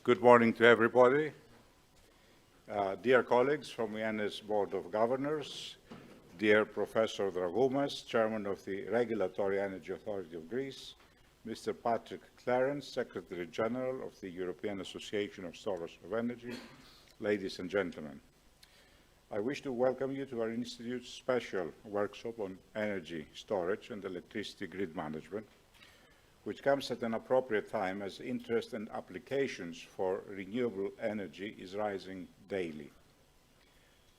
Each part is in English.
Good morning to everybody. Dear colleagues from IENE's Board of Governors, dear Professor Dragoumas, Chairman of the Regulatory Energy Authority of Greece, Mr. Patrick Clarence, Secretary General of the European Association of Storage of Energy, ladies and gentlemen. I wish to welcome you to our Institute's special workshop on energy storage and electricity grid management, which comes at an appropriate time as interest and applications for renewable energy is rising daily.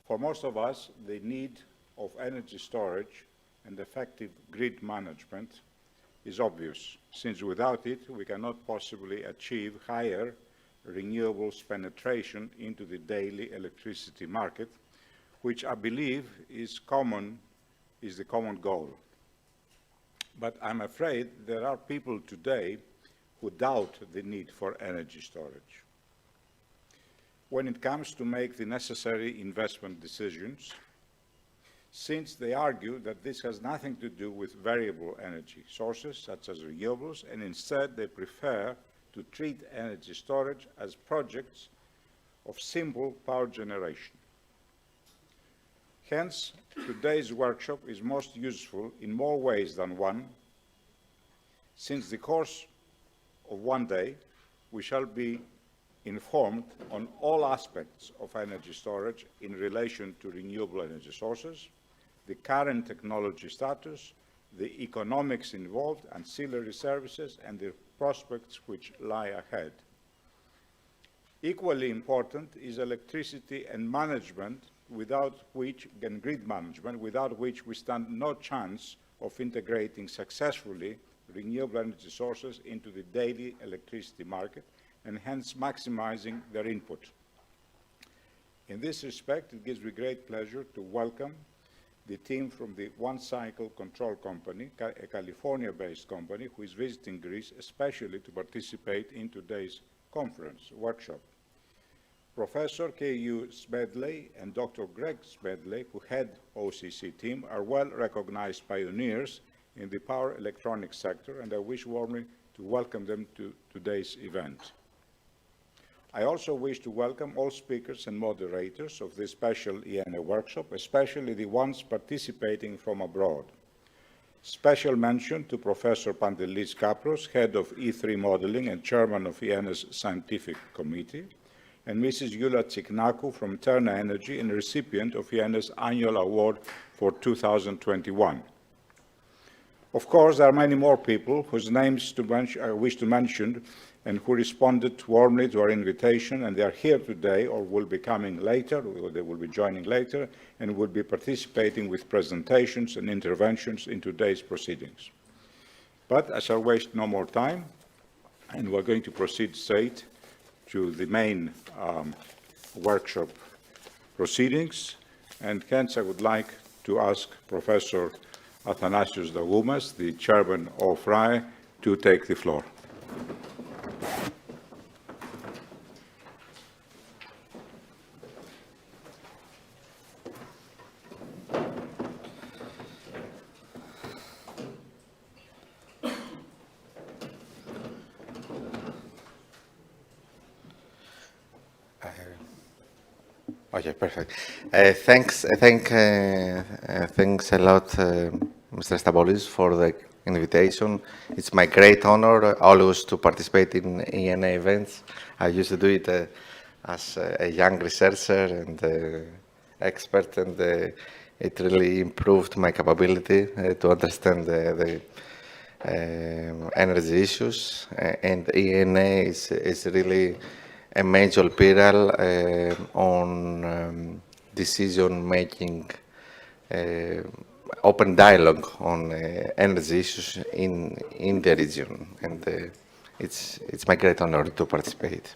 For most of us, the need of energy storage and effective grid management is obvious, since without it, we cannot possibly achieve higher renewables penetration into the daily electricity market, which I believe is the common goal. But I'm afraid there are people today who doubt the need for energy storage. When it comes to make the necessary investment decisions, since they argue that this has nothing to do with variable energy sources, such as renewables, and instead they prefer to treat energy storage as projects of simple power generation. Hence, today's workshop is most useful in more ways than one, since the course of one day we shall be informed on all aspects of energy storage in relation to renewable energy sources, the current technology status, the economics involved, ancillary services, and the prospects which lie ahead. Equally important is electricity and management, and grid management, without which we stand no chance of integrating successfully renewable energy sources into the daily electricity market and hence maximizing their input. In this respect, it gives me great pleasure to welcome the team from the One Cycle Control Company, a California-based company who is visiting Greece especially to participate in today's conference workshop. Professor K.U. Smedley and Dr. Greg Smedley, who head OCC team, are well-recognized pioneers in the power electronics sector, and I wish warmly to welcome them to today's event. I also wish to welcome all speakers and moderators of this special IENE workshop, especially the ones participating from abroad. Special mention to Professor Pantelis Kapros, head of E3 Modeling and chairman of IENE's Scientific Committee, and Mrs. Yula Tsiknakou from Terna Energy and recipient of IENE's annual award for 2021. Of course, there are many more people whose names I wish to mention and who responded warmly to our invitation, and they are here today or will be coming later, or they will be joining later, and will be participating with presentations and interventions in today's proceedings. But I shall waste no more time, and we're going to proceed straight to the main workshop proceedings, and hence I would like to ask Professor Athanasios Dragoumas, the chairman of RAE, to take the floor. Okay, perfect. Thanks a lot, Mr. Stabolis, for the invitation. It's my great honor always to participate in IENE events. I used to do it as a young researcher and expert, and it really improved my capability to understand the energy issues. And IENE is really a major pillar on decision-making, open dialogue on energy issues in the region, and it's my great honor to participate.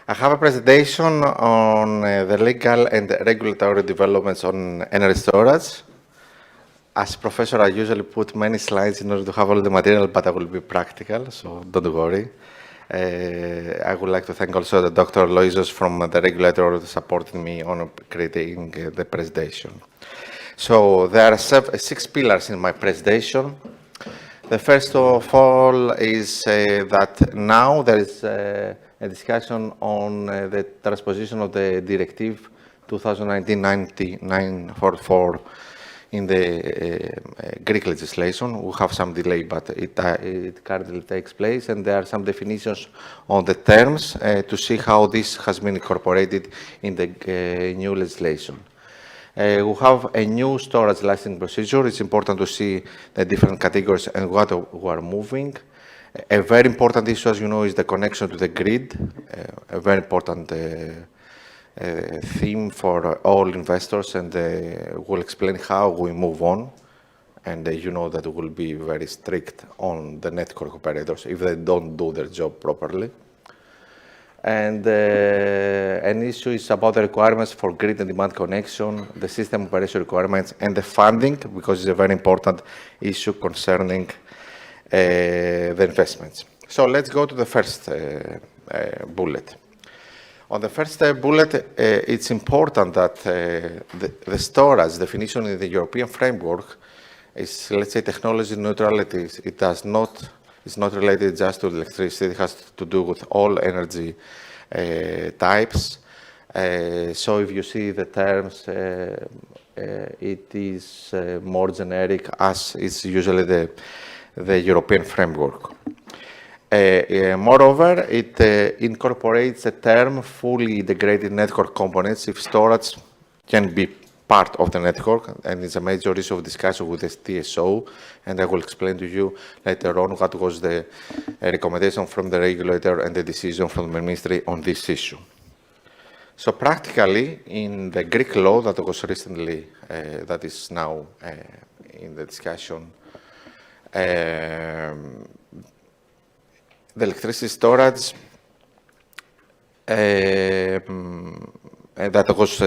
I have a presentation on the legal and regulatory developments on energy storage. As professor, I usually put many slides in order to have all the material, but I will be practical, so don't worry. I would like to thank also Dr. Loizos from the regulator supporting me on creating the presentation. So there are 6 pillars in my presentation. The first of all is that now there is a a discussion on the transposition of the Directive 2019-944 in the Greek legislation. We have some delay, but it currently takes place, and there are some definitions on the terms to see how this has been incorporated in the new legislation. We have a new storage licensing procedure. It's important to see the different categories and what we are moving. A very important issue, as you know, is the connection to the grid, a very important theme for all investors, and we'll explain how we move on. And you know that we'll be very strict on the network operators if they don't do their job properly. And an issue is about the requirements for grid and demand connection, the system operation requirements, and the funding, because it's a very important issue concerning the investments. So let's go to the first bullet. On the first bullet, it's important that the storage definition in the European framework is, let's say, technology neutrality. It's not related just to electricity. It has to do with all energy types. So if you see the terms, it is more generic, as is usually the European framework. Moreover, it incorporates a term fully integrated network components if storage can be part of the network, and it's a major issue of discussion with the TSO, and I will explain to you later on what was the recommendation from the regulator and the decision from the ministry on this issue. So practically, in the Greek law that was recently, that is now in the discussion, the electricity storage that was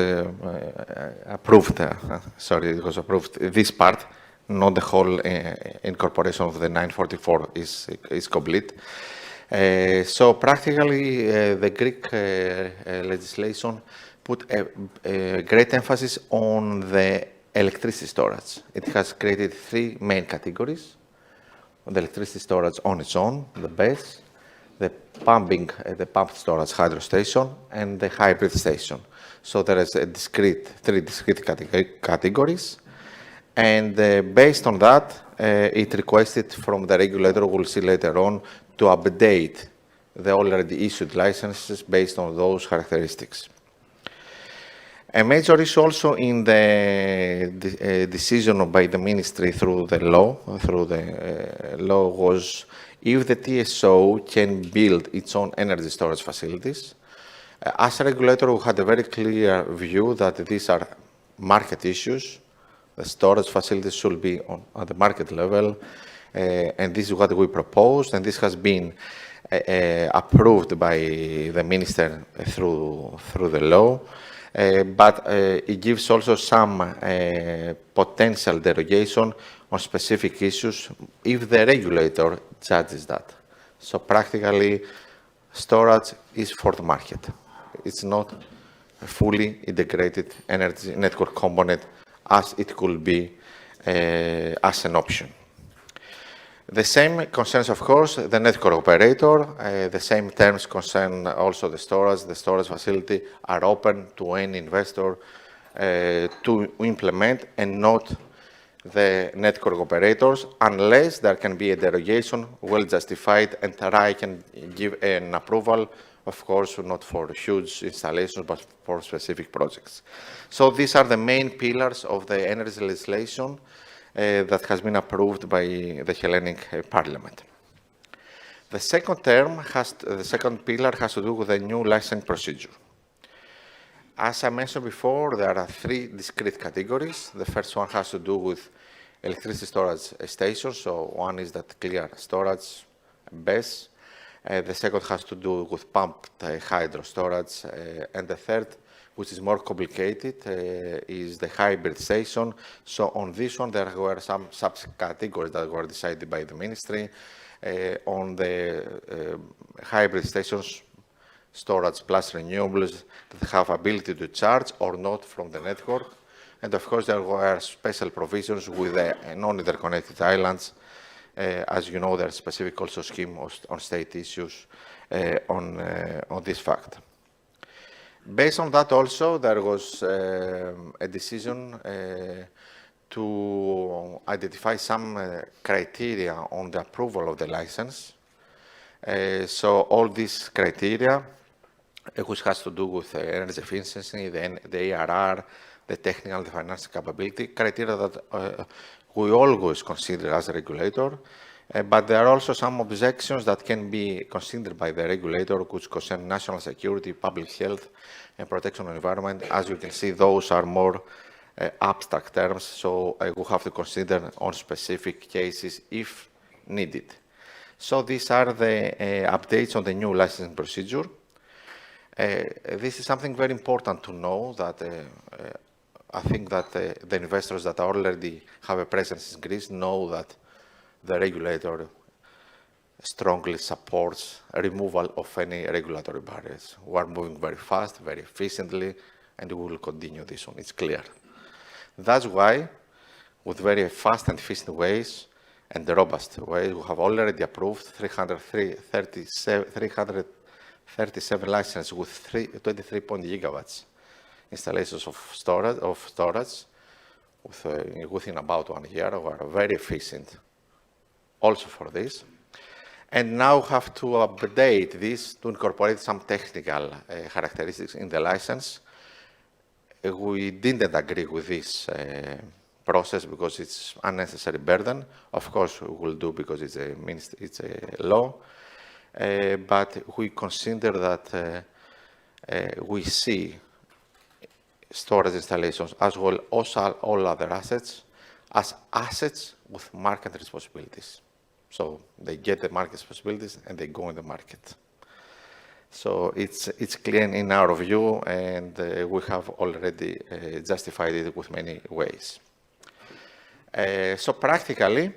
approved, it was approved, this part, not the whole incorporation of the 944 is complete. So practically, the Greek legislation put a great emphasis on the electricity storage. It has created three main categories: the electricity storage on its own, the BESS, the pumped storage hydro station, and the hybrid station. So there is three discrete categories, and based on that, it requested from the regulator, we'll see later on, to update the already issued licenses based on those characteristics. A major issue also in the decision by the ministry through the law was if the TSO can build its own energy storage facilities. As a regulator, we had a very clear view that these are market issues. The storage facilities should be at the market level, and this is what we proposed, and this has been approved by the minister through the law. But it gives also some potential derogation on specific issues if the regulator judges that. So practically, storage is for the market. It's not a fully integrated energy network component as it could be as an option. The same concerns, of course, the network operator. The same terms concern also the storage. The storage facility are open to any investor to implement, and not the network operators, unless there can be a derogation well justified, and RAI can give an approval, of course, not for huge installations, but for specific projects. So these are the main pillars of the energy legislation that has been approved by the Hellenic Parliament. The second pillar has to do with the new licensing procedure. As I mentioned before, there are three discrete categories. The first one has to do with electricity storage stations. So one is that clear storage, BESS. The second has to do with pumped hydro storage. And the third, which is more complicated, is the hybrid station. So on this one, there were some subcategories that were decided by the ministry. On the hybrid stations, storage plus renewables that have ability to charge or not from the network. And of course, there were special provisions with the non-interconnected islands As you know, there's a specific also scheme on state issues on this fact. Based on that also, there was a decision to identify some criteria on the approval of the license. So all these criteria, which has to do with energy efficiency, the ARR, the technical, the financial capability, criteria that we always consider as a regulator, but there are also some objections that can be considered by the regulator, which concern national security, public health, and protection of the environment. As you can see, those are more abstract terms, so we have to consider on specific cases if needed. So these are the updates on the new licensing procedure. This is something very important to know, that I think that the investors that already have a presence in Greece know that the regulator strongly supports removal of any regulatory barriers. We are moving very fast, very efficiently, and we will continue this one, it's clear. That's why, with very fast and efficient ways and robust ways, we have already approved 337 licenses with 23 gigawatts installations of storage within about 1 year. We are very efficient also for this. And now have to update this to incorporate some technical characteristics in the license. We didn't agree with this process because it's unnecessary burden. Of course, we will do because it's a law. But we consider that we see storage installations as well as all other assets as assets with market responsibilities. So they get the market responsibilities and they go in the market. So it's clear in our view, and we have already justified it with many ways. So practically,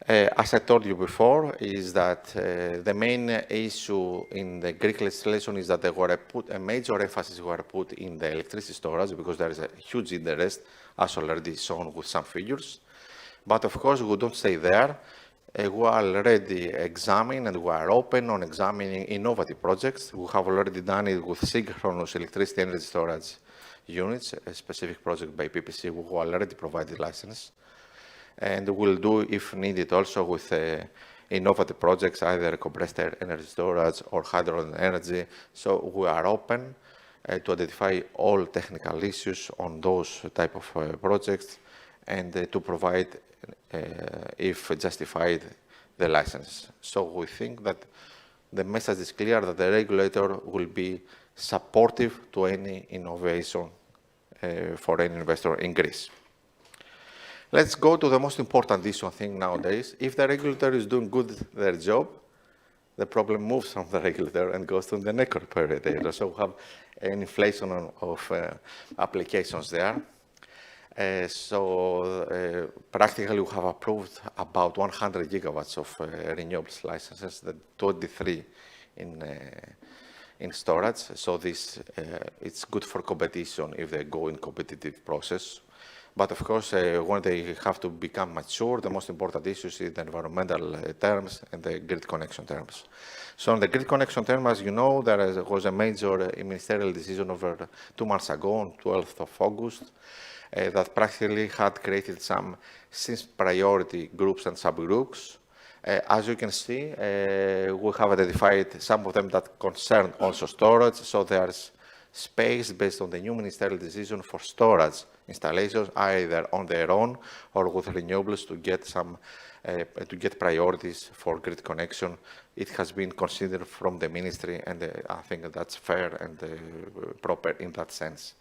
as I told you before, is that the main issue in the Greek legislation is that there were a major emphasis were put in the electricity storage because there is a huge interest, as already shown with some figures. But of course, we don't stay there. We are already examining and we are open on examining innovative projects. We have already done it with synchronous electricity energy storage units, a specific project by PPC, who already provided license. And we'll do, if needed, also with innovative projects, either compressed air energy storage or hydrogen energy. So we are open to identify all technical issues on those type of projects and to provide, if justified, the license. So we think that the message is clear that the regulator will be supportive to any innovation for any investor in Greece. Let's go to the most important issue, I think, nowadays. If the regulator is doing good their job, the problem moves from the regulator and goes to the network operator. So we have an inflation of applications there. Practically, we have approved about 100 gigawatts of renewables licenses, the 23 in storage. So this it's good for competition if they go in competitive process. But of course, when they have to become mature, the most important issues is the environmental terms and the grid connection terms. So on the grid connection term, as you know, there was a major ministerial decision over 2 months ago, on 12th of August, that practically had created some 6 priority groups and subgroups. As you can see, we have identified some of them that concern also storage. So there's space based on the new ministerial decision for storage installations, either on their own or with renewables, to get some to get priorities for grid connection. It has been considered from the ministry, and I think that's fair and proper in that sense.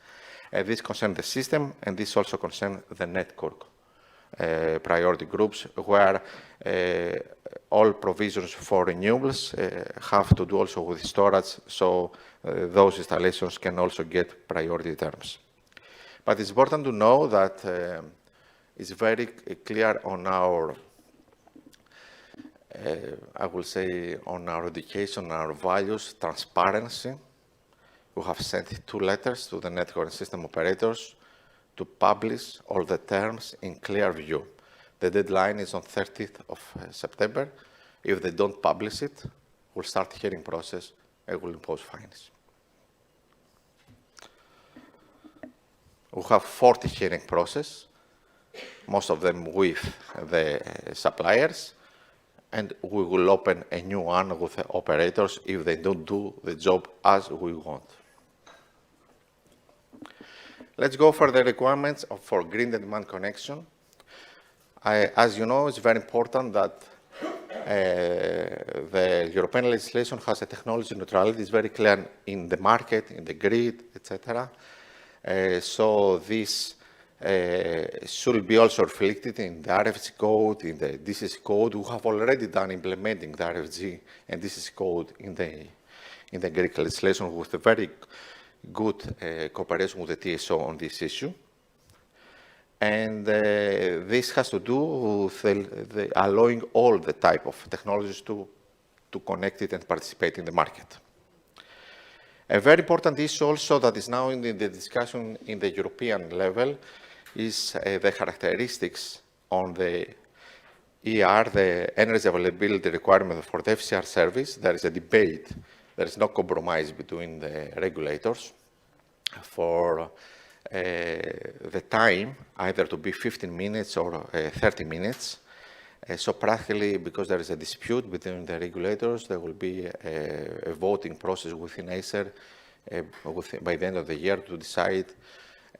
This concerns the system, and this also concerns the network priority groups, where all provisions for renewables have to do also with storage, so those installations can also get priority terms. But it's important to know that it's very clear on our, I will say, on our education, our values, transparency. We have sent 2 letters to the network and system operators to publish all the terms in clear view. The deadline is on 30th of September. If they don't publish it, we'll start hearing process and we'll impose fines. We have 40 hearing process, most of them with the suppliers, and we will open a new one with the operators if they don't do the job as we want. Let's go for the requirements for green demand connection. As you know, it's very important that the European legislation has a technology neutrality. It's very clear in the market, in the grid, etc. So this should be also reflected in the RFC code, in the DCC code. We have already done implementing the RFG and DCC code in the Greek legislation with a very good cooperation with the TSO on this issue. And this has to do with allowing all the type of technologies to connect it and participate in the market. A very important issue also that is now in the discussion in the European level is the characteristics on the ER, the energy availability requirement for the FCR service. There is a debate. There is no compromise between the regulators for the time, either to be 15 minutes or 30 minutes. So practically, because there is a dispute between the regulators, there will be a voting process within Acer by the end of the year to decide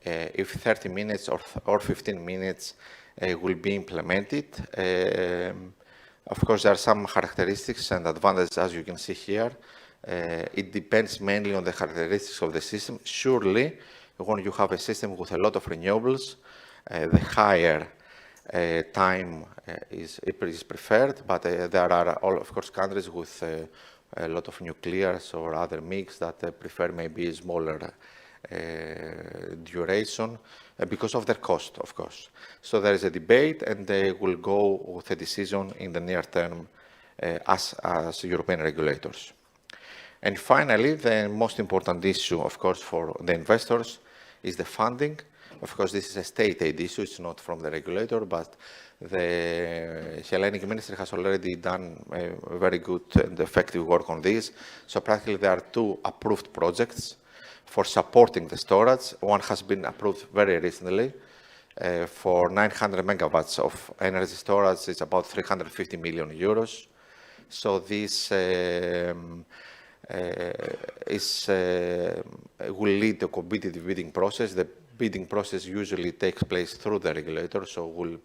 if 30 minutes or 15 minutes will be implemented. Of course, there are some characteristics and advantages, as you can see here. It depends mainly on the characteristics of the system. Surely, when you have a system with a lot of renewables, the higher time is preferred, but there are, of course, countries with a lot of nuclears or other mix that prefer maybe a smaller duration because of their cost, of course. So there is a debate, and they will go with a decision in the near term as European regulators. And finally, the most important issue, of course, for the investors is the funding. Of course, this is a state aid issue. It's not from the regulator, but the Hellenic Ministry has already done a very good and effective work on this. So practically, there are 2 approved projects for supporting the storage. One has been approved very recently for 900 megawatts of energy storage. It's about 350 million euros. So this will lead to a competitive bidding process. The bidding process usually takes place through the regulator, so we'll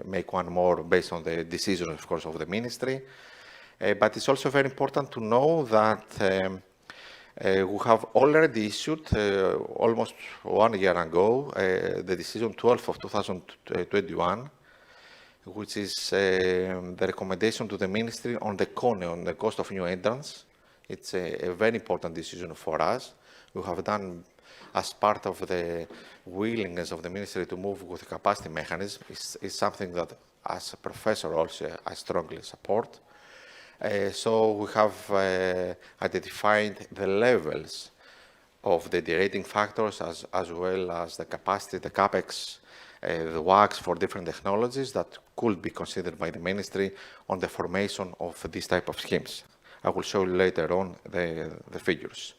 make one more based on the decision, of course, of the ministry. But it's also very important to know that we have already issued, almost 1 year ago, the decision 12 of 2021, which is the recommendation to the ministry on the CONE, on the cost of new entrants. It's a very important decision for us. We have done, as part of the willingness of the ministry to move with a capacity mechanism, is something that, as a professor also, I strongly support. So we have identified the levels of the derating factors as well as the capacity, the CapEx, the WACC for different technologies that could be considered by the ministry on the formation of these type of schemes. I will show you later on the figures.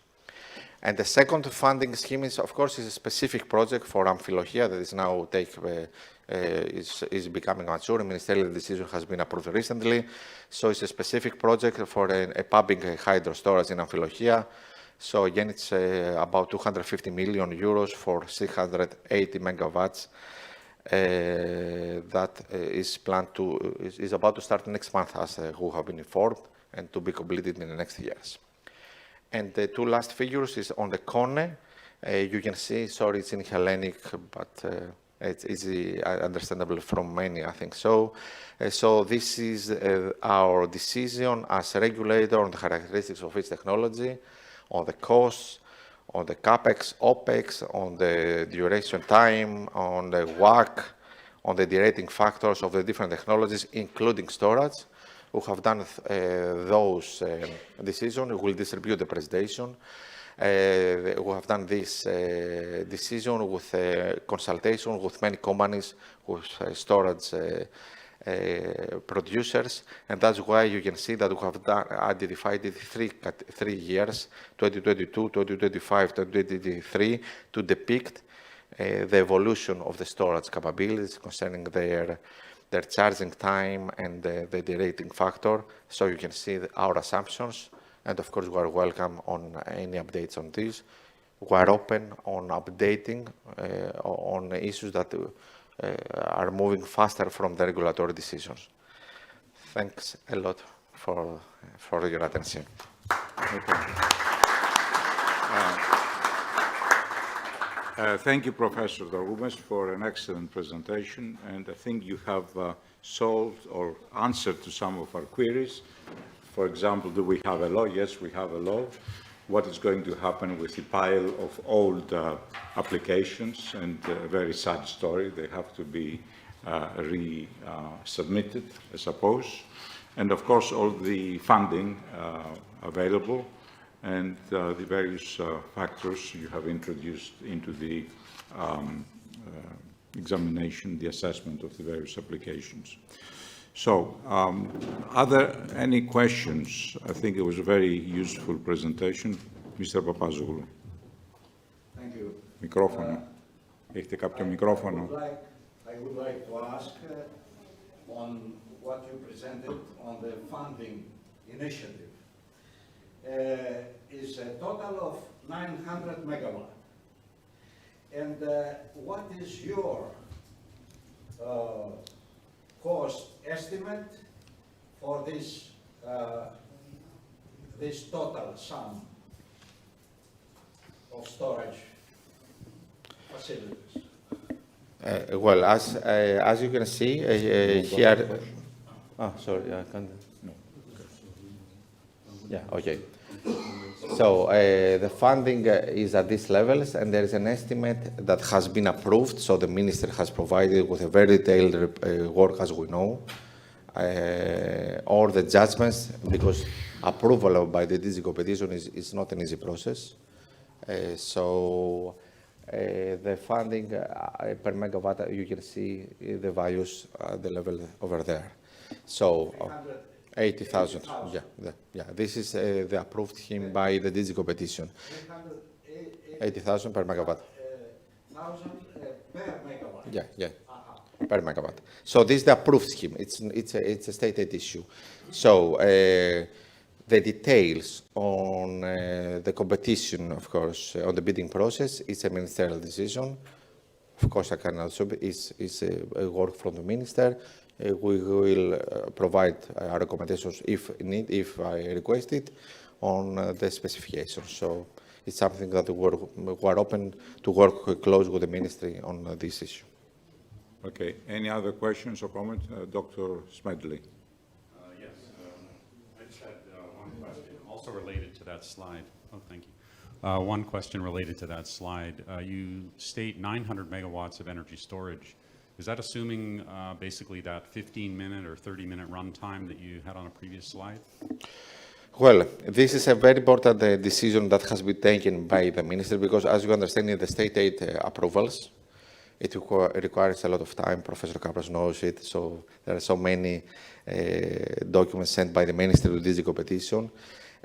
And the second funding scheme is, of course, is a specific project for Amphilohia that is now is becoming mature. A ministerial decision has been approved recently. So it's a specific project for a pumping hydro storage in Amphilohia. So again, it's about 250 million euros for 680 megawatts. That is planned is about to start next month, as who have been informed, and to be completed in the next years. And the 2 last figures is on the CONE. You can see, sorry, it's in Hellenic, but it's easy, understandable from many, I think so. So this is our decision as a regulator on the characteristics of each technology, on the costs, on the CapEx, OpEx, on the duration time, on the WACC, on the derating factors of the different technologies, including storage. We have done those decisions. We will distribute the presentation. We have done this decision with consultation with many companies, with storage producers, and that's why you can see that we have identified it 3 years, 2022, 2025, 2023, to depict the evolution of the storage capabilities concerning their charging time and the derating factor. So you can see our assumptions, and of course we are welcome on any updates on this. We are open on updating on issues that are moving faster from the regulatory decisions. Thanks a lot for your attention. Thank you, Professor Droumas, for an excellent presentation, and I think you have solved or answered to some of our queries. For example, do we have a law? Yes, we have a law. What is going to happen with the pile of old applications, and a very sad story, they have to be resubmitted, I suppose. And of course, all the funding available, and the various factors you have introduced into the examination, the assessment of the various applications. So, are there any questions? I think it was a very useful presentation. Mr. Papazoglou. Thank you. Μικρόφωνο. Έχετε κάποιο μικρόφωνο. I would like to ask on what you presented on the funding initiative. Is a total of 900 megawatt. And what is your cost estimate for this this total sum of storage facilities? Well, as you can see here. Oh, sorry, I can't. No. Yeah. Okay. So the funding is at these levels, and there is an estimate that has been approved. So the minister has provided with a very detailed work, as we know, all the judgments, because approval by the DG competition is not an easy process. So the funding per megawatt, you can see the values at the level over there. So. 80,000. Yeah. This is the approved scheme by the DG competition. 80,000 per megawatt. 1,000 per megawatt. Yeah. Per megawatt. So this is the approved scheme. It's a state aid issue. So the details on the competition, of course, on the bidding process, it's a ministerial decision. Of course, I can also is a work from the minister. We will provide our recommendations if I request it, on the specifications. So it's something that we are open to work close with the ministry on this issue. Okay. Any other questions or comments? Dr. Smedley. Yes. I just had one question, also related to that slide. Oh, thank you. One question related to that slide. You state 900 megawatts of energy storage. Is that assuming basically that 15-minute or 30-minute runtime that you had on a previous slide? Well, this is a very important decision that has been taken by the minister, because as you understand, in the state aid approvals, it requires a lot of time. Professor Kapras knows it. So there are so many documents sent by the minister to DG competition.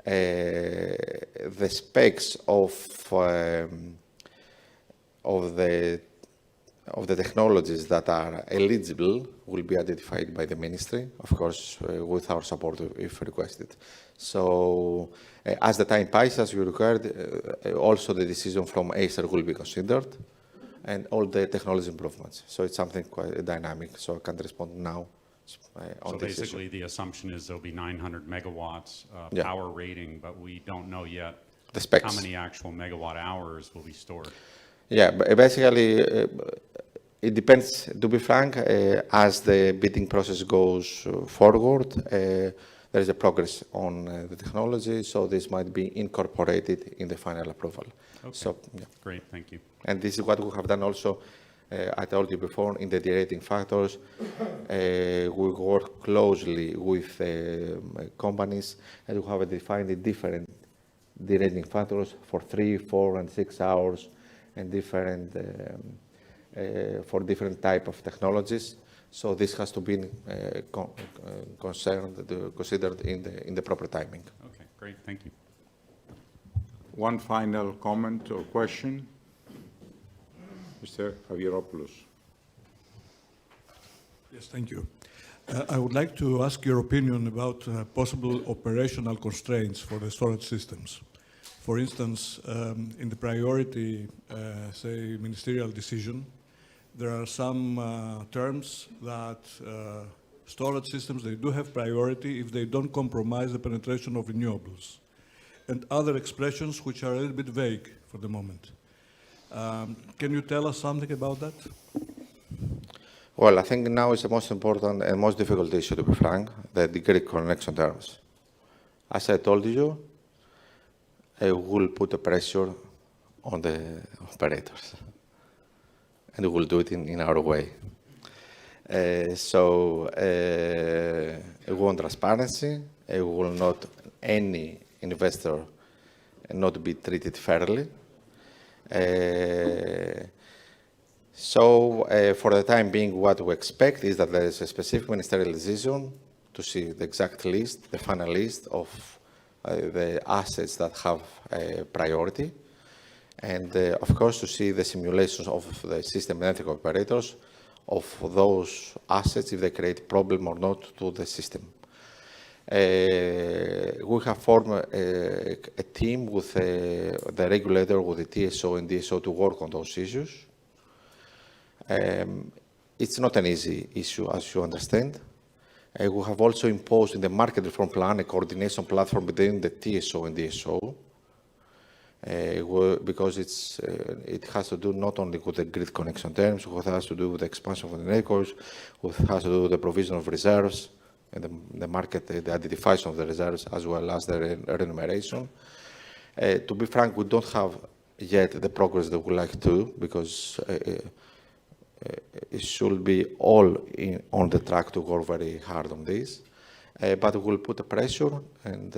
The specs of the technologies that are eligible will be identified by the ministry, of course, with our support if requested. So, as the time passes, as you required, also the decision from Acer will be considered, and all the technology improvements. So it's something quite dynamic, so I can't respond now on so this basically, issue. the assumption is there'll be 900 megawatts Yeah. power rating, but we don't know yet The specs. how many actual megawatt hours will be stored. Yeah, but basically, it depends, to be frank, as the bidding process goes forward, there is a progress on the technology, so this might be incorporated in the final approval. Okay. So, yeah. Great, thank you. And this is what we have done also, I told you before, in the derating factors. We work closely with companies, and we have defined a derating factors for 3, 4, and 6 hours, and different for different type of technologies. So this has to be considered in the proper timing. Okay, great, thank you. One final comment or question? Mr. Avgeropoulos. Yes, thank you. I would like to ask your opinion about possible operational constraints for the storage systems. For instance, in the priority, say, ministerial decision, there are some terms that storage systems, they do have priority if they don't compromise the penetration of renewables, and other expressions which are a little bit vague for the moment. Can you tell us something about that? Well, I think now is the most important and most difficult issue, to be frank, the grid connection terms. As I told you, we will put a pressure on the operators, and we will do it in our way. We want transparency. We will not any investor not be treated fairly. For the time being, what we expect is that there is a specific ministerial decision to see the exact list, the final list of the assets that have priority, and of course to see the simulations of the system network operators of those assets, if they create problem or not to the system. We have formed a team with the regulator, with the TSO and DSO to work on those issues. It's not an easy issue, as you understand. We have also imposed in the market reform plan a coordination platform between the TSO and DSO, because it has to do not only with the grid connection terms, it has to do with the expansion of the networks, it has to do with the provision of reserves, and the market, the identification of the reserves, as well as the remuneration. To be frank, we don't have yet the progress that we like to, because it should be all on the track to work very hard on this. But we will put the pressure, and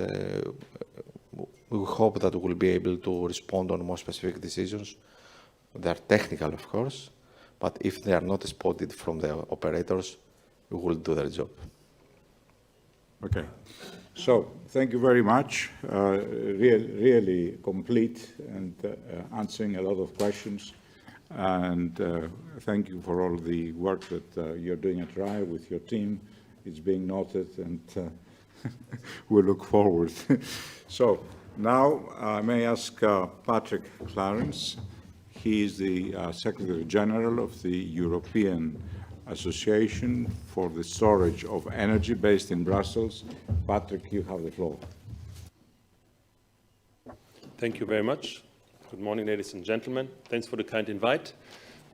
we hope that we will be able to respond on more specific decisions. They are technical, of course, but if they are not spotted from the operators, we will do their job. Okay. So thank you very much. Really complete and answering a lot of questions. And thank you for all the work that you're doing at RAI with your team. It's being noted, and we look forward. So now may I ask Patrick Clarence. He is the Secretary General of the European Association for the Storage of Energy, based in Brussels. Patrick, you have the floor. Thank you very much. Good morning, ladies and gentlemen. Thanks for the kind invite.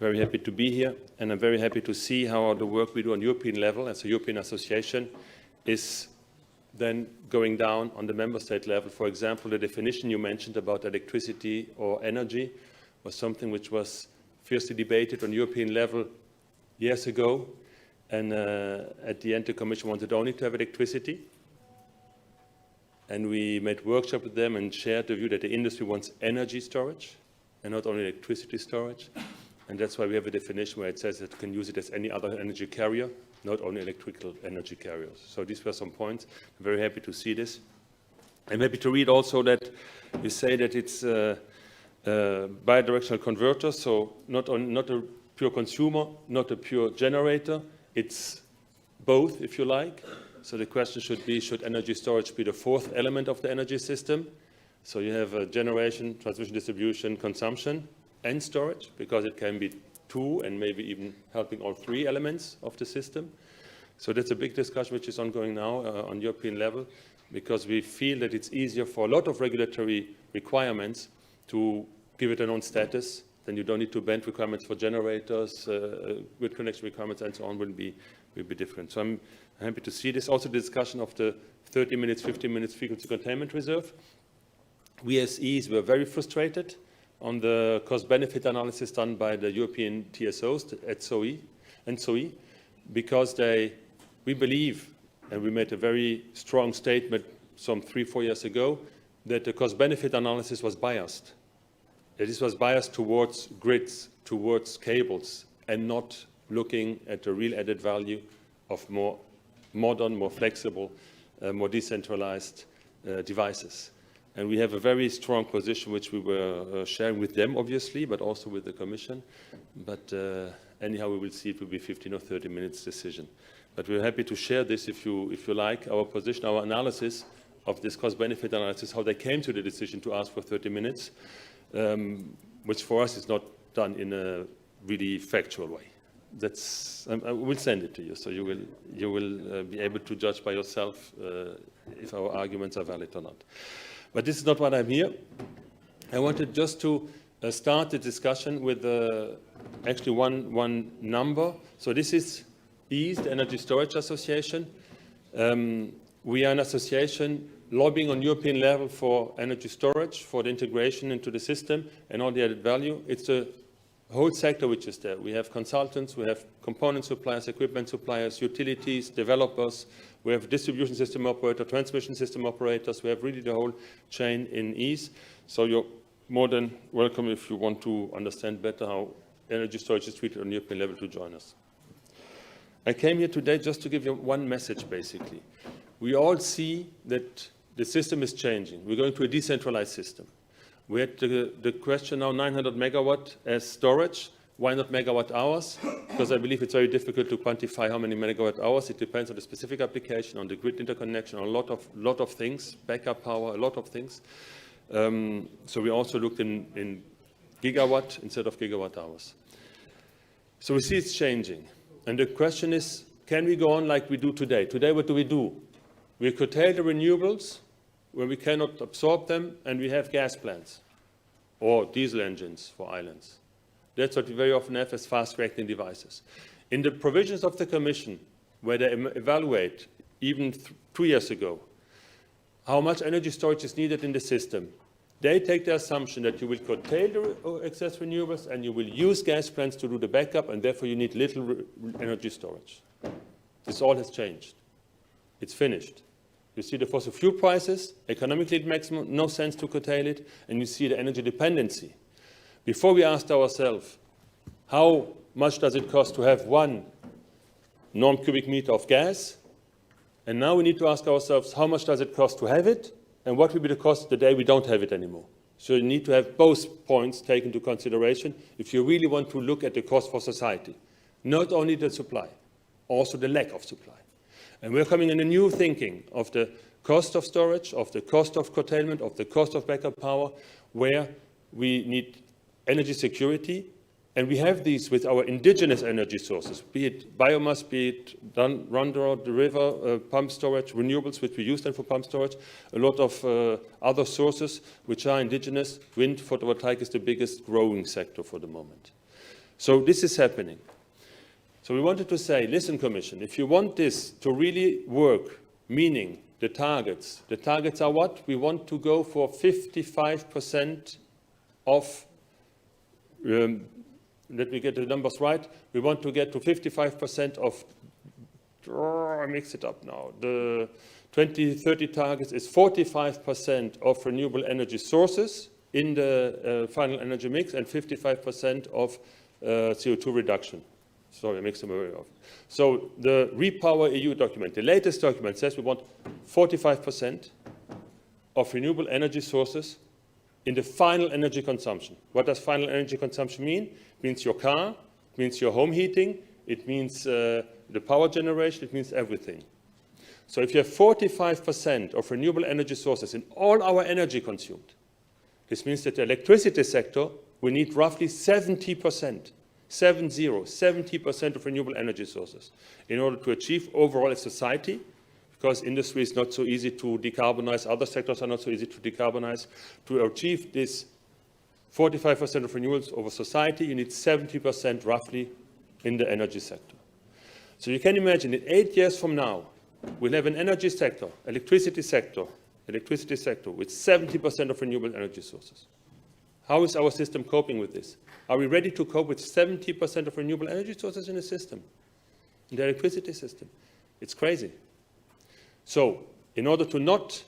Very happy to be here, and I'm very happy to see how the work we do on European level as a European association is then going down on the member state level. For example, the definition you mentioned about electricity or energy was something which was fiercely debated on European level years ago, and at the end the Commission wanted only to have electricity. And we made workshops with them and shared the view that the industry wants energy storage and not only electricity storage. And that's why we have a definition where it says that you can use it as any other energy carrier, not only electrical energy carriers. So these were some points. I'm very happy to see this. I'm happy to read also that you say that it's bidirectional converters, so not a pure consumer, not a pure generator. It's both, if you like. So the question should be, should energy storage be the fourth element of the energy system? So you have a generation, transmission, distribution, consumption, and storage, because it can be two and maybe even helping all three elements of the system. So that's a big discussion which is ongoing now on European level, because we feel that it's easier for a lot of regulatory requirements to give it a own status. Then you don't need to bend requirements for generators, grid connection requirements, and so on will be different. So I'm happy to see this. Also the discussion of the 30 minutes, 15 minutes frequency containment reserve. We as EEs were very frustrated on the cost-benefit analysis done by the European TSOs at SOE, because we believe, and we made a very strong statement some 3-4 years ago, that the cost-benefit analysis was biased. That this was biased towards grids, towards cables, and not looking at the real added value of more modern, more flexible, more decentralized devices. And we have a very strong position, which we were sharing with them, obviously, but also with the Commission. But anyhow, we will see it will be 15 or 30 minutes decision. But we're happy to share this, if you like, our position, our analysis of this cost-benefit analysis, how they came to the decision to ask for 30 minutes, which for us is not done in a really factual way. I will send it to you, so you will be able to judge by yourself if our arguments are valid or not. But this is not what I'm here. I wanted just to start the discussion with actually one number. So this is EASE, the Energy Storage Association. We are an association lobbying on European level for energy storage, for the integration into the system and all the added value. It's a whole sector which is there. We have consultants, we have component suppliers, equipment suppliers, utilities, developers, we have distribution system operator, transmission system operators, we have really the whole chain in EASE. So you're more than welcome if you want to understand better how energy storage is treated on European level to join us. I came here today just to give you one message, basically. We all see that the system is changing. We're going to a decentralized system. We had the question now, 900 megawatt as storage. Why not megawatt hours? Because I believe it's very difficult to quantify how many megawatt hours. It depends on the specific application, on the grid interconnection, on a lot of things, backup power, a lot of things. So we also looked in gigawatt instead of gigawatt hours. So we see it's changing. And the question is, can we go on like we do today? Today, what do? We curtail the renewables when we cannot absorb them, and we have gas plants or diesel engines for islands. That's what we very often have as fast-reacting devices. In the provisions of the Commission, where they evaluate, even 2 years ago, how much energy storage is needed in the system, they take the assumption that you will curtail the excess renewables and you will use gas plants to do the backup, and therefore you need little energy storage. This all has changed. It's finished. You see the fossil fuel prices, economically it makes no sense to curtail it, and you see the energy dependency. Before we asked ourselves, how much does it cost to have 1 non-cubic meter of gas? And now we need to ask ourselves, how much does it cost to have it? And what will be the cost the day we don't have it anymore? So you need to have both points taken into consideration if you really want to look at the cost for society. Not only the supply, also the lack of supply. And we're coming in a new thinking of the cost of storage, of the cost of curtailment, of the cost of backup power, where we need energy security. And we have these with our indigenous energy sources, be it biomass, be it under the river, pump storage, renewables, which we use then for pump storage, a lot of other sources which are indigenous. Wind photovoltaic is the biggest growing sector for the moment. So this is happening. So we wanted to say, listen, Commission, if you want this to really work, meaning the targets are what? We want to go for 55% of, let me get the numbers right, we want to get to 55% of, I mix it up now, the 2030 targets is 45% of renewable energy sources in the final energy mix and 55% of CO2 reduction. Sorry, I mixed them very often. So the Repower EU document, the latest document, says we want 45% of renewable energy sources in the final energy consumption. What does final energy consumption mean? It means your car, it means your home heating, it means the power generation, it means everything. So if you have 45% of renewable energy sources in all our energy consumed, this means that the electricity sector will need roughly 70%. 70% of renewable energy sources in order to achieve overall as society, because industry is not so easy to decarbonize, other sectors are not so easy to decarbonize. To achieve this 45% of renewables over society, you need 70% roughly in the energy sector. So you can imagine that 8 years from now, we'll have an energy sector, electricity sector with 70% of renewable energy sources. How is our system coping with this? Are we ready to cope with 70% of renewable energy sources in the system, in the electricity system? It's crazy. So in order to not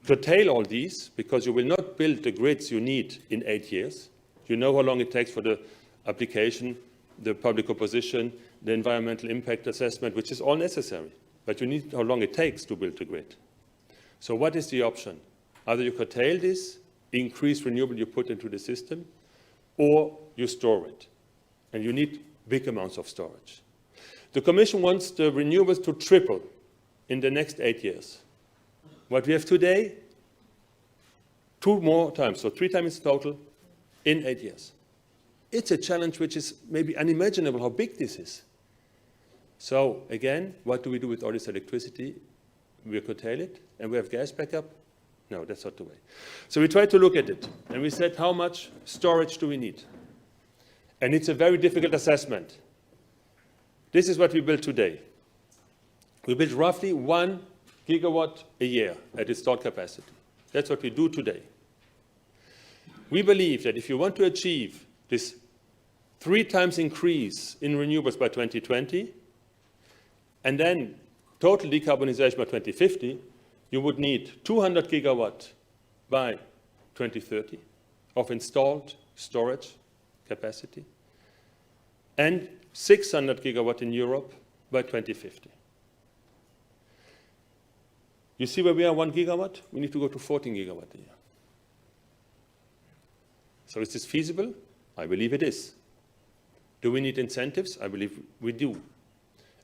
curtail all these because you will not build the grids you need in 8 years. You know how long it takes for the application, the public opposition, the environmental impact assessment, which is all necessary. But you need how long it takes to build the grid. So what is the option? Either you curtail this, increase renewable you put into the system, or you store it. And you need big amounts of storage. The Commission wants the renewables to triple in the next 8 years. What we have today, 2 more times, so 3 times total in 8 years. It's a challenge which is maybe unimaginable how big this is. So again, what do we do with all this electricity? We curtail it, and we have gas backup? No, that's not the way. So we tried to look at it, and we said, how much storage do we need? And it's a very difficult assessment. This is what we build today. We build roughly 1 gigawatt a year at installed capacity. That's what we do today. We believe that if you want to achieve this 3 times increase in renewables by 2020, and then total decarbonization by 2050, you would need 200 gigawatt by 2030 of installed storage capacity, and 600 gigawatt in Europe by 2050. You see where we are 1 gigawatt? We need to go to 14 gigawatt a year. So is this feasible? I believe it is. Do we need incentives? I believe we do.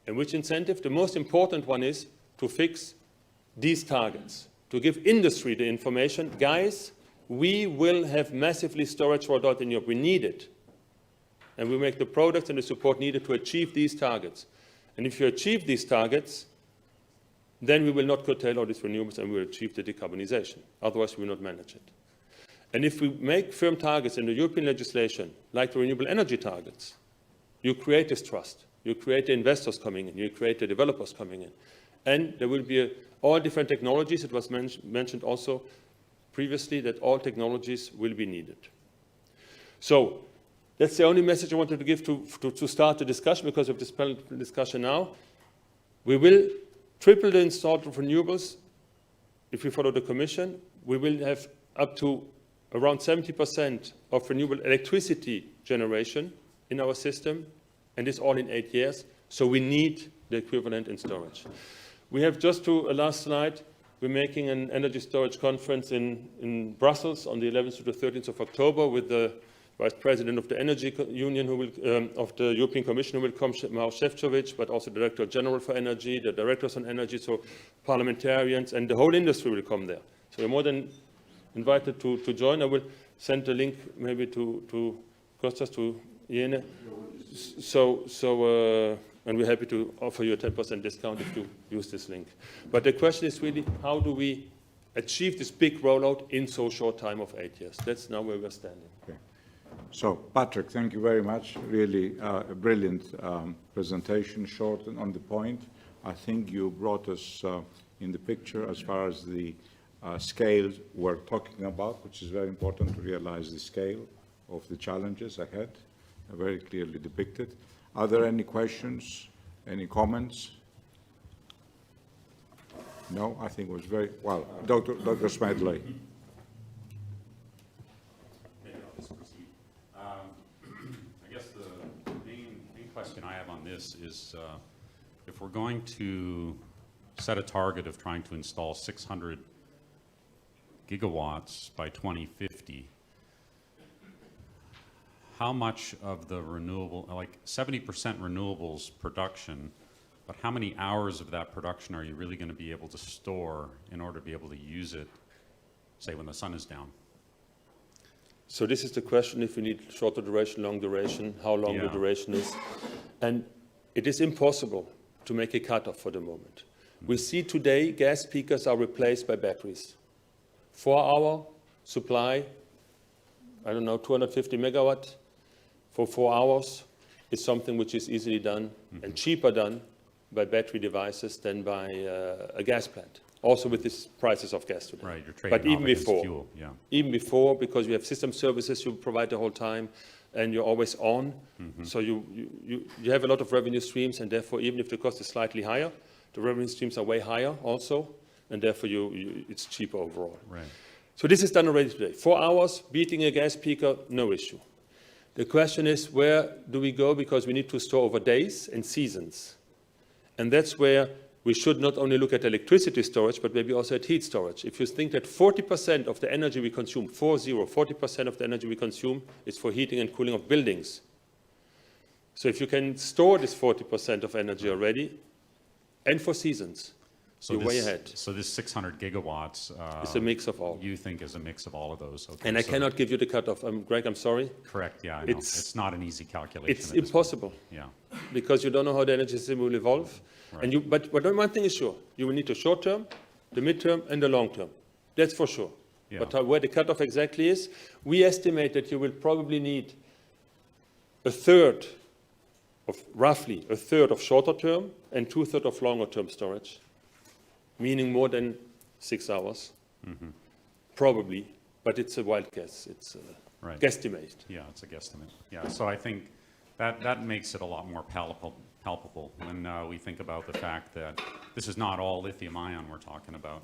And which incentive? The most important one is to fix these targets, to give industry the information, guys, we will have massively storage rolled out in Europe. We need it. And we make the products and the support needed to achieve these targets. And if you achieve these targets, then we will not curtail all these renewables and we will achieve the decarbonization. Otherwise, we will not manage it. And if we make firm targets in the European legislation, like the renewable energy targets, you create this trust. You create the investors coming in. You create the developers coming in. And there will be all different technologies. It was mentioned also previously that all technologies will be needed. So that's the only message I wanted to give to start the discussion, because of this panel discussion now. We will triple the installed renewables if we follow the Commission. We will have up to around 70% of renewable electricity generation in our system, and this all in 8 years. So we need the equivalent in storage. We have, just to a last slide, we're making an energy storage conference in Brussels on the 11th to the 13th of October with the Vice President of the Energy Union, who will, of the European Commission, who will come, Maroš Šefčovič, but also the Director General for Energy, the Directors on Energy, so parliamentarians, and the whole industry will come there. So you're more than invited to join. I will send the link maybe to Kostas, to Iene. And we're happy to offer you a 10% discount if you use this link. But the question is really, how do we achieve this big rollout in so short time of 8 years? That's now where we're standing. Okay. So, Patrick, thank you very much. Really a brilliant presentation, short and on the point. I think you brought us in the picture as far as the scale we're talking about, which is very important to realize the scale of the challenges ahead, very clearly depicted. Are there any questions, any comments? No, I think it was very, well, Dr. Smedley. Maybe I'll just proceed. I guess the main question I have on this is if we're going to set a target of trying to install 600 gigawatts by 2050, how much of the renewable, like 70% renewables production, but how many hours of that production are you really going to be able to store in order to be able to use it, say, when the sun is down? So this is the question, if we need shorter duration, long duration, how long the duration is. And it is impossible to make a cutoff for the moment. We see today gas peakers are replaced by batteries. 4-hour supply, I don't know, 250 megawatt for 4 hours is something which is easily done and cheaper done by battery devices than by a gas plant. Also with these prices of gas today. Right, you're trading but even off against before, fuel, yeah. Even before, because you have system services you provide the whole time, and you're always on. So you have a lot of revenue streams, and therefore, even if the cost is slightly higher, the revenue streams are way higher also. and therefore it's cheaper overall. Right. So this is done already today. 4 hours, beating a gas peaker, no issue. The question is, where do we go? Because we need to store over days and seasons. And that's where we should not only look at electricity storage, but maybe also at heat storage. If you think that 40% of the energy we consume, 40% of the energy we consume is for heating and cooling of buildings. So if you can store this 40% of energy already, and for seasons, you're way ahead. So this 600 gigawatts. It's a mix of all. You think is a mix of all of those. Okay, And I so- cannot give you the cutoff. Greg, I'm sorry. Correct, yeah, I know. It's- It's not an easy calculation. It's at this point. impossible. Yeah, Because you don't know how the energy system will evolve. Right. And but one thing is sure, you will need the short term, the mid-term, and the long term. That's for sure. Yeah. But where the cutoff exactly is, we estimate that you will probably need roughly a third of shorter term and 2/3 of longer term storage, meaning more than 6 hours. Mm-hmm. Probably, but it's a wild guess. It's a Right. guesstimate. yeah, it's a guesstimate. Yeah, so I think that makes it a lot more palpable when we think about the fact that this is not all lithium ion we're talking about.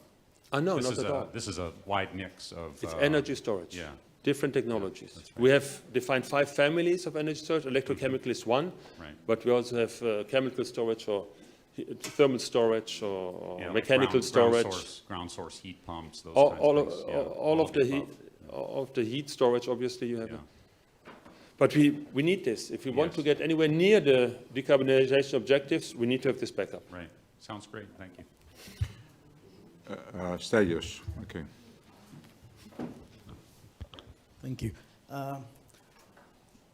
No, This not is at all. This is a wide mix of. It's energy storage. yeah. Different technologies. that's right. We have defined 5 families of energy storage. Electrochemical is one, Right. but we also have chemical storage or thermal storage or Yeah, like mechanical storage. ground source heat pumps, those All, kinds all, of of, things. Yeah, all of the above. heat, of the heat storage, obviously you have. Yeah. But we need this. If we want to Yes. get anywhere near the decarbonization objectives, we need to have this backup. Right, sounds great, thank you. Stelios, okay. Thank you.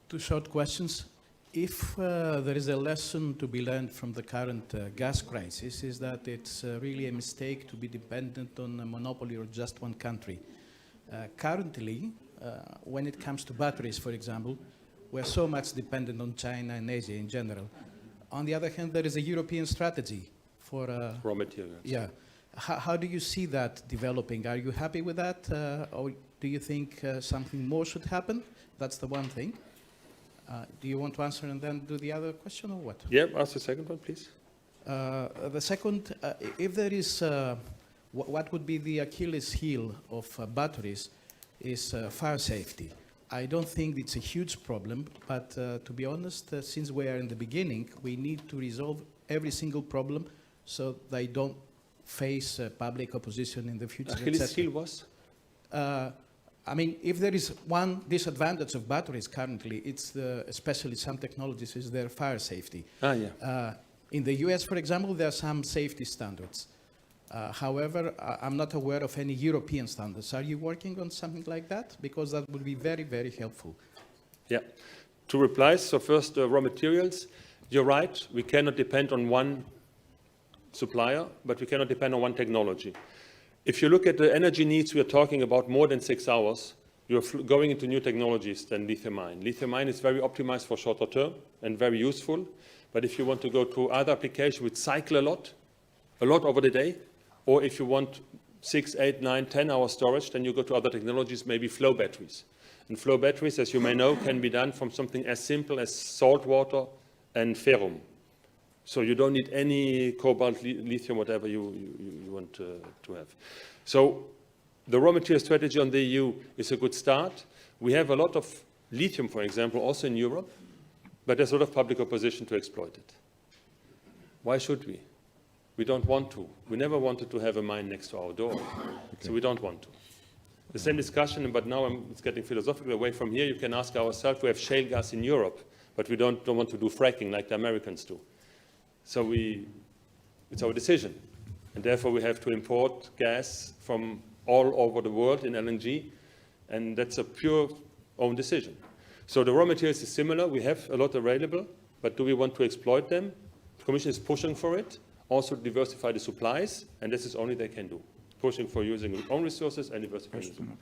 Two short questions. If there is a lesson to be learned from the current gas crisis, is that it's really a mistake to be dependent on a monopoly or just one country. Currently, when it comes to batteries, for example, we're so much dependent on China and Asia in general. On the other hand, there is a European strategy for Raw materials. yeah. How do you see that developing? Are you happy with that? Or do you think something more should happen? That's the one thing. Do you want to answer and then do the other question or what? Yeah, ask the second one, please. The second, if there is, what would be the Achilles heel of batteries is fire safety. I don't think it's a huge problem, but to be honest, since we are in the beginning, we need to resolve every single problem so they don't face public opposition in the future. Achilles etc. heel was? I mean, if there is one disadvantage of batteries currently, it's especially some technologies, is their fire safety. Yeah. In the US, for example, there are some safety standards. However, I'm not aware of any European standards. Are you working on something like that? Because that would be very, very helpful. Yeah. Two replies. So first, raw materials. You're right. We cannot depend on one supplier, but we cannot depend on one technology. If you look at the energy needs, we are talking about more than 6 hours. You're going into new technologies than lithium-ion. Lithium-ion is very optimized for shorter term and very useful. But if you want to go to other applications which cycle a lot over the day, or if you want 6, 8, 9, 10 hour storage, then you go to other technologies, maybe flow batteries. And flow batteries, as you may know, can be done from something as simple as salt water and ferrum. So you don't need any cobalt, lithium, whatever you want to have. So the raw material strategy on the EU is a good start. We have a lot of lithium, for example, also in Europe, but there's a lot of public opposition to exploit it. Why should we? We don't want to. We never wanted to have a mine next to our door, so we don't want to. The same discussion, but now it's getting philosophical. Away from here, you can ask ourselves, we have shale gas in Europe, but we don't want to do fracking like the Americans do. So it's our decision. And therefore, we have to import gas from all over the world in LNG, and that's a pure own decision. So the raw materials is similar. We have a lot available, but do we want to exploit them? The Commission is pushing for it, also diversify the supplies, and this is only they can do. Pushing for using own resources and diversifying the supplies.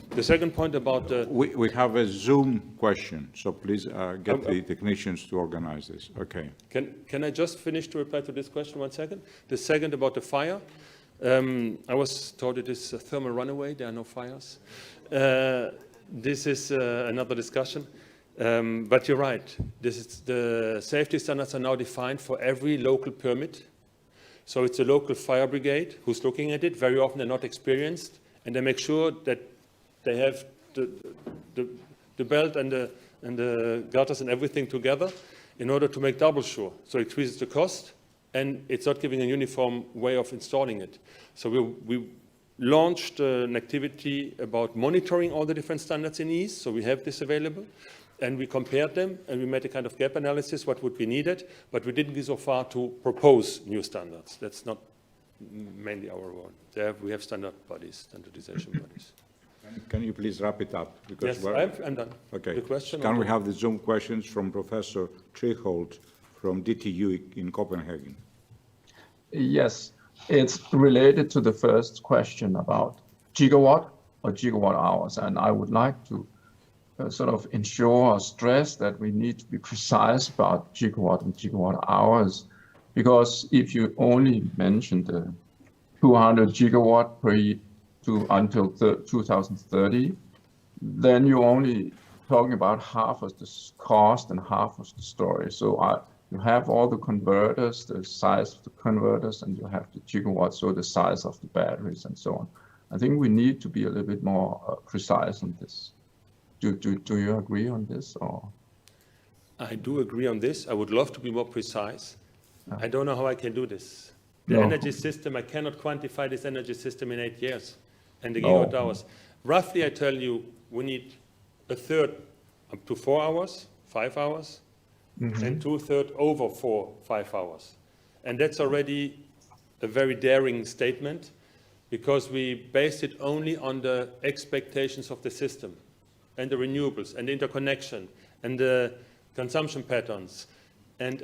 The second point about the... We have a Zoom question, so please get the technicians to organize this. Okay. Can I just finish to reply to this question 1 second? The second about the fire. I was told it is a thermal runaway. There are no fires. This is another discussion. But you're right. The safety standards are now defined for every local permit. So it's a local fire brigade who's looking at it. Very often they're not experienced, and they make sure that they have the belt and the gutters and everything together in order to make double sure. So it increases the cost, and it's not giving a uniform way of installing it. So we launched an activity about monitoring all the different standards in EASE, so we have this available. And we compared them, and we made a kind of gap analysis, what would be needed, but we didn't go so far to propose new standards. That's not mainly our role. There we have standard bodies, standardization bodies. Can you please wrap it up? Because Yes, I'm done. Okay. The question? Can or we the- have the Zoom questions from Professor Tricholt from DTU in Copenhagen? Yes, it's related to the first question about gigawatt or gigawatt hours, and I would like to sort of ensure or stress that we need to be precise about gigawatt and gigawatt hours, because if you only mention the 200 gigawatt per year until 2030, then you're only talking about half of the cost and half of the story. So you have all the converters, the size of the converters, and you have the gigawatts, so the size of the batteries and so on. I think we need to be a little bit more precise on this. Do you agree on this? Or? I do agree on this. I would love to be more precise. I don't know how I can do this. The No. energy system, I cannot quantify this energy system in 8 years and the No. gigawatt hours. Roughly, I tell you, we need a third up to 4 hours, 5 hours, and 2/3 over 4, 5 hours. And that's already a very daring statement, because we base it only on the expectations of the system and the renewables and the interconnection and the consumption patterns and.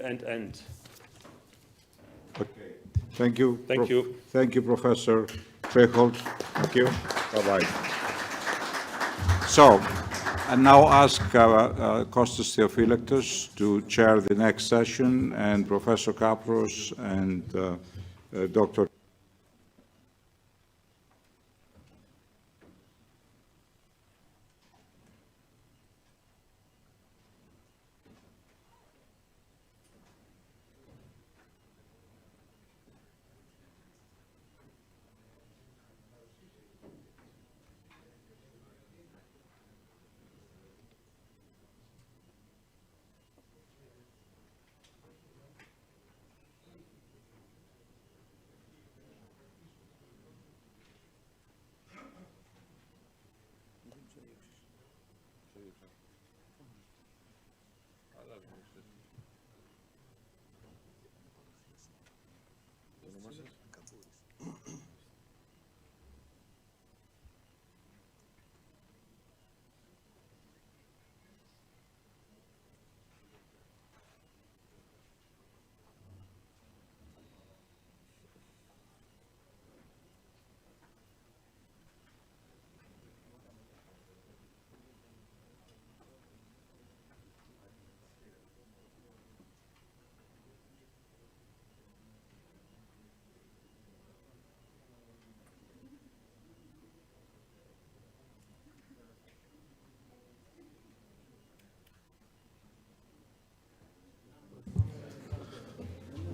Okay. Thank you. Thank you. Thank you, Professor Tricholt. Thank you. Bye-bye. So, I now ask Kostas Theophylactos to chair the next session, and Professor Kapros and Dr.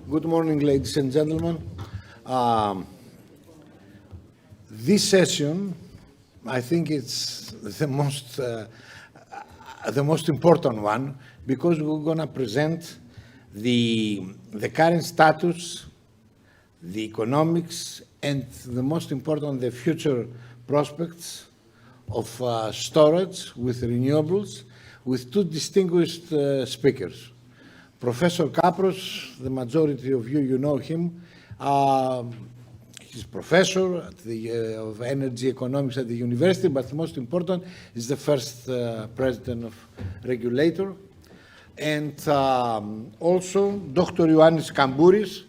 Good morning, ladies and gentlemen. This session, I think it's the most important one, because we're going to present the current status, the economics, and the most important, the future prospects of storage with renewables, with two distinguished speakers. Professor Kapros, the majority of you know him. He's professor of energy economics at the university, but most important, is the first president of regulator. And also Dr. Ioannis Kambouris.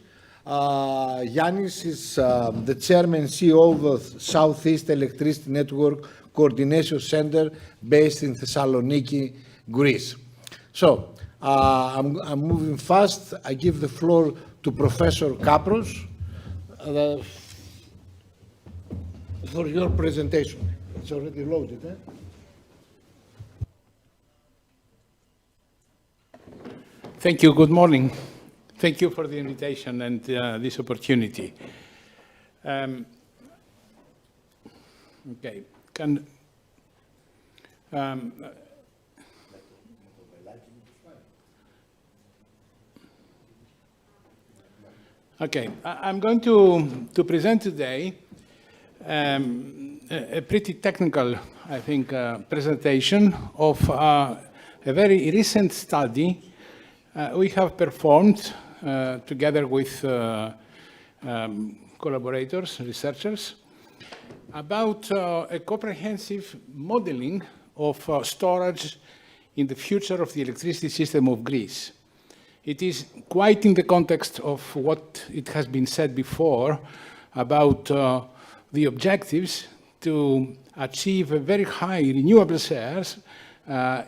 Yannis is the chairman and CEO of the Southeast Electricity Network Coordination Center based in Thessaloniki, Greece. So, I'm moving fast. I give the floor to Professor Kapros for your presentation. It's already loaded, eh? Thank you. Good morning. Thank you for the invitation and this opportunity. Okay, okay, I'm going to present today a pretty technical, I think, presentation of a very recent study we have performed together with collaborators, researchers, about a comprehensive modeling of storage in the future of the electricity system of Greece. It is quite in the context of what it has been said before about the objectives to achieve a very high renewable shares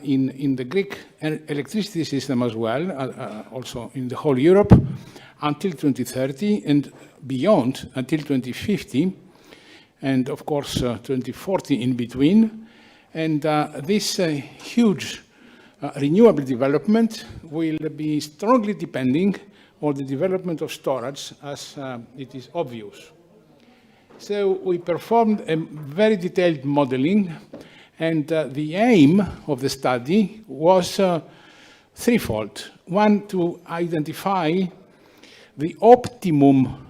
in the Greek electricity system as well, also in the whole Europe, until 2030 and beyond until 2050, and of course 2040 in between. And this huge renewable development will be strongly depending on the development of storage, as it is obvious. So we performed a very detailed modeling, and the aim of the study was threefold. One, to identify the optimum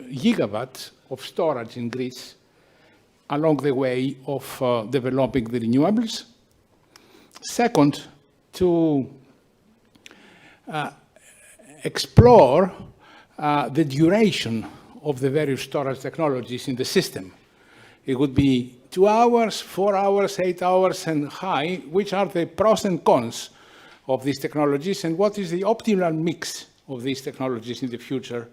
gigawatt of storage in Greece along the way of developing the renewables. Second, to explore the duration of the various storage technologies in the system. It would be 2 hours, 4 hours, 8 hours, and high. Which are the pros and cons of these technologies, and what is the optimal mix of these technologies in the future,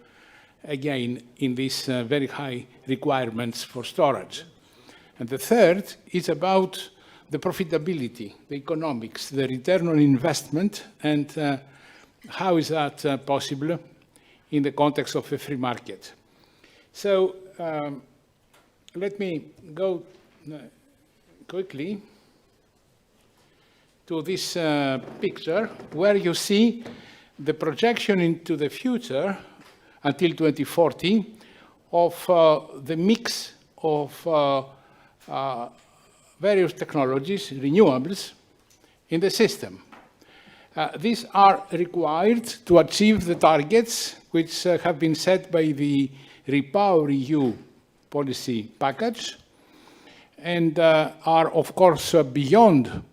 again, in these very high requirements for storage. And the third is about the profitability, the economics, the return on investment, and how is that possible in the context of a free market. So let me go quickly to this picture where you see the projection into the future until 2040 of the mix of various technologies, renewables, in the system. These are required to achieve the targets which have been set by the REPowerEU policy package, and are, of course, beyond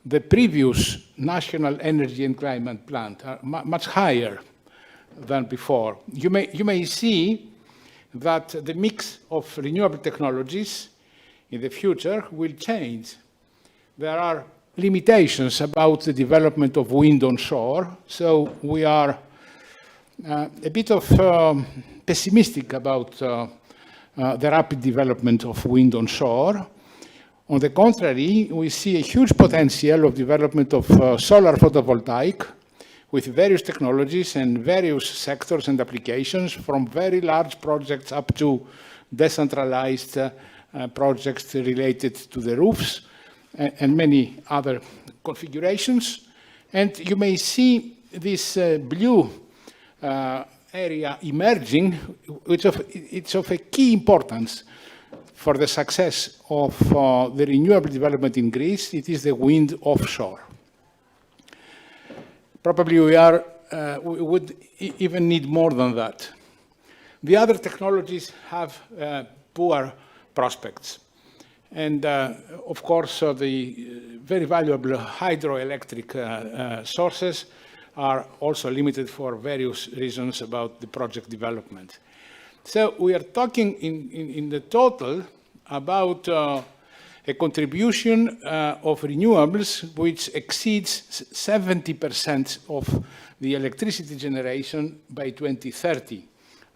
the previous National Energy and Climate Plan, much higher than before. You may see that the mix of renewable technologies in the future will change. There are limitations about the development of wind onshore, so we are a bit of pessimistic about the rapid development of wind onshore. On the contrary, we see a huge potential of development of solar photovoltaic with various technologies and various sectors and applications, from very large projects up to decentralized projects related to the roofs and many other configurations. And you may see this blue area emerging, which it's of a key importance for the success of the renewable development in Greece. It is the wind offshore. Probably we would even need more than that. The other technologies have poor prospects. And of course, the very valuable hydroelectric sources are also limited for various reasons about the project development. So we are talking in the total about a contribution of renewables which exceeds 70% of the electricity generation by 2030,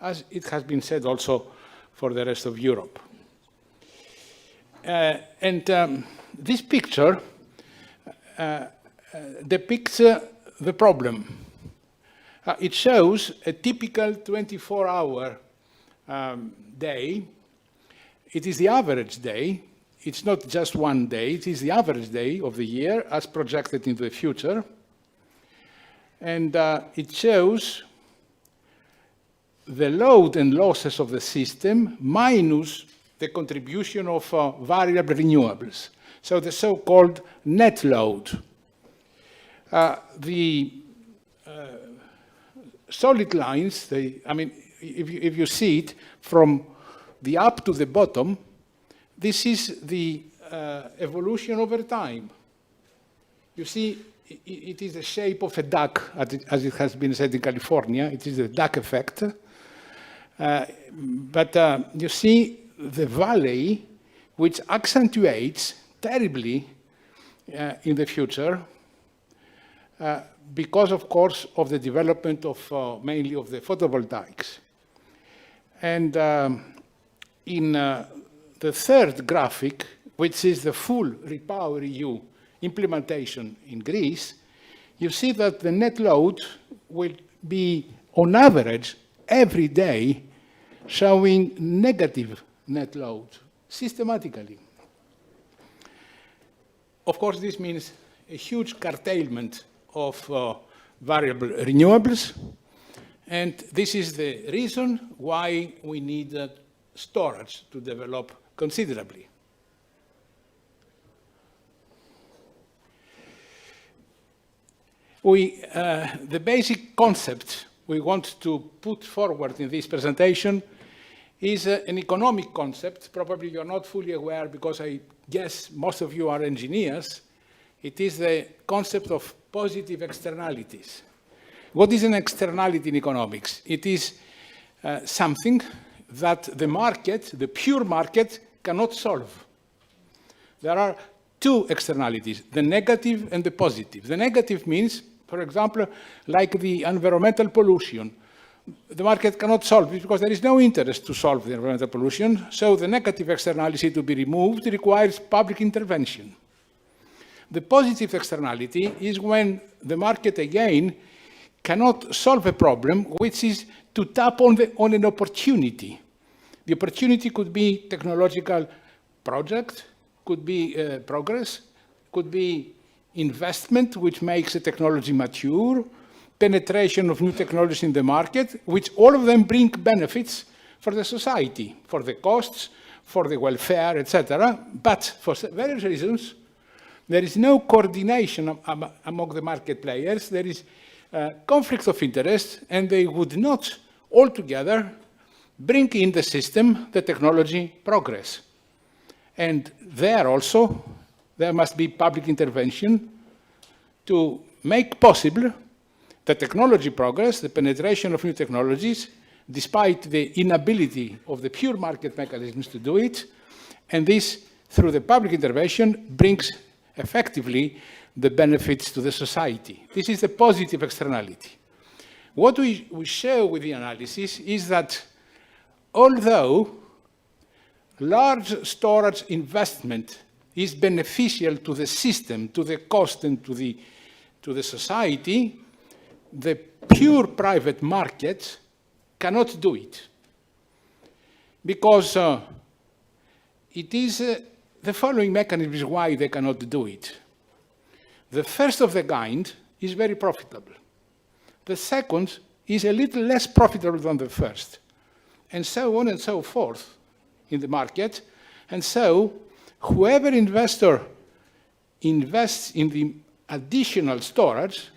as it has been said also for the rest of Europe. This picture depicts the problem. It shows a typical 24-hour day. It is the average day. It's not just one day. It is the average day of the year as projected into the future. And it shows the load and losses of the system minus the contribution of variable renewables. So the so-called net load. The solid lines, if you see it from the up to the bottom, this is the evolution over time. You see, it is the shape of a duck, as it has been said in California. It is the duck effect. But you see the valley, which accentuates terribly in the future, because, of course, of the development of mainly of the photovoltaics. And in the third graphic, which is the full REPowerEU implementation in Greece, you see that the net load will be, on average, every day, showing negative net load, systematically. Of course, this means a huge curtailment of variable renewables, and this is the reason why we need storage to develop considerably. The basic concept we want to put forward in this presentation is an economic concept. Probably you're not fully aware because I guess most of you are engineers. It is the concept of positive externalities. What is an externality in economics? It is something that the market, the pure market, cannot solve. There are two externalities, the negative and the positive. The negative means, for example, like the environmental pollution. The market cannot solve it because there is no interest to solve the environmental pollution. So the negative externality to be removed requires public intervention. The positive externality is when the market, again, cannot solve a problem, which is to tap on an opportunity. The opportunity could be technological project, could be progress, could be investment, which makes the technology mature, penetration of new technologies in the market, which all of them bring benefits for the society, for the costs, for the welfare, etc. But for various reasons, there is no coordination among the market players. There is conflict of interest, and they would not altogether bring in the system the technology progress. And there also, there must be public intervention to make possible the technology progress, the penetration of new technologies, despite the inability of the pure market mechanisms to do it. And this, through the public intervention, brings effectively the benefits to the society. This is the positive externality. What we show with the analysis is that although large storage investment is beneficial to the system, to the cost, and to the society, the pure private market cannot do it. Because it is the following mechanisms why they cannot do it. The first of the kind is very profitable. The second is a little less profitable than the first, and so on and so forth in the market. And so whoever investor invests in the additional storage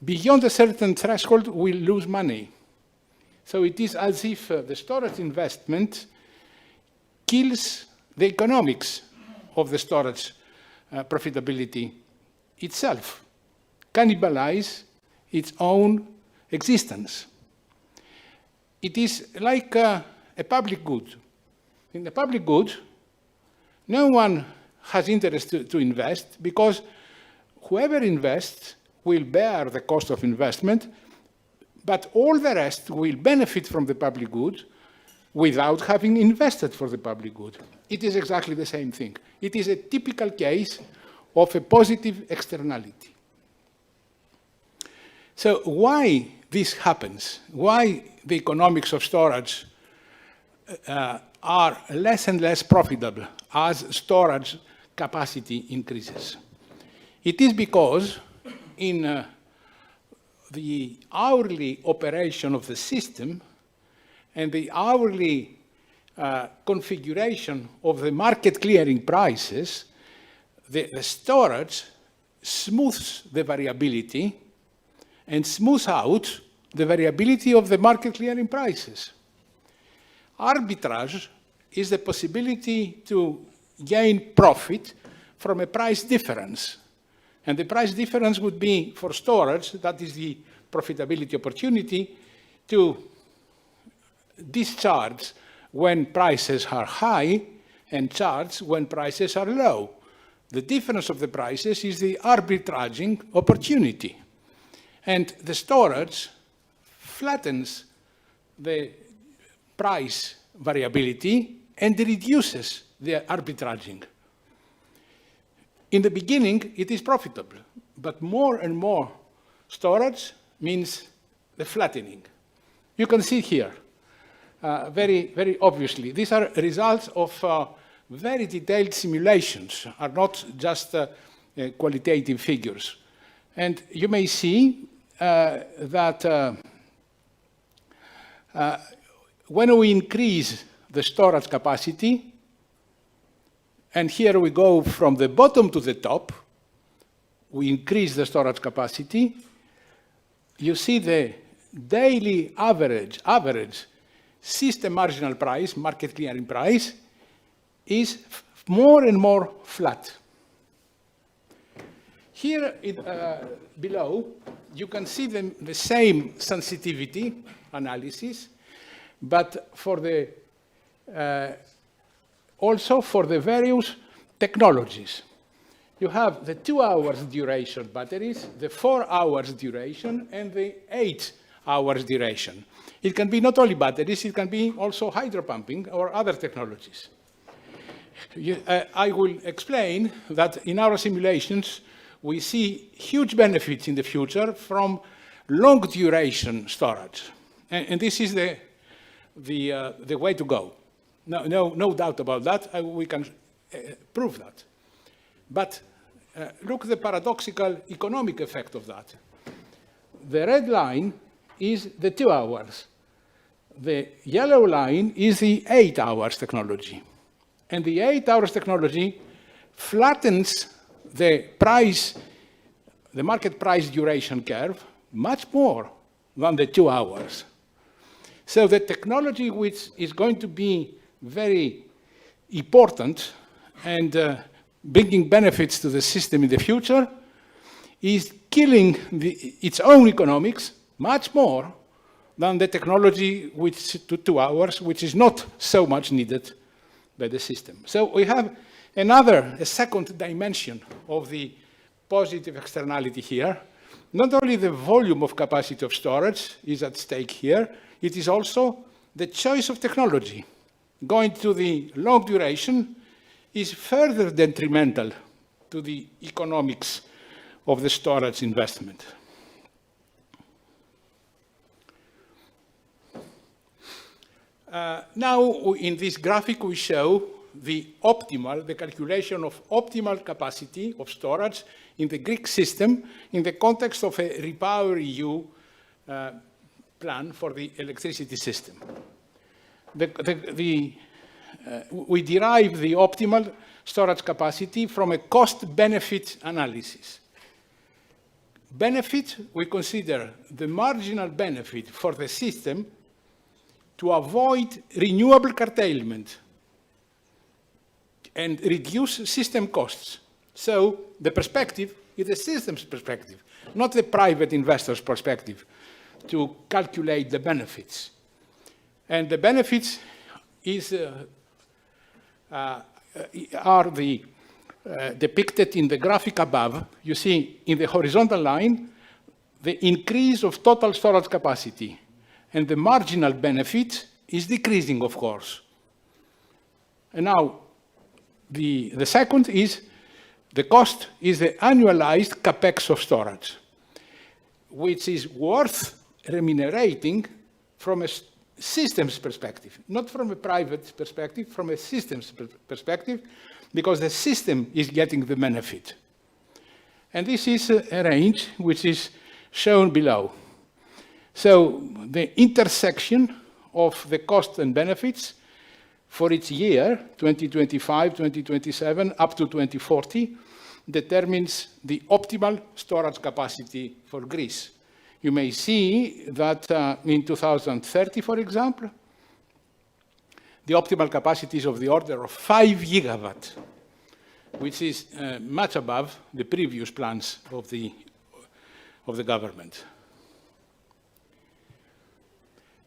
beyond a certain threshold will lose money. So it is as if the storage investment kills the economics of the storage profitability itself, cannibalize its own existence. It is like a public good. In the public good, no one has interest to invest because whoever invests will bear the cost of investment, but all the rest will benefit from the public good without having invested for the public good. It is exactly the same thing. It is a typical case of a positive externality. So why this happens? Why the economics of storage are less and less profitable as storage capacity increases? It is because in the hourly operation of the system and the hourly configuration of the market clearing prices, the storage smooths the variability and smooths out the variability of the market clearing prices. Arbitrage is the possibility to gain profit from a price difference. And the price difference would be for storage, that is the profitability opportunity, to discharge when prices are high and charge when prices are low. The difference of the prices is the arbitraging opportunity. And the storage flattens the price variability and reduces the arbitraging. In the beginning, it is profitable, but more and more storage means the flattening. You can see here, very, very obviously. These are results of very detailed simulations, are not just qualitative figures. And you may see that when we increase the storage capacity, and here we go from the bottom to the top, we increase the storage capacity, you see the daily average system marginal price, market clearing price, is more and more flat. Here below, you can see the same sensitivity analysis, but for the also for the various technologies. You have the 2 hours duration batteries, the 4 hours duration, and the 8 hours duration. It can be not only batteries, it can be also hydropumping or other technologies. I will explain that in our simulations, we see huge benefits in the future from long duration storage. And this is the way to go. No doubt about that. We can prove that. But look at the paradoxical economic effect of that. The red line is the 2 hours. The yellow line is the 8 hours technology. And the 8 hours technology flattens the market price duration curve much more than the 2 hours. So the technology which is going to be very important and bringing benefits to the system in the future is killing its own economics much more than the technology which to 2 hours, which is not so much needed by the system. So we have a second dimension of the positive externality here. Not only the volume of capacity of storage is at stake here, it is also the choice of technology. Going to the long duration is further detrimental to the economics of the storage investment. Now, in this graphic, we show the calculation of optimal capacity of storage in the Greek system in the context of a REPowerEU plan for the electricity system. We derive the optimal storage capacity from a cost-benefit analysis. Benefit, we consider the marginal benefit for the system to avoid renewable curtailment and reduce system costs. So the perspective is the system's perspective, not the private investor's perspective, to calculate the benefits. And the benefits are depicted in the graphic above. You see in the horizontal line, the increase of total storage capacity. And the marginal benefit is decreasing, of course. And now, the second is the cost is the annualized capex of storage, which is worth remunerating from a systems perspective, not from a private perspective, from a systems perspective, because the system is getting the benefit. And this is a range which is shown below. So the intersection of the costs and benefits for each year, 2025, 2027, up to 2040, determines the optimal storage capacity for Greece. You may see that in 2030, for example, the optimal capacity is of the order of 5 gigawatt, which is much above the previous plans of the government.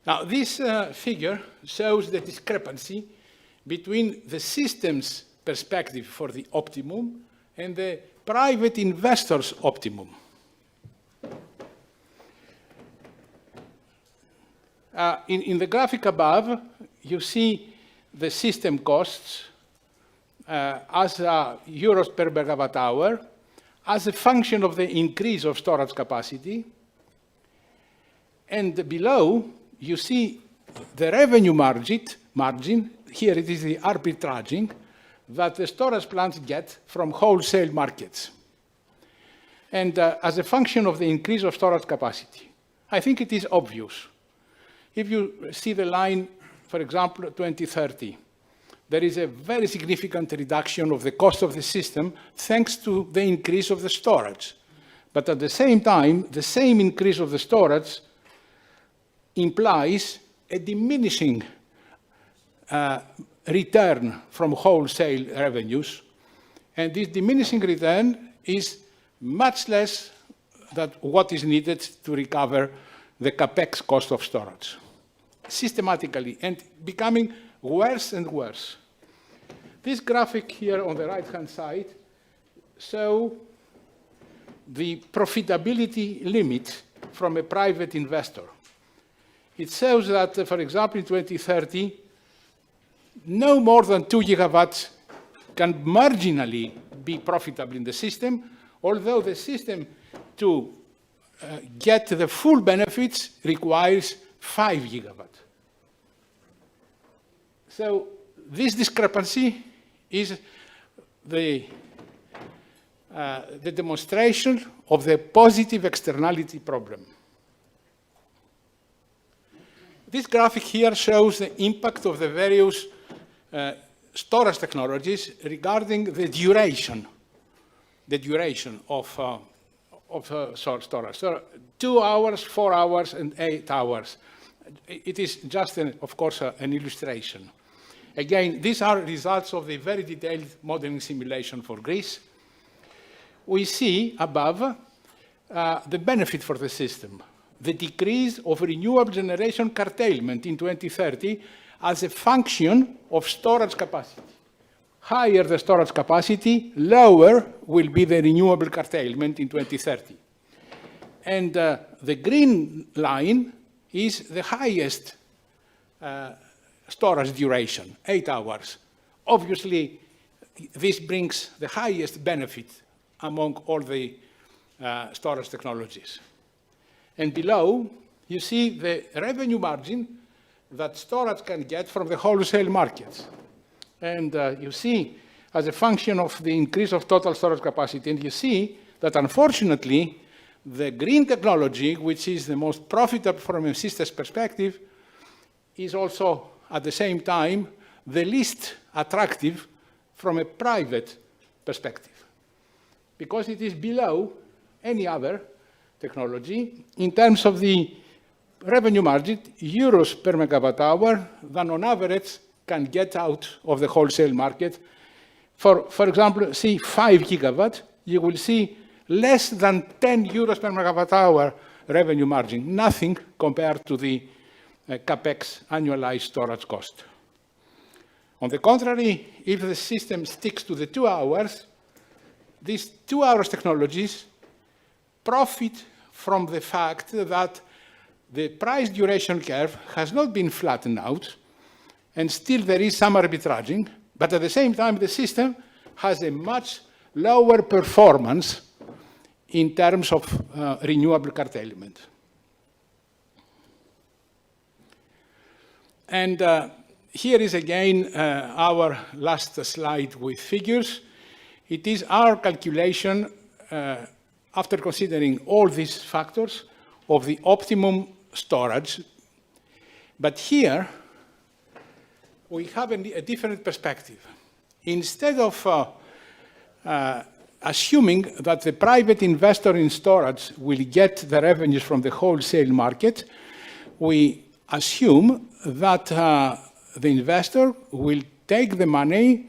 Now, this figure shows the discrepancy between the system's perspective for the optimum and the private investor's optimum. In the graphic above, you see the system costs as euros per megawatt hour as a function of the increase of storage capacity. And below, you see the revenue margin. Here it is the arbitraging that the storage plants get from wholesale markets. And as a function of the increase of storage capacity, I think it is obvious. If you see the line, for example, 2030, there is a very significant reduction of the cost of the system thanks to the increase of the storage. But at the same time, the same increase of the storage implies a diminishing return from wholesale revenues. And this diminishing return is much less than what is needed to recover the capex cost of storage, systematically, and becoming worse and worse. This graphic here on the right-hand side shows the profitability limit from a private investor. It shows that, for example, in 2030, no more than 2 gigawatts can marginally be profitable in the system, although the system to get the full benefits requires 5 gigawatts. So this discrepancy is the demonstration of the positive externality problem. This graphic here shows the impact of the various storage technologies regarding the duration of storage. So 2 hours, 4 hours, and 8 hours. It is just, of course, an illustration. Again, these are results of the very detailed modeling simulation for Greece. We see above the benefit for the system, the decrease of renewable generation curtailment in 2030 as a function of storage capacity. Higher the storage capacity, lower will be the renewable curtailment in 2030. And the green line is the highest storage duration, 8 hours. Obviously, this brings the highest benefit among all the storage technologies. And below, you see the revenue margin that storage can get from the wholesale markets. And you see, as a function of the increase of total storage capacity, and you see that unfortunately, the green technology, which is the most profitable from a system's perspective, is also, at the same time, the least attractive from a private perspective, because it is below any other technology in terms of the revenue margin, euros per megawatt hour, than on average can get out of the wholesale market. For example, see 5 gigawatt, you will see less than 10 euros per megawatt hour revenue margin, nothing compared to the capex annualized storage cost. On the contrary, if the system sticks to the 2 hours, these 2 hours technologies profit from the fact that the price duration curve has not been flattened out, and still there is some arbitraging, but at the same time, the system has a much lower performance in terms of renewable curtailment. And here is again our last slide with figures. It is our calculation after considering all these factors, of the optimum storage. But here, we have a different perspective. Instead of assuming that the private investor in storage will get the revenues from the wholesale market, we assume that the investor will take the money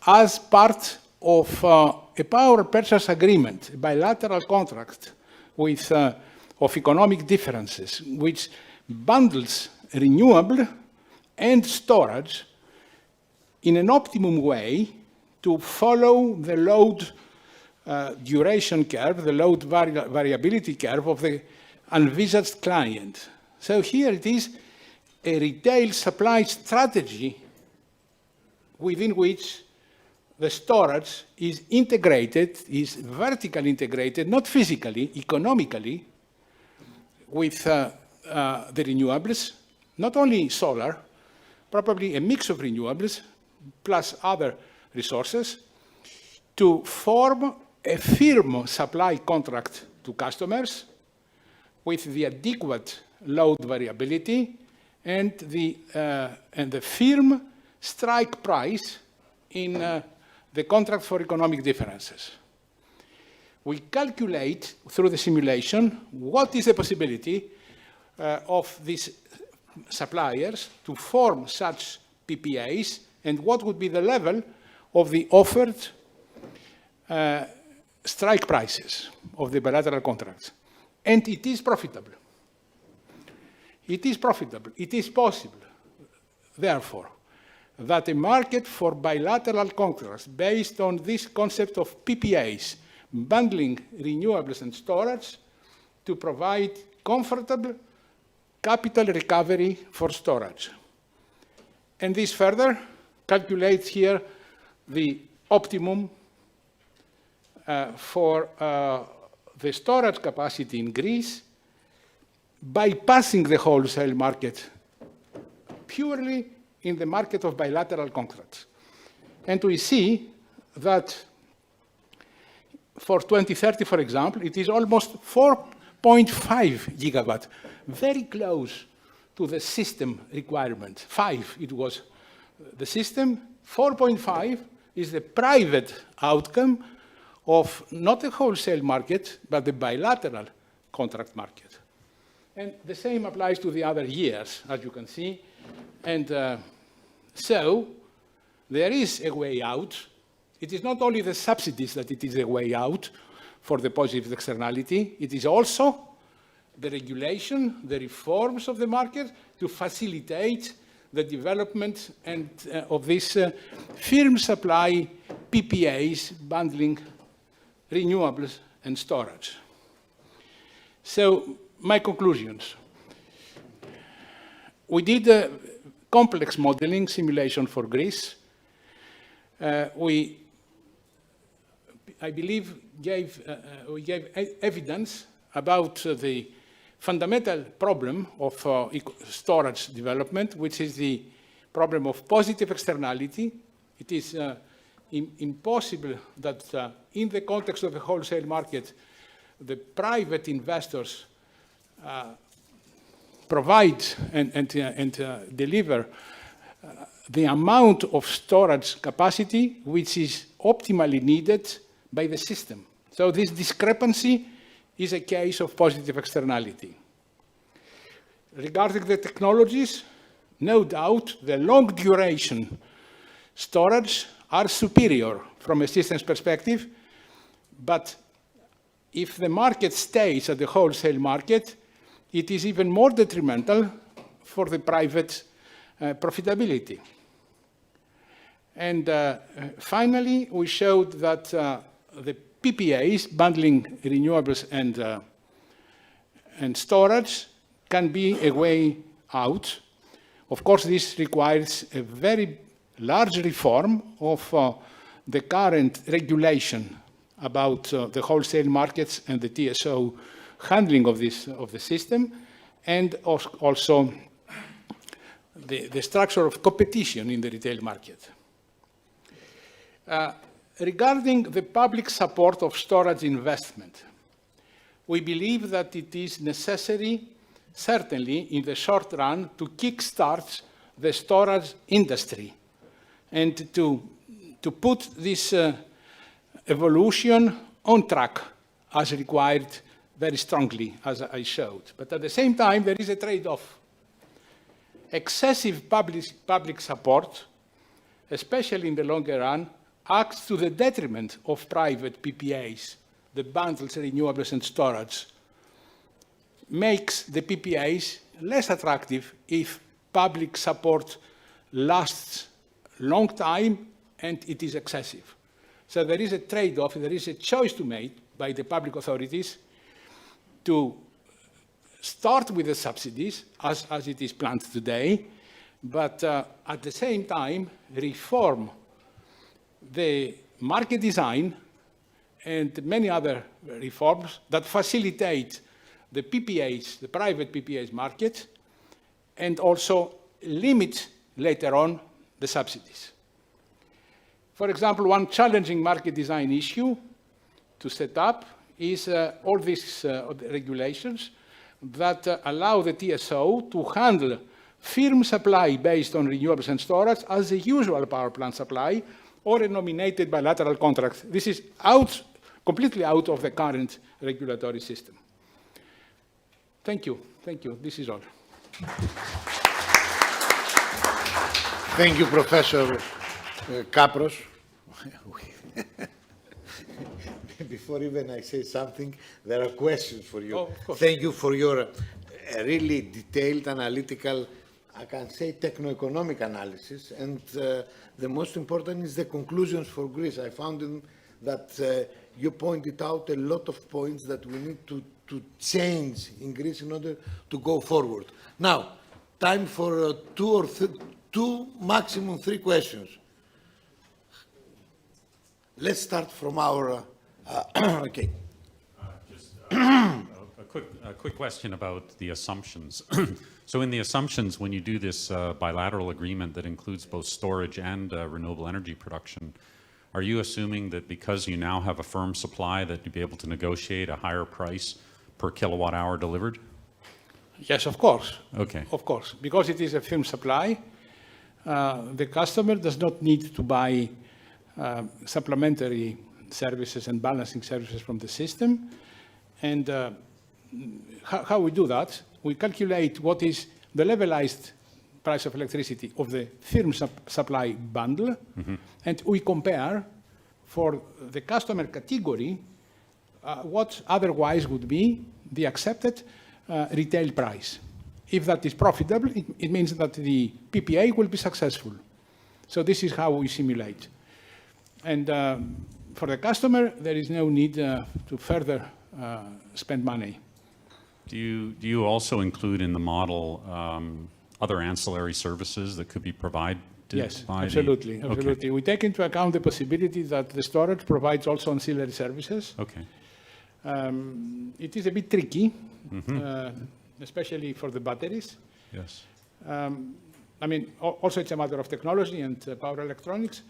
as part of a power purchase agreement, a bilateral contract with, of economic differences, which bundles renewable and storage in an optimum way to follow the load duration curve, the load variability curve of the envisaged client. So here it is a retail supply strategy within which the storage is integrated, is vertically integrated, not physically, economically, with the renewables, not only solar, probably a mix of renewables, plus other resources, to form a firm supply contract to customers with the adequate load variability and the firm strike price in the contract for economic differences. We calculate through the simulation what is the possibility of these suppliers to form such PPAs and what would be the level of the offered strike prices of the bilateral contracts. And it is profitable. It is profitable. It is possible, therefore, that a market for bilateral contracts based on this concept of PPAs, bundling renewables and storage, to provide comfortable capital recovery for storage. And this further calculates here the optimum for the storage capacity in Greece, bypassing the wholesale market purely in the market of bilateral contracts. And we see that for 2030, for example, it is almost 4.5 gigawatt, very close to the system requirement. 5, it was the system. 4.5 is the private outcome of not the wholesale market, but the bilateral contract market. And the same applies to the other years, as you can see. And so there is a way out. It is not only the subsidies that it is a way out for the positive externality, it is also the regulation, the reforms of the market to facilitate the development and of this firm supply PPAs bundling renewables and storage. So my conclusions. We did a complex modeling simulation for Greece. I believe, we gave evidence about the fundamental problem of storage development, which is the problem of positive externality. It is impossible that in the context of the wholesale market, the private investors provide and deliver the amount of storage capacity which is optimally needed by the system. So this discrepancy is a case of positive externality. Regarding the technologies, no doubt the long duration storage are superior from a systems perspective, but if the market stays at the wholesale market, it is even more detrimental for the private profitability. And finally, we showed that the PPAs, bundling renewables and storage, can be a way out. Of course, this requires a very large reform of the current regulation about the wholesale markets and the TSO handling of the system, and also the structure of competition in the retail market. Regarding the public support of storage investment, we believe that it is necessary, certainly in the short run, to kickstart the storage industry and to put this evolution on track as required very strongly, as I showed. But at the same time, there is a trade-off. Excessive public support, especially in the longer run, acts to the detriment of private PPAs, the bundles, renewables, and storage, makes the PPAs less attractive if public support lasts long time and it is excessive. So there is a trade-off, there is a choice to make by the public authorities to start with the subsidies, as it is planned today, but at the same time reform the market design and many other reforms that facilitate the PPAs, the private PPAs market, and also limit later on the subsidies. For example, one challenging market design issue to set up is all these regulations that allow the TSO to handle firm supply based on renewables and storage as a usual power plant supply or a nominated bilateral contract. This is completely out of the current regulatory system. Thank you. Thank you. This is all. Thank you, Professor Kapros. Before even I say something, there are questions for you. Oh, of course. Thank you for your really detailed, analytical, I can say techno-economic analysis. And the most important is the conclusions for Greece. I found that you pointed out a lot of points that we need to change in Greece in order to go forward. Now, time for two, maximum three questions. Let's start from our, okay. Just a quick question about the assumptions. So in the assumptions, when you do this bilateral agreement that includes both storage and renewable energy production, are you assuming that because you now have a firm supply that you'll be able to negotiate a higher price per kilowatt hour delivered? Yes, of course. Okay. Of course. Because it is a firm supply, the customer does not need to buy supplementary services and balancing services from the system. And how we do that, we calculate what is the levelized price of electricity of the firm supply bundle, and we compare for the customer category what otherwise would be the accepted retail price. If that is profitable, it means that the PPA will be successful. So this is how we simulate. And for the customer, there is no need to further spend money. Do you also include in the model other ancillary services that could be provided Yes, by absolutely, the... absolutely. We take into account the possibility that the storage provides also ancillary services. Okay. It is a bit tricky, especially for the batteries. Yes. I mean, also it's a matter of technology and power electronics,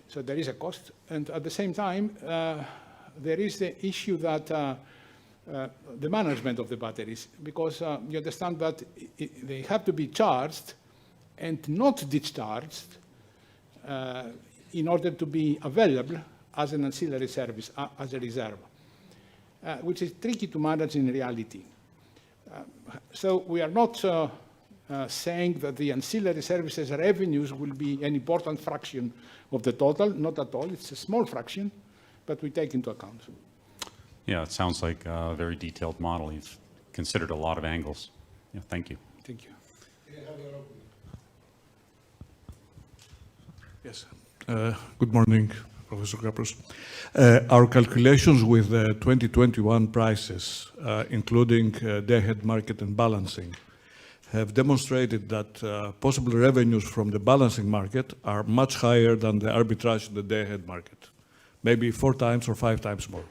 so there is a cost. And at the same time, there is the issue that the management of the batteries, because you understand that they have to be charged and not discharged in order to be available as an ancillary service, as a reserve, which is tricky to manage in reality. So we are not saying that the ancillary services revenues will be an important fraction of the total, not at all. It's a small fraction, but we take into account. Yeah, it sounds like a very detailed model. You've considered a lot of angles. Yeah, thank you. Thank you. Yes. Good morning, Professor Kapros. Our calculations with the 2021 prices, including day-ahead market and balancing, have demonstrated that possible revenues from the balancing market are much higher than the arbitrage in the day-ahead market, maybe 4 times or 5 times more.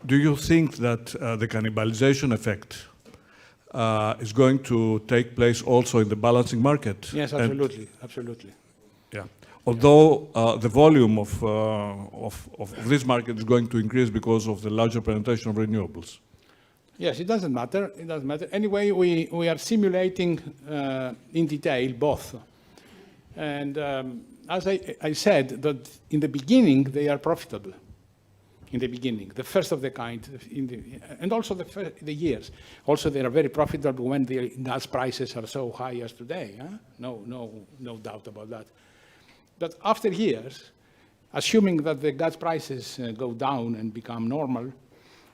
Do you think that the cannibalization effect is going to take place also in the balancing market? Yes, absolutely, absolutely. Yeah. although the volume of this market is going to increase because of the larger penetration of renewables. Yes, it doesn't matter. It doesn't matter. Anyway, we are simulating in detail both. And as I said, that in the beginning, they are profitable. In the beginning, the first of the kind, and also the years. Also, they are very profitable when the gas prices are so high as today. Huh? No doubt about that. But after years, assuming that the gas prices go down and become normal,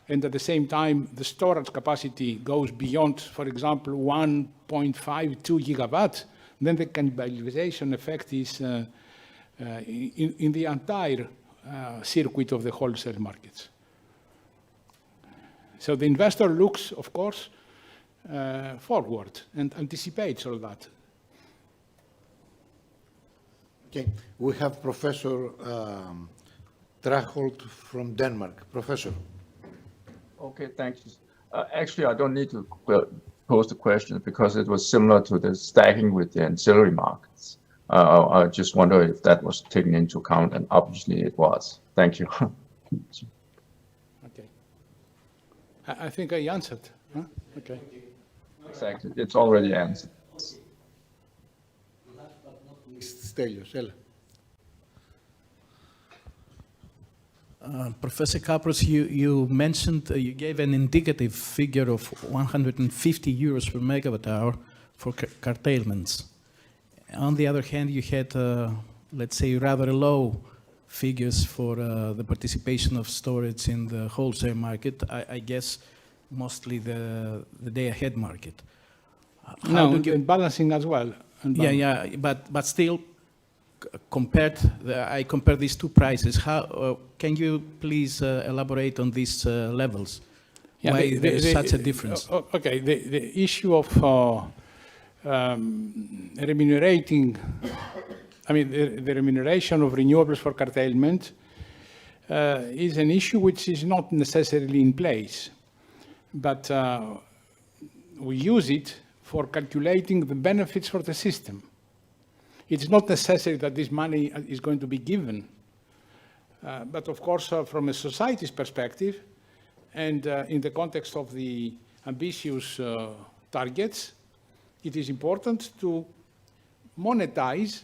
and at the same time, the storage capacity goes beyond, for example, 1.52 gigawatt, then the cannibalization effect is in the entire circuit of the wholesale markets. So the investor looks, of course, forward and anticipates all that. Okay, we have Professor Draholt from Denmark. Professor. Okay, thank you. Actually, I don't need to pose the question because it was similar to the stacking with the ancillary markets. I just wonder if that was taken into account, and obviously it was. Thank you. Okay. I think I answered. Huh? Okay. Exactly, it's already answered. Stelios, έλα. Professor Kapros, you mentioned, you gave an indicative figure of 150 euros per megawatt hour for curtailments. On the other hand, you had, let's say, rather low figures for the participation of storage in the wholesale market, I guess mostly the day-ahead market. No, and balancing as well. Yeah, but still, I compare these two prices. How can you please elaborate on these levels? Yeah, Why there's such a difference? Okay, the issue of remunerating, I mean, the remuneration of renewables for curtailment is an issue which is not necessarily in place, but we use it for calculating the benefits for the system. It's not necessary that this money is going to be given, but of course, from a society's perspective, and in the context of the ambitious targets, it is important to monetize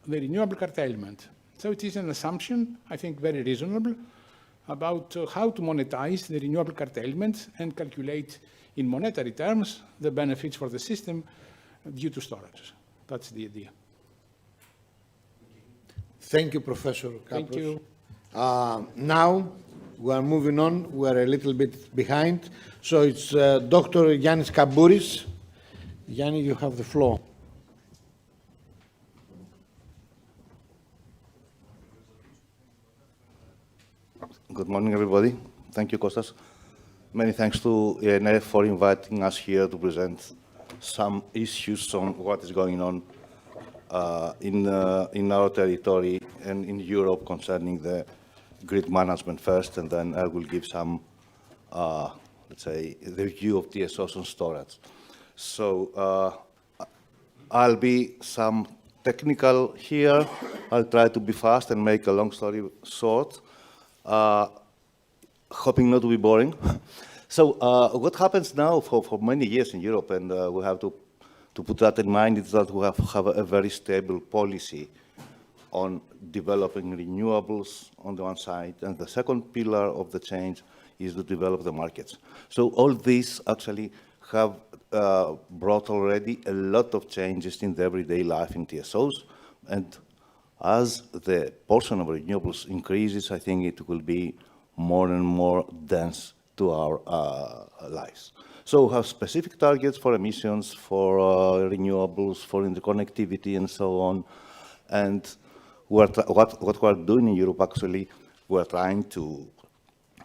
the renewable curtailment. So it is an assumption, I think very reasonable, about how to monetize the renewable curtailment and calculate in monetary terms the benefits for the system due to storage. That's the idea. Thank you, Professor Kapros. Thank you. Now we are moving on. We are a little bit behind. So it's Dr. Yannis Kabouris. Yannis, you have the floor. Good morning, everybody. Thank you, Kostas. Many thanks to ENF for inviting us here to present some issues on what is going on in our territory and in Europe concerning the grid management first, and then I will give some, let's say, the view of TSOs on storage. So I'll be some technical here. I'll try to be fast and make a long story short, hoping not to be boring. So what happens now for many years in Europe, and we have to put that in mind, is that we have a very stable policy on developing renewables on the one side, and the second pillar of the change is to develop the markets. So all these actually have brought already a lot of changes in the everyday life in TSOs, and as the portion of renewables increases, I think it will be more and more dense to our lives. So we have specific targets for emissions, for renewables, for interconnectivity, and so on. And what we're doing in Europe, actually, we're trying to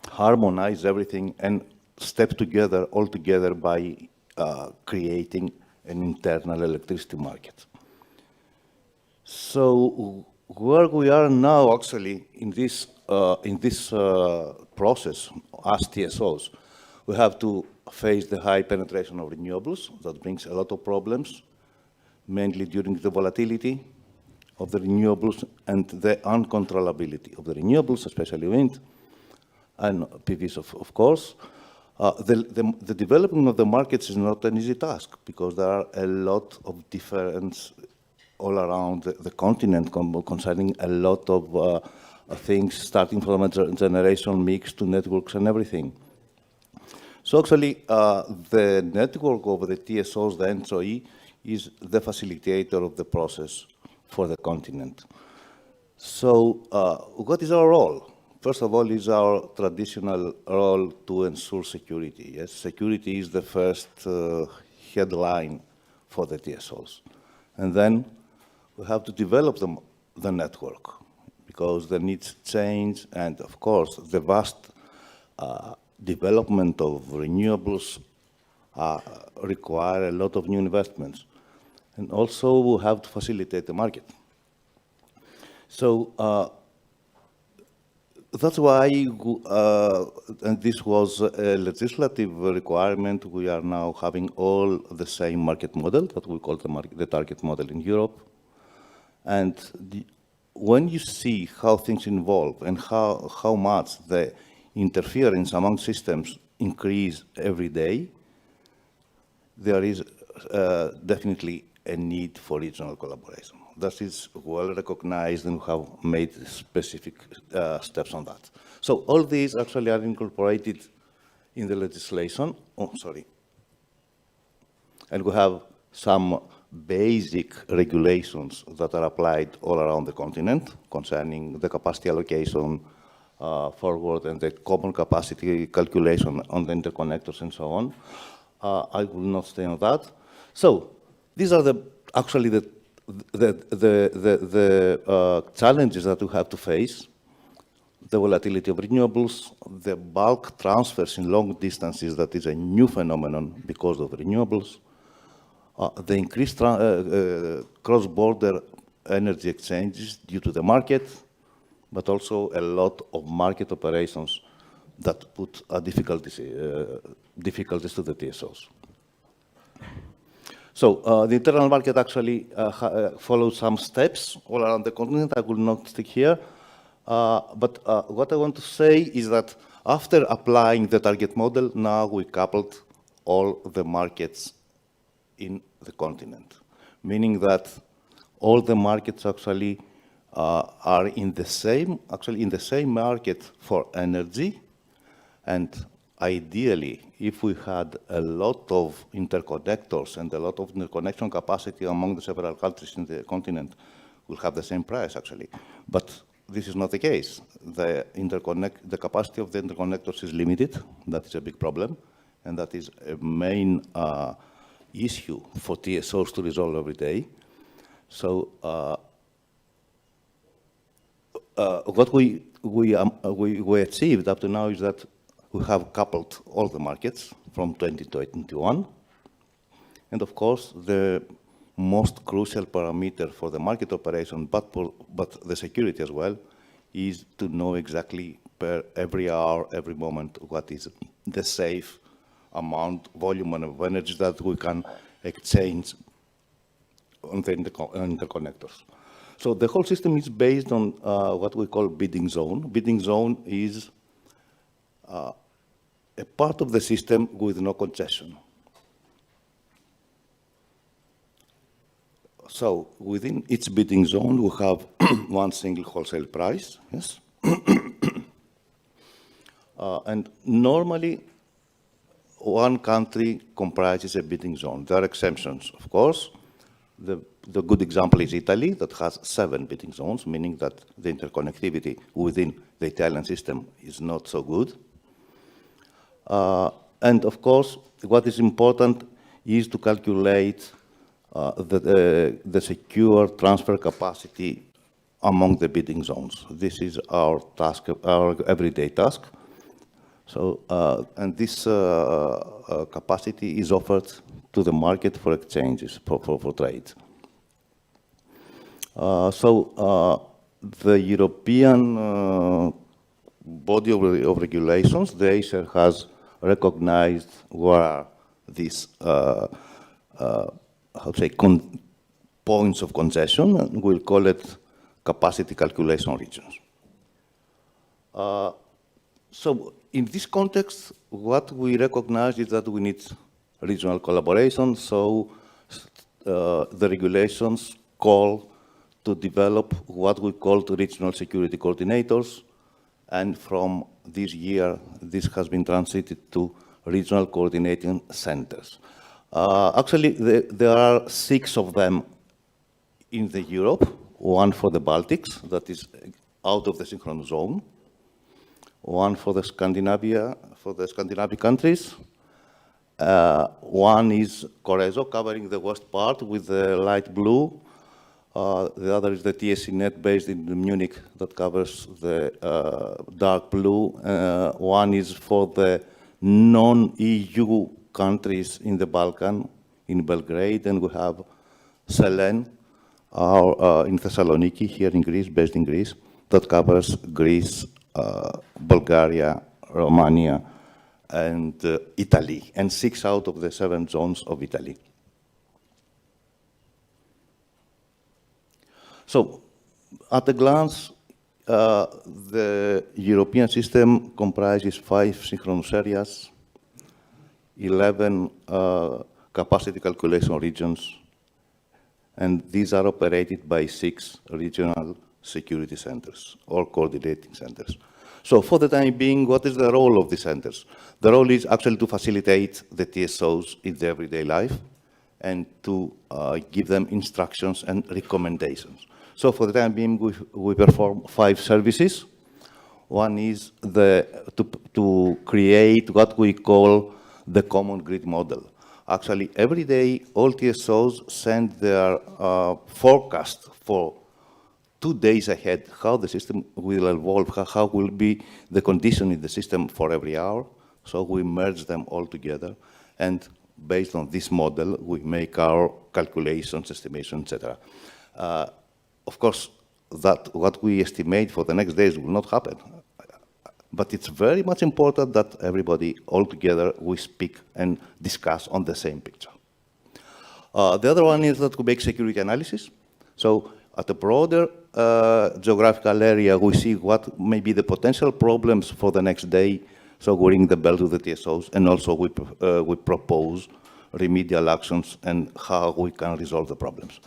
harmonize everything and step together, all together, by creating an internal electricity market. So where we are now, actually, in this process as TSOs, we have to face the high penetration of renewables. That brings a lot of problems, mainly during the volatility. of the renewables and the uncontrollability of the renewables, especially wind and PVs, of course. The development of the markets is not an easy task because there are a lot of difference all around the continent concerning a lot of things, starting from a generation mix to networks and everything. So actually, the network of the TSOs, the NSOE, is the facilitator of the process for the continent. So what is our role? First of all, is our traditional role to ensure security. Yes, security is the first headline for the TSOs. And then we have to develop the network because the needs change, and of course, the vast development of renewables require a lot of new investments. And also, we have to facilitate the market. So that's why, and this was a legislative requirement, we are now having all the same market model that we call the target model in Europe. And when you see how things evolve and how much the interference among systems increase every day, there is definitely a need for regional collaboration. That is well recognized, and we have made specific steps on that. So all these actually are incorporated in the legislation. Oh, sorry. And we have some basic regulations that are applied all around the continent concerning the capacity allocation forward and the common capacity calculation on the interconnectors and so on. I will not stay on that. So these are actually the challenges that we have to face: the volatility of renewables, the bulk transfers in long distances, that is a new phenomenon because of renewables, the increased cross-border energy exchanges due to the market, but also a lot of market operations that put difficulties to the TSOs. So the internal market actually follows some steps all around the continent. I will not stick here. But what I want to say is that after applying the target model, now we coupled all the markets in the continent, meaning that all the markets actually are in the same market for energy. And ideally, if we had a lot of interconnectors and a lot of interconnection capacity among the several countries in the continent, we'll have the same price, actually. But this is not the case. The capacity of the interconnectors is limited. That is a big problem. And that is a main issue for TSOs to resolve every day. So what we achieved up to now is that we have coupled all the markets from 2021. And of course, the most crucial parameter for the market operation, but the security as well, is to know exactly per every hour, every moment, what is the safe amount, volume of energy that we can exchange on the interconnectors. So the whole system is based on what we call bidding zone. Bidding zone is a part of the system with no concession. So within each bidding zone, we have one single wholesale price, yes? And normally, one country comprises a bidding zone. There are exemptions, of course. The good example is Italy, that has 7 bidding zones, meaning that the interconnectivity within the Italian system is not so good. And of course, what is important is to calculate the secure transfer capacity among the bidding zones. This is our task, our everyday task. So, and this capacity is offered to the market for exchanges, for trade. So, the European body of regulations, the ACER, has recognized where these, how to say, points of congestion, and we'll call it capacity calculation regions. So in this context, what we recognize is that we need regional collaboration, so the regulations call to develop what we call the regional security coordinators, and from this year, this has been transited to regional coordinating centers. Actually, there are 6 of them in the Europe, 1 for the Baltics, that is out of the synchronous zone, 1 for the Scandinavia, for the Scandinavian countries, 1 is Corezo, covering the west part with the light blue. The other is the TSCnet based in Munich that covers the dark blue. 1 is for the non-EU countries in the Balkan, in Belgrade, and we have Selen, in Thessaloniki, here in Greece, based in Greece, that covers Greece, Bulgaria, Romania, and Italy, and 6 out of the 7 zones of Italy. So, at a glance, the European system comprises 5 synchronous areas, 11 capacity calculation regions, and these are operated by 6 regional security centers or coordinating centers. So for the time being, what is the role of the centers? The role is actually to facilitate the TSOs in their everyday life and to give them instructions and recommendations. So for the time being, we perform 5 services. One is to create what we call the common grid model. Actually, every day, all TSOs send their forecast for 2 days ahead, how the system will evolve, how will be the condition in the system for every hour. So we merge them all together, and based on this model, we make our calculations, estimations, etc. Of course, that what we estimate for the next days will not happen. But it's very much important that everybody all together, we speak and discuss on the same picture. The other one is that we make security analysis. So at a broader geographical area, we see what may be the potential problems for the next day. So we ring the bell to the TSOs, and also we propose remedial actions and how we can resolve the problems.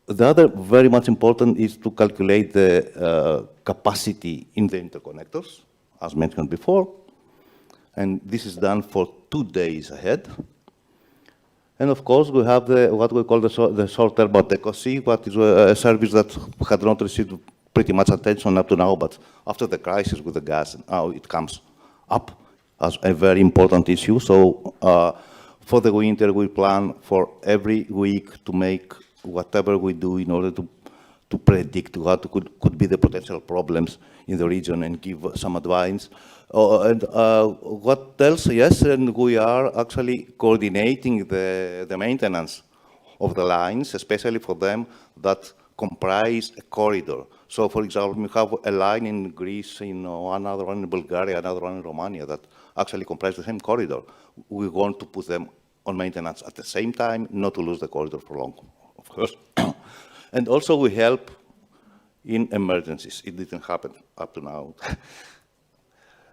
The other very much important is to calculate the capacity in the interconnectors, as mentioned before. And this is done for 2 days ahead. And of course, we have what we call the short-term adequacy, what is a service that had not received pretty much attention up to now, but after the crisis with the gas, now it comes up as a very important issue. So for the winter, we plan for every week to make whatever we do in order to predict what could be the potential problems in the region and give some advice. And what else? Yes, and we are actually coordinating the maintenance of the lines, especially for them that comprise a corridor. So, for example, we have a line in Greece, another one in Bulgaria, another one in Romania that actually comprise the same corridor. We want to put them on maintenance at the same time, not to lose the corridor for long, of course. And also we help in emergencies. It didn't happen up to now.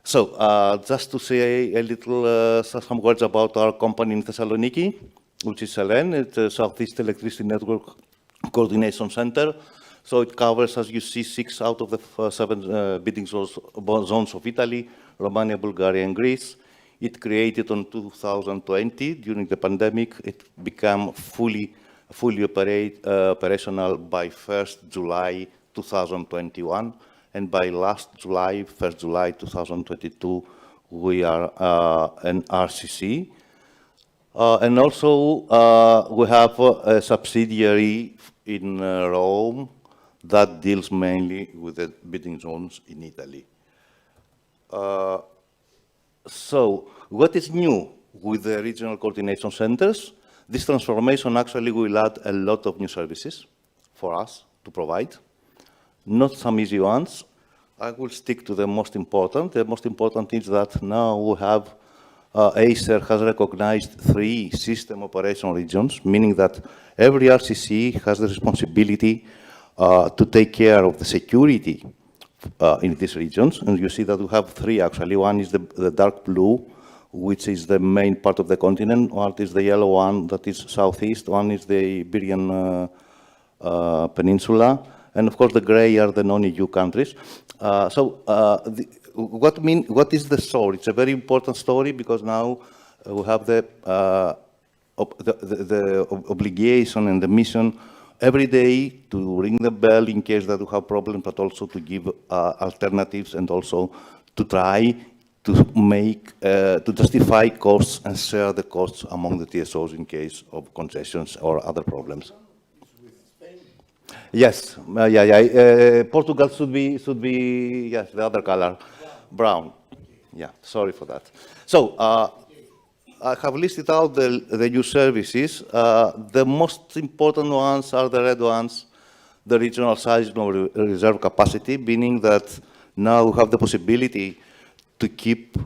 So just to say a little, some words about our company in Thessaloniki, which is Selen. It's a Southeast Electricity Network Coordination Center. So it covers, as you see, 6 out of the 7 bidding zones of Italy, Romania, Bulgaria, and Greece. It created in 2020 during the pandemic. It became fully operational by 1st July 2021. And by last July, 1st July 2022, we are an RCC. And also, we have a subsidiary in Rome that deals mainly with the bidding zones in Italy. So, what is new with the regional coordination centers? This transformation actually will add a lot of new services for us to provide. Not some easy ones. I will stick to the most important. The most important is that now we have Acer has recognized 3 system operation regions, meaning that every RCC has the responsibility to take care of the security in these regions. And you see that we have 3 actually. One is the dark blue, which is the main part of the continent. One is the yellow one, that is southeast. One is the Iberian Peninsula. And of course, the gray are the non-EU countries. What is the story? It's a very important story because now we have the obligation and the mission every day to ring the bell in case that we have problems, but also to give alternatives and also to try to make, to justify costs and share the costs among the TSOs in case of congestions or other problems. Yes, Portugal should be, yes, the other color, brown. Yeah, sorry for that. So, I have listed out the new services. The most important ones are the red ones, the regional size of reserve capacity, meaning that now we have the possibility to keep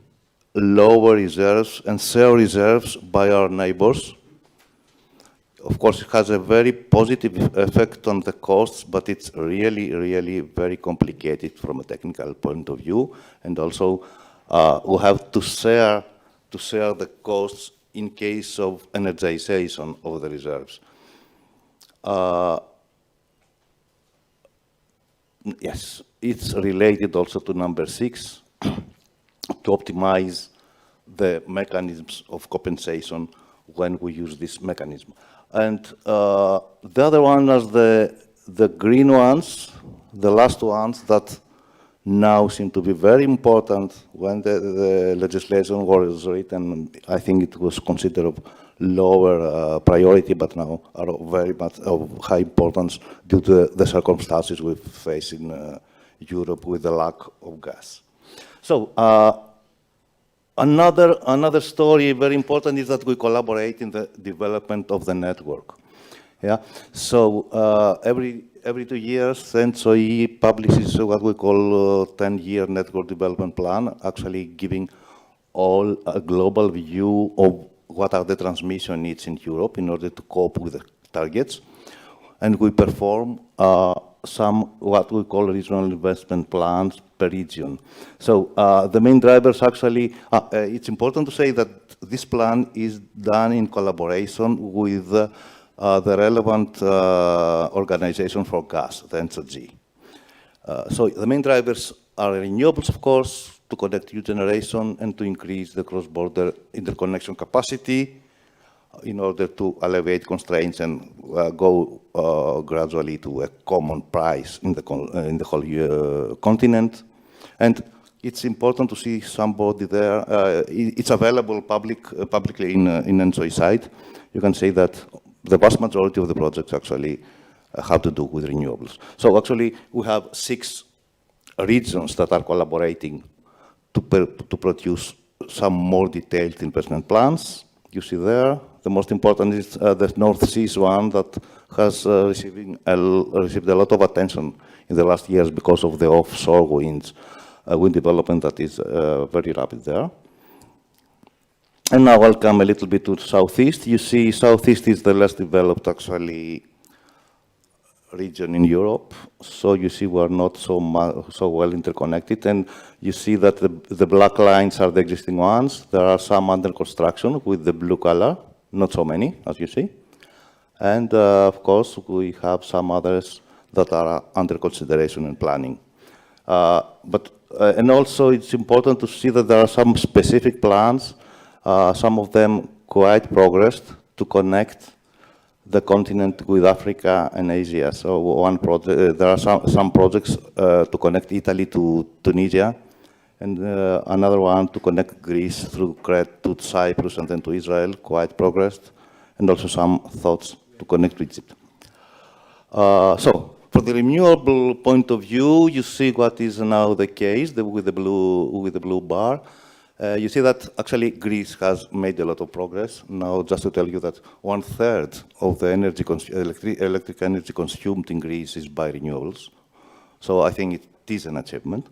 lower reserves and share reserves by our neighbors. Of course, it has a very positive effect on the costs, but it's really, really very complicated from a technical point of view. And also, we have to share the costs in case of energization of the reserves. Yes, it's related also to number 6, to optimize the mechanisms of compensation when we use this mechanism. And the other one is the green ones, the last ones that now seem to be very important. When the legislation was written, I think it was considered lower priority, but now are very much of high importance due to the circumstances we face in Europe with the lack of gas. So another story very important is that we collaborate in the development of the network. Yeah. So every 2 years, ENTSO-E publishes what we call 10-year network development plan, actually giving all a global view of what are the transmission needs in Europe in order to cope with the targets. And we perform some what we call regional investment plans per region. So the main drivers actually, it's important to say that this plan is done in collaboration with the relevant organization for gas, the ENTSO-G. So the main drivers are renewables, of course, to connect new generation and to increase the cross-border interconnection capacity in order to alleviate constraints and go gradually to a common price in the whole continent. And it's important to see somebody there. It's available publicly in ENTSO-E site. You can see that the vast majority of the projects actually have to do with renewables. So actually, we have 6 regions that are collaborating to produce some more detailed investment plans. You see there, the most important is the North Seas one that has received a lot of attention in the last years because of the offshore wind development that is very rapid there. And now I'll come a little bit to Southeast. You see, Southeast is the less developed, actually, region in Europe. So you see we're not so well interconnected. And you see that the black lines are the existing ones. There are some under construction with the blue color, not so many, as you see. And of course, we have some others that are under consideration and planning. And also it's important to see that there are some specific plans, some of them quite progressed, to connect the continent with Africa and Asia. So one project, there are some projects to connect Italy to Tunisia, and another one to connect Greece through Crete to Cyprus and then to Israel, quite progressed, and also some thoughts to connect to Egypt. So from the renewable point of view, you see what is now the case with the blue bar. You see that actually Greece has made a lot of progress. Now, just to tell you that 1/3 of the electric energy consumed in Greece is by renewables. So I think it is an achievement.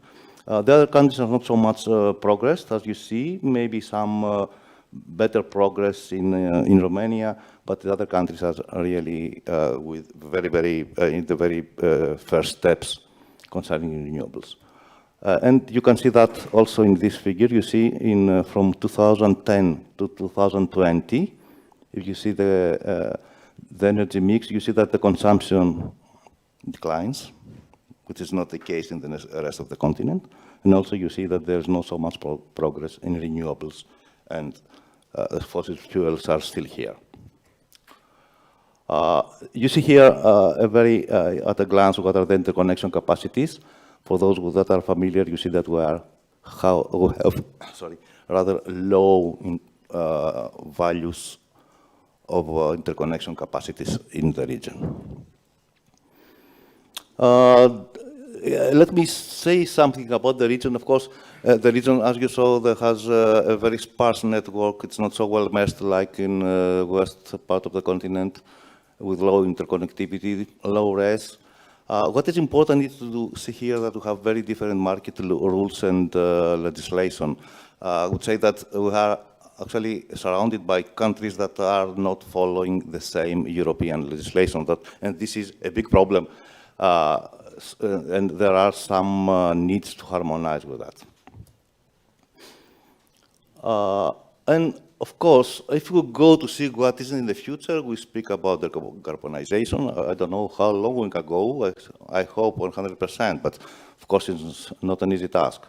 The other countries are not so much progressed, as you see. Maybe some better progress in Romania, but the other countries are really with in the very first steps concerning renewables. And you can see that also in this figure. You see from 2010 to 2020, if you see the energy mix, you see that the consumption declines, which is not the case in the rest of the continent. And also you see that there's not so much progress in renewables, and fossil fuels are still here. You see here at a glance what are the interconnection capacities. For those that are familiar, you see that we have rather low values of interconnection capacities in the region. Let me say something about the region. Of course, the region, as you saw, that has a very sparse network. It's not so well meshed like in the west part of the continent, with low interconnectivity, low res. What is important is to see here that we have very different market rules and legislation. I would say that we are actually surrounded by countries that are not following the same European legislation, and this is a big problem. And there are some needs to harmonize with that. And of course, if we go to see what is in the future, we speak about the decarbonization. I don't know how long we can go. I hope 100%, but of course, it's not an easy task.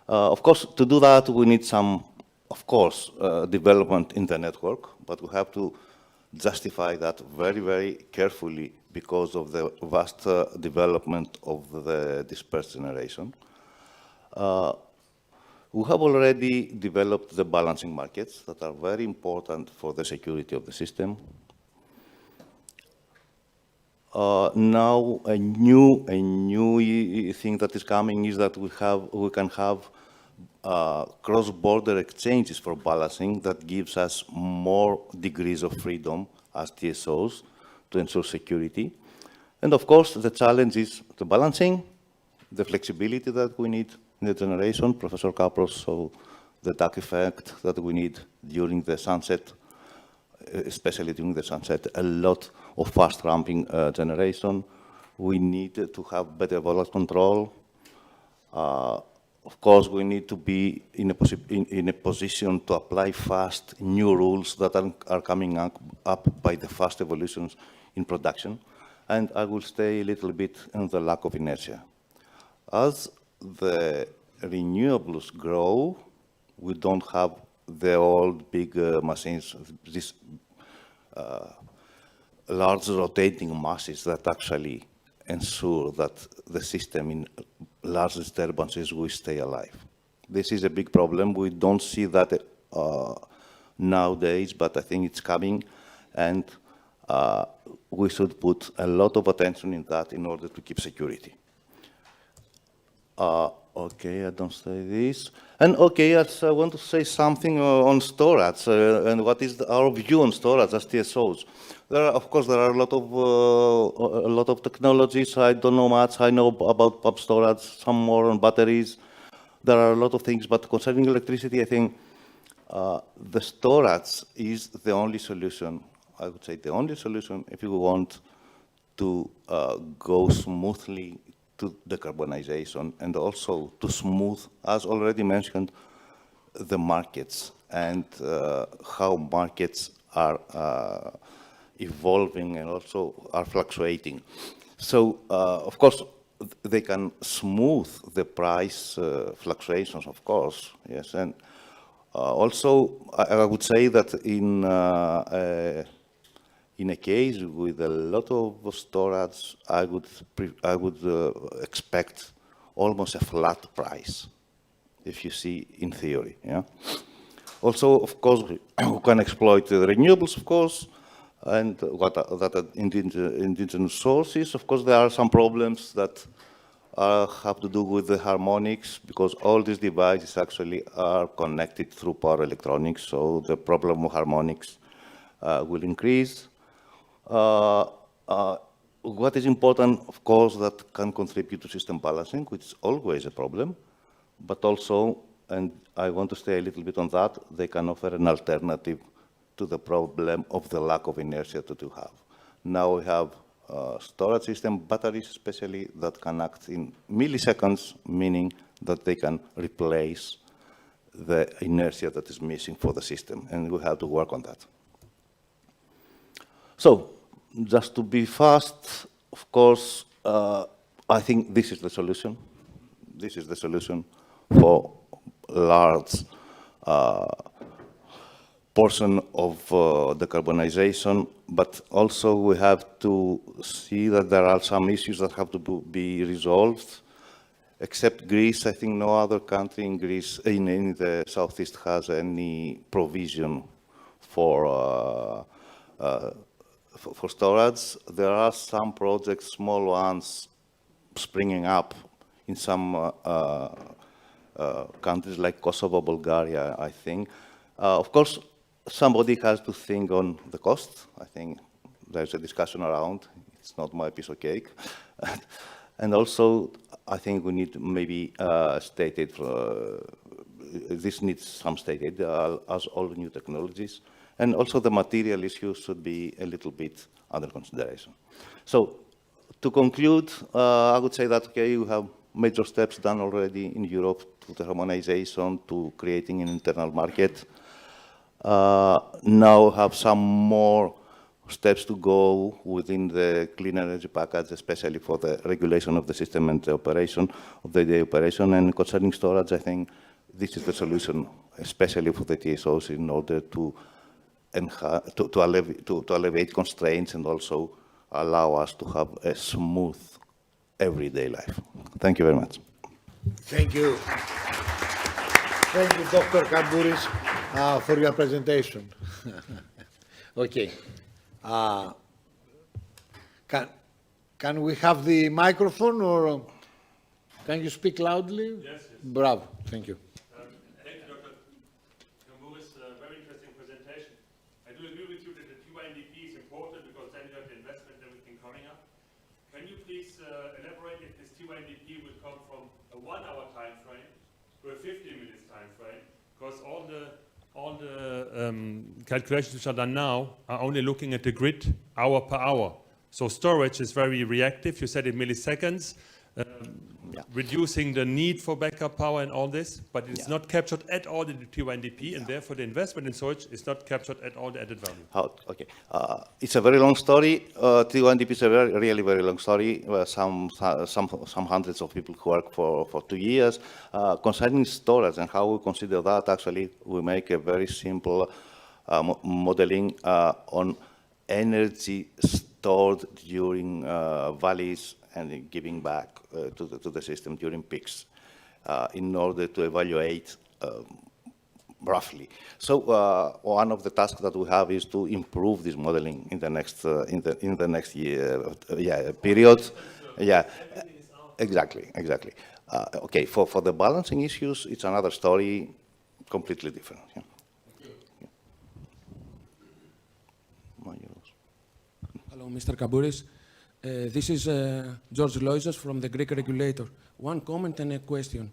Of course, to do that, we need some, of course, development in the network, but we have to justify that very, very carefully because of the vast development of the dispersed generation. We have already developed the balancing markets that are very important for the security of the system. Now, a new thing that is coming is that we can have cross-border exchanges for balancing that gives us more degrees of freedom as TSOs to ensure security. And of course, the challenge is the balancing, the flexibility that we need in the generation. Professor Kapros saw the DAC effect that we need during the sunset, especially during the sunset, a lot of fast ramping generation. We need to have better voltage control. Of course, we need to be in a position to apply fast new rules that are coming up by the fast evolutions in production. And I will stay a little bit on the lack of inertia. As the renewables grow, we don't have the old big machines, these large rotating masses that actually ensure that the system in large disturbances will stay alive. This is a big problem. We don't see that nowadays, but I think it's coming, and we should put a lot of attention in that in order to keep security. Okay, I don't say this. And okay, I want to say something on storage and what is our view on storage as TSOs. Of course, there are a lot of technologies. I don't know much. I know about pump storage, some more on batteries. There are a lot of things, but concerning electricity, I think the storage is the only solution. I would say the only solution if you want to go smoothly to decarbonization and also to smooth, as already mentioned, the markets and how markets are evolving and also are fluctuating. So, of course, they can smooth the price fluctuations, of course, yes. And also, I would say that in a case with a lot of storage, I would expect almost a flat price, if you see in theory. Yeah. Also, of course, we can exploit the renewables, of course, and that are indigenous sources. Of course, there are some problems that have to do with the harmonics, because all these devices actually are connected through power electronics, so the problem of harmonics will increase. What is important, of course, that can contribute to system balancing, which is always a problem, but also and I want to stay a little bit on that, they can offer an alternative to the problem of the lack of inertia that you have. Now we have storage system, batteries especially, that can act in milliseconds, meaning that they can replace the inertia that is missing for the system, and we have to work on that. So, just to be fast, of course, I think this is the solution. This is the solution for large portion of decarbonization, but also we have to see that there are some issues that have to be resolved. Except Greece, I think no other country in Greece, in the Southeast has any provision for storage. There are some projects, small ones, springing up in some countries like Kosovo, Bulgaria, I think. Of course, somebody has to think on the cost. I think there's a discussion around. It's not my piece of cake. And also, I think we need maybe state aid. This needs some state aid, as all new technologies. And also the material issues should be a little bit under consideration. So, to conclude, I would say that, okay, we have major steps done already in Europe to the harmonization, to creating an internal market. Now have some more steps to go within the clean energy package, especially for the regulation of the system and the operation of the day operation. And concerning storage, I think this is the solution, especially for the TSOs, in order to alleviate constraints and also allow us to have a smooth everyday life. Thank you very much. Thank you. Thank you, Dr. Kambouris, for your presentation. Okay. Can we have the microphone, or can you speak loudly? Yes. Bravo. Thank you. Thank you, Dr. Kambouris. Very interesting presentation. I do agree with you that the TYNDP is important because then you have the investment and everything coming up. Can you please elaborate if this TYNDP will come from a 1-hour time frame to a 15-minute time frame? Because all the calculations which are done now are only looking at the grid hour per hour. So storage is very reactive. You said in milliseconds, reducing the need for backup power and all this, but it's not captured at all in the TYNDP, and therefore the investment in storage is not captured at all the added value. Okay, it's a very long story. TYNDP is a really very long story. Some hundreds of people who work for 2 years. Concerning storage and how we consider that, actually, we make a very simple modeling on energy stored during valleys and giving back to the system during peaks in order to evaluate roughly. So one of the tasks that we have is to improve this modeling in the next year period. Yeah, exactly. Okay, for the balancing issues, it's another story, completely different. Yeah. Hello, Mr. Kambouris. This is George Loizos from the Greek regulator. One comment and a question.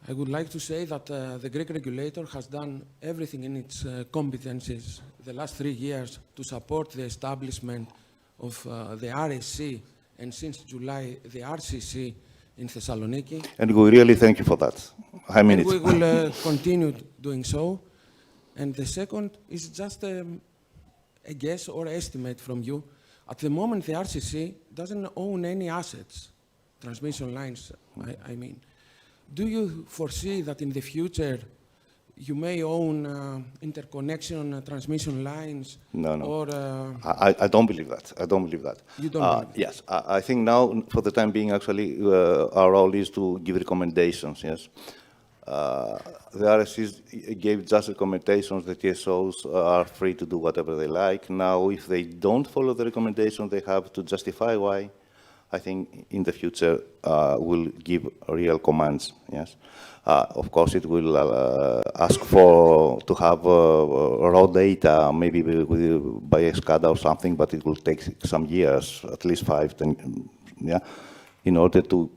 I would like to say that the Greek regulator has done everything in its competencies the last 3 years to support the establishment of the RSC, and since July, the RCC in Thessaloniki. And we really thank you for that. I mean, we will continue doing so. And the second is just a guess or estimate from you. At the moment, the RCC doesn't own any assets, transmission lines, I mean. Do you foresee that in the future you may own interconnection transmission lines? No. Or, I don't believe that. I don't believe that. You don't believe that? Yes. I think now, for the time being, actually, our role is to give recommendations, yes. The RSCs gave just recommendations. The TSOs are free to do whatever they like. Now, if they don't follow the recommendation, they have to justify why. I think in the future we'll give real commands. Yes, of course it will ask to have raw data, maybe by a SCADA or something, but it will take some years, at least 5, 10, yeah, in order to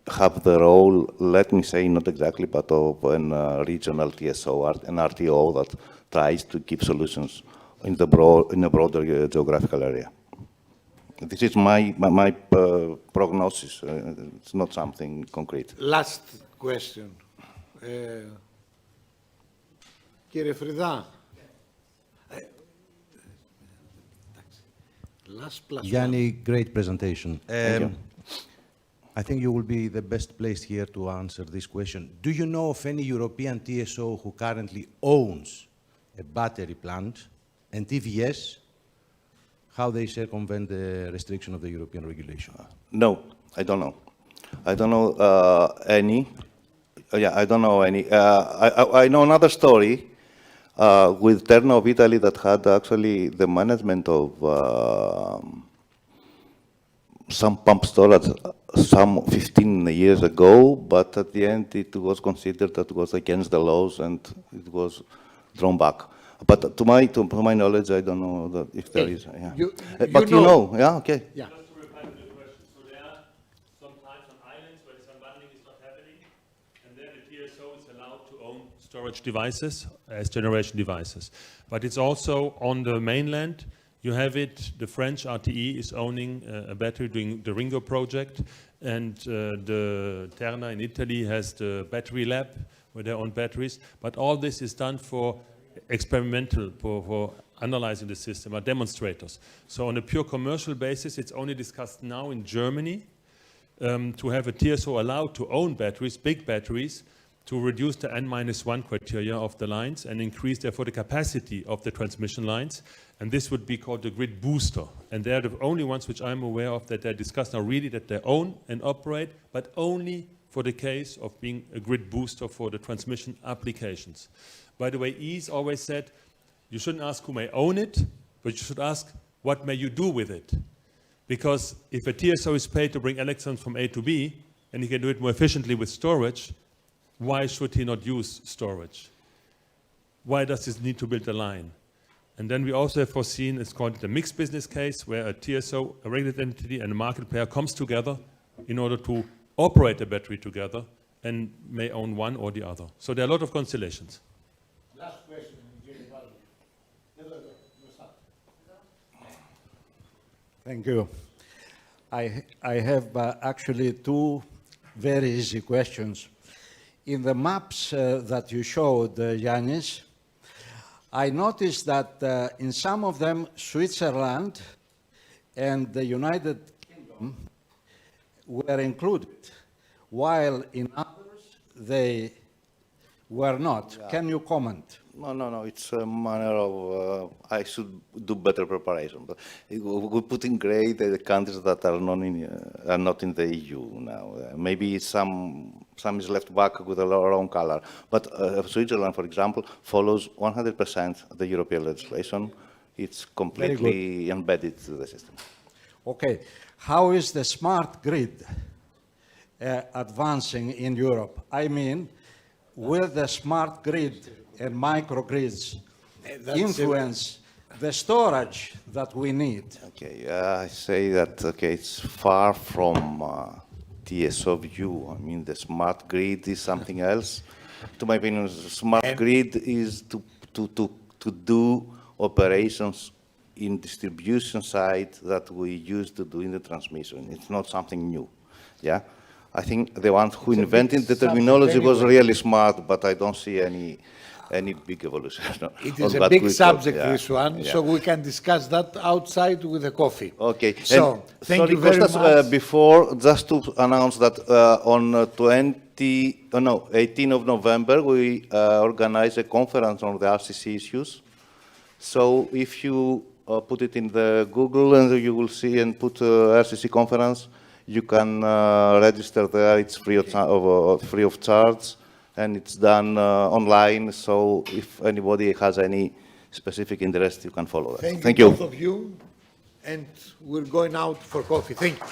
have the role, let me say, not exactly, but of a regional TSO, an RTO that tries to keep solutions in a broader geographical area. This is my prognosis. It's not something concrete. Last question. Κύριε Φρυδά. Last plus Yanni, great presentation. you. I think you will be the best placed here to answer this question. Do you know of any European TSO who currently owns a battery plant? And if yes, how they circumvent the restriction of the European regulation? No, I don't know. I don't know any. Yeah, I don't know any. I know another story with Terna of Italy that had actually the management of some pump storage some 15 years ago, but at the end it was considered that it was against the laws and it was drawn back. But to my knowledge, I don't know that if there is. Yeah. But you know, yeah, okay. Yeah. Just to reply to the question, so there are sometimes on islands where this unbundling is not happening, and then the TSO is allowed to own storage devices as generation devices. But it's also on the mainland. You have it, the French RTE is owning a battery doing the Ringo project, and the Terna in Italy has the battery lab where they own batteries. But all this is done for experimental, for analyzing the system, are demonstrators. So on a pure commercial basis, it's only discussed now in Germany to have a TSO allowed to own batteries, big batteries, to reduce the N-1 criteria of the lines and increase therefore the capacity of the transmission lines. And this would be called the grid booster. And they're the only ones which I'm aware of that they're discussed now really that they own and operate, but only for the case of being a grid booster for the transmission applications. By the way, EASE always said, you shouldn't ask who may own it, but you should ask, what may you do with it? Because if a TSO is paid to bring electrons from A to B, and he can do it more efficiently with storage, why should he not use storage? Why does this need to build a line? And then we also have foreseen, it's called the mixed business case, where a TSO, a regulated entity, and a market player comes together in order to operate a battery together and may own one or the other. So there are a lot of constellations. Last question. Thank you. I have actually two very easy questions. In the maps that you showed, Yannis, I noticed that in some of them, Switzerland and the United Kingdom were included, while in others they were not. Yeah. Can you comment? No. It's a matter of I should do better preparation. But we put in gray the countries that are not in the EU now. Maybe some is left back with a wrong color. But Switzerland, for example, follows 100% the European legislation. It's completely embedded to the system. Okay. How is the smart grid advancing in Europe? I mean, will the smart grid and microgrids influence the storage that we need? Okay, I say that, okay, it's far from TSO view. I mean, the smart grid is something else. To my opinion, the smart grid is to do operations in distribution side that we used to do in the transmission. It's not something new, yeah? I think the one who invented the terminology was really smart, but I don't see any big evolution. It is a big subject, this one, so we can discuss that outside with a coffee. Okay. So, thank you very much. Before, just to announce that on 18th of November, we organize a conference on the RCC issues. So if you put it in the Google and you will see and put RCC conference, you can register there. It's free of charge, and it's done online. So if anybody has any specific interest, you can follow that. Thank you, both of you. And we're going out for coffee. Thank you.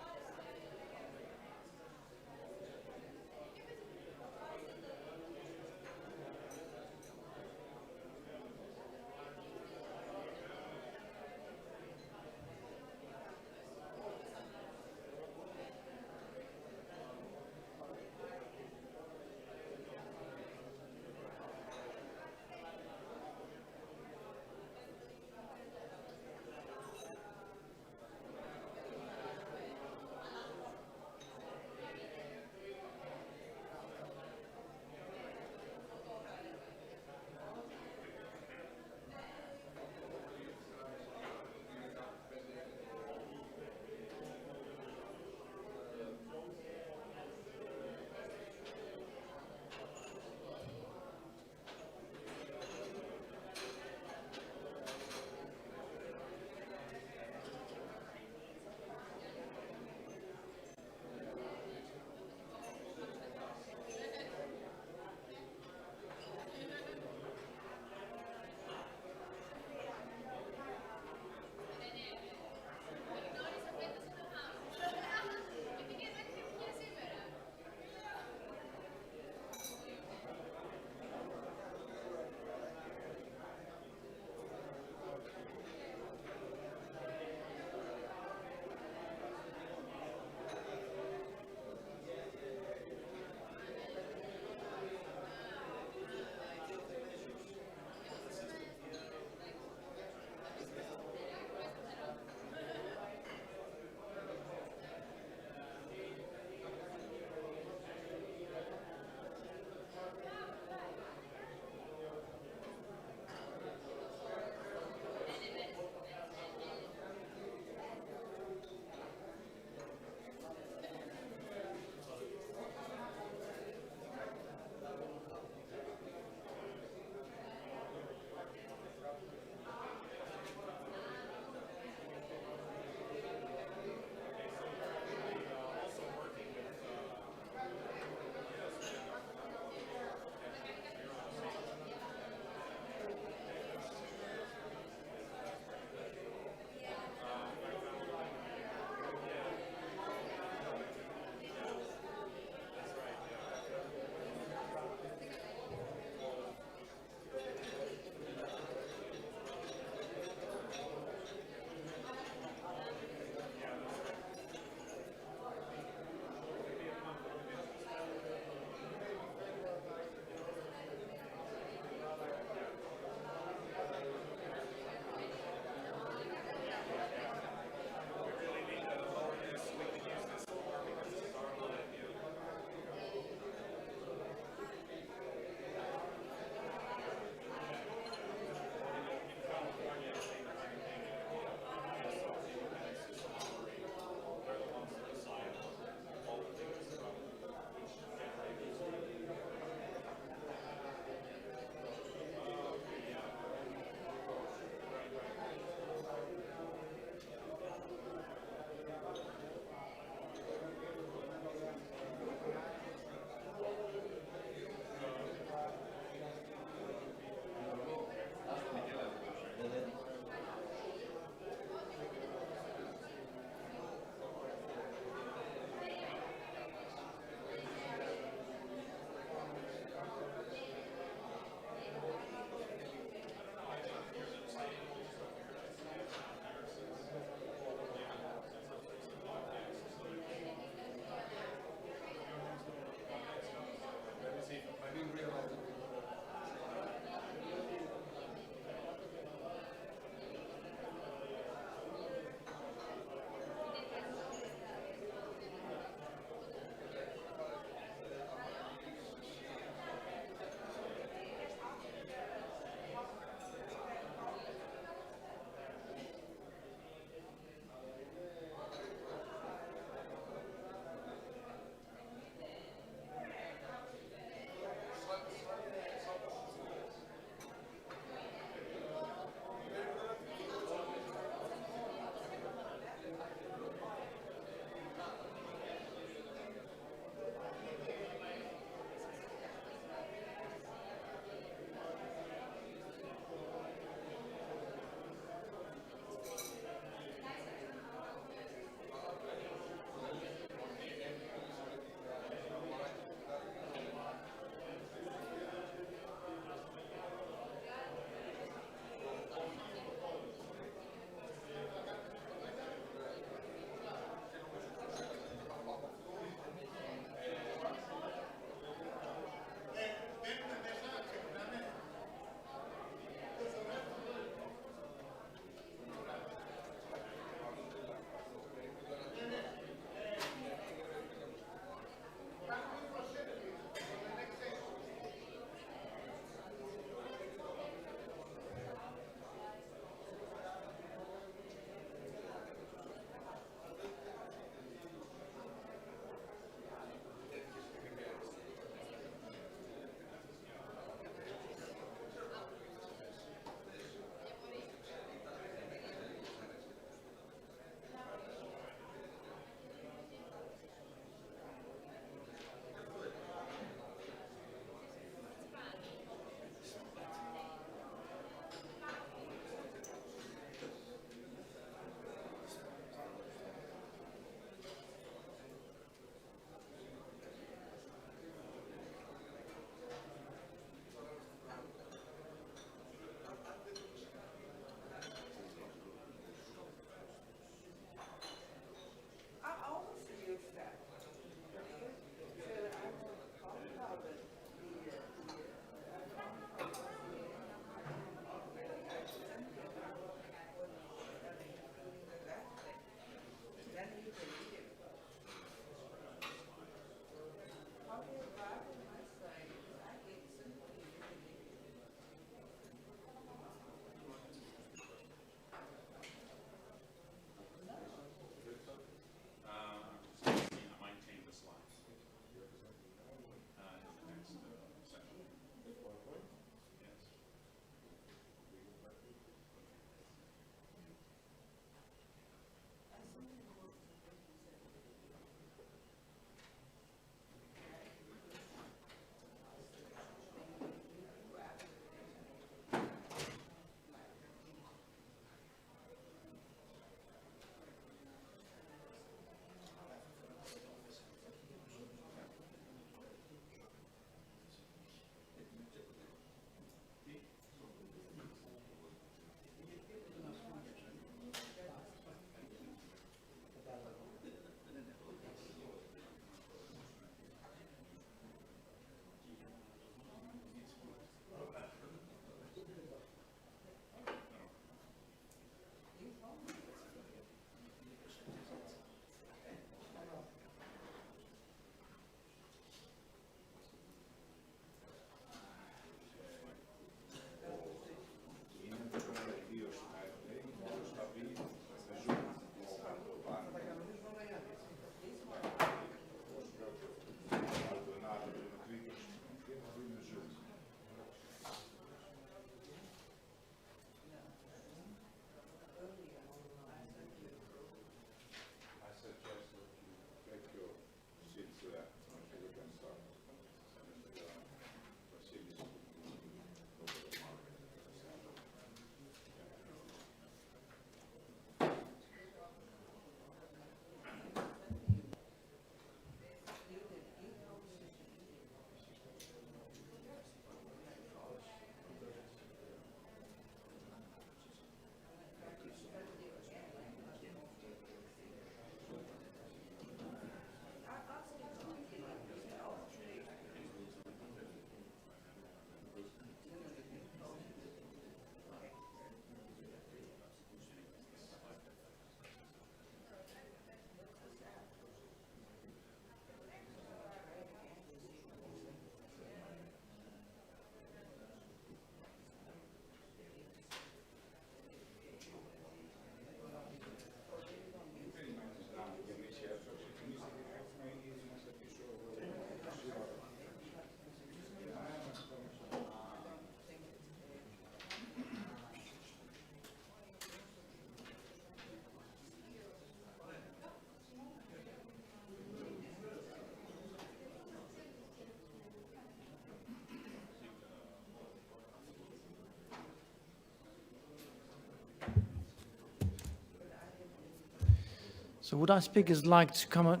So would our speakers like to come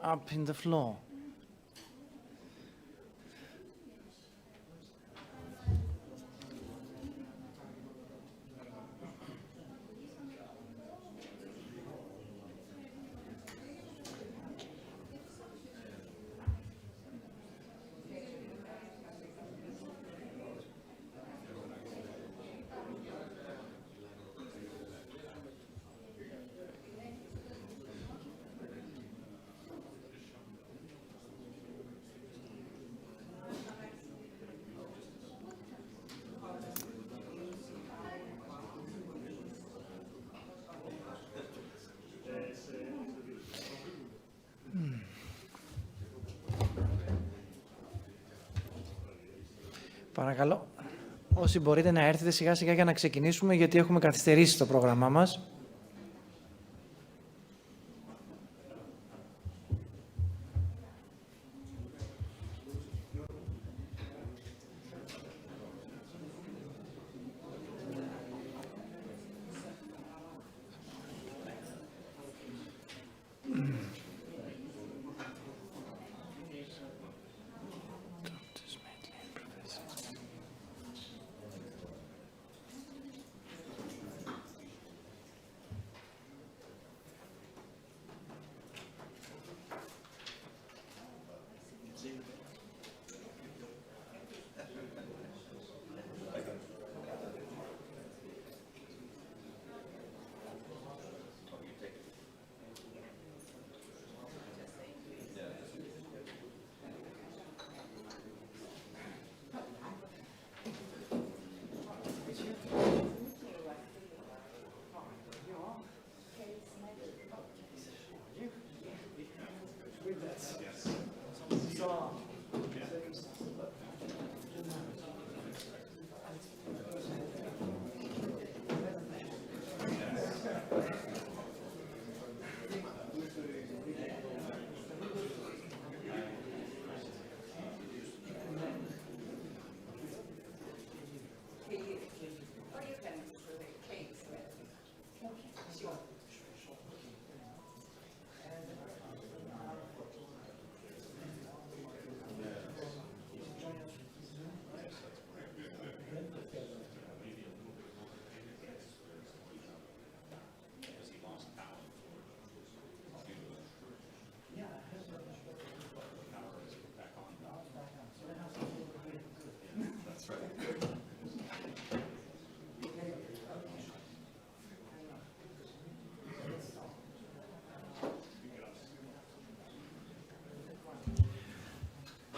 up in the floor? Παρακαλώ, όσοι μπορείτε να έρθετε σιγά σιγά για να ξεκινήσουμε, γιατί έχουμε καθυστερήσει το πρόγραμμά μας.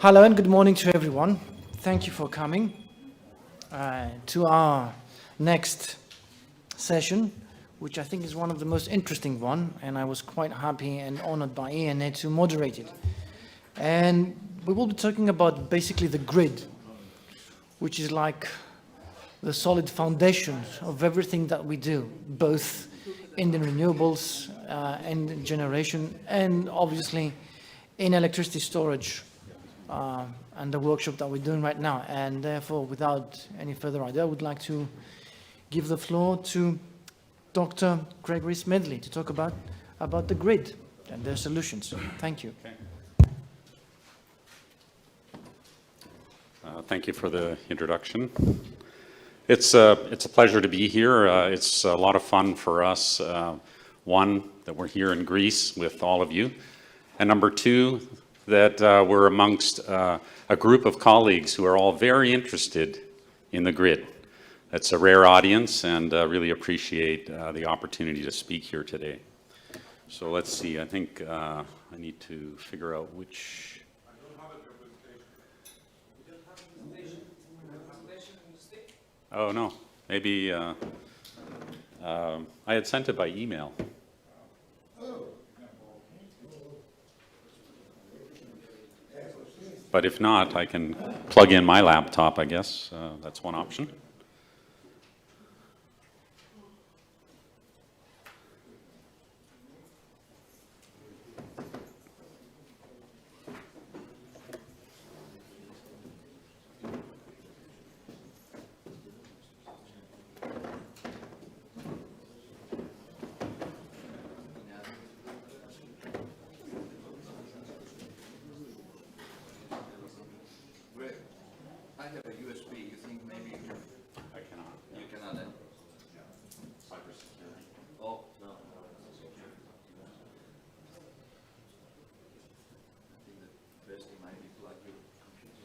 Hello and good morning to everyone. Thank you for coming to our next session, which I think is one of the most interesting one, and I was quite happy and honored by ENA to moderate it. And we will be talking about basically the grid, which is like the solid foundation of everything that we do, both in the renewables and in generation, and obviously in electricity storage. And the workshop that we're doing right now. And therefore, without any further ado, I would like to give the floor to Dr. Gregory Smedley to talk about the grid and their solutions. Thank you. Okay. Thank you for the introduction. It's a pleasure to be here. It's a lot of fun for us. One, that we're here in Greece with all of you. And number two, that we're amongst a group of colleagues who are all very interested in the grid. It's a rare audience, and really appreciate the opportunity to speak here today. So let's see, I think I need to figure out which... Oh, no, maybe I had sent it by email. But if not, I can plug in my laptop, I guess. That's one option. have a USB. You think maybe you can? I cannot. You cannot. Cybersecurity. Oh no. I think the best thing might be plug your computer.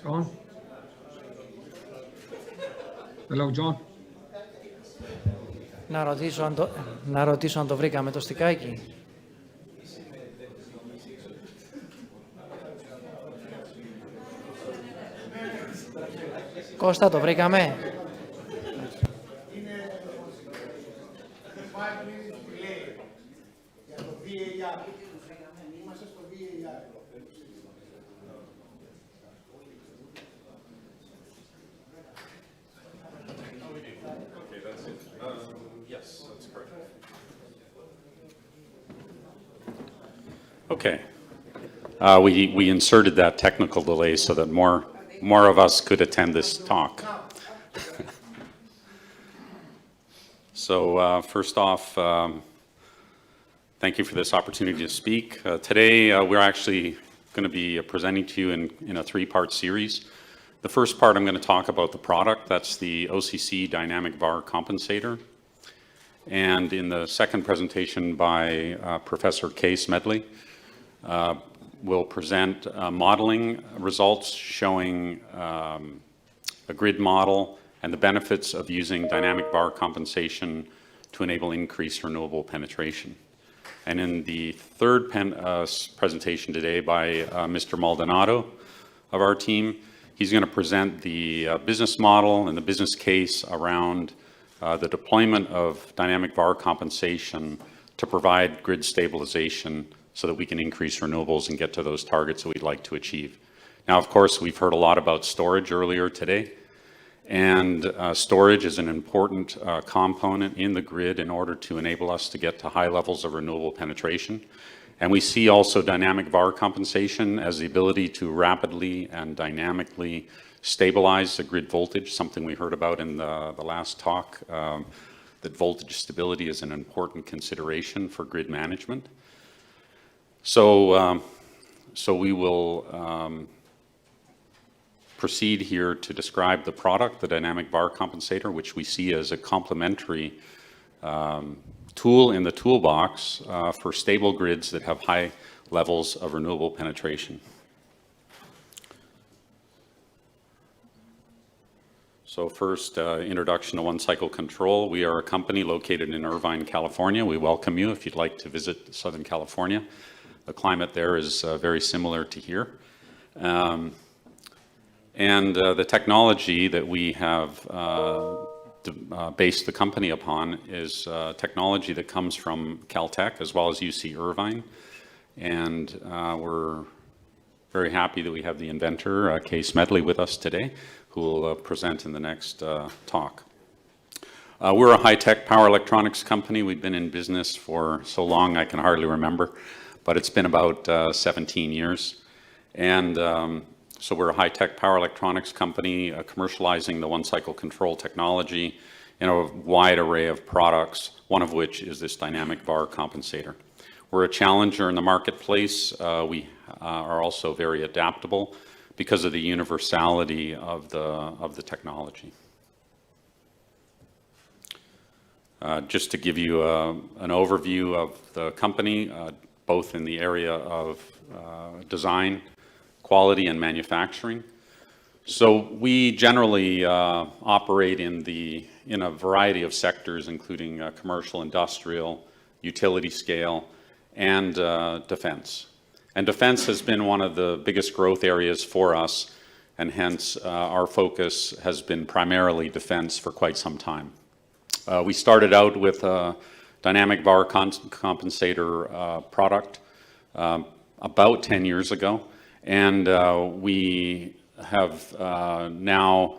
John? Hello, John. Να ρωτήσω αν το βρήκαμε το στικάκι. Κώστα, το βρήκαμε. Okay. We inserted that technical delay so that more of us could attend this talk. So first off, thank you for this opportunity to speak. Today we're actually going to be presenting to you in a three-part series. The first part I'm going to talk about the product, that's the OCC Dynamic VAR Compensator. And in the second presentation by Professor Kay Smedley, we'll present modeling results showing a grid model and the benefits of using dynamic VAR compensation to enable increased renewable penetration. And in the third presentation today by Mr. Maldonado of our team, he's going to present the business model and the business case around the deployment of dynamic VAR compensation to provide grid stabilization so that we can increase renewables and get to those targets that we'd like to achieve. Now, of course, we've heard a lot about storage earlier today, and storage is an important component in the grid in order to enable us to get to high levels of renewable penetration. And we see also dynamic VAR compensation as the ability to rapidly and dynamically stabilize the grid voltage, something we heard about in the last talk, that voltage stability is an important consideration for grid management. So we will proceed here to describe the product, the dynamic VAR compensator, which we see as a complementary tool in the toolbox for stable grids that have high levels of renewable penetration. So first, introduction to One Cycle Control. We are a company located in Irvine, California. We welcome you if you'd like to visit Southern California. The climate there is very similar to here. The technology that we have based the company upon is technology that comes from Caltech as well as UC Irvine. And we're very happy that we have the inventor, Kay Smedley, with us today, who will present in the next talk. We're a high-tech power electronics company. We've been in business for so long I can hardly remember, but it's been about 17 years. And so we're a high-tech power electronics company commercializing the one-cycle control technology in a wide array of products, one of which is this dynamic VAR compensator. We're a challenger in the marketplace. We are also very adaptable because of the universality of the technology. Just to give you an overview of the company, both in the area of design, quality, and manufacturing. So we generally operate in a variety of sectors, including commercial, industrial, utility scale, and defense. And defense has been one of the biggest growth areas for us, and hence our focus has been primarily defense for quite some time. We started out with a dynamic VAR compensator product about 10 years ago, and we have now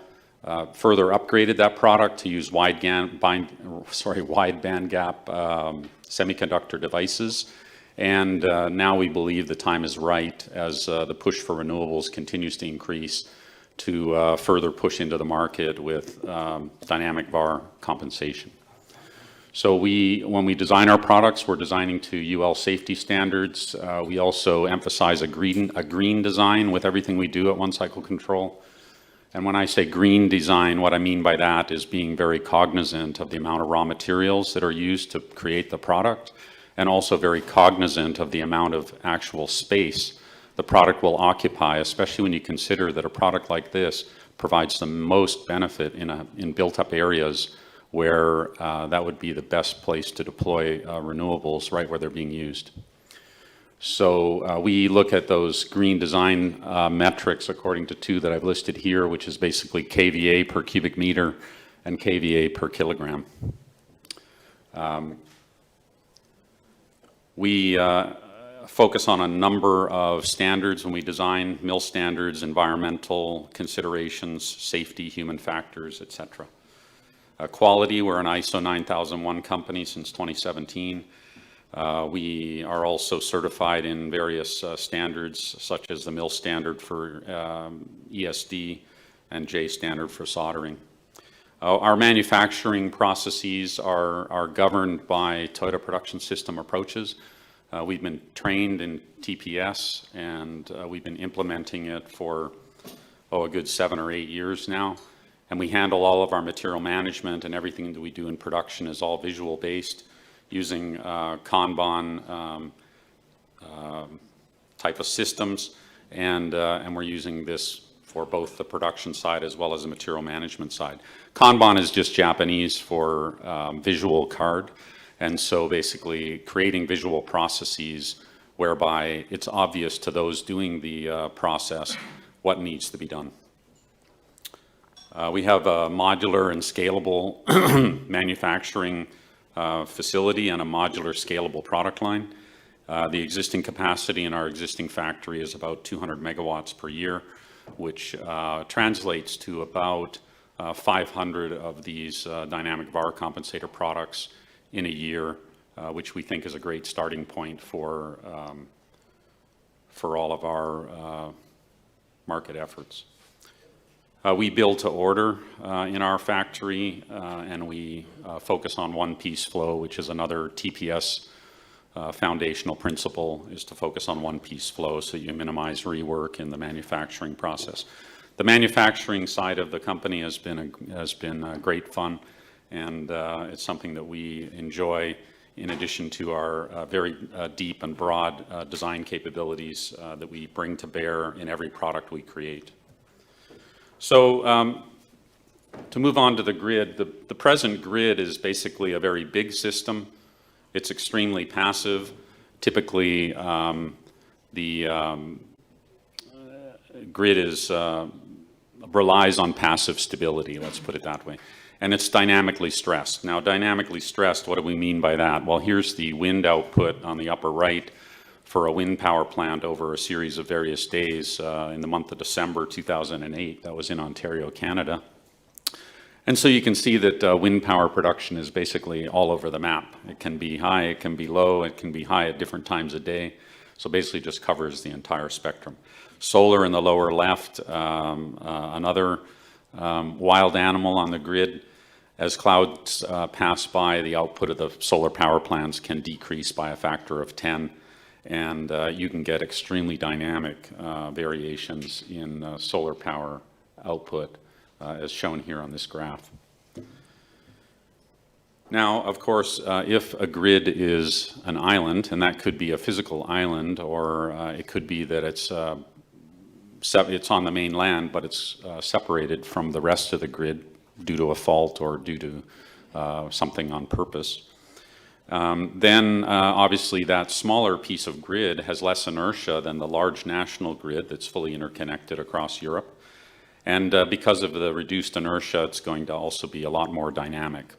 further upgraded that product to use wide bandgap semiconductor devices. And now we believe the time is right, as the push for renewables continues to increase, to further push into the market with dynamic VAR compensation. So when we design our products, we're designing to UL safety standards. We also emphasize a green design with everything we do at One Cycle Control. And when I say green design, what I mean by that is being very cognizant of the amount of raw materials that are used to create the product, and also very cognizant of the amount of actual space the product will occupy, especially when you consider that a product like this provides the most benefit in built-up areas where that would be the best place to deploy renewables, right where they're being used. So we look at those green design metrics according to two that I've listed here, which is basically kVA per cubic meter and kVA per kilogram. We focus on a number of standards when we design: mill standards, environmental considerations, safety, human factors, etc. Quality, we're an ISO 9001 company since 2017. We are also certified in various standards, such as the mill standard for ESD and J standard for soldering. Our manufacturing processes are governed by Toyota Production System approaches. We've been trained in TPS, and we've been implementing it for, a good 7 or 8 years now. And we handle all of our material management, and everything that we do in production is all visual based, using Kanban type of systems. And we're using this for both the production side as well as the material management side. Kanban is just Japanese for visual card. And so basically creating visual processes whereby it's obvious to those doing the process what needs to be done. We have a modular and scalable manufacturing facility and a modular scalable product line. The existing capacity in our existing factory is about 200 megawatts per year, which translates to about 500 of these dynamic VAR compensator products in a year, which we think is a great starting point for all of our market efforts. We build to order in our factory, and we focus on one-piece flow, which is another TPS foundational principle, is to focus on one-piece flow so you minimize rework in the manufacturing process. The manufacturing side of the company has been great fun, and it's something that we enjoy, in addition to our very deep and broad design capabilities that we bring to bear in every product we create. So to move on to the grid, the present grid is basically a very big system. It's extremely passive. Typically, the grid relies on passive stability, let's put it that way. And it's dynamically stressed. Now, dynamically stressed, what do we mean by that? Well, here's the wind output on the upper right for a wind power plant over a series of various days in the month of December 2008. That was in Ontario, Canada. And so you can see that wind power production is basically all over the map. It can be high, it can be low, it can be high at different times of day. So basically just covers the entire spectrum. Solar in the lower left, another wild animal on the grid. As clouds pass by, the output of the solar power plants can decrease by a factor of 10. And you can get extremely dynamic variations in solar power output, as shown here on this graph. Now, of course, if a grid is an island, and that could be a physical island, or it could be that it's on the mainland, but it's separated from the rest of the grid due to a fault or due to something on purpose, then obviously that smaller piece of grid has less inertia than the large national grid that's fully interconnected across Europe. And because of the reduced inertia, it's going to also be a lot more dynamic.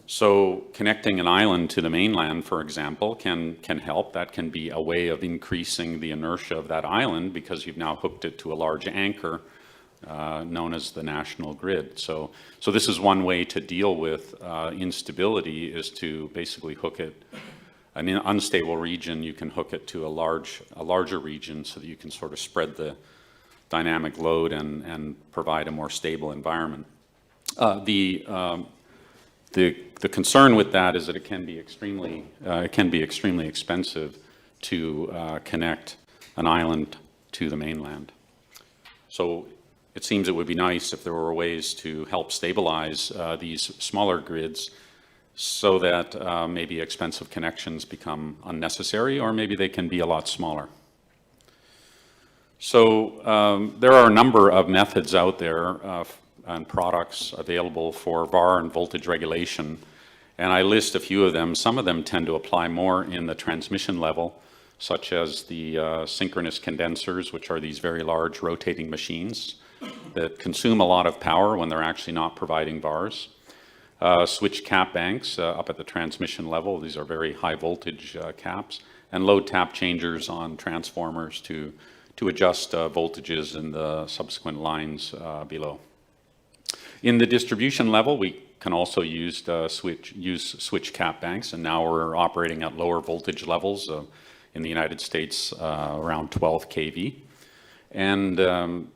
So connecting an island to the mainland, for example, can help. That can be a way of increasing the inertia of that island because you've now hooked it to a large anchor known as the national grid. So this is one way to deal with instability, is to basically hook it, an unstable region, you can hook it to a larger region so that you can sort of spread the dynamic load and provide a more stable environment. The concern with that is that it can be extremely expensive to connect an island to the mainland. So it seems it would be nice if there were ways to help stabilize these smaller grids so that maybe expensive connections become unnecessary, or maybe they can be a lot smaller. So there are a number of methods out there and products available for VAR and voltage regulation, and I list a few of them. Some of them tend to apply more in the transmission level, such as the synchronous condensers, which are these very large rotating machines that consume a lot of power when they're actually not providing VARs. Switch cap banks up at the transmission level. These are very high voltage caps, and load tap changers on transformers to adjust voltages in the subsequent lines below. In the distribution level, we can also use switch cap banks, and now we're operating at lower voltage levels in the United States, around 12 kV. And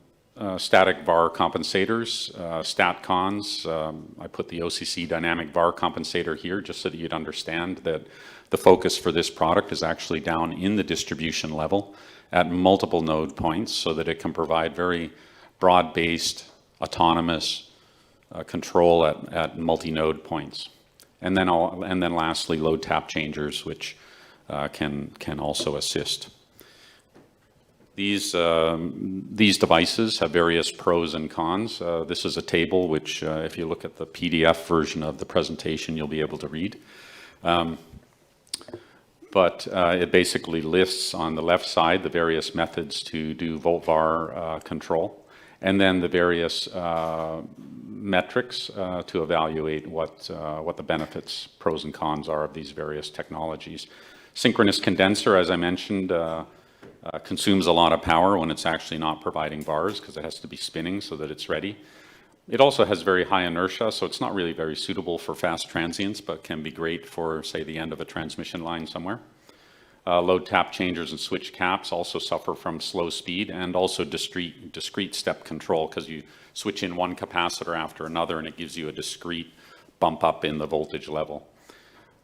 static VAR compensators, StatCons. I put the OCC dynamic VAR compensator here just so that you'd understand that the focus for this product is actually down in the distribution level at multiple node points, so that it can provide very broad-based, autonomous control at multi-node points. And then lastly, load tap changers, which can also assist. These devices have various pros and cons. This is a table which, if you look at the PDF version of the presentation, you'll be able to read. But it basically lists on the left side the various methods to do volt-VAR control, and then the various metrics to evaluate what the benefits, pros and cons are of these various technologies. Synchronous condenser, as I mentioned, consumes a lot of power when it's actually not providing VARs, because it has to be spinning so that it's ready. It also has very high inertia, so it's not really very suitable for fast transients, but can be great for, say, the end of a transmission line somewhere. Load tap changers and switch caps also suffer from slow speed and also discrete step control, because you switch in one capacitor after another and it gives you a discrete bump up in the voltage level.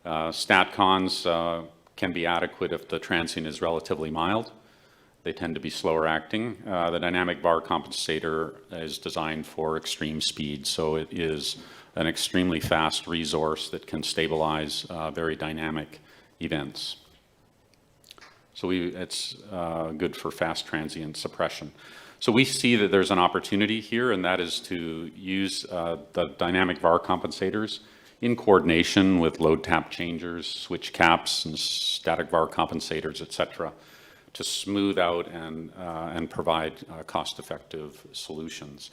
StatCons can be adequate if the transient is relatively mild. They tend to be slower acting. The dynamic VAR compensator is designed for extreme speed, so it is an extremely fast resource that can stabilize very dynamic events. So it's good for fast transient suppression. So we see that there's an opportunity here, and that is to use the dynamic VAR compensators in coordination with load tap changers, switch caps, and static VAR compensators, et cetera, to smooth out and provide cost-effective solutions.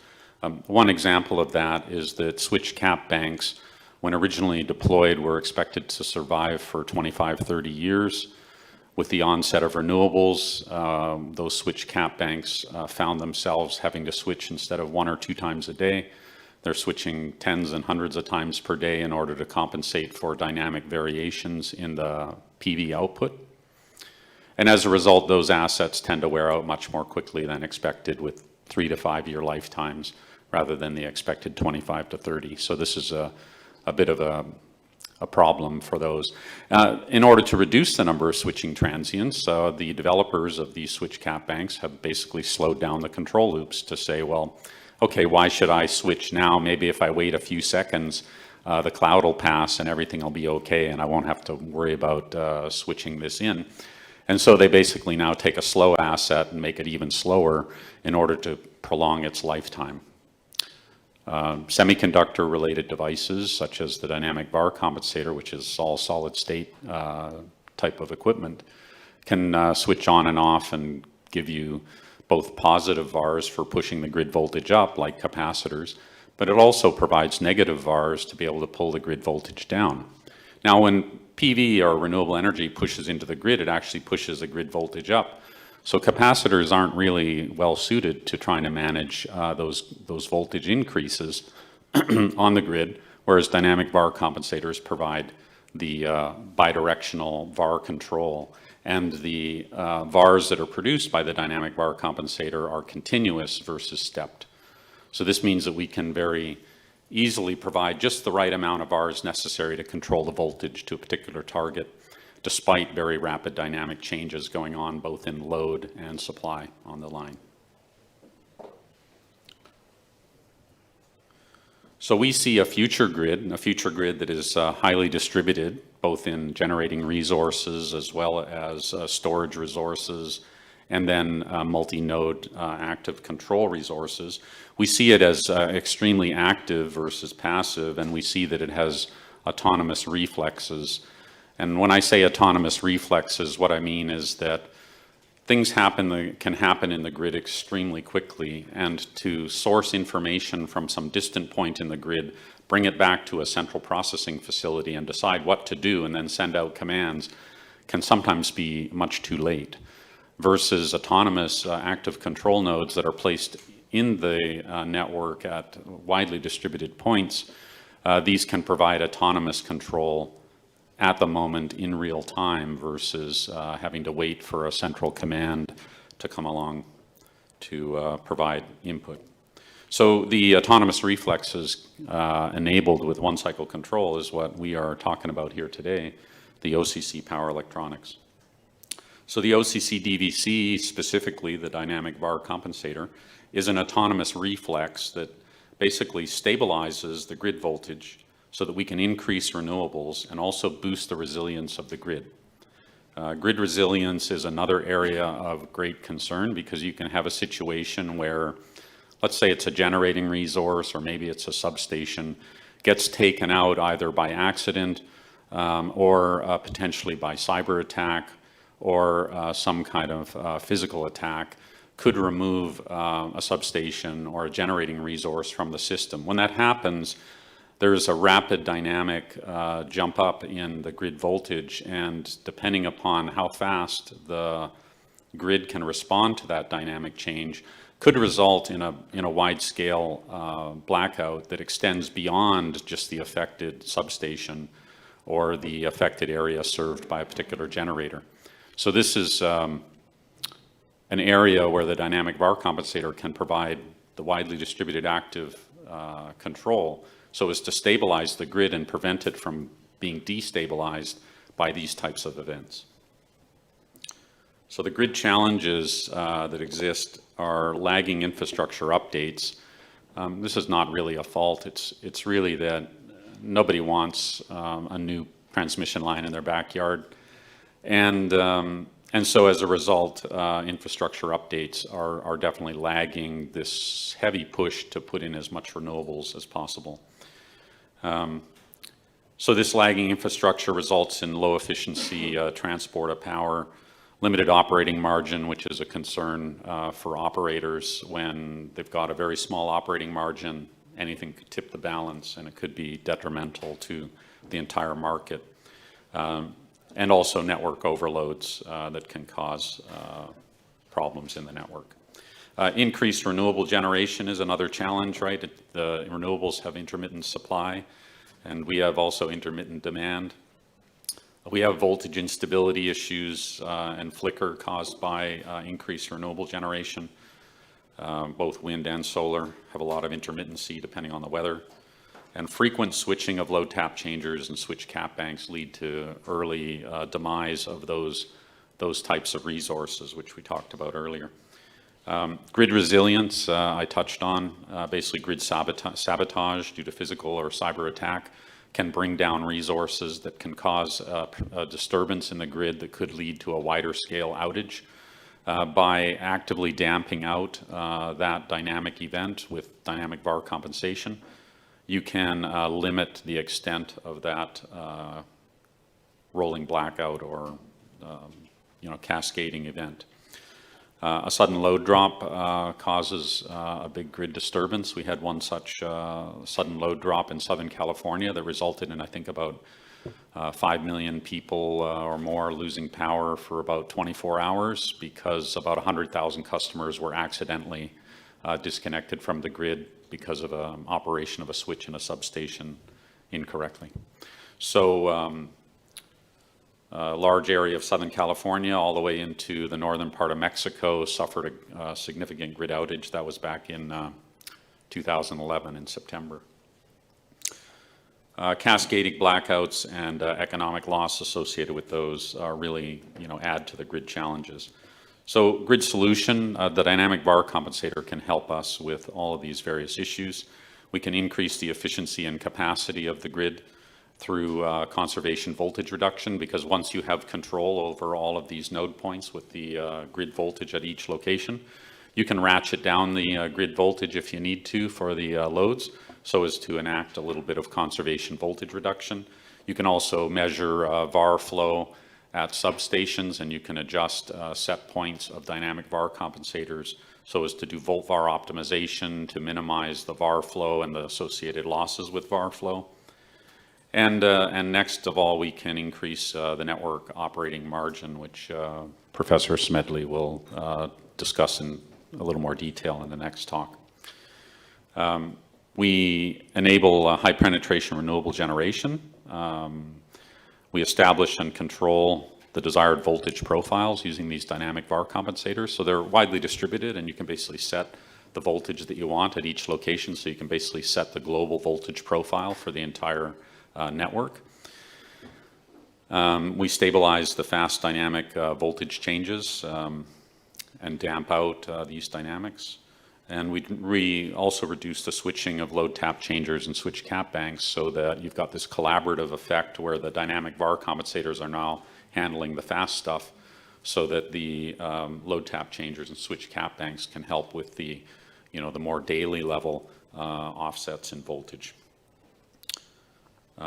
One example of that is that switch cap banks, when originally deployed, were expected to survive for 25, 30 years. With the onset of renewables, those switch cap banks found themselves having to switch instead of 1 or 2 times a day. They're switching tens and hundreds of times per day in order to compensate for dynamic variations in the PV output. And as a result, those assets tend to wear out much more quickly than expected, with 3 to 5 year lifetimes rather than the expected 25 to 30. So this is a bit of a problem for those. In order to reduce the number of switching transients, the developers of these switch cap banks have basically slowed down the control loops to say, well, okay, why should I switch now? Maybe if I wait a few seconds, the cloud will pass and everything will be okay, and I won't have to worry about switching this in. And so they basically now take a slow asset and make it even slower in order to prolong its lifetime. Semiconductor-related devices, such as the dynamic VAR compensator, which is all solid-state type of equipment, can switch on and off and give you both positive VARs for pushing the grid voltage up, like capacitors, but it also provides negative VARs to be able to pull the grid voltage down. Now, when PV or renewable energy pushes into the grid, it actually pushes the grid voltage up. So capacitors aren't really well suited to trying to manage those voltage increases on the grid, whereas dynamic VAR compensators provide the bidirectional VAR control. And the VARs that are produced by the dynamic VAR compensator are continuous versus stepped. So this means that we can very easily provide just the right amount of VARs necessary to control the voltage to a particular target, despite very rapid dynamic changes going on both in load and supply on the line. So we see a future grid that is highly distributed, both in generating resources as well as storage resources, and then multi-node active control resources. We see it as extremely active versus passive, and we see that it has autonomous reflexes. And when I say autonomous reflexes, what I mean is that things can happen in the grid extremely quickly, and to source information from some distant point in the grid, bring it back to a central processing facility and decide what to do and then send out commands can sometimes be much too late, versus autonomous active control nodes that are placed in the network at widely distributed points. These can provide autonomous control at the moment in real time versus having to wait for a central command to come along to provide input. So the autonomous reflexes enabled with one-cycle control is what we are talking about here today, the OCC power electronics. So the OCC DVC, specifically the dynamic VAR compensator, is an autonomous reflex that basically stabilizes the grid voltage so that we can increase renewables and also boost the resilience of the grid. Grid resilience is another area of great concern, because you can have a situation where, let's say it's a generating resource or maybe it's a substation, gets taken out either by accident or potentially by cyber attack or some kind of physical attack, could remove a substation or a generating resource from the system. When that happens, there's a rapid dynamic jump up in the grid voltage, and depending upon how fast the grid can respond to that dynamic change, could result in a wide-scale blackout that extends beyond just the affected substation or the affected area served by a particular generator. So this is an area where the dynamic VAR compensator can provide the widely distributed active control so as to stabilize the grid and prevent it from being destabilized by these types of events. So the grid challenges that exist are lagging infrastructure updates. This is not really a fault. It's really that nobody wants a new transmission line in their backyard. And so as a result, infrastructure updates are definitely lagging this heavy push to put in as much renewables as possible. So this lagging infrastructure results in low efficiency transport of power, limited operating margin, which is a concern for operators when they've got a very small operating margin. Anything could tip the balance, and it could be detrimental to the entire market. And also network overloads that can cause problems in the network. Increased renewable generation is another challenge, right? The renewables have intermittent supply, and we have also intermittent demand. We have voltage instability issues and flicker caused by increased renewable generation. Both wind and solar have a lot of intermittency depending on the weather. And frequent switching of load tap changers and switch cap banks lead to early demise of those types of resources, which we talked about earlier. Grid resilience, I touched on. Basically, grid sabotage due to physical or cyber attack can bring down resources that can cause a disturbance in the grid that could lead to a wider scale outage. By actively damping out that dynamic event with dynamic VAR compensation, you can limit the extent of that rolling blackout or cascading event. A sudden load drop causes a big grid disturbance. We had one such sudden load drop in Southern California that resulted in, I think, about 5 million people or more losing power for about 24 hours because about 100,000 customers were accidentally disconnected from the grid because of an operation of a switch in a substation incorrectly. So a large area of Southern California all the way into the northern part of Mexico suffered a significant grid outage. That was back in 2011 in September. Cascading blackouts and economic loss associated with those really add to the grid challenges. So grid solution, the dynamic VAR compensator can help us with all of these various issues. We can increase the efficiency and capacity of the grid through conservation voltage reduction, because once you have control over all of these node points with the grid voltage at each location, you can ratchet down the grid voltage if you need to for the loads, so as to enact a little bit of conservation voltage reduction. You can also measure VAR flow at substations, and you can adjust set points of dynamic VAR compensators so as to do volt VAR optimization to minimize the VAR flow and the associated losses with VAR flow. And next of all, we can increase the network operating margin, which Professor Smedley will discuss in a little more detail in the next talk. We enable high penetration renewable generation. We establish and control the desired voltage profiles using these dynamic VAR compensators. So they're widely distributed, and you can basically set the voltage that you want at each location. So you can basically set the global voltage profile for the entire network. We stabilize the fast dynamic voltage changes and damp out these dynamics. And we also reduce the switching of load tap changers and switch cap banks so that you've got this collaborative effect where the dynamic VAR compensators are now handling the fast stuff so that the load tap changers and switch cap banks can help with the, the more daily level offsets in voltage.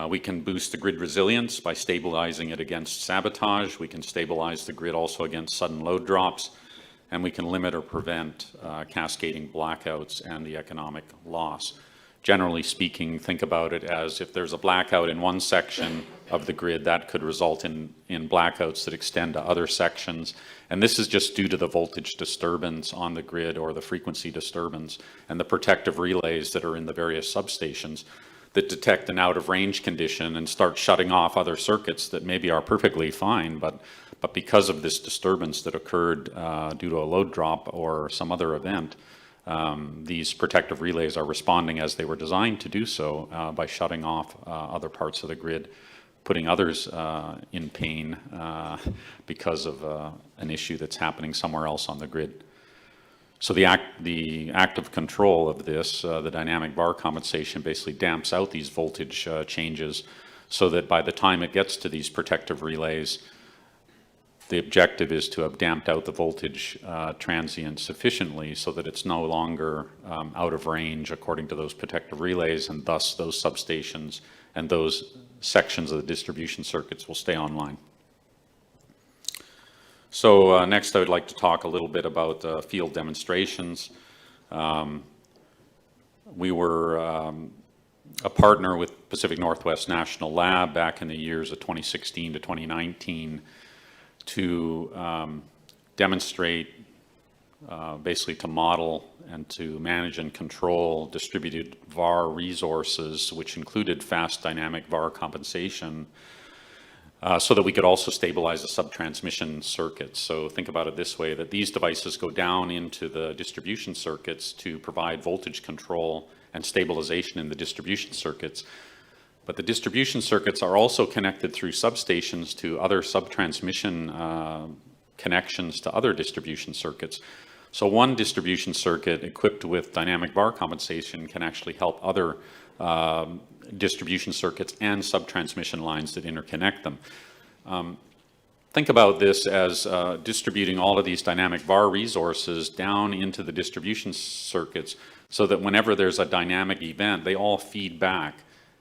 We can boost the grid resilience by stabilizing it against sabotage. We can stabilize the grid also against sudden load drops. And we can limit or prevent cascading blackouts and the economic loss. Generally speaking, think about it as if there's a blackout in one section of the grid, that could result in blackouts that extend to other sections. And this is just due to the voltage disturbance on the grid or the frequency disturbance and the protective relays that are in the various substations that detect an out of range condition and start shutting off other circuits that maybe are perfectly fine, but because of this disturbance that occurred due to a load drop or some other event, these protective relays are responding as they were designed to do so by shutting off other parts of the grid, putting others in pain because of an issue that's happening somewhere else on the grid. So the active control of this, the dynamic VAR compensation, basically damps out these voltage changes so that by the time it gets to these protective relays, the objective is to have damped out the voltage transient sufficiently so that it's no longer out of range according to those protective relays, and thus those substations and those sections of the distribution circuits will stay online. So next I would like to talk a little bit about field demonstrations. We were a partner with Pacific Northwest National Lab back in the years of 2016 to 2019 to demonstrate, basically to model and to manage and control distributed VAR resources, which included fast dynamic VAR compensation, so that we could also stabilize the subtransmission circuits. So think about it this way, that these devices go down into the distribution circuits to provide voltage control and stabilization in the distribution circuits. But the distribution circuits are also connected through substations to other subtransmission connections to other distribution circuits. So one distribution circuit equipped with dynamic VAR compensation can actually help other distribution circuits and subtransmission lines that interconnect them. Think about this as distributing all of these dynamic VAR resources down into the distribution circuits so that whenever there's a dynamic event, they all feed back.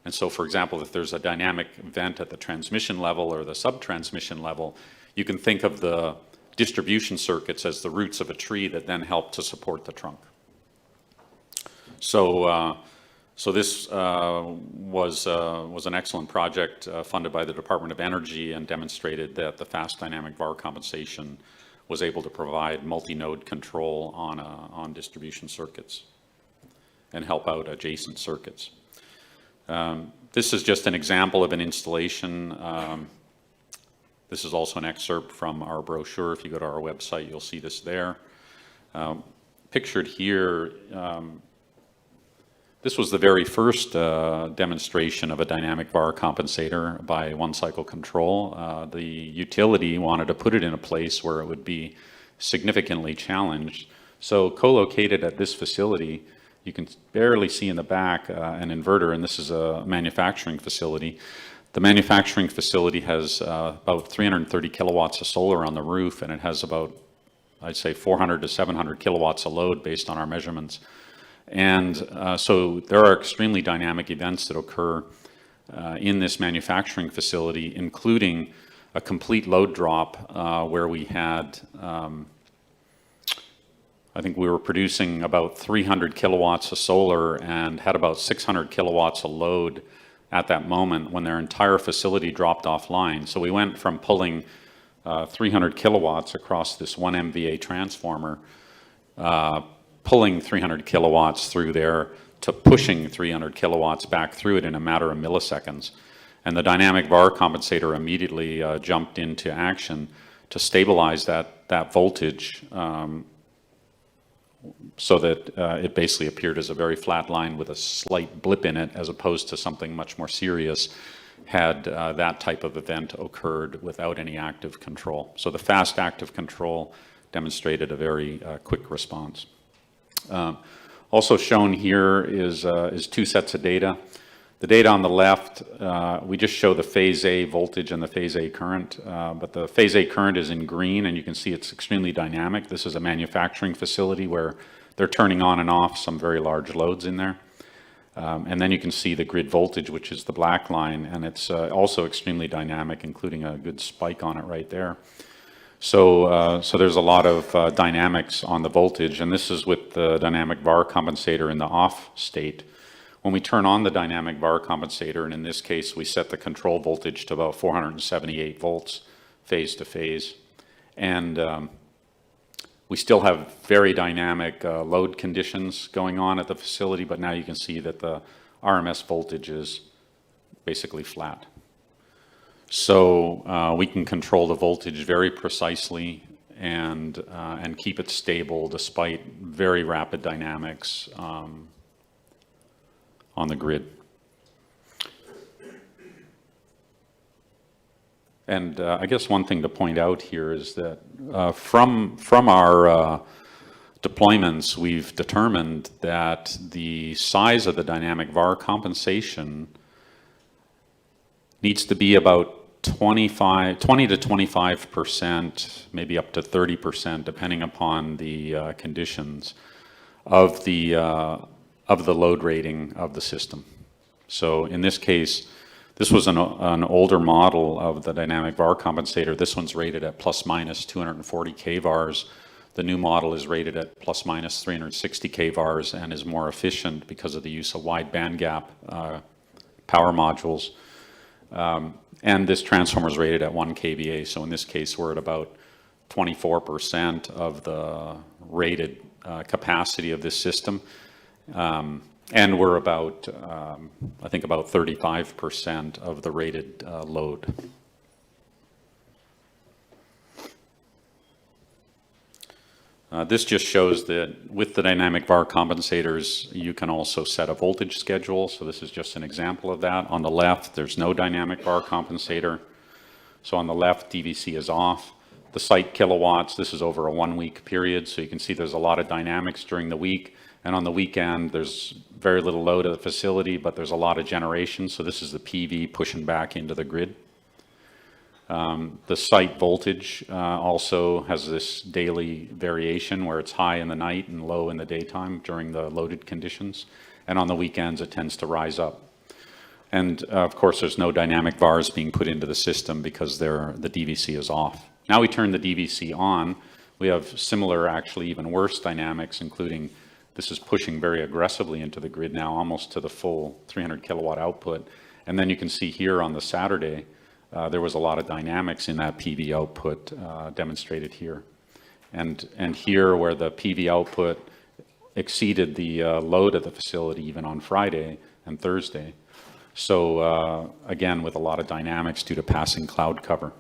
And so, for example, if there's a dynamic event at the transmission level or the subtransmission level, you can think of the distribution circuits as the roots of a tree that then help to support the trunk. So, so this was an excellent project funded by the Department of Energy and demonstrated that the fast dynamic VAR compensation was able to provide multi-node control on distribution circuits and help out adjacent circuits. This is just an example of an installation. This is also an excerpt from our brochure. If you go to our website, you'll see this there. Pictured here, this was the very first demonstration of a dynamic VAR compensator by One Cycle Control. The utility wanted to put it in a place where it would be significantly challenged. So co-located at this facility, you can barely see in the back an inverter, and this is a manufacturing facility. The manufacturing facility has about 330 kilowatts of solar on the roof, and it has about, I'd say, 400 to 700 kilowatts of load based on our measurements. And so there are extremely dynamic events that occur in this manufacturing facility, including a complete load drop where we had, I think we were producing about 300 kilowatts of solar and had about 600 kilowatts of load at that moment when their entire facility dropped offline. So we went from pulling 300 kilowatts across this 1 MVA transformer, pulling 300 kilowatts through there to pushing 300 kilowatts back through it in a matter of milliseconds. And the dynamic VAR compensator immediately jumped into action to stabilize that voltage so that it basically appeared as a very flat line with a slight blip in it, as opposed to something much more serious had that type of event occurred without any active control. So the fast active control demonstrated a very quick response. Also shown here is two sets of data. The data on the left, we just show the phase A voltage and the phase A current, but the phase A current is in green, and you can see it's extremely dynamic. This is a manufacturing facility where they're turning on and off some very large loads in there. And then you can see the grid voltage, which is the black line, and it's also extremely dynamic, including a good spike on it right there. So, so there's a lot of dynamics on the voltage, and this is with the dynamic VAR compensator in the off state. When we turn on the dynamic VAR compensator, and in this case we set the control voltage to about 478 volts phase to phase, and we still have very dynamic load conditions going on at the facility, but now you can see that the RMS voltage is basically flat. So we can control the voltage very precisely and keep it stable despite very rapid dynamics on the grid. And I guess one thing to point out here is that from our deployments, we've determined that the size of the dynamic VAR compensation needs to be about 20 to 25%, maybe up to 30%, depending upon the conditions of the load rating of the system. So in this case, This was an older model of the dynamic VAR compensator. This one's rated at plus minus 240 kVARs. The new model is rated at plus minus 360 kVARs and is more efficient because of the use of wide bandgap power modules. And this transformer is rated at 1 kVA. So in this case, we're at about 24% of the rated capacity of this system. And we're about, I think about 35% of the rated load. This just shows that with the dynamic VAR compensators, you can also set a voltage schedule. So this is just an example of that. On the left, there's no dynamic VAR compensator. So on the left, DVC is off. The site kilowatts, this is over a 1-week period. So you can see there's a lot of dynamics during the week. And on the weekend, there's very little load at the facility, but there's a lot of generation. So this is the PV pushing back into the grid. The site voltage also has this daily variation where it's high in the night and low in the daytime during the loaded conditions. And on the weekends, it tends to rise up. And of course, there's no dynamic VARs being put into the system because the DVC is off. Now we turn the DVC on. We have similar, actually even worse dynamics, including this is pushing very aggressively into the grid now, almost to the full 300 kilowatt output. And then you can see here on the Saturday, there was a lot of dynamics in that PV output demonstrated here. And here where the PV output exceeded the load at the facility even on Friday and Thursday. So again, with a lot of dynamics due to passing cloud cover.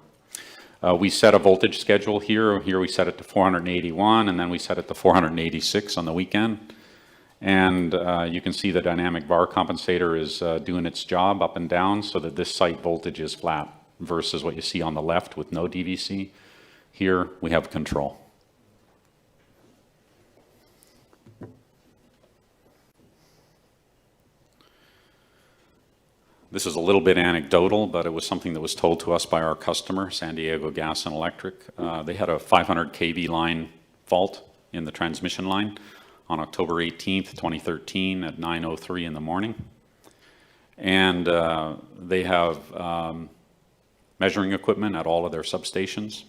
We set a voltage schedule here. Here we set it to 481, and then we set it to 486 on the weekend. And you can see the dynamic VAR compensator is doing its job up and down so that this site voltage is flat versus what you see on the left with no DVC. Here we have control. This is a little bit anecdotal, but it was something that was told to us by our customer, San Diego Gas and Electric. They had a 500 kV line fault in the transmission line on October 18th, 2013 at 9:03 in the morning. And they have measuring equipment at all of their substations.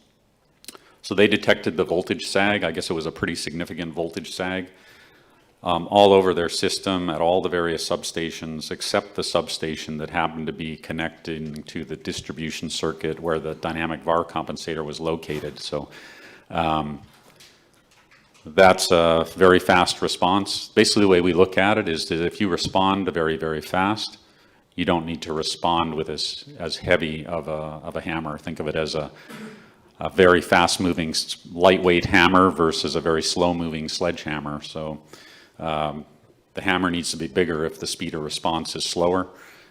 So they detected the voltage sag. I guess it was a pretty significant voltage sag. All over their system at all the various substations, except the substation that happened to be connecting to the distribution circuit where the dynamic VAR compensator was located. So that's a very fast response. Basically, the way we look at it is that if you respond very, very fast, you don't need to respond with as heavy of a hammer. Think of it as a very fast-moving, lightweight hammer versus a very slow-moving sledgehammer. So the hammer needs to be bigger if the speed of response is slower.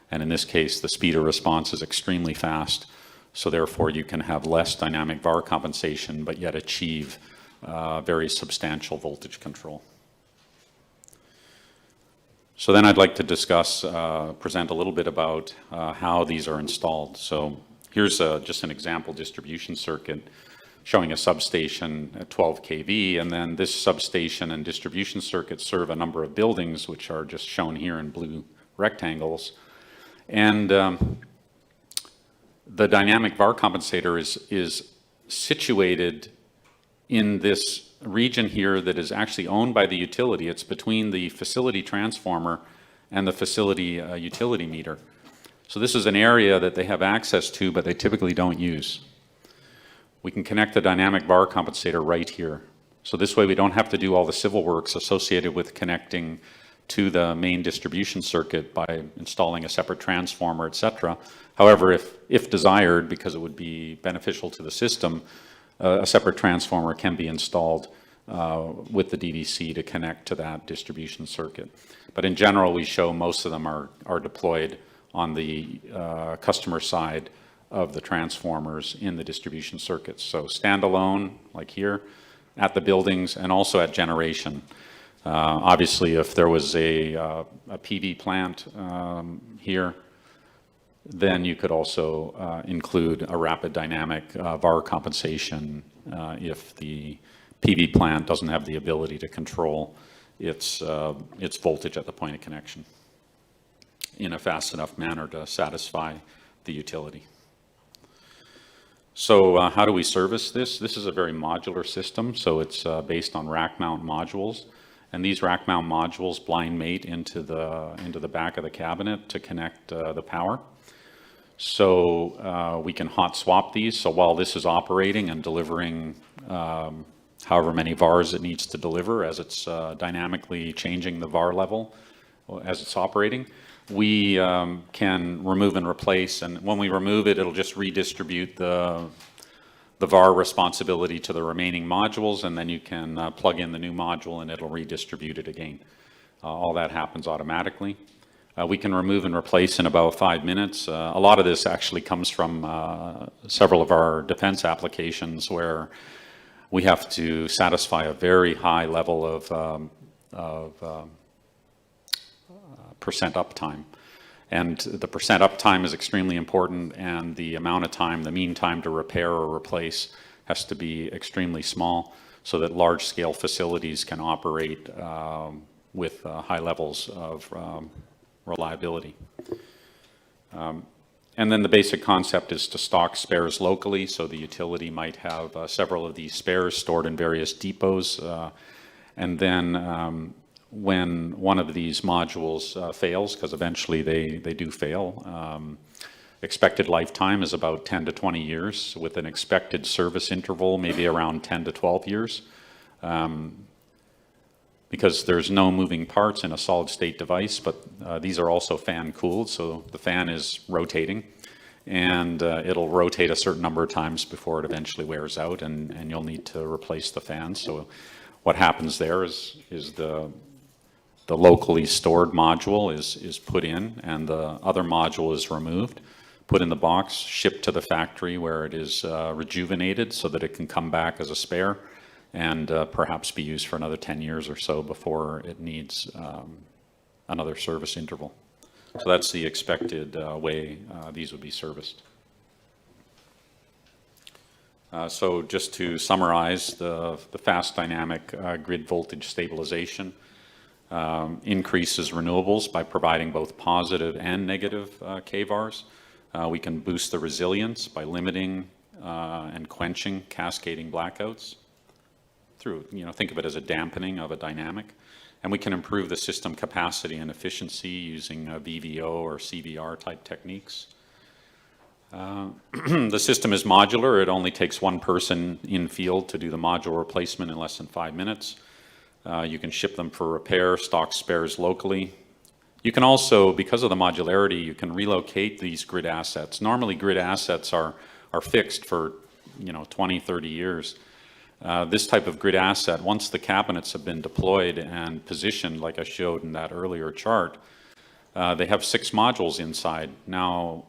And in this case, the speed of response is extremely fast. So therefore, you can have less dynamic VAR compensation, but yet achieve very substantial voltage control. So then I'd like to discuss, present a little bit about how these are installed. So here's just an example distribution circuit showing a substation at 12 kV, and then this substation and distribution circuit serve a number of buildings, which are just shown here in blue rectangles. And the dynamic VAR compensator is situated in this region here that is actually owned by the utility. It's between the facility transformer and the facility utility meter. So this is an area that they have access to, but they typically don't use. We can connect the dynamic VAR compensator right here. So this way we don't have to do all the civil works associated with connecting to the main distribution circuit by installing a separate transformer, etc. However, if desired, because it would be beneficial to the system, a separate transformer can be installed with the DVC to connect to that distribution circuit. But in general, we show most of them are deployed on the customer side of the transformers in the distribution circuits. So standalone, like here, at the buildings, and also at generation. Obviously, if there was a PV plant here, then you could also include a rapid dynamic VAR compensation if the PV plant doesn't have the ability to control its voltage at the point of connection. in a fast enough manner to satisfy the utility. So how do we service this? This is a very modular system, so it's based on rack mount modules. And these rack mount modules blind mate into the back of the cabinet to connect the power. So we can hot swap these. So while this is operating and delivering however many VARs it needs to deliver as it's dynamically changing the VAR level as it's operating, we can remove and replace. And when we remove it, it'll just redistribute the VAR responsibility to the remaining modules, and then you can plug in the new module and it'll redistribute it again. All that happens automatically. We can remove and replace in about 5 minutes. A lot of this actually comes from several of our defense applications where we have to satisfy a very high level of percent uptime. And the percent uptime is extremely important, and the amount of time, the mean time to repair or replace has to be extremely small so that large-scale facilities can operate with high levels of reliability. And then the basic concept is to stock spares locally, so the utility might have several of these spares stored in various depots, and then when one of these modules fails, because eventually they do fail, expected lifetime is about 10 to 20 years, with an expected service interval maybe around 10 to 12 years. Because there's no moving parts in a solid state device, but these are also fan cooled, so the fan is rotating, and it'll rotate a certain number of times before it eventually wears out, and you'll need to replace the fan. So what happens there is the locally stored module is put in, and the other module is removed, put in the box, shipped to the factory where it is rejuvenated so that it can come back as a spare and perhaps be used for another 10 years or so before it needs another service interval. So that's the expected way these would be serviced. So just to summarize, the fast dynamic grid voltage stabilization increases renewables by providing both positive and negative kVARs. We can boost the resilience by limiting and quenching cascading blackouts through, think of it as a dampening of a dynamic. And we can improve the system capacity and efficiency using VVO or CVR type techniques. The system is modular. It only takes one person in field to do the module replacement in less than 5 minutes. You can ship them for repair, stock spares locally. You can also, because of the modularity, you can relocate these grid assets. Normally grid assets are fixed for 20, 30 years. This type of grid asset, once the cabinets have been deployed and positioned, like I showed in that earlier chart, they have 6 modules inside. Now,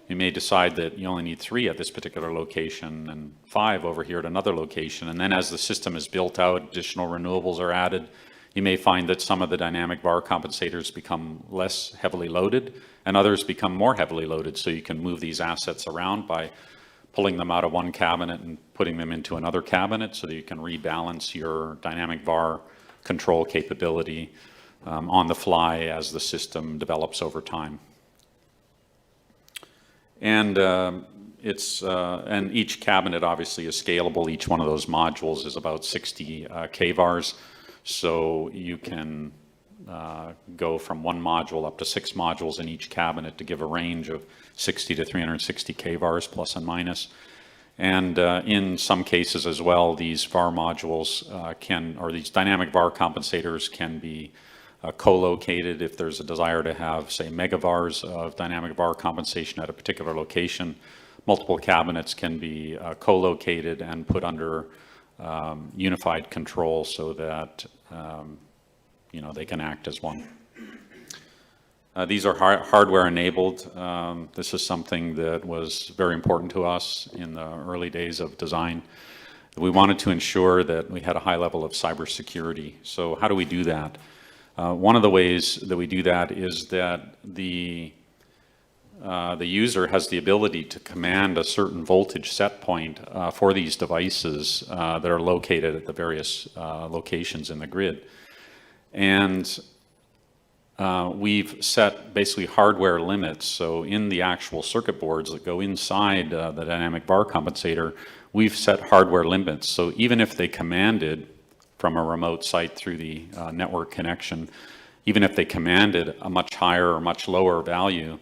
you may decide that you only need 3 at this particular location and 5 over here at another location. And then as the system is built out, additional renewables are added. You may find that some of the dynamic VAR compensators become less heavily loaded and others become more heavily loaded. So you can move these assets around by pulling them out of one cabinet and putting them into another cabinet so that you can rebalance your dynamic VAR control capability on the fly as the system develops over time. And and each cabinet obviously is scalable. Each one of those modules is about 60 kVARs. So you can go from one module up to 6 modules in each cabinet to give a range of 60 to 360 kVARs plus and minus. And in some cases as well, these VAR modules or these dynamic VAR compensators can be co-located if there's a desire to have, say, megavars of dynamic VAR compensation at a particular location. Multiple cabinets can be co-located and put under unified control so that they can act as one. These are hardware enabled. This is something that was very important to us in the early days of design. We wanted to ensure that we had a high level of cybersecurity. So how do we do that? One of the ways that we do that is that the user has the ability to command a certain voltage set point for these devices that are located at the various locations in the grid. And we've set basically hardware limits. So in the actual circuit boards that go inside the dynamic bar compensator, we've set hardware limits. So even if they commanded from a remote site through the network connection, even if they commanded a much higher or much lower value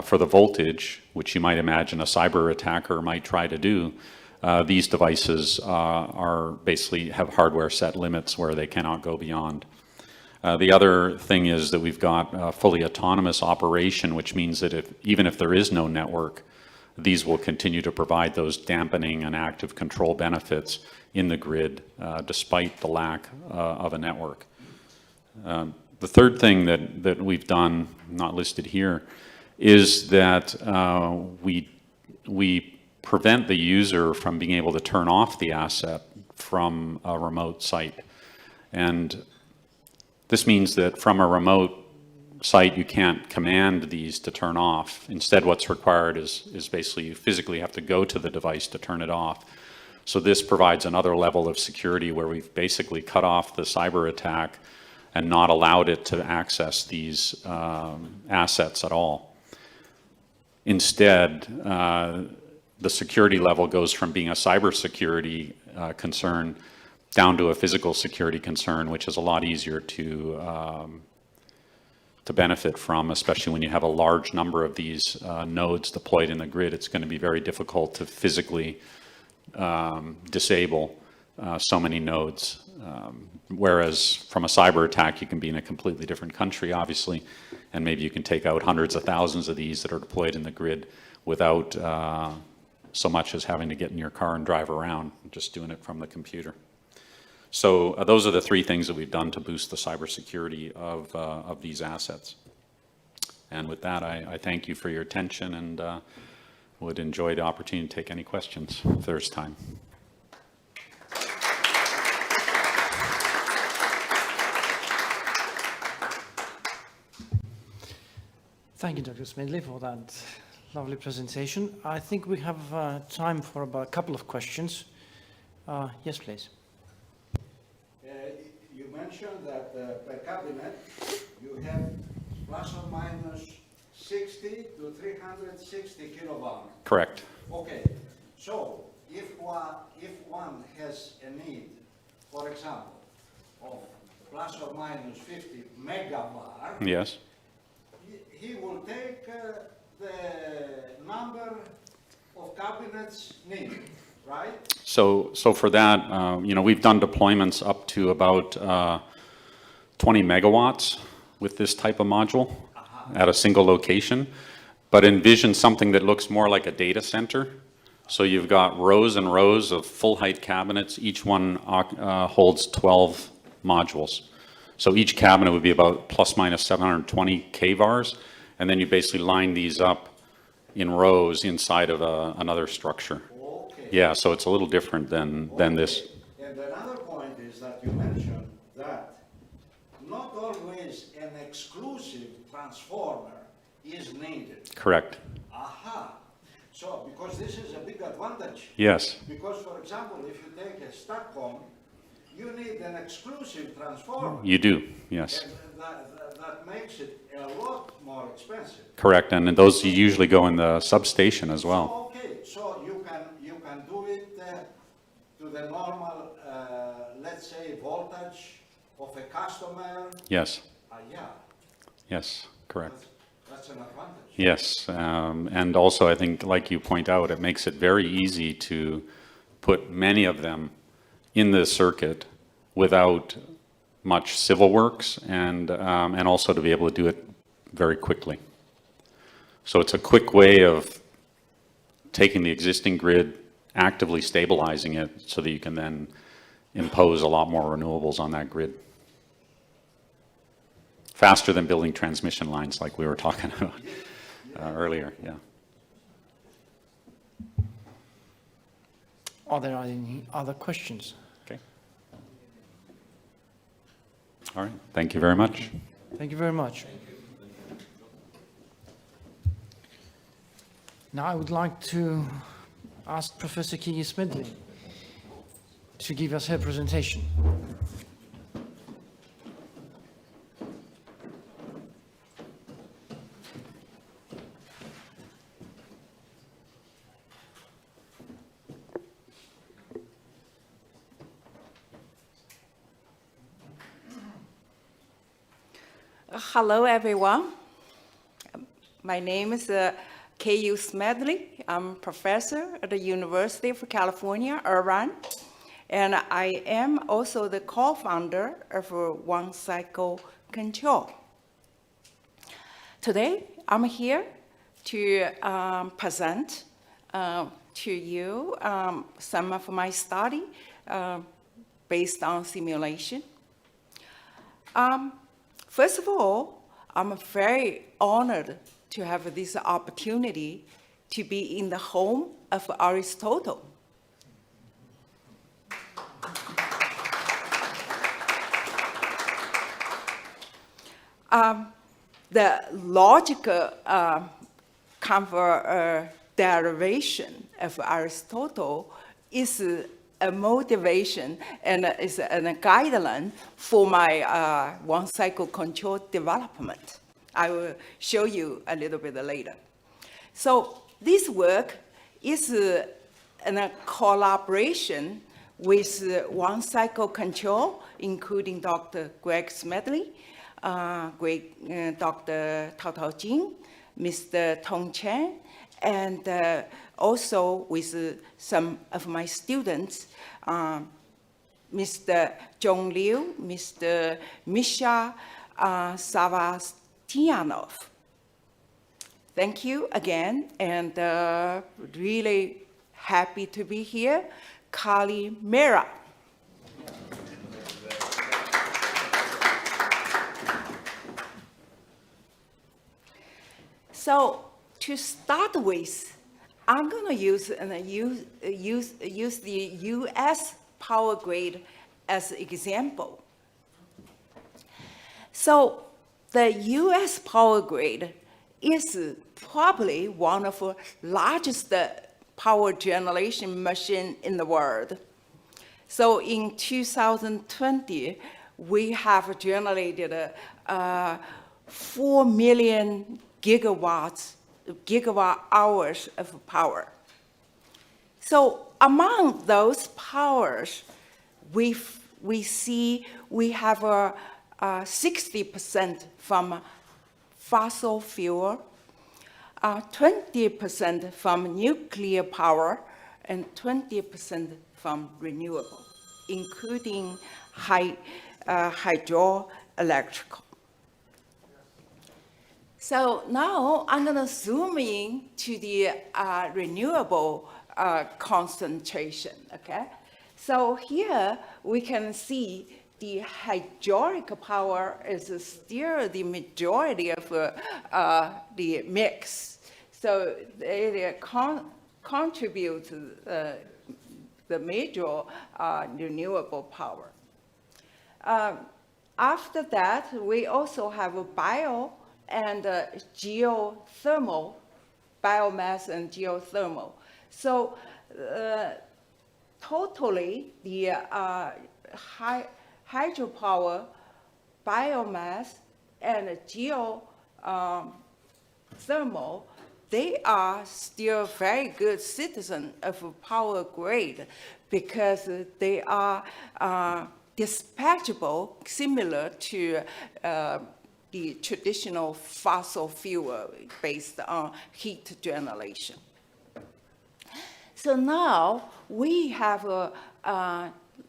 for the voltage, which you might imagine a cyber attacker might try to do, these devices are basically have hardware set limits where they cannot go beyond. The other thing is that we've got fully autonomous operation, which means that even if there is no network, these will continue to provide those dampening and active control benefits in the grid, despite the lack of a network. The third thing that we've done, not listed here, is that we prevent the user from being able to turn off the asset from a remote site. And this means that from a remote site, you can't command these to turn off. Instead, what's required is basically you physically have to go to the device to turn it off. So this provides another level of security where we've basically cut off the cyber attack and not allowed it to access these assets at all. Instead, the security level goes from being a cybersecurity concern down to a physical security concern, which is a lot easier to benefit from, especially when you have a large number of these nodes deployed in the grid. It's going to be very difficult to physically disable so many nodes. Whereas from a cyber attack, you can be in a completely different country, obviously, and maybe you can take out hundreds of thousands of these that are deployed in the grid without so much as having to get in your car and drive around, just doing it from the computer. So those are the three things that we've done to boost the cybersecurity of these assets. And with that, I thank you for your attention and would enjoy the opportunity to take any questions if there's time. Thank you, Dr. Smedley, for that lovely presentation. I think we have time for about a couple of questions. Yes, please. You mentioned that per cabinet you have plus or minus 60 to 360 kilowatt. Correct. Okay, so if one has a need, for example, of plus or minus 50 megavar, Yes. he will take the number of cabinets needed, right? So for that, we've done deployments up to about 20 megawatts with this type of module at a single location, but envision something that looks more like a data center. So you've got rows and rows of full height cabinets. Each one holds 12 modules. So each cabinet would be about plus minus 720 kVARs, and then you basically line these up in rows inside of another structure. Okay. Yeah, so it's a little different than this. And another point is that you mentioned that not always an exclusive transformer is needed. Correct. Aha. So, because this is a big advantage. Yes. Because, for example, if you take a STATCOM, you need an exclusive transformer. You do, yes. And that makes it a lot more expensive. Correct, and those usually go in the substation as well. So, okay, so you can do it to the normal, let's say, voltage of a customer. Yes. Yeah. Yes, correct. That's an advantage. Yes, and also I think, like you point out, it makes it very easy to put many of them in the circuit without much civil works, and also to be able to do it very quickly. So it's a quick way of taking the existing grid, actively stabilizing it so that you can then impose a lot more renewables on that grid. Faster than building transmission lines like we were talking about earlier, yeah. Are there any other questions? Okay. All right, thank you very much. Thank you very much. Now I would like to ask Professor Kiki Smedley to give us her presentation. Hello, everyone. My name is K.U. Smedley. I'm professor at the University of California, Irvine, and I am also the co-founder of One Cycle Control. Today, I'm here to present to you some of my study based on simulation. First of all, I'm very honored to have this opportunity to be in the home of Aristotle. The logical derivation of Aristotle is a motivation and is a guideline for my one cycle control development. I will show you a little bit later. So this work is a collaboration with One Cycle Control, including Dr. Greg Smedley, Dr. Tao Jing, Mr. Tong Chen, and also with some of my students, Mr. Zhong Liu, Mr. Misha Savastianov. Thank you again, and really happy to be here. Kali Mera. So to start with, I'm going to use the U.S. power grid as an example. So the U.S. power grid is probably one of the largest power generation machine in the world. So in 2020, we have generated 4 million gigawatt hours of power. So among those powers, we see we have 60% from fossil fuel, 20% from nuclear power, and 20% from renewable, including hydroelectric. So now I'm going to zoom in to the renewable concentration, okay? So here we can see the hydraulic power is still the majority of the mix. So it contributes the major renewable power. After that, we also have a bio and geothermal, biomass and geothermal. So totally the hydropower, biomass, and geothermal, they are still very good citizens of power grid because they are dispatchable, similar to the traditional fossil fuel based on heat generation. So now we have,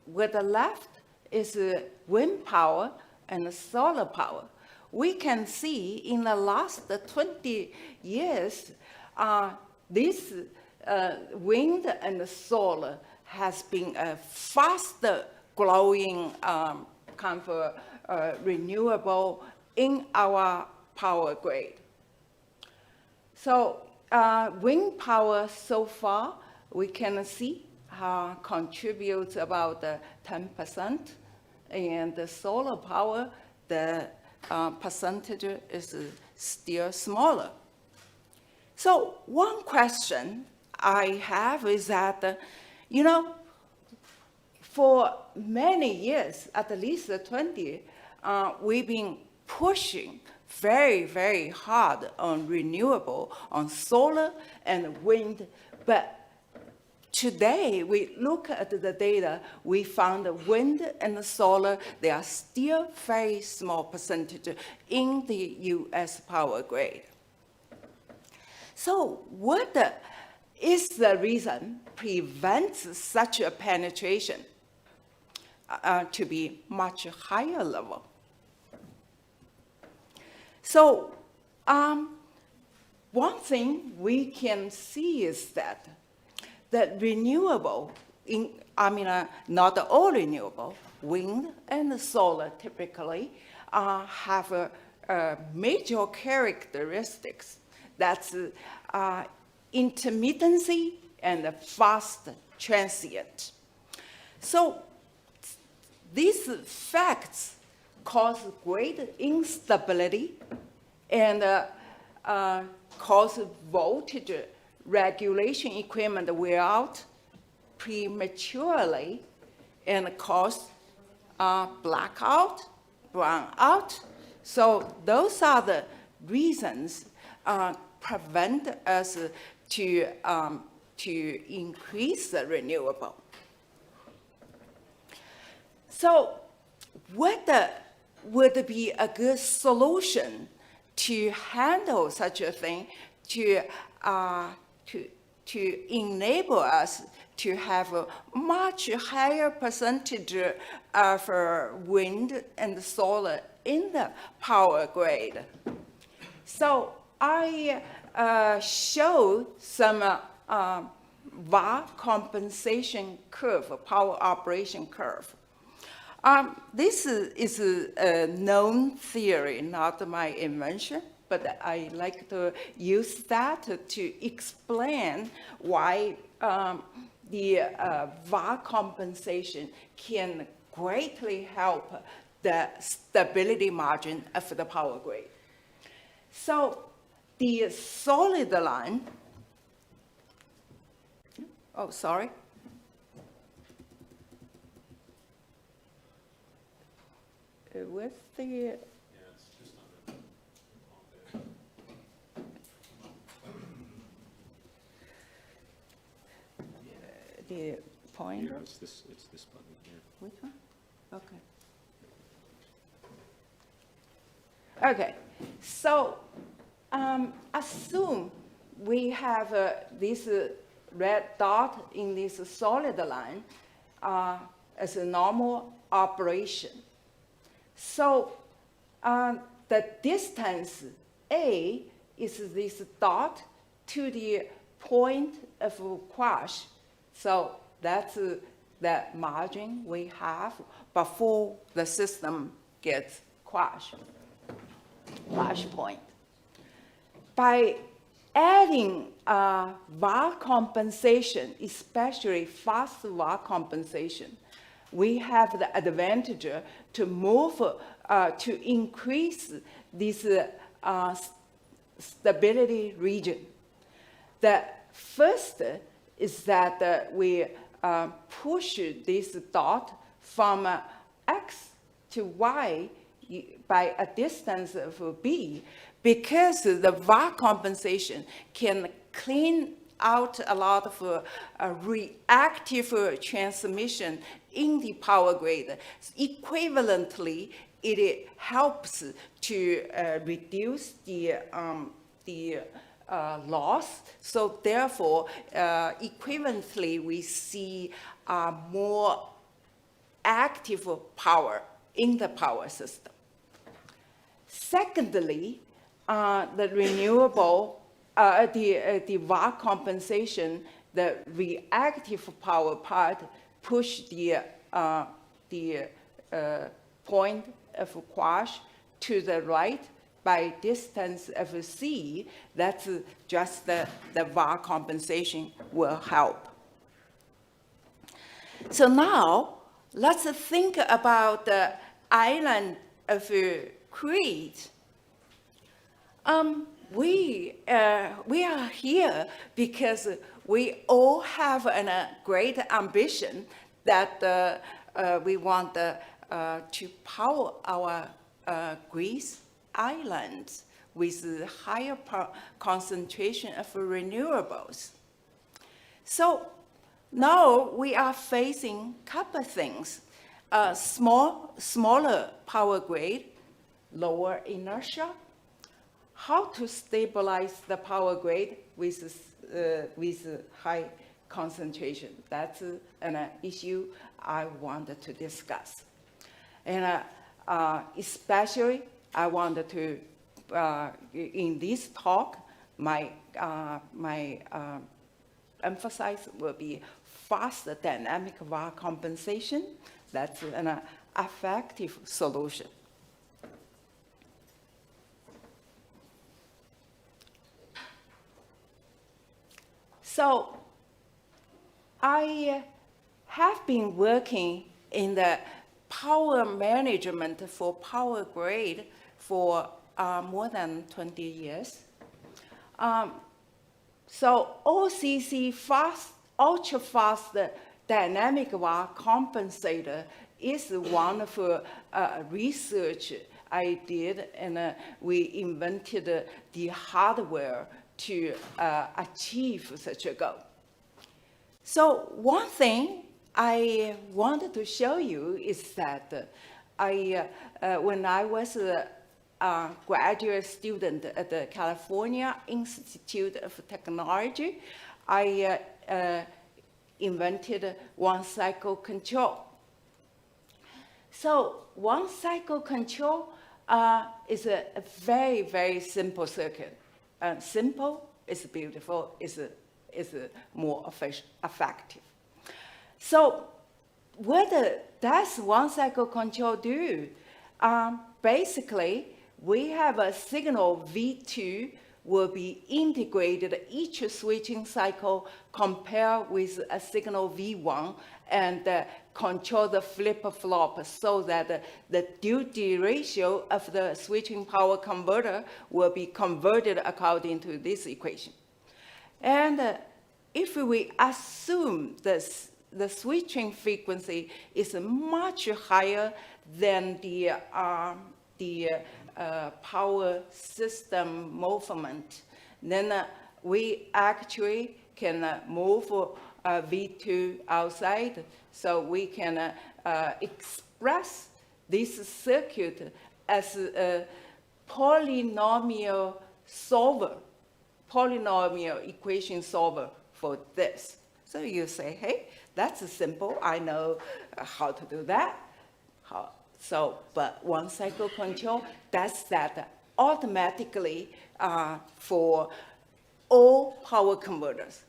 with the left is wind power and solar power. We can see in the last 20 years, this wind and solar has been a faster growing kind of renewable in our power grid. So wind power so far, we can see contributes about 10%, and the solar power, the percentage is still smaller. So one question I have is that, you know, for many years, at least 20, we've been pushing very, very hard on renewable, on solar and wind, but today, we look at the data, we found the wind and the solar, they are still very small percentage in the US power grid. So what is the reason prevents such a penetration to be much higher level? So one thing we can see is that renewable, not all renewable, wind and solar typically have major characteristics. That's intermittency and fast transient. So these facts cause great instability and cause voltage regulation equipment wear out prematurely and cause blackout, brownout. So those are the reasons prevent us to increase the renewable. So what would be a good solution to handle such a thing, to enable us to have a much higher percentage of wind and solar in the power grid? So I show some VAR compensation curve, power operation curve. This is a known theory, not my invention, but I like to use that to explain why the VAR compensation can greatly help the stability margin of the power grid. So the solid line, oh, sorry. With the, the pointer? Yeah, it's this button here. Which one? Okay. Okay, so assume we have this red dot in this solid line as a normal operation. So the distance A is this dot to the point of crash. So that's the margin we have before the system gets crash point. By adding VAR compensation, especially fast VAR compensation, we have the advantage to move, to increase this stability region. The first is that we push this dot from X to Y by a distance of B, because the VAR compensation can clean out a lot of reactive transmission in the power grid. Equivalently, it helps to reduce the loss. So therefore, equivalently, we see more active power in the power system. Secondly, the renewable, the VAR compensation, the reactive power part push the point of crash to the right by distance of C. That's just the VAR compensation will help. So now let's think about the island of Crete. We are here because we all have a great ambition that we want to power our Greece islands with higher concentration of renewables. So Now we are facing a couple of things. Smaller power grid, lower inertia. How to stabilize the power grid with high concentration. That's an issue I wanted to discuss. And especially, I wanted to, in this talk, my emphasis will be fast dynamic VAR compensation. That's an effective solution. So I have been working in the power management for power grid for more than 20 years. So OCC ultra-fast dynamic VAR compensator is wonderful research I did, and we invented the hardware to achieve such a goal. So one thing I wanted to show you is that when I was a graduate student at the California Institute of Technology, I invented one-cycle control. So one-cycle control is a very, very simple circuit. Simple is beautiful, is more effective. So what does one-cycle control do? Basically, we have a signal V2 will be integrated each switching cycle compared with a signal V1 and control the flip-flop so that the duty ratio of the switching power converter will be converted according to this equation. And if we assume the switching frequency is much higher than the power system movement, then we actually can move V2 outside, so we can express this circuit as a polynomial solver, polynomial equation solver for this. So you say, hey, that's simple. I know how to do that. But one-cycle control does that automatically for all power converters.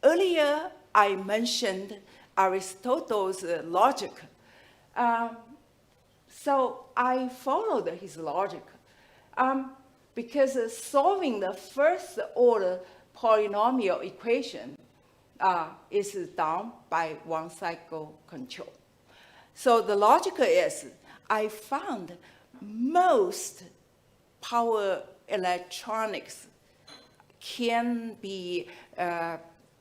Earlier, I mentioned Aristotle's logic. So I followed his logic because solving the first-order polynomial equation is done by one-cycle control. So the logic is, I found most power electronics can be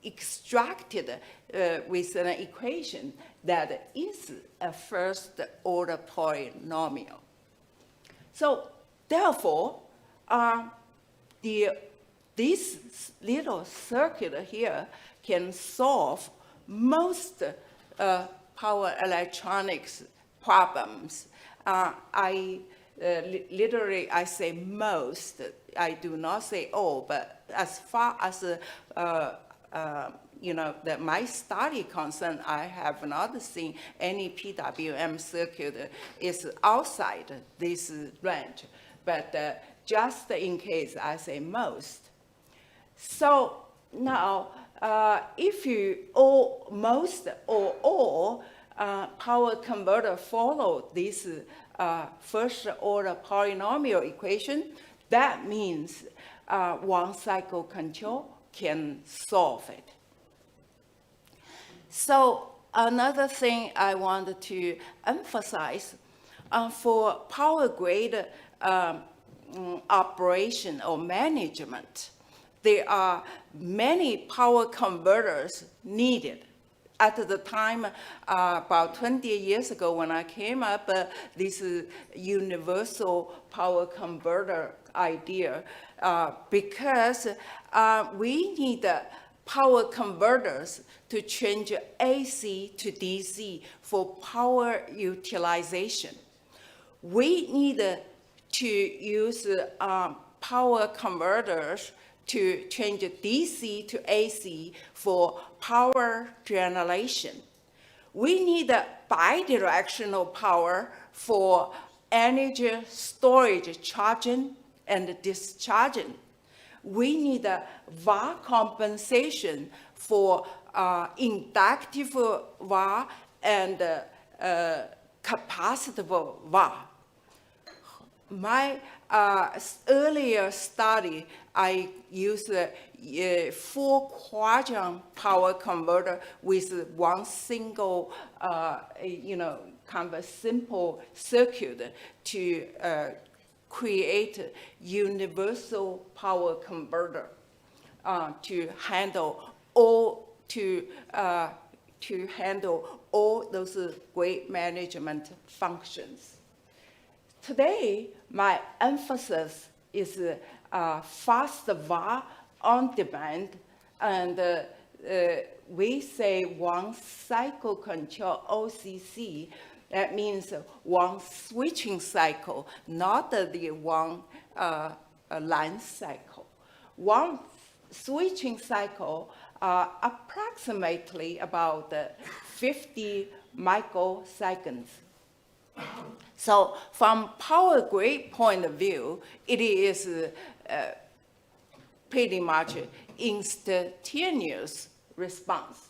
extracted with an equation that is a first-order polynomial. So therefore, this little circuit here can solve most power electronics problems. Literally, I say most. I do not say all, but as far as my study concerned, I have not seen any PWM circuit is outside this range. But just in case, I say most. So now, if most or all power converter follow this first-order polynomial equation, that means one-cycle control can solve it. So another thing I wanted to emphasize, for power grid operation or management, there are many power converters needed. At the time, about 20 years ago, when I came up, this universal power converter idea, because we need power converters to change AC to DC for power utilization. We need to use power converters to change DC to AC for power generation. We need a bidirectional power for energy storage, charging and discharging. We need a VAR compensation for inductive VAR and capacitive VAR. My earlier study, I used a 4-quadrant power converter with one single, kind of a simple circuit to create universal power converter to handle all those grid management functions. Today, my emphasis is fast VAR on demand, and we say one cycle control OCC. That means one switching cycle, not the one line cycle. One switching cycle approximately about 50 microseconds. So from power grid point of view, it is pretty much instantaneous response.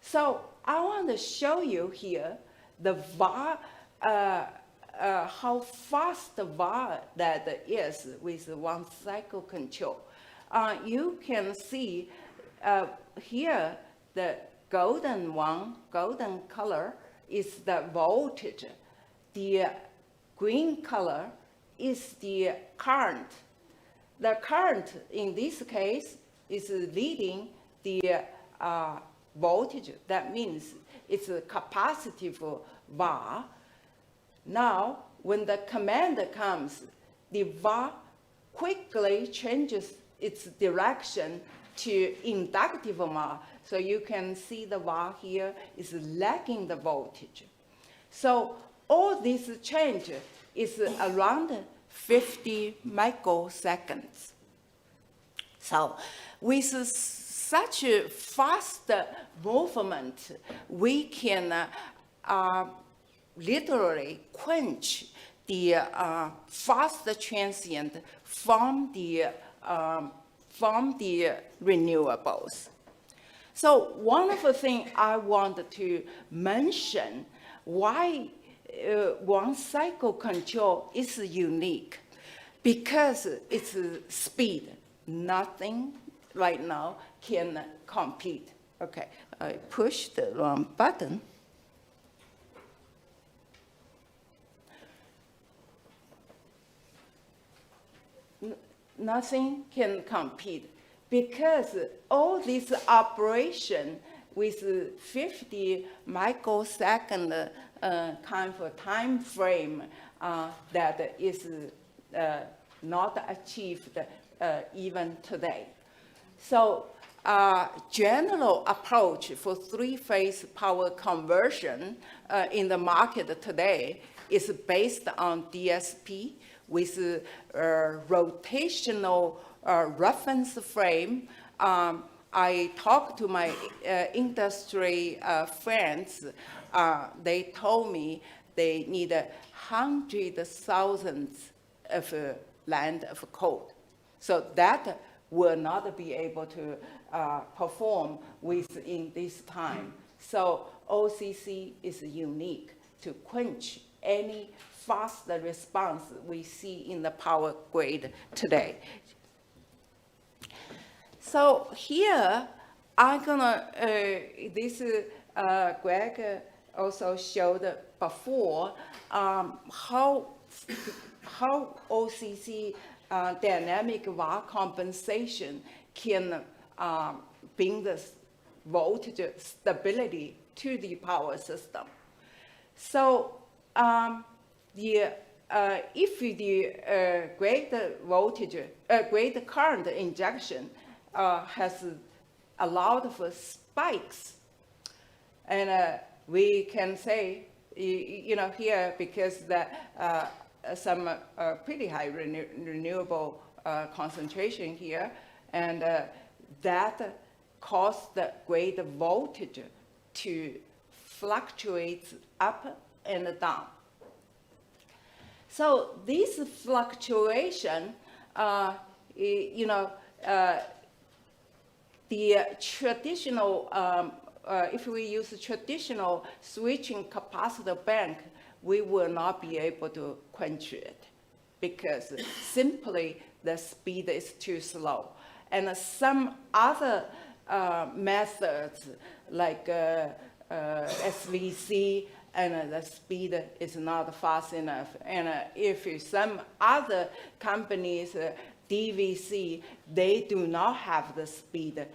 So I want to show you here the VAR, how fast the VAR that is with one cycle control. You can see here the golden color is the voltage. The green color is the current. The current in this case is leading the voltage. That means it's a capacitive VAR. Now, when the command comes, the VAR quickly changes its direction to inductive VAR. So you can see the VAR here is lagging the voltage. So all this change is around 50 microseconds. So with such a fast movement, we can literally quench the fast transient from the renewables. So one of the things I want to mention why one cycle control is unique, because it's speed. Nothing right now can compete. Okay, I pushed the wrong button. Nothing can compete, because all this operation with 50 microsecond kind of time frame that is not achieved even today. So general approach for three-phase power conversion in the market today is based on DSP with rotational reference frame. I talked to my industry friends. They told me they need 100,000 of land of code. So that will not be able to perform within this time. So OCC is unique to quench any fast response we see in the power grid today. So here, I'm gonna, Greg also showed before how OCC dynamic VAR compensation can bring the voltage stability to the power system. So if the greater voltage, greater current injection has lot of spikes. And we can say, you know, here, because the, some pretty high renewable concentration here, and that caused the grid voltage to fluctuate up and down. So this fluctuation, you know, the traditional, if we use a traditional switching capacitor bank, we will not be able to quench it because simply the speed is too slow. And some other methods like SVC, and the speed is not fast enough. And if some other companies, DVC, they do not have the speed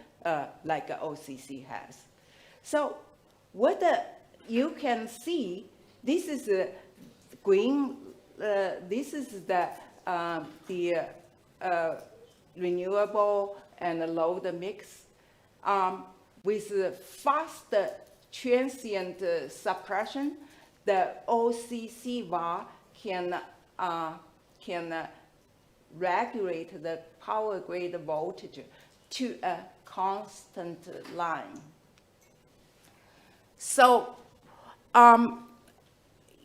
like OCC has. So what you can see, this is green, this is the renewable and load mix. With fast transient suppression, the OCC VAR can regulate the power grid voltage to a constant line. So,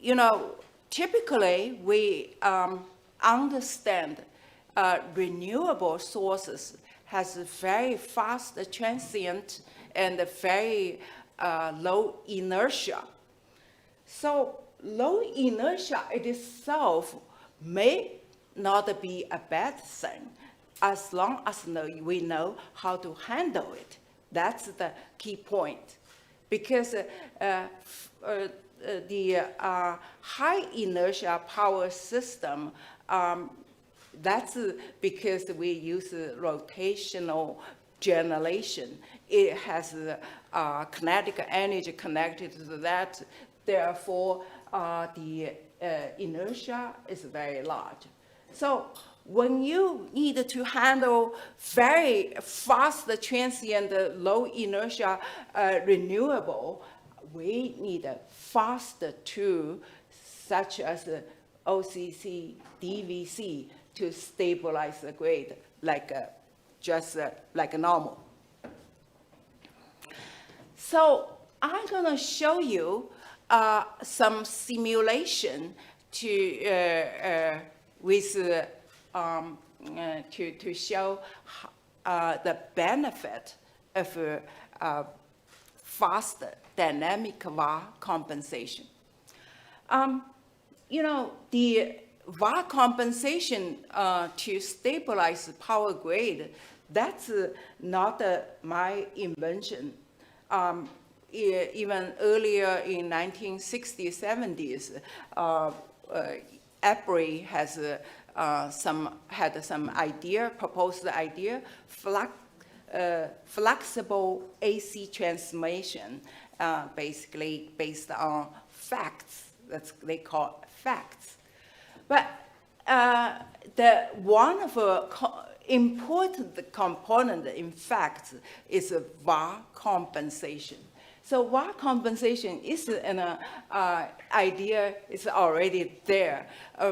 you know, typically we understand renewable sources has very fast transient and very low inertia. So low inertia itself may not be a bad thing as long as we know how to handle it. That's the key point. Because the high inertia power system, that's because we use rotational generation. It has kinetic energy connected to that. Therefore, the inertia is very large. So when you need to handle very fast transient low inertia renewable, we need a faster tool such as OCC, DVC to stabilize the grid like just like normal. So I'm going to show you some simulation to to show the benefit of fast dynamic VAR compensation. You know, the VAR compensation to stabilize the power grid, that's not my invention. Even earlier in 1960s, 70s, EPRI has had some idea, proposed the idea, flexible AC transmission, basically based on facts. They call facts. But the one of the important component in facts is VAR compensation. So VAR compensation is an idea, is already there.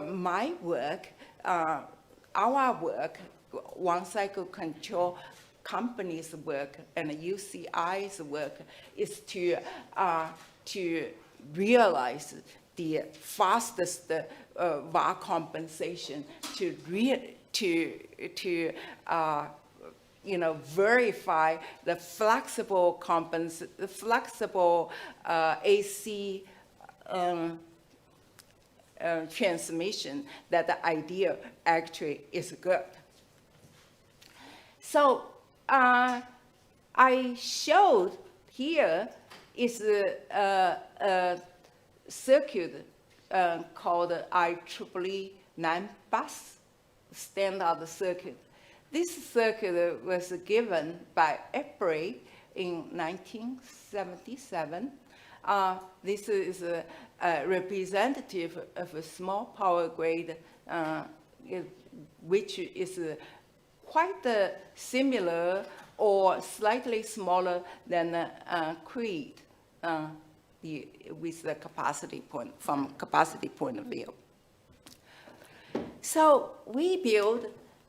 My work, our work, one cycle control company's work and UCI's work is to realize the fastest VAR compensation to you know, verify the flexible AC transmission, that the idea actually is good. So I showed here is a circuit called IEEE 9-bus standard circuit. This circuit was given by EPRI in 1977. This is a representative of a small power grid, which is quite similar or slightly smaller than Crete with the capacity point, from capacity point of view. So we build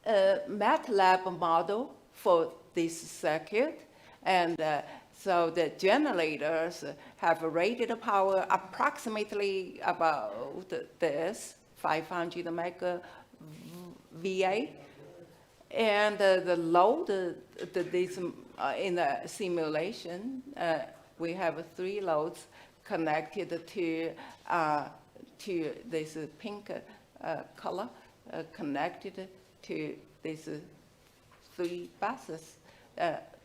a MATLAB model for this circuit, and so the generators have a rated power approximately about this, 500 mega VA. And the load, in the simulation, we have 3 loads connected to this pink color, connected to these 3 buses,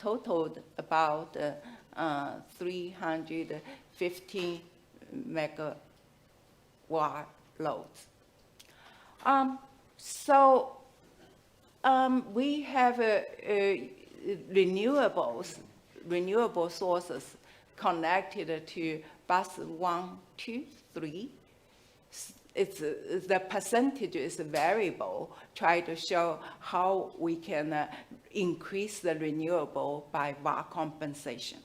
totaled about 315 megawatt loads. We have renewable sources connected to bus 1, 2, 3. The percentage is variable, try to show how we can increase the renewable by VAR compensation.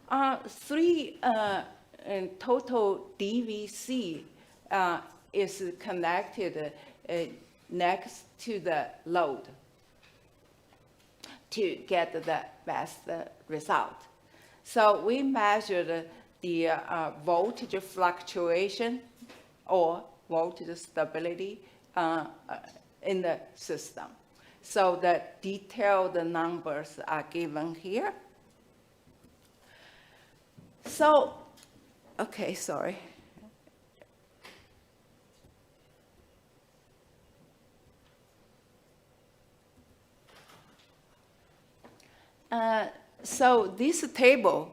3 total DVC is connected next to the load to get the best result. So we measured the voltage fluctuation or voltage stability in the system. So the detailed numbers are given here. So, okay, sorry. So this table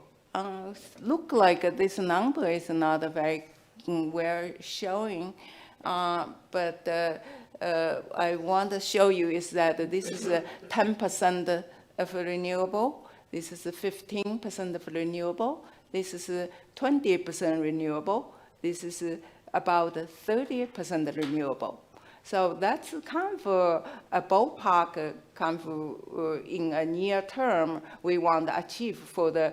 look like this number is not very well showing, but I want to show you is that this is 10% of renewable, this is 15% of renewable, this is 20% renewable, this is about 30% renewable. So that's kind of a ballpark, kind of in a near term, we want to achieve for the,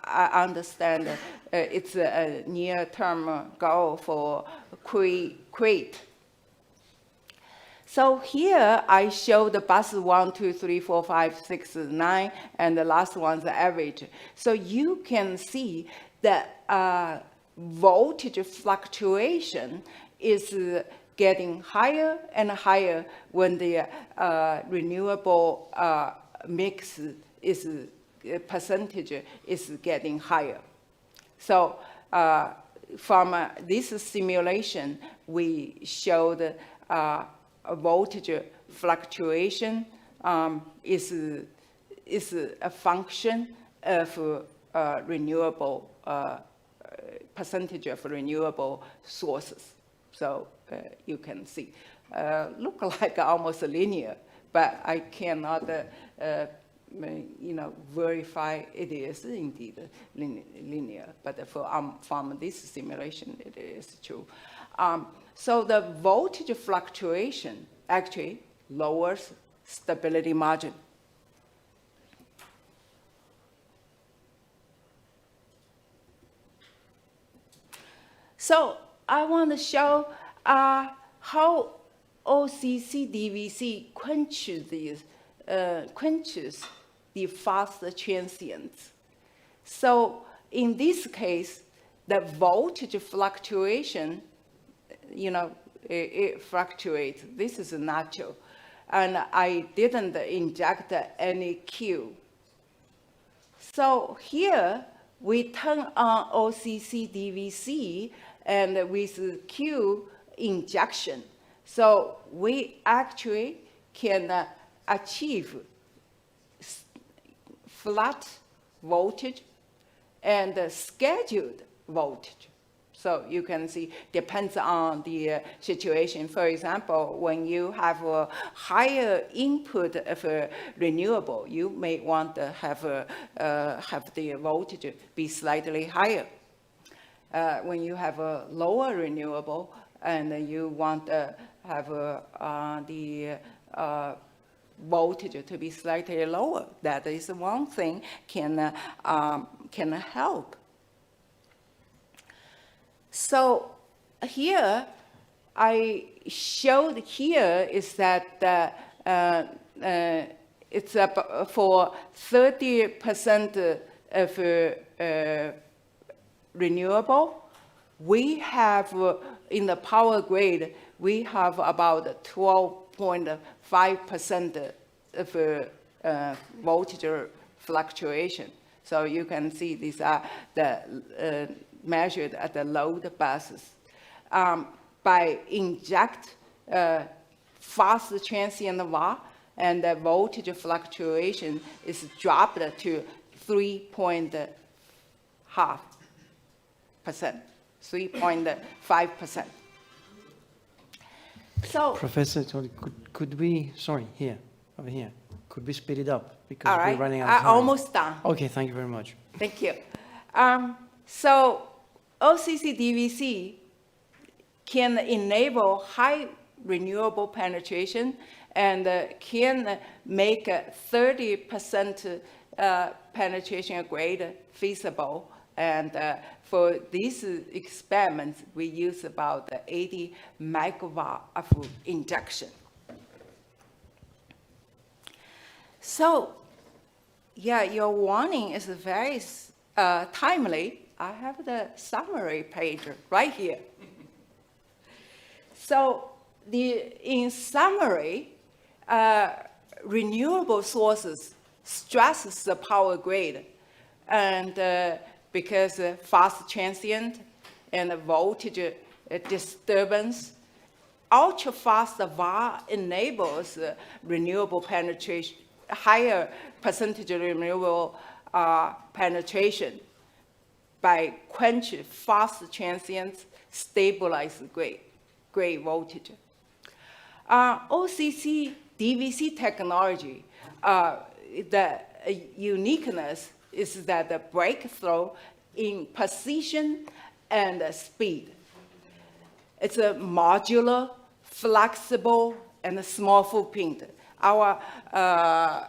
I understand it's a near term goal for Crete. So here I show the bus 1, 2, 3, 4, 5, 6, 9, and the last one's the average. So you can see that voltage fluctuation is getting higher and higher when the renewable mix is percentage is getting higher. So from this simulation, we showed a voltage fluctuation is a function of renewable percentage of renewable sources. So you can see, look like almost linear, but I cannot, verify it is indeed linear. But from this simulation, it is true. So the voltage fluctuation actually lowers stability margin. So I want to show how OCC DVC quenches the fast transients. So in this case, the voltage fluctuation, it fluctuates. This is natural. And I didn't inject any Q. So here, we turn on OCC DVC and with Q injection. So we actually can achieve flat voltage and scheduled voltage. So you can see, depends on the situation. For example, when you have a higher input of a renewable, you may want to have the voltage be slightly higher. When you have a lower renewable and you want to have the voltage to be slightly lower. That is one thing can help. So here, I showed here is that it's for 30% of renewable. We have, in the power grid, we have about 12.5% of voltage fluctuation. So you can see these are the measured at the load basis. By inject fast transient VAR, and the voltage fluctuation is dropped to 3.5%, 3.5%. So, Professor, could we, sorry, here, over here, could we speed it up? Because all right, we're running out of time. almost done. Okay, thank you very much. Thank you. So OCC DVC can enable high renewable penetration and can make 30% penetration grade feasible. And for these experiments, we use about 80 megawatt of injection. So, yeah, your warning is very timely. I have the summary page right here. So, in summary, renewable sources stresses the power grid, and because fast transient and voltage disturbance, ultra-fast VAR enables renewable penetration, higher percentage renewable penetration by quench fast transients, stabilize grid voltage. OCC DVC technology, the uniqueness is that the breakthrough in precision and speed. It's a modular, flexible, and a small footprint. Our, the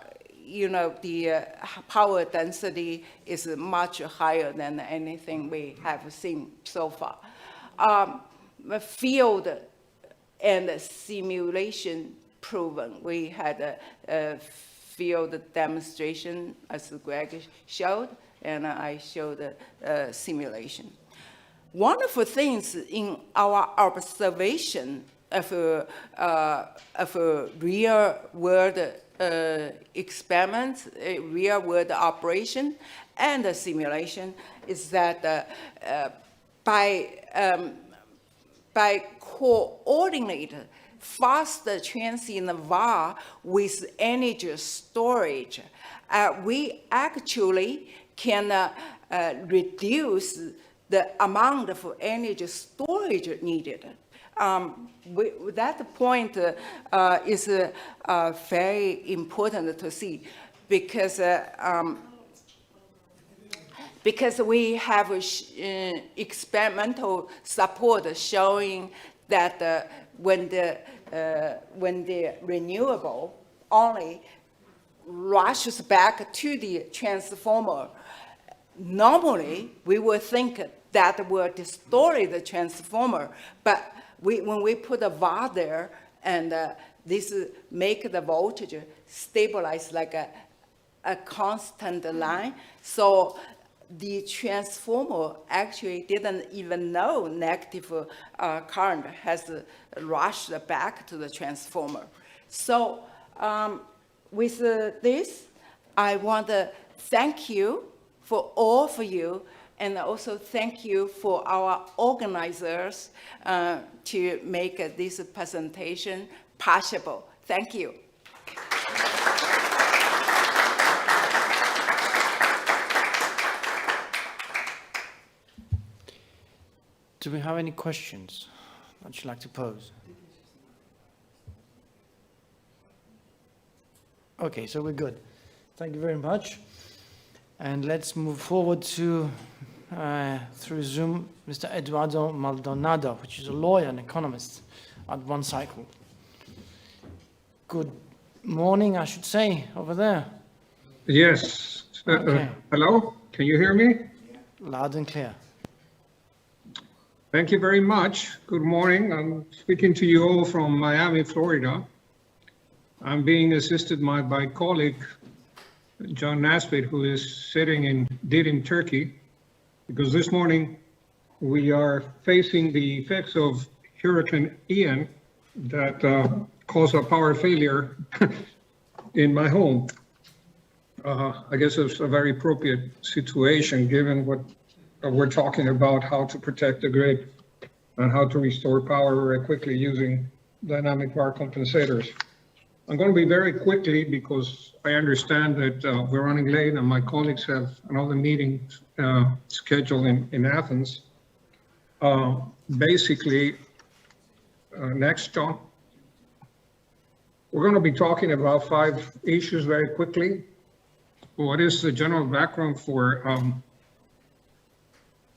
power density is much higher than anything we have seen so far. Field and simulation proven. We had a field demonstration, as Greg showed, and I showed a simulation. Wonderful things in our observation of real-world experiments, real-world operation, and the simulation is that by coordinating fast transient VAR with energy storage, we actually can reduce the amount of energy storage needed. That point is very important to see because we have experimental support showing that when the renewable only rushes back to the transformer, normally we would think that will destroy the transformer, but when we put a VAR there and this make the voltage stabilize like a constant line, so the transformer actually didn't even know negative current has rushed back to the transformer. So with this, I want to thank you for all of you, and also thank you for our organizers to make this presentation possible. Thank you. Do we have any questions that you'd like to pose? Okay, so we're good. Thank you very much. And let's move forward to, through Zoom, Mr. Eduardo Maldonado, which is a lawyer and economist at One Cycle. Good morning, I should say, over there. Yes. Okay. Hello? Can you hear me? Loud and clear. Thank you very much. Good morning. I'm speaking to you all from Miami, Florida. I'm being assisted by my colleague, John Nasbit, who is sitting in Didim, Turkey, because this morning we are facing the effects of Hurricane Ian that caused a power failure in my home. I guess it's a very appropriate situation given what we're talking about, how to protect the grid and how to restore power very quickly using dynamic power compensators. I'm going to be very quickly because I understand that we're running late and my colleagues have another meeting scheduled in Athens. Basically, next, John. We're going to be talking about 5 issues very quickly. What is the general background for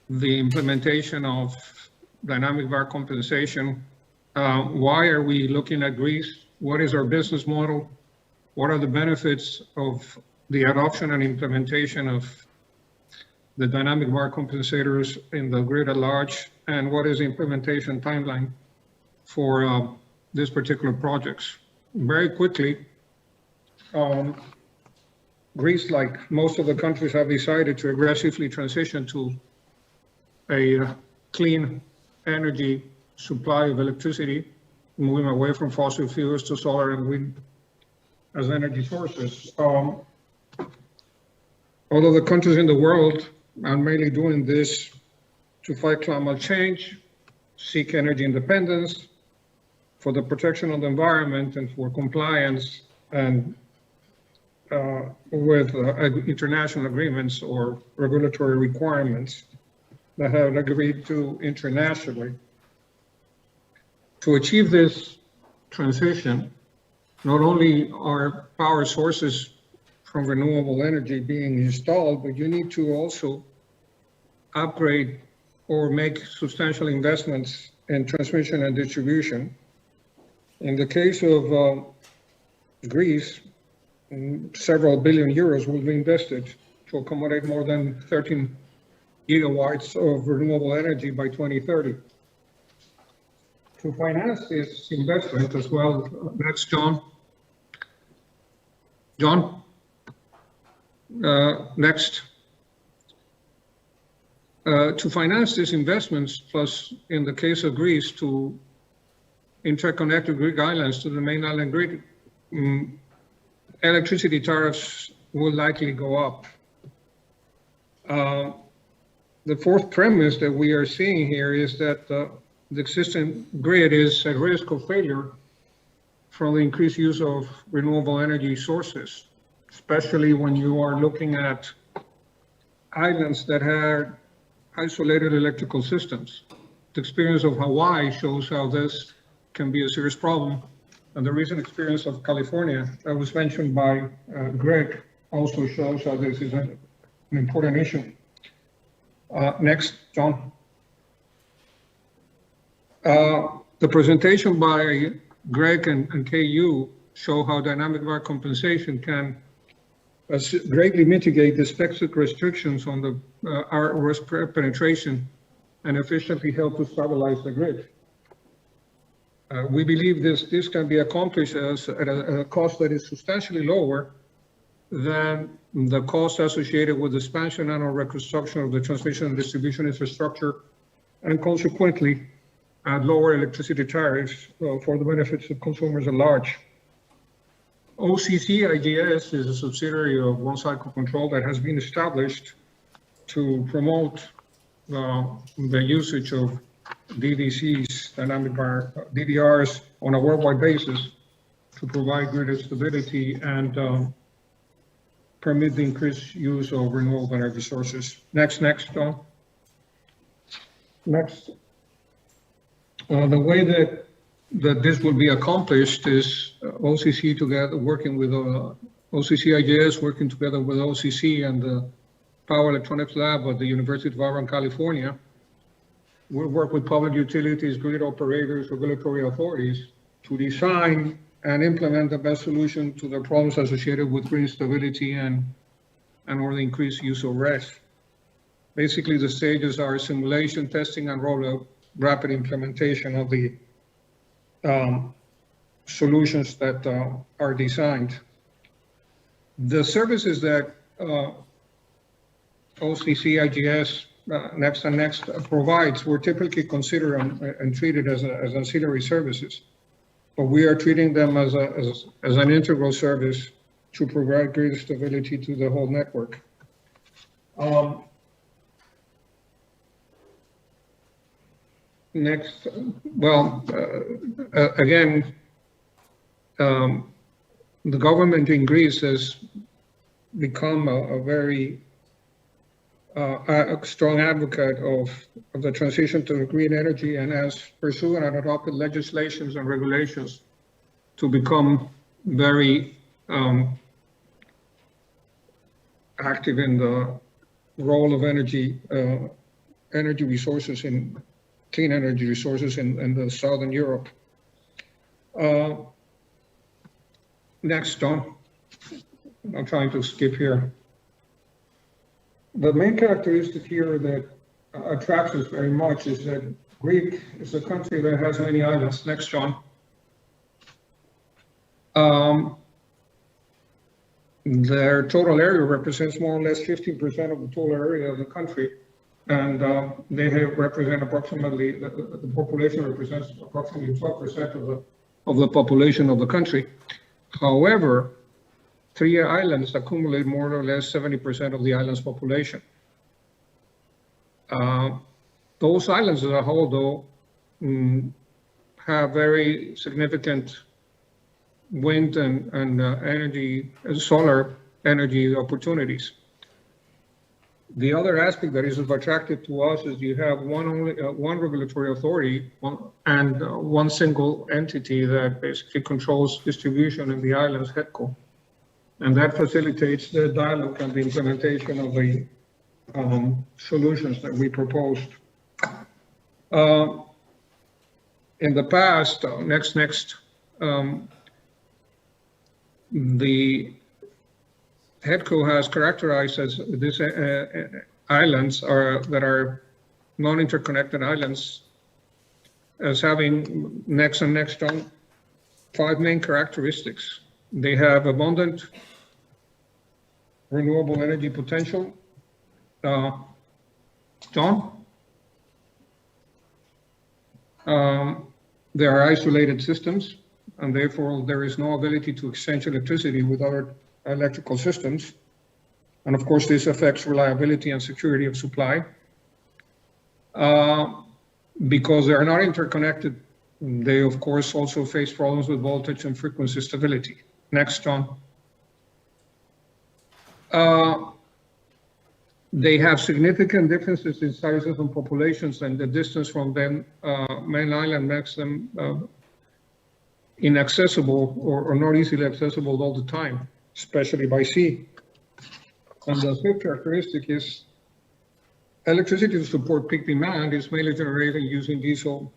the implementation of dynamic VAR compensation? Why are we looking at Greece? What is our business model? What are the benefits of the adoption and implementation of the dynamic VAR compensators in the grid at large? And what is the implementation timeline for these particular projects? Very quickly, Greece, like most of the countries, have decided to aggressively transition to a clean energy supply of electricity, moving away from fossil fuels to solar and wind as energy sources. All of the countries in the world are mainly doing this to fight climate change, seek energy independence, for the protection of the environment, and for compliance and with international agreements or regulatory requirements that have been agreed to internationally. To achieve this transition, not only are power sources from renewable energy being installed, but you need to also upgrade or make substantial investments in transmission and distribution. In the case of Greece, several billion euros will be invested to accommodate more than 13 gigawatts of renewable energy by 2030. To finance this investment as well, next, John. John, next. To finance these investments, plus in the case of Greece, to interconnected Greek islands to the main island grid, electricity tariffs will likely go up. The fourth premise that we are seeing here is that the existing grid is at risk of failure from the increased use of renewable energy sources, especially when you are looking at islands that have isolated electrical systems. The experience of Hawaii shows how this can be a serious problem. And the recent experience of California that was mentioned by Greg also shows how this is an important issue. Next, John. The presentation by Greg and KU show how dynamic VAR compensation can greatly mitigate the specific restrictions on the ROS penetration and efficiently help to stabilize the grid. We believe this can be accomplished at a cost that is substantially lower than the cost associated with the expansion and or reconstruction of the transmission and distribution infrastructure, and consequently at lower electricity tariffs for the benefits of consumers at large. OCC IGS is a subsidiary of One Cycle Control that has been established to promote the usage of DVCs, dynamic VAR, DVRs, on a worldwide basis to provide grid stability and permit the increased use of renewable energy sources. Next, John. Next. The way that this will be accomplished is OCC together working with OCC IGS working together with OCC and the Power Electronics Lab at the University of Auburn, California. We'll work with public utilities, grid operators, regulatory authorities to design and implement the best solution to the problems associated with grid stability and or the increased use of RES. Basically, the stages are simulation, testing, and rollout, rapid implementation of the solutions that are designed. The services that OCC, IGS, Next and Next provides were typically considered and treated as ancillary services, but we are treating them as an integral service to provide greater stability to the whole network. Next, well, again, the government in Greece has become a very a strong advocate of the transition to green energy and has pursued and adopted legislations and regulations to become very active in the role of energy resources in clean energy resources in the Southern Europe. Next, John. I'm trying to skip here. The main characteristic here that attracts us very much is that Greece is a country that has many islands. Next, John. Their total area represents more or less 15% of the total area of the country. And they represent approximately, the population represents approximately 12% of the population of the country. However, 3 islands accumulate more or less 70% of the island's population. Those islands as a whole, though, have very significant wind and energy, solar energy opportunities. The other aspect that is attractive to us is you have one regulatory authority and one single entity that basically controls distribution in the islands, HEDCO. And that facilitates the dialogue and the implementation of the solutions that we proposed. In the past, the HEDCO has characterized as these islands that are non-interconnected islands as having Next and Next on 5 main characteristics. They have abundant renewable energy potential. John? They are isolated systems, and therefore there is no ability to exchange electricity with other electrical systems. And of course, this affects reliability and security of supply. Because they are not interconnected, they of course also face problems with voltage and frequency stability. Next, John. They have significant differences in sizes and populations, and the distance from them, main island makes them inaccessible or not easily accessible all the time, especially by sea. And the fifth characteristic is electricity to support peak demand is mainly generated using diesel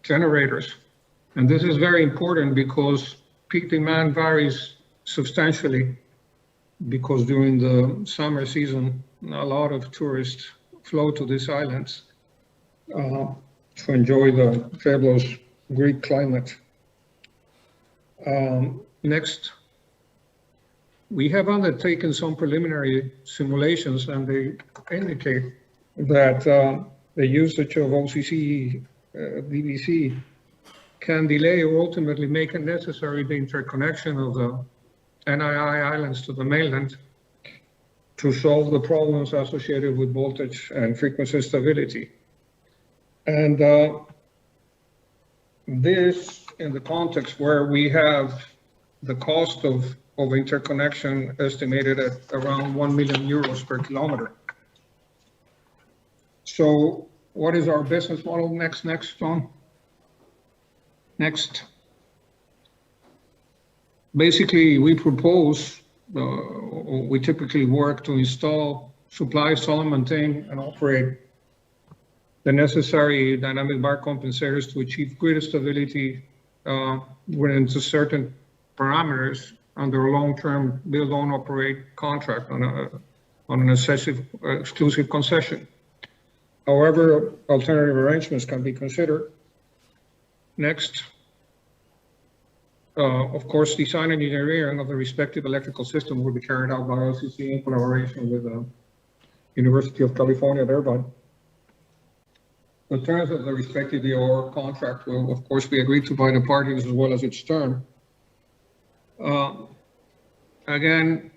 generators. And this is very important because peak demand varies substantially, because during the summer season, a lot of tourists flow to these islands to enjoy the fabulous Greek climate. Next, we have undertaken some preliminary simulations, and they indicate that the usage of OCC, DVC, can delay or ultimately make unnecessary the interconnection of the NII islands to the mainland to solve the problems associated with voltage and frequency stability. And this in the context where we have the cost of interconnection estimated at around 1 million euros per kilometer. So what is our business model? Next, John. Next. Basically, we propose, we typically work to install, supply, install, and maintain, and operate the necessary dynamic bar compensators to achieve grid stability within certain parameters under a long-term build, own, operate contract on an exclusive concession. However, alternative arrangements can be considered. Next, of course, design and engineering of the respective electrical system will be carried out by OCC in collaboration with the University of California at Irvine. The terms of the respective DOR contract will, of course, be agreed to by the parties as well as its term. Again,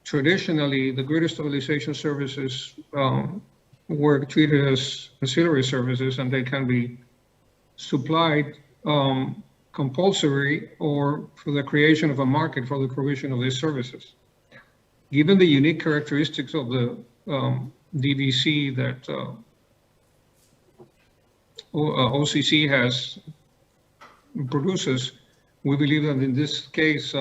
traditionally, the grid stabilization services were treated as ancillary services, and they can be supplied compulsory or for the creation of a market for the provision of these services. Given the unique characteristics of the DVC that OCC produces, we believe that in this case,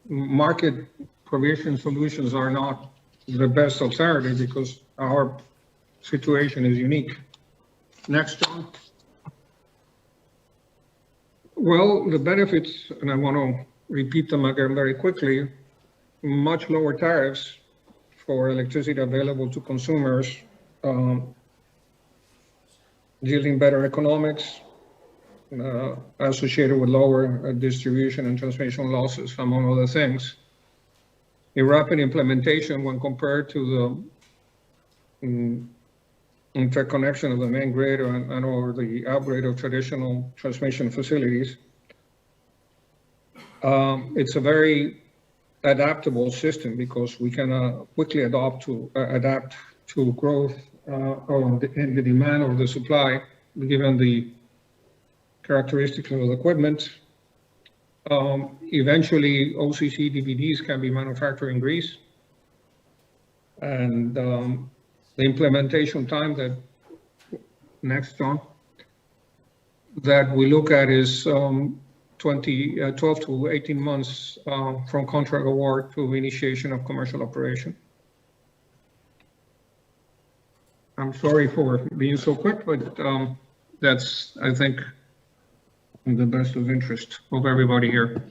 market provision solutions are not the best alternative because our situation is unique. Next, John. Well, the benefits, and I want to repeat them again very quickly, much lower tariffs for electricity available to consumers, yielding better economics, associated with lower distribution and transmission losses, among other things. A rapid implementation when compared to the interconnection of the main grid and or the upgrade of traditional transmission facilities. It's a very adaptable system because we can quickly adapt to growth in the demand or the supply, given the characteristics of the equipment. Eventually, OCC DVDs can be manufactured in Greece. And the implementation time that, next, John, that we look at is 12 to 18 months from contract award to initiation of commercial operation. I'm sorry for being so quick, but that's, I think, in the best of interest of everybody here.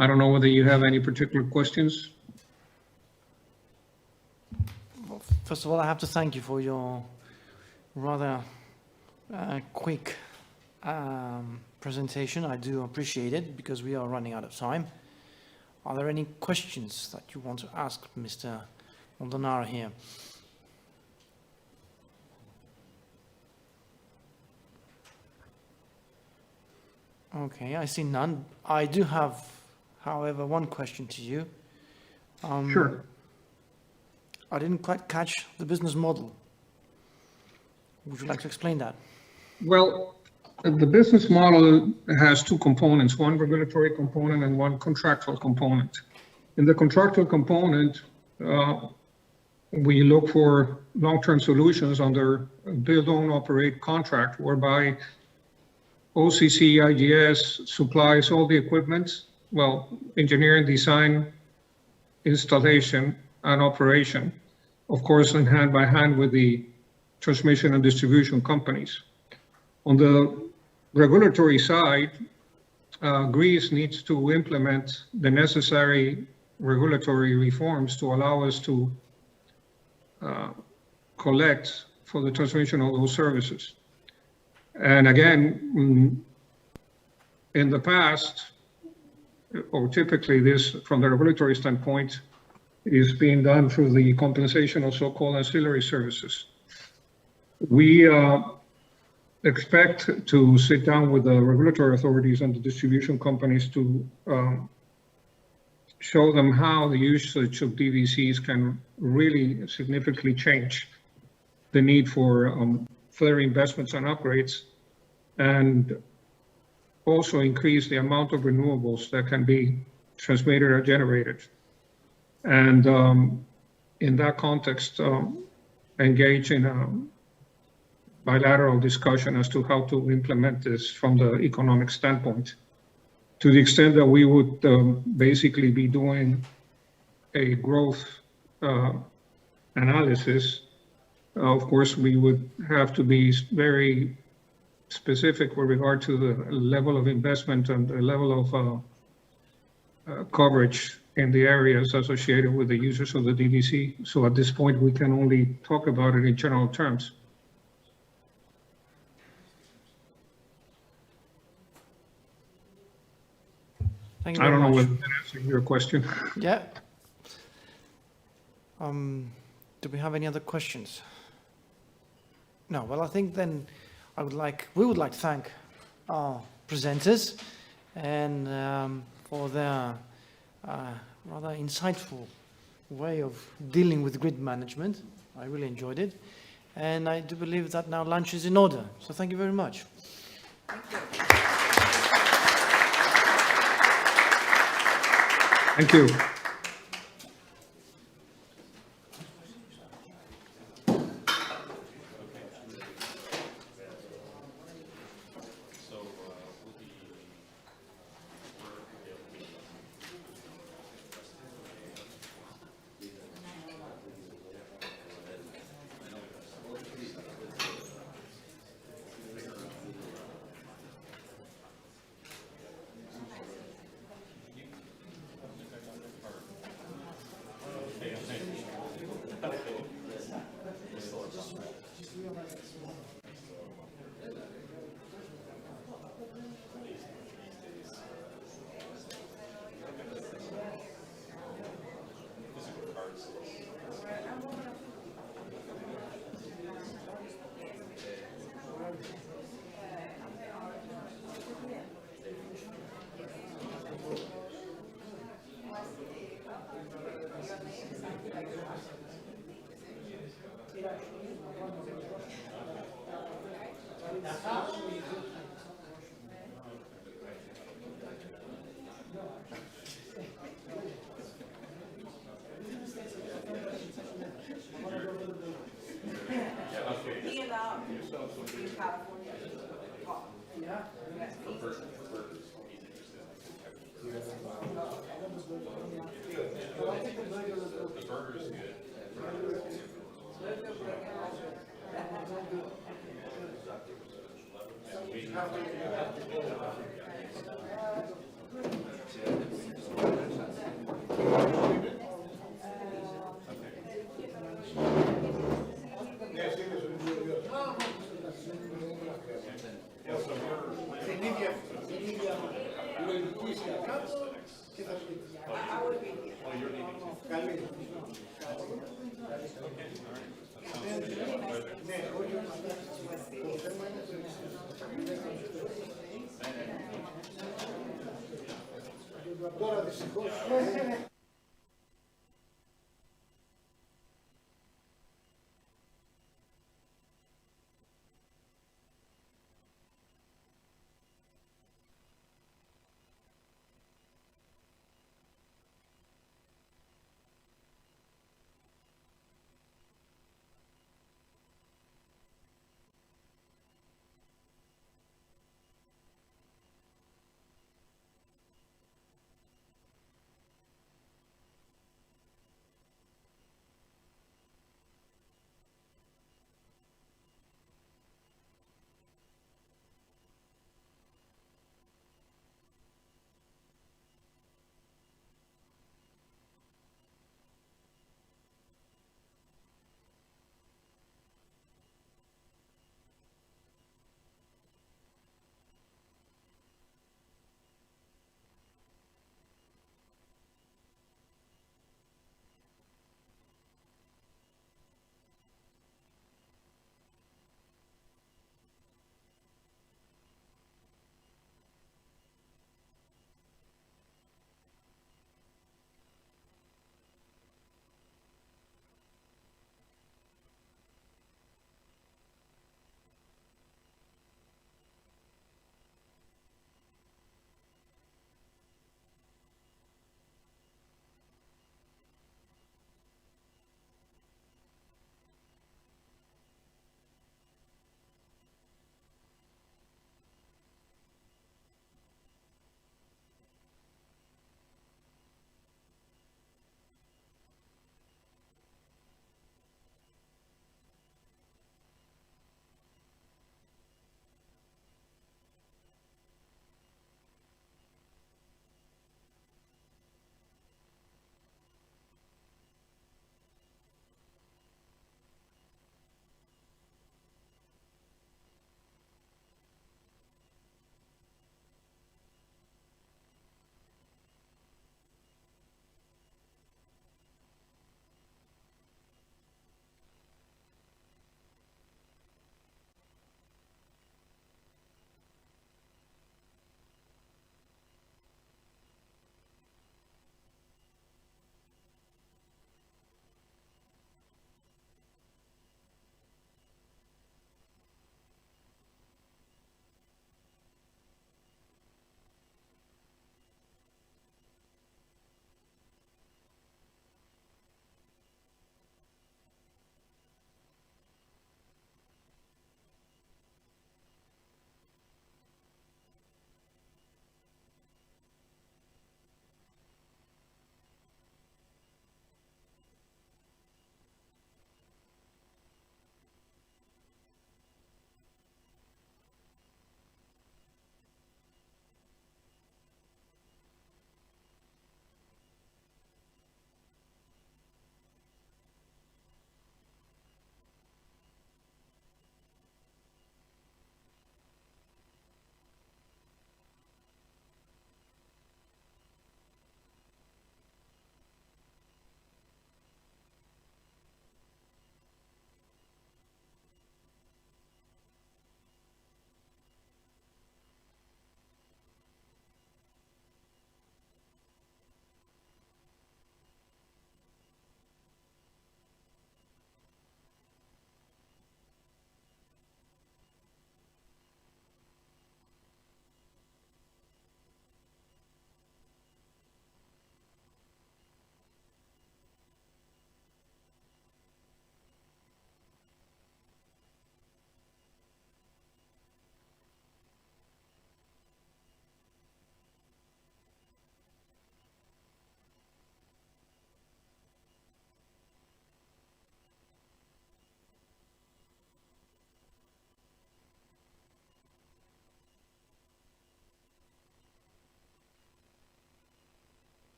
I don't know whether you have any particular questions. Well, first of all, I have to thank you for your rather quick presentation. I do appreciate it because we are running out of time. Are there any questions that you want to ask Mr. Maldonado here? Okay, I see none. I do have, however, one question to you. Sure. I didn't quite catch the business model. Would you like to explain that? Well, the business model has two components, one regulatory component and one contractual component. In the contractual component, we look for long-term solutions under build, own, operate contract, whereby OCC IGS supplies all the equipment, well, engineering, design, installation, and operation, of course, in hand by hand with the transmission and distribution companies. On the regulatory side, Greece needs to implement the necessary regulatory reforms to allow us to collect for the transmission of those services. And again, in the past, or typically this, from the regulatory standpoint, is being done through the compensation of so-called ancillary services. We expect to sit down with the regulatory authorities and the distribution companies to show them how the usage of DVCs can really significantly change the need for further investments and upgrades, and also increase the amount of renewables that can be transmitted or generated. And in that context, engage in a bilateral discussion as to how to implement this from the economic standpoint, to the extent that we would basically be doing a growth analysis. Of course, we would have to be very specific with regard to the level of investment and the level of coverage in the areas associated with the users of the DVC. So at this point, we can only talk about it in general terms. Thank you I very don't know much. whether that answers your question. Yeah. Do we have any other questions? No. Well, I think then we would like to thank our presenters and for their rather insightful way of dealing with grid management. I really enjoyed it. And I do believe that now lunch is in order. So thank you very much. Thank you.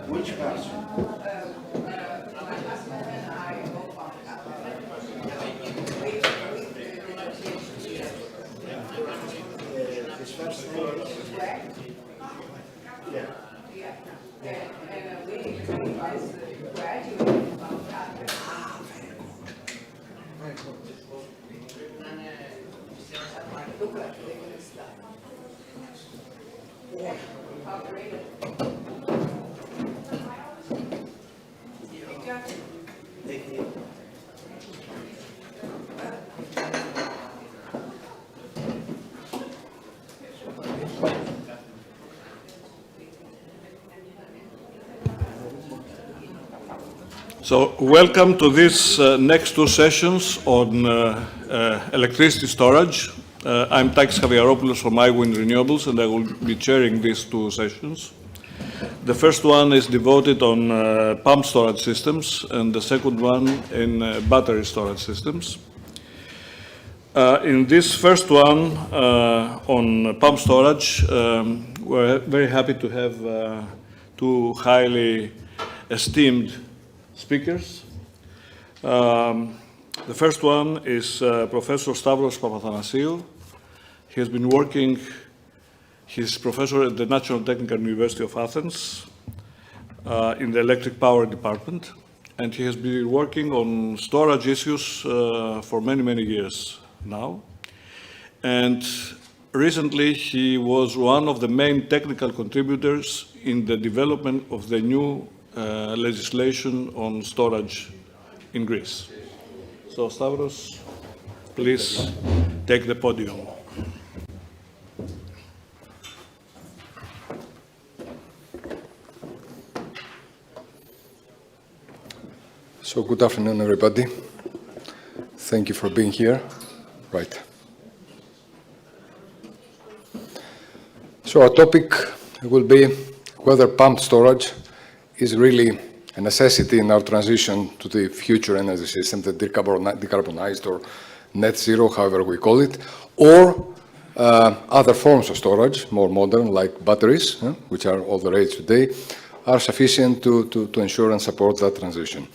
Which person? His first name is? Yeah. So, welcome to these next two sessions on electricity storage. I'm Takis Kavriaropoulos from iWind Renewables, and I will be chairing these two sessions. The first one is devoted on pump storage systems, and the second one in battery storage systems. In this first one on pump storage, we're very happy to have two highly esteemed speakers. The first one is Professor Stavros Papathanasiou. He has been working, he's professor at the National Technical University of Athens in the electric power department, and he has been working on storage issues for many, many years now. And recently he was one of the main technical contributors in the development of the new legislation on storage in Greece. So, Stavros, please take the podium. So, good afternoon, everybody. Thank you for being here. Right. So, our topic will be whether pumped storage is really a necessity in our transition to the future energy system, the decarbonized or net zero, however we call it, or other forms of storage, more modern, like batteries, which are all the rage today, are sufficient to ensure and support that transition.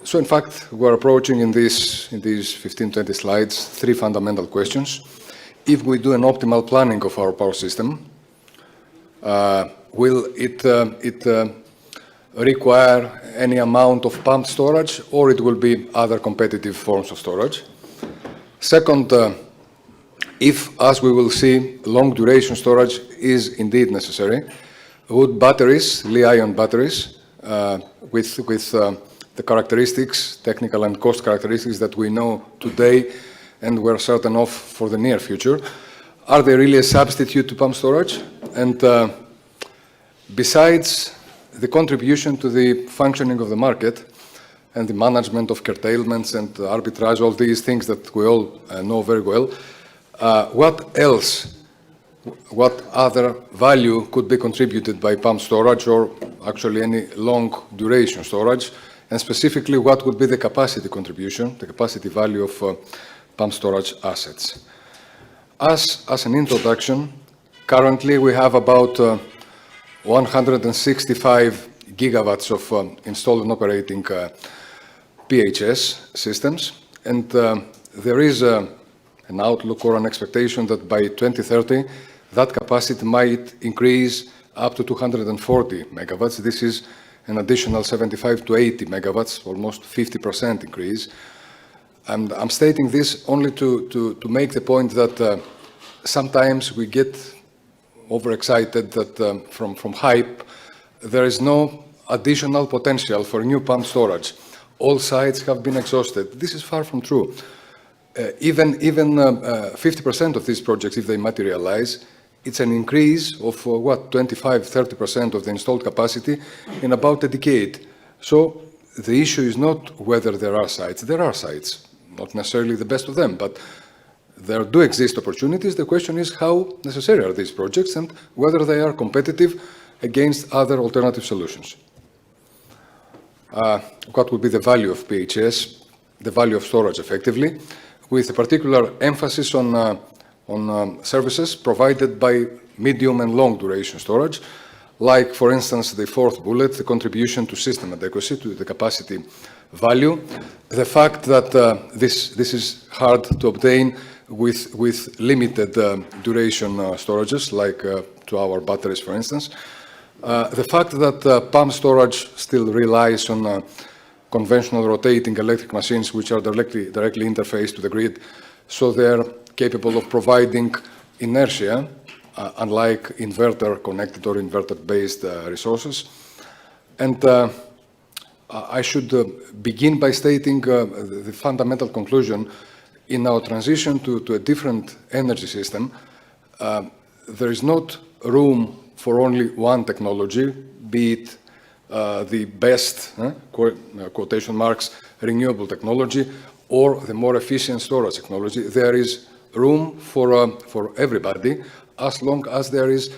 So, in fact, we're approaching in these 15-20 slides 3 fundamental questions. If we do an optimal planning of our power system, will it require any amount of pumped storage, or it will be other competitive forms of storage? Second, if, as we will see, long-duration storage is indeed necessary, would batteries, Li-ion batteries, with the characteristics, technical and cost characteristics that we know today and we're certain of for the near future, are they really a substitute to pumped storage? And besides the contribution to the functioning of the market and the management of curtailments and arbitrage, all these things that we all know very well, what else, what other value could be contributed by pumped storage, or actually any long duration storage, and specifically what would be the capacity contribution, the capacity value of pumped storage assets? As an introduction, currently we have about 165 gigawatts of installed and operating PHS systems, and there is an outlook or an expectation that by 2030 that capacity might increase up to 240 megawatts. This is an additional 75 to 80 megawatts, almost 50% increase. And I'm stating this only to make the point that sometimes we get overexcited that from hype, there is no additional potential for new pump storage. All sites have been exhausted. This is far from true. Even 50% of these projects, if they materialize, it's an increase of 25-30% of the installed capacity in about a decade. So the issue is not whether there are sites. There are sites, not necessarily the best of them, but there do exist opportunities. The question is how necessary are these projects and whether they are competitive against other alternative solutions. What would be the value of PHS, the value of storage effectively, with a particular emphasis on services provided by medium and long duration storage. like, for instance, the fourth bullet, the contribution to system adequacy, to the capacity value. The fact that this is hard to obtain with limited duration storages, like to our batteries, for instance. The fact that pump storage still relies on conventional rotating electric machines, which are directly interfaced to the grid, so they're capable of providing inertia, unlike inverter-connected or inverter-based resources. And I should begin by stating the fundamental conclusion. In our transition to a different energy system, there is not room for only one technology, be it the best, quotation marks, renewable technology, or the more efficient storage technology. There is room for everybody, as long as there is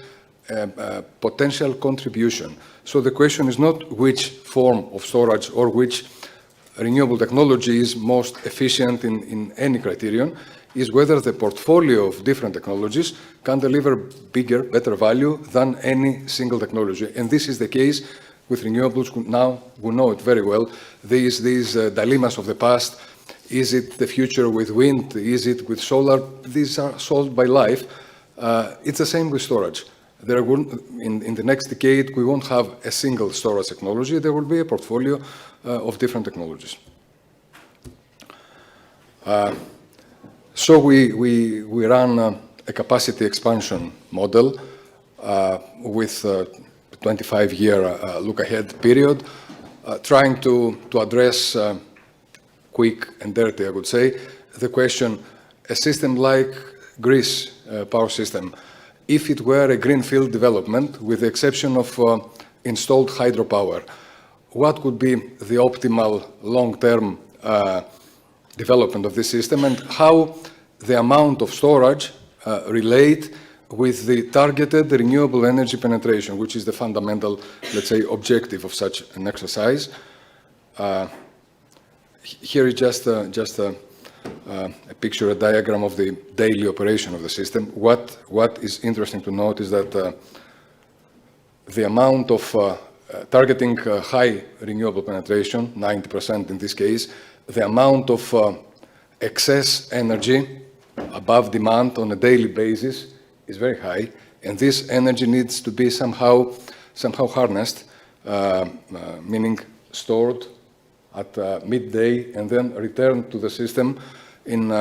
potential contribution. So the question is not which form of storage or which renewable technology is most efficient in any criterion, is whether the portfolio of different technologies can deliver bigger, better value than any single technology. And this is the case with renewables. Now we know it very well. These dilemmas of the past, is it the future with wind? Is it with solar? These are solved by life. It's the same with storage. In the next decade, we won't have a single storage technology. There will be a portfolio of different technologies. So we run a capacity expansion model with a 25-year look-ahead period, trying to address quick and dirty, I would say, the question, a system like Greece power system, if it were a greenfield development, with the exception of installed hydropower, what would be the optimal long-term development of this system, and how the amount of storage relate with the targeted renewable energy penetration, which is the fundamental, let's say, objective of such an exercise. Here is just a picture, a diagram of the daily operation of the system. What is interesting to note is that the amount of targeting high renewable penetration, 90% in this case, the amount of excess energy above demand on a daily basis is very high, and this energy needs to be somehow harnessed, meaning stored at midday and then returned to the system in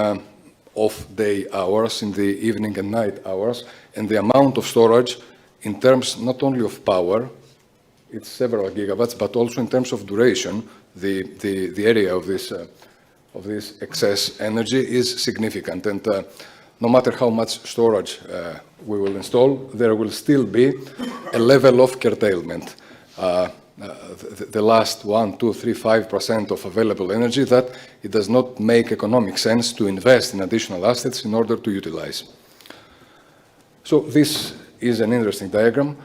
off-day hours, in the evening and night hours. And the amount of storage in terms not only of power, it's several gigawatts, but also in terms of duration, the area of this excess energy is significant. And no matter how much storage we will install, there will still be a level of curtailment. The last 1, 2, 3, 5% of available energy that it does not make economic sense to invest in additional assets in order to utilize. So this is an interesting diagram.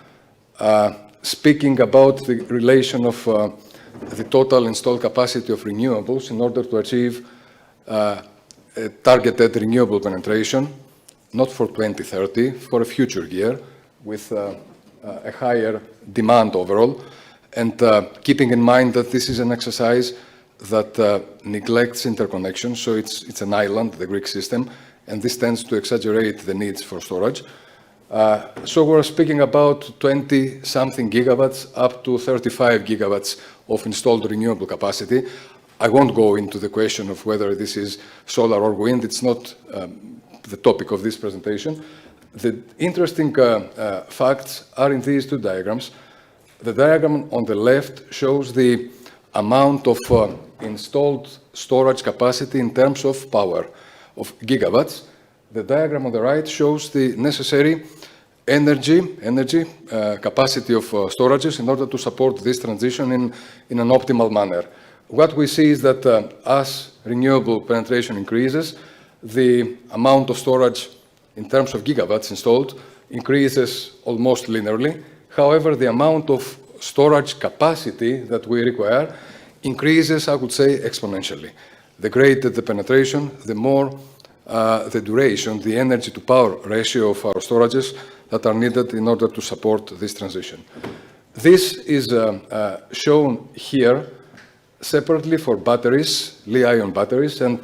Speaking about the relation of the total installed capacity of renewables in order to achieve a targeted renewable penetration, not for 2030, for a future year, with a higher demand overall, and keeping in mind that this is an exercise that neglects interconnection, so it's an island, the Greek system, and this tends to exaggerate the needs for storage. So we're speaking about 20-something gigawatts up to 35 gigawatts of installed renewable capacity. I won't go into the question of whether this is solar or wind. It's not the topic of this presentation. The interesting facts are in these two diagrams. The diagram on the left shows the amount of installed storage capacity in terms of power, of gigawatts. The diagram on the right shows the necessary energy capacity of storages in order to support this transition in an optimal manner. What we see is that as renewable penetration increases, the amount of storage in terms of gigawatts installed increases almost linearly. However, the amount of storage capacity that we require increases, I would say, exponentially. The greater the penetration, the more the duration, the energy to power ratio of our storages that are needed in order to support this transition. This is shown here separately for batteries, Li-ion batteries, and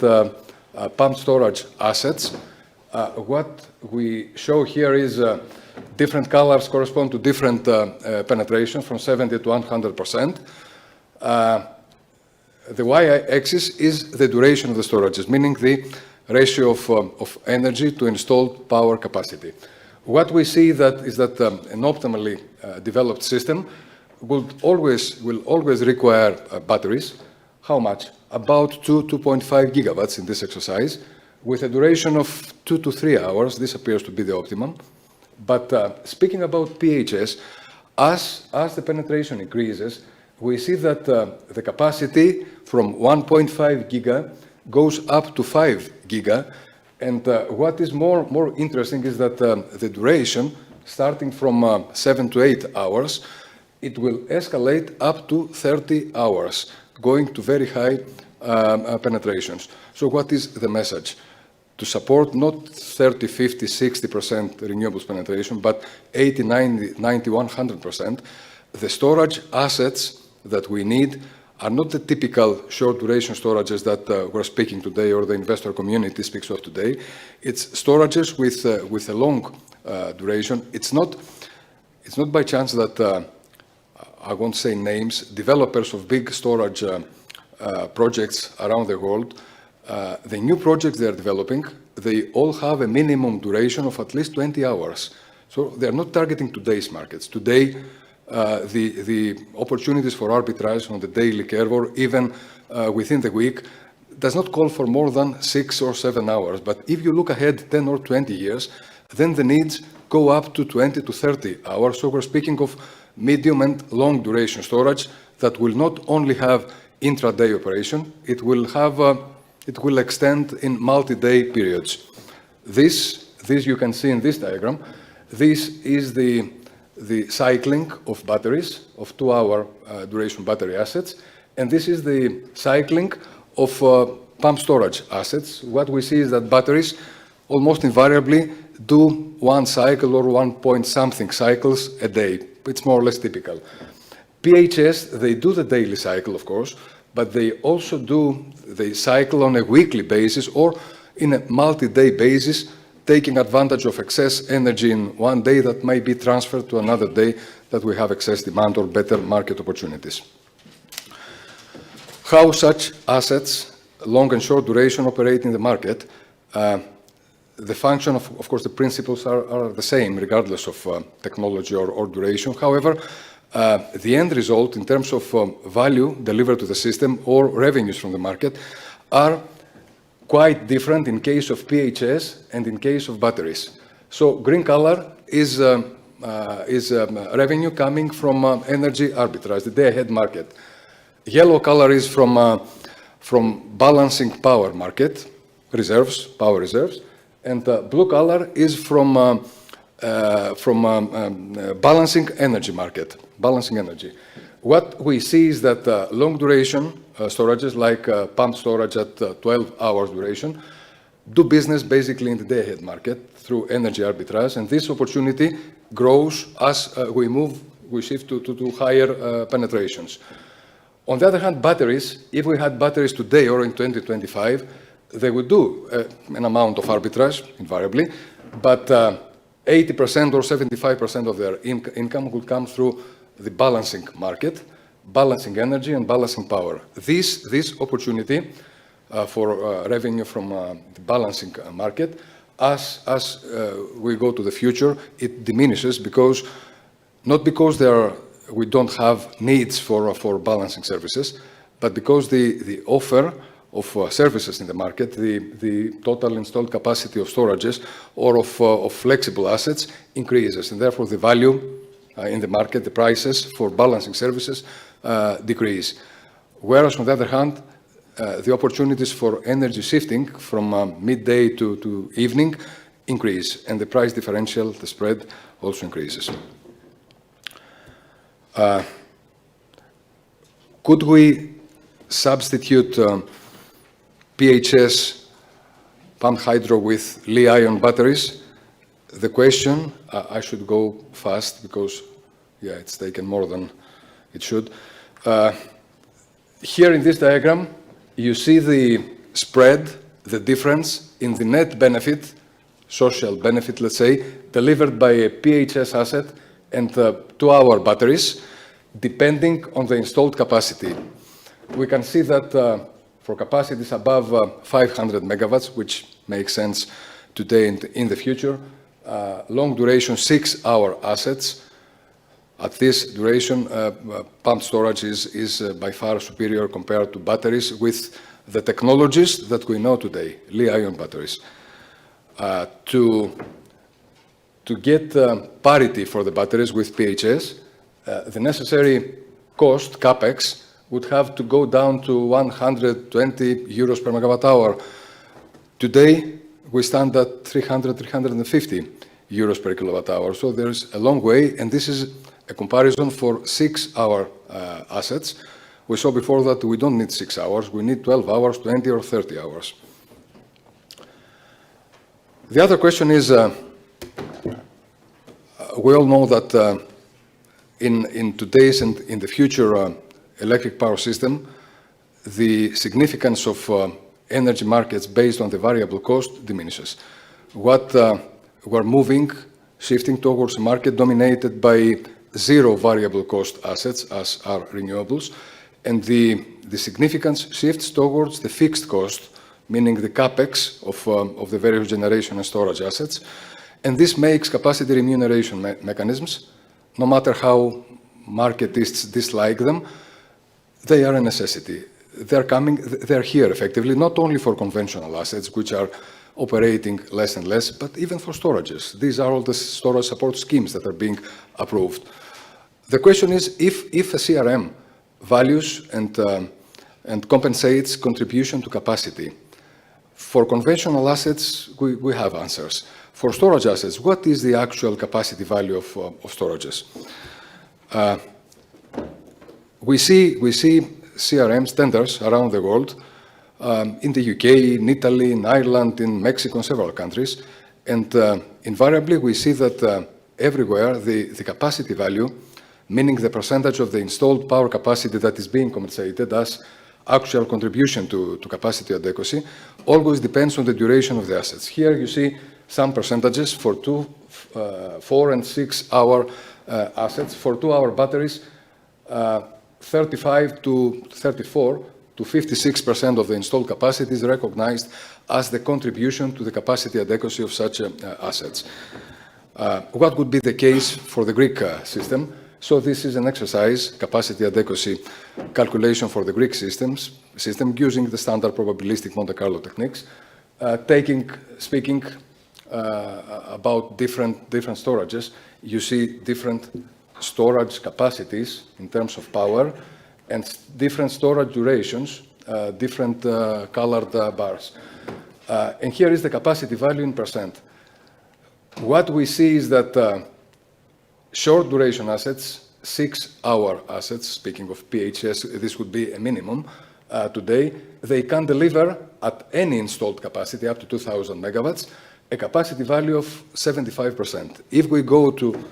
pumped storage assets. What we show here is different colors correspond to different penetrations from 70 to 100%. The y-axis is the duration of the storages, meaning the ratio of energy to installed power capacity. What we see is that an optimally developed system will always require batteries. How much? About 2.5 gigawatts in this exercise, with a duration of 2 to 3 hours. This appears to be the optimum. But speaking about PHS, as the penetration increases, we see that the capacity from 1.5 giga goes up to 5 giga. And what is more interesting is that the duration, starting from 7 to 8 hours, it will escalate up to 30 hours, going to very high penetrations. So what is the message? To support not 30, 50, 60% renewables penetration, but 80, 90, 100%, the storage assets that we need are not the typical short duration storages that we're speaking today or the investor community speaks of today. It's storages with a long duration. It's not by chance that, I won't say names, developers of big storage projects around the world, the new projects they're developing, they all have a minimum duration of at least 20 hours. So they're not targeting today's markets. Today, the opportunities for arbitrage on the daily curve or even within the week does not call for more than 6 or 7 hours. But if you look ahead 10 or 20 years, then the needs go up to 20 to 30 hours. So we're speaking of medium and long duration storage that will not only have intraday operation, it will extend in multi-day periods. This you can see in this diagram. This is the cycling of batteries, of 2-hour duration battery assets, and this is the cycling of pump storage assets. What we see is that batteries almost invariably do one cycle or 1 point something cycles a day. It's more or less typical. PHS, they do the daily cycle, of course, but they also do the cycle on a weekly basis or in a multi-day basis, taking advantage of excess energy in one day that might be transferred to another day that we have excess demand or better market opportunities. How such assets, long and short duration, operate in the market? The function, of course, the principles are the same regardless of technology or duration. However, the end result in terms of value delivered to the system or revenues from the market are quite different in case of PHS and in case of batteries. So green color is revenue coming from energy arbitrage, the day-ahead market. Yellow color is from balancing power market, reserves, power reserves, and blue color is from balancing energy market, balancing energy. What we see is that long duration storages like pumped storage at 12 hours duration do business basically in the day-ahead market through energy arbitrage, and this opportunity grows as we shift to higher penetrations. On the other hand, batteries, if we had batteries today or in 2025, they would do an amount of arbitrage, invariably, but 80% or 75% of their income will come through the balancing market, balancing energy and balancing power. This opportunity for revenue from the balancing market, as we go to the future, it diminishes not because we don't have needs for balancing services, but because the offer of services in the market, the total installed capacity of storages or of flexible assets increases, and therefore the value in the market, the prices for balancing services decrease. Whereas, on the other hand, the opportunities for energy shifting from midday to evening increase, and the price differential, the spread, also increases. Could we substitute PHS pumped hydro with Li-ion batteries. The question, I should go fast because, yeah, it's taken more than it should. Here in this diagram, you see the spread, the difference in the net benefit, social benefit, let's say, delivered by a PHS asset and 2-hour batteries, depending on the installed capacity. We can see that for capacities above 500 megawatts, which makes sense today and in the future, long duration 6-hour assets. At this duration, pumped storage is by far superior compared to batteries with the technologies that we know today, Li-ion batteries. To get parity for the batteries with PHS, the necessary cost, CapEx, would have to go down to 120 euros per megawatt hour. Today, we stand at 300, 350 euros per kilowatt hour. So there's a long way, and this is a comparison for 6-hour assets. We saw before that we don't need 6 hours, we need 12 hours, 20 or 30 hours. The other question is, we all know that in today's and in the future electric power system, the significance of energy markets based on the variable cost diminishes. What we're moving, shifting towards a market dominated by zero variable cost assets, as are renewables, and the significance shifts towards the fixed cost, meaning the CapEx of the various generation and storage assets. And this makes capacity remuneration mechanisms, no matter how marketists dislike them, they are a necessity. They're here effectively, not only for conventional assets, which are operating less and less, but even for storages. These are all the storage support schemes that are being approved. The question is, if a CRM values and compensates contribution to capacity, for conventional assets, we have answers. For storage assets, what is the actual capacity value of storages? We see CRM tenders around the world, in the UK, in Italy, in Ireland, in Mexico, and several countries. And invariably, we see that everywhere the capacity value, meaning the percentage of the installed power capacity that is being compensated as actual contribution to capacity adequacy, always depends on the duration of the assets. Here you see some percentages for 2, 4, and 6-hour assets. For 2-hour batteries, 35 to 34 to 56% of the installed capacity is recognized as the contribution to the capacity adequacy of such assets. What would be the case for the Greek system? So this is an exercise, capacity adequacy calculation for the Greek system using the standard probabilistic Monte Carlo techniques, speaking about different storages. You see different storage capacities in terms of power and different storage durations, different colored bars. And here is the capacity value in percent. What we see is that short duration assets, 6-hour assets, speaking of PHS, this would be a minimum today, they can deliver at any installed capacity up to 2,000 megawatts, a capacity value of 75%. If we go to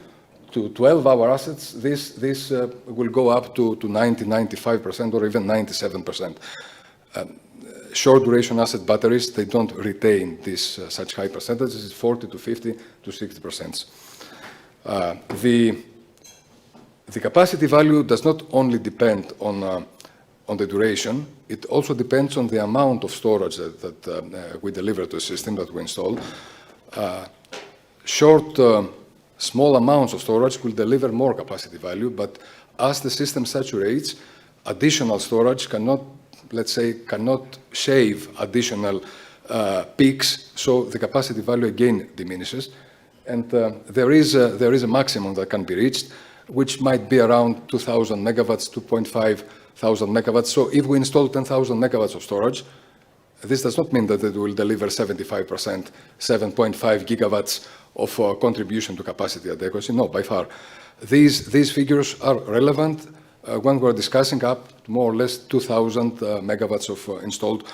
12-hour assets, this will go up to 90, 95% or even 97%. Short duration asset batteries, they don't retain this such high percentages, it's 40 to 50 to 60%. The capacity value does not only depend on the duration, it also depends on the amount of storage that we deliver to the system that we install. Small amounts of storage will deliver more capacity value, but as the system saturates, additional storage cannot shave additional peaks, so the capacity value again diminishes. And there is a maximum that can be reached, which might be around 2,000 megawatts, 2,500 megawatts. So if we install 10,000 megawatts of storage, this does not mean that it will deliver 75%, 7.5 gigawatts of contribution to capacity adequacy. No, by far. These figures are relevant when we're discussing up to more or less 2,000 megawatts of installed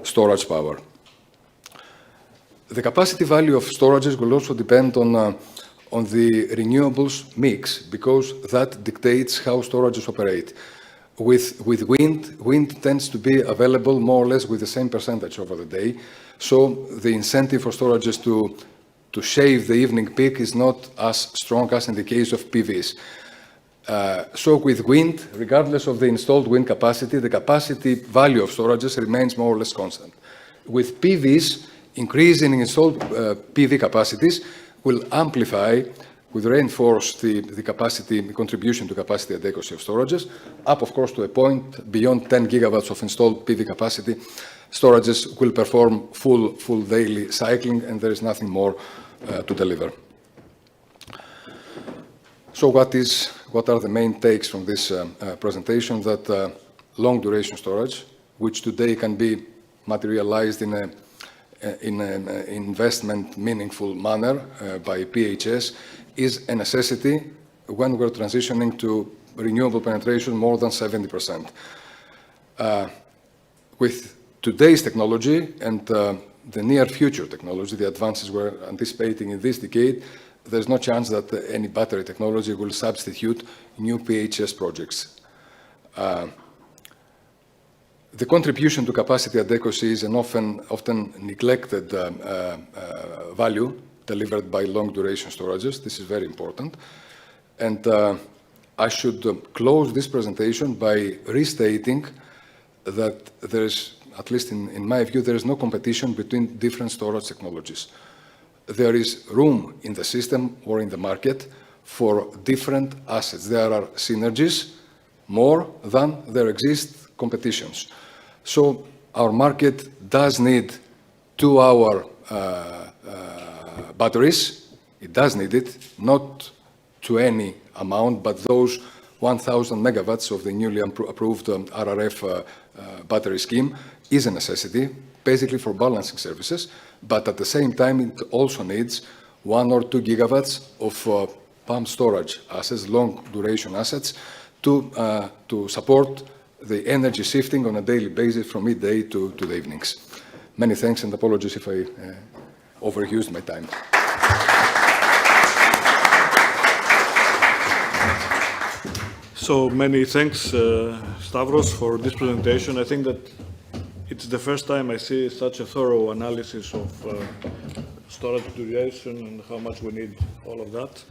storage power. The capacity value of storages will also depend on the renewables mix, because that dictates how storages operate. With wind tends to be available more or less with the same percentage over the day, so the incentive for storages to shave the evening peak is not as strong as in the case of PVs. So with wind, regardless of the installed wind capacity, the capacity value of storages remains more or less constant. With PVs, increasing installed PV capacities will amplify, will reinforce the capacity, the contribution to capacity adequacy of storages, up, of course, to a point beyond 10 gigawatts of installed PV capacity. Storages will perform full daily cycling, and there is nothing more to deliver. So what are the main takes from this presentation? That long-duration storage, which today can be materialized in an investment meaningful manner by PHS, is a necessity when we're transitioning to renewable penetration more than 70%. With today's technology and the near future technology, the advances we're anticipating in this decade, there's no chance that any battery technology will substitute new PHS projects. The contribution to capacity adequacy is an often neglected value delivered by long-duration storages. This is very important. And I should close this presentation by restating that there is, at least in my view, there is no competition between different storage technologies. There is room in the system or in the market for different assets. There are synergies more than there exist competitions. So our market does need 2-hour batteries. It does need it, not to any amount, but those 1,000 megawatts of the newly approved RRF battery scheme is a necessity, basically for balancing services, but at the same time, it also needs 1 or 2 gigawatts of pumped storage assets, long-duration assets, to support the energy shifting on a daily basis from midday to the evenings. Many thanks, and apologies if I overused my time. So many thanks, Stavros, for this presentation. I think that it's the first time I see such a thorough analysis of storage duration and how much we need all of that.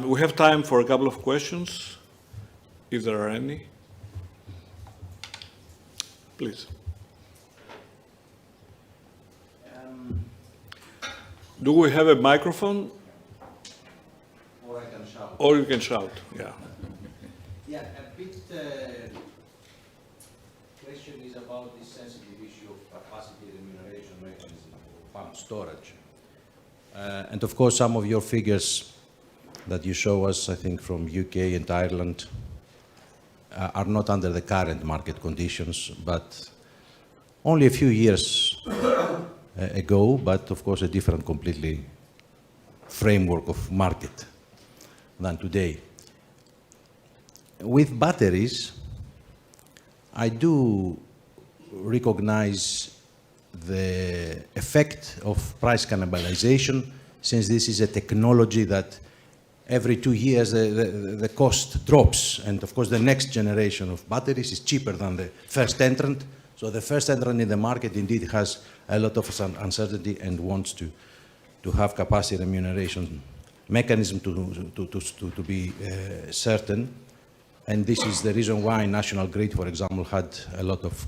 We have time for a couple of questions, if there are any. Please. Do we have a microphone? Or I can shout. Or you can shout, yeah. Yeah, a bit question is about this sensitive issue of capacity remuneration mechanism for pumped storage. And of course, some of your figures that you show us, I think from UK and Ireland, are not under the current market conditions, but only a few years ago, but of course a different completely framework of market than today. With batteries, I do recognize the effect of price cannibalization, since this is a technology that every 2 years the cost drops, and of course the next generation of batteries is cheaper than the first entrant. So the first entrant in the market indeed has a lot of uncertainty and wants to have capacity remuneration mechanism to be certain. And this is the reason why National Grid, for example, had a lot of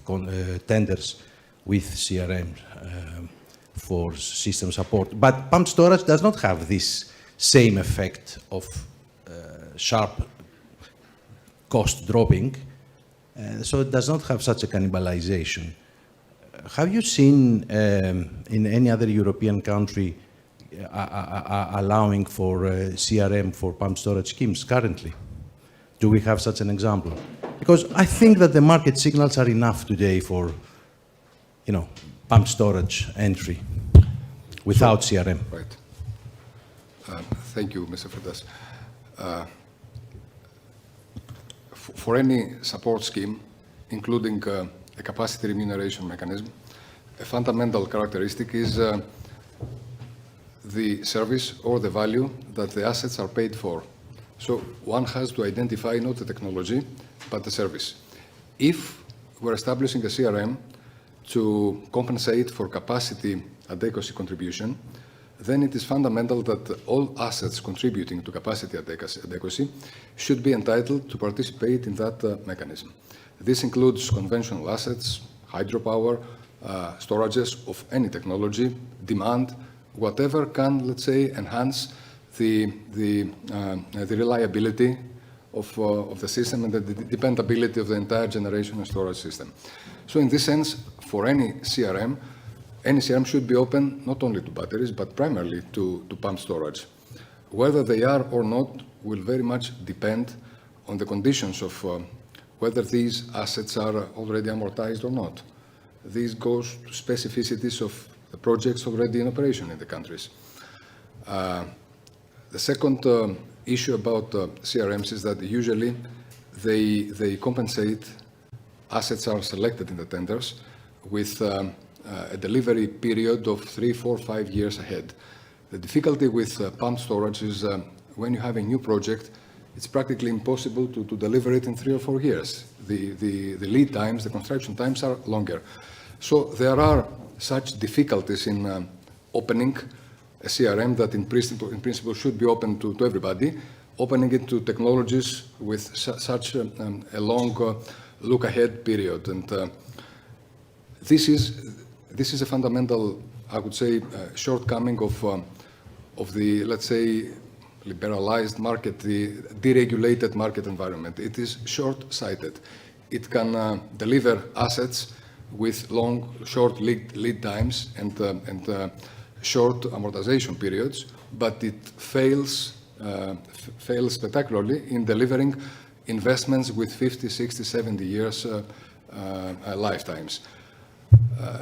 tenders with CRM for system support. But pumped storage does not have this same effect of sharp cost dropping, so it does not have such a cannibalization. Have you seen in any other European country allowing for CRM for pumped storage schemes currently? Do we have such an example? Because I think that the market signals are enough today for, pumped storage entry without CRM. Right. Thank you, Mr. Fridas. For any support scheme, including a capacity remuneration mechanism, a fundamental characteristic is the service or the value that the assets are paid for. So one has to identify not the technology, but the service. If we're establishing a CRM to compensate for capacity adequacy contribution, then it is fundamental that all assets contributing to capacity adequacy should be entitled to participate in that mechanism. This includes conventional assets, hydropower, storages of any technology, demand, whatever can, let's say, enhance the reliability of the system and the dependability of the entire generation and storage system. So in this sense, for any CRM should be open not only to batteries, but primarily to pump storage. Whether they are or not will very much depend on the conditions of whether these assets are already amortized or not. This goes to specificities of the projects already in operation in the countries. The second issue about CRMs is that usually they compensate, assets are selected in the tenders with a delivery period of 3, 4, 5 years ahead. The difficulty with pump storage is when you have a new project, it's practically impossible to deliver it in 3 or 4 years. The lead times, the construction times are longer. So there are such difficulties in opening a CRM that in principle should be open to everybody, opening it to technologies with such a long look-ahead period. And this is a fundamental, I would say, shortcoming of the, let's say, liberalized market, the deregulated market environment. It is short-sighted. It can deliver assets with short lead times and short amortization periods, but it fails spectacularly in delivering investments with 50, 60, 70 years lifetimes.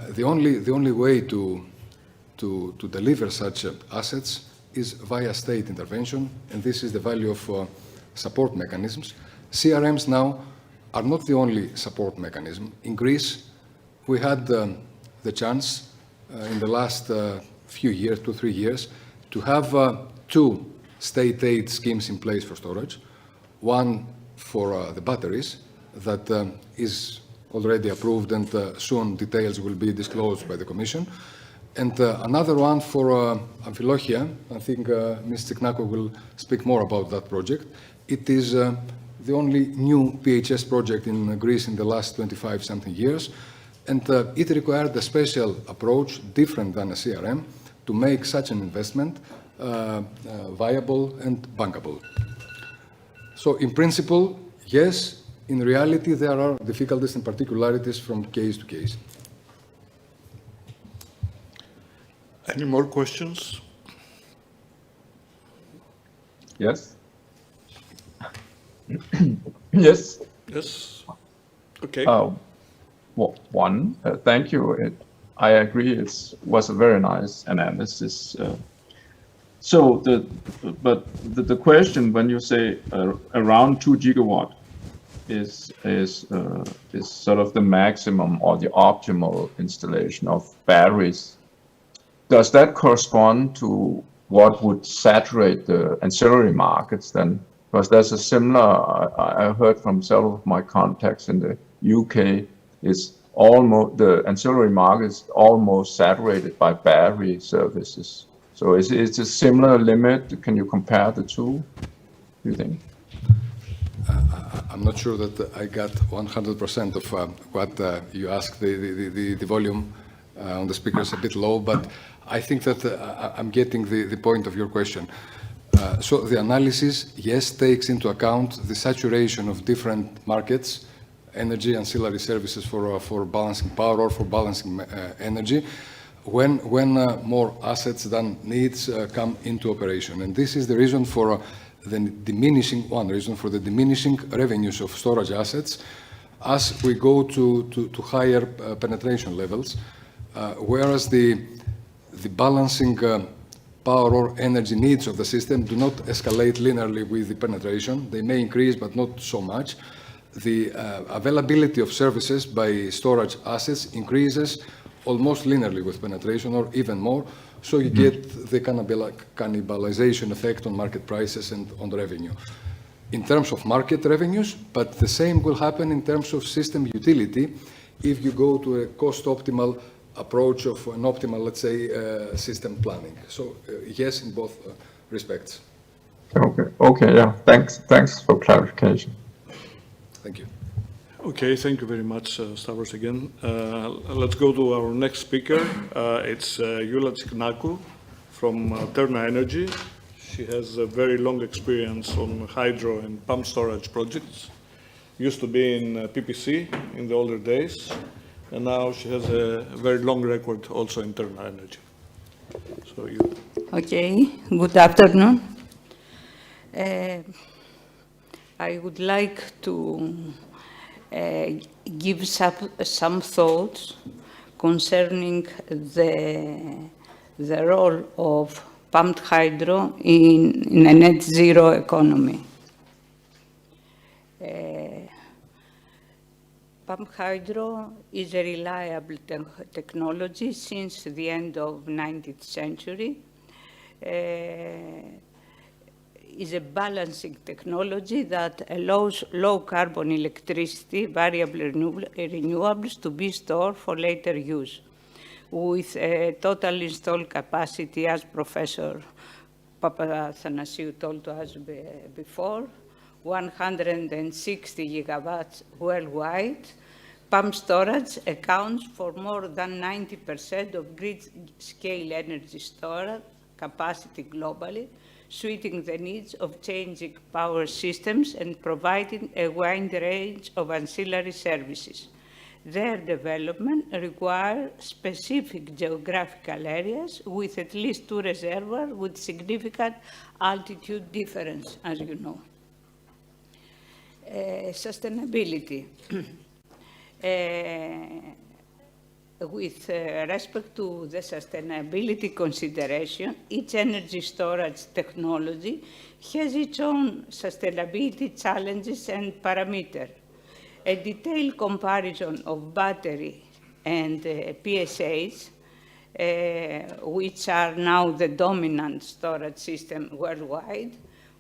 The only way to deliver such assets is via state intervention, and this is the value of support mechanisms. CRMs now are not the only support mechanism. In Greece, we had the chance in the last few years, 2, 3 years, to have 2 state aid schemes in place for storage. One for the batteries that is already approved, and soon details will be disclosed by the Commission. And another one for Amfilohia. I think Ms. Tsiknako will speak more about that project. It is the only new PHS project in Greece in the last 25-something years. And it required a special approach, different than a CRM, to make such an investment viable and bankable. So in principle, yes. In reality, there are difficulties and particularities from case to case. Any more questions? Yes. Yes. Yes. Okay. Well, one, thank you. I agree. It was a very nice analysis. But the question when you say around 2 gigawatt is sort of the maximum or the optimal installation of batteries. Does that correspond to what would saturate the ancillary markets then? Because there's a similar, I heard from several of my contacts in the UK, is almost, the ancillary market is almost saturated by battery services. So it's a similar limit. Can you compare the two, do you think? I'm not sure that I got 100% of what you asked. The volume on the speaker is a bit low, but I think that I'm getting the point of your question. So the analysis, yes, takes into account the saturation of different markets, energy, ancillary services for balancing power or for balancing energy, when more assets than needs come into operation. And this is the reason for one reason for the diminishing revenues of storage assets as we go to higher penetration levels, whereas the balancing power or energy needs of the system do not escalate linearly with the penetration. They may increase, but not so much. The availability of services by storage assets increases almost linearly with penetration or even more, so you get the cannibalization effect on market prices and on revenue. In terms of market revenues, but the same will happen in terms of system utility if you go to a cost-optimal approach of an optimal, let's say, system planning. So yes, in both respects. Okay, yeah, thanks for clarification. Thank you. Okay, thank you very much, Stavros, again. Let's go to our next speaker. It's Yula Tsiknakou from Terna Energy. She has a very long experience on hydro and pump storage projects. Used to be in PPC in the older days, and now she has a very long record also in Terna Energy. So you. Okay, good afternoon. I would like to give some thoughts concerning the role of pumped hydro in a net zero economy. Pumped hydro is a reliable technology since the end of 19th century. Is a balancing technology that allows low-carbon electricity, variable renewables, to be stored for later use, with a total installed capacity, as Professor Papathanasiou told us before, 160 gigawatts worldwide. Pump storage accounts for more than 90% of grid-scale energy storage capacity globally, suiting the needs of changing power systems and providing a wide range of ancillary services. Their development requires specific geographical areas with at least 2 reservoirs with significant altitude difference, as you know. Sustainability. With respect to the sustainability consideration, each energy storage technology has its own sustainability challenges and parameters. A detailed comparison of battery and PSAs, which are now the dominant storage system worldwide,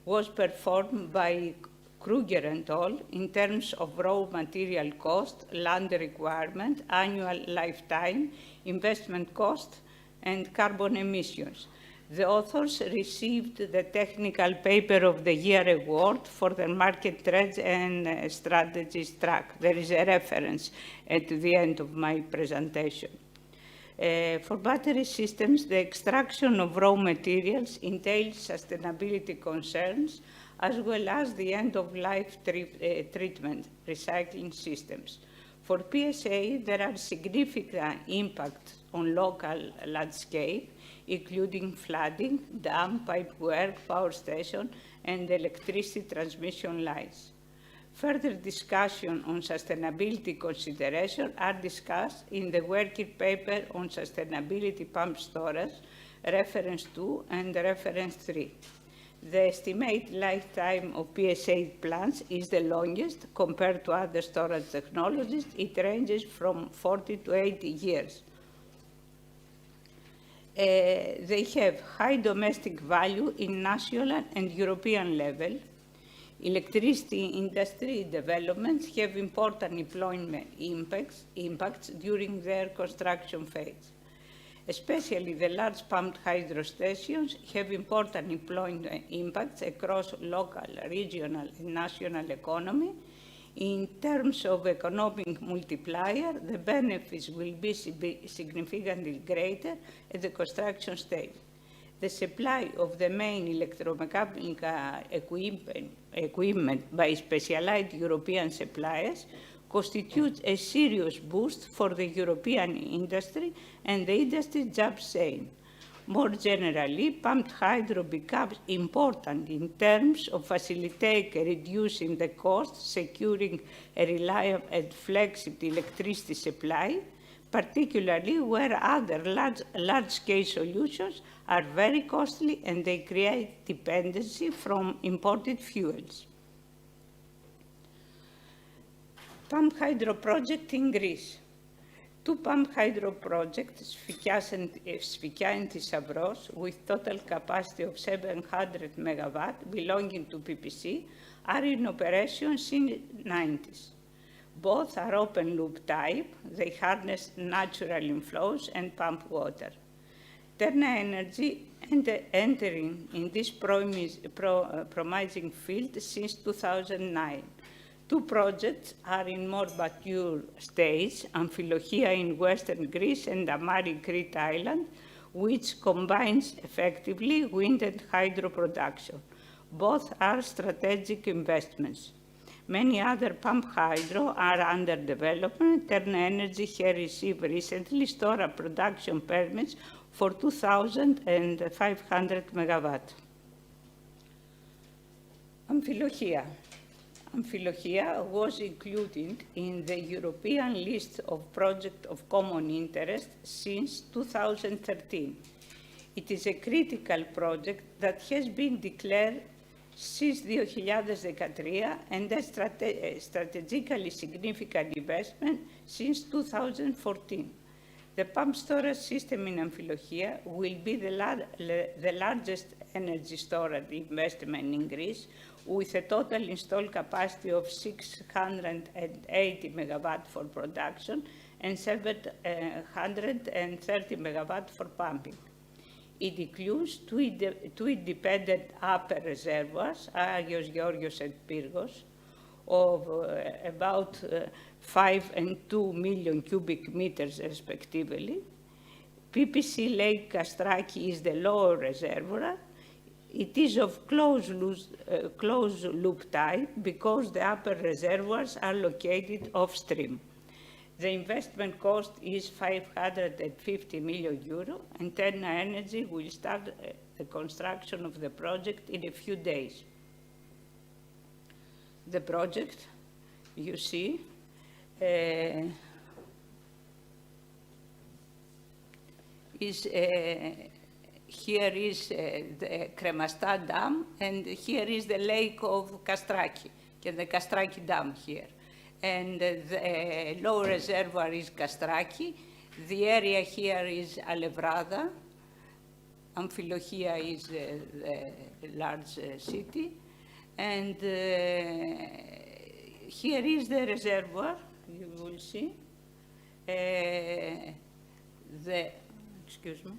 was performed by Kruger and al. In terms of raw material cost, land requirement, annual lifetime, investment cost, and carbon emissions. The authors received the Technical Paper of the Year award for their market trends and strategies track. There is a reference at the end of my presentation. For battery systems, the extraction of raw materials entails sustainability concerns, as well as the end-of-life treatment, recycling systems. For PSA, there are significant impacts on local landscape, including flooding, dam, pipe work, power station, and electricity transmission lines. Further discussion on sustainability considerations are discussed in the working paper on sustainability pump storage, reference 2 and reference 3. The estimated lifetime of PSA plants is the longest compared to other storage technologies. It ranges from 40 to 80 years. They have high domestic value in national and European level. Electricity industry developments have important employment impacts during their construction phase. Especially the large pumped hydro stations have important employment impacts across local, regional, and national economy. In terms of economic multiplier, the benefits will be significantly greater at the construction stage. The supply of the main electromechanical equipment by specialized European suppliers constitutes a serious boost for the European industry and the industry job chain. More generally, pumped hydro becomes important in terms of facilitating reducing the cost, securing a reliable and flexible electricity supply, particularly where other large-scale solutions are very costly and they create dependency from imported fuels. Pumped hydro project in Greece. Two pump hydro projects, Sfikia and Tisavros, with total capacity of 700 megawatt belonging to PPC, are in operation since the 90s. Both are open loop type. They harness natural inflows and pump water. Terna Energy entering in this promising field since 2009. Two projects are in more mature stage, Amphilochia in western Greece and Amari Crete Island, which combines effectively wind and hydro production. Both are strategic investments. Many other pump hydro are under development. Terna Energy has received recently storage production permits for 2,500 megawatt. Amphilochia. Amphilochia was included in the European list of projects of common interest since 2013. It is a critical project that has been declared since 2013 and a strategically significant investment since 2014. The pump storage system in Amphilochia will be the largest energy storage investment in Greece, with a total installed capacity of 680 megawatt for production and 730 megawatt for pumping. It includes two independent upper reservoirs, Agios Georgios and Pyrgos, of about 5 and 2 million cubic meters respectively. PPC Lake Kastraki is the lower reservoir. It is of closed loop type because the upper reservoirs are located offstream. The investment cost is 550 million euro, and Terna Energy will start the construction of the project in a few days. The project, you see, is here is the Kremasta Dam, and here is the lake of Kastraki, the Kastraki Dam here. And the lower reservoir is Kastraki. The area here is Alevrada. Amphilochia is the large city. And here is the reservoir, you will see. Excuse me.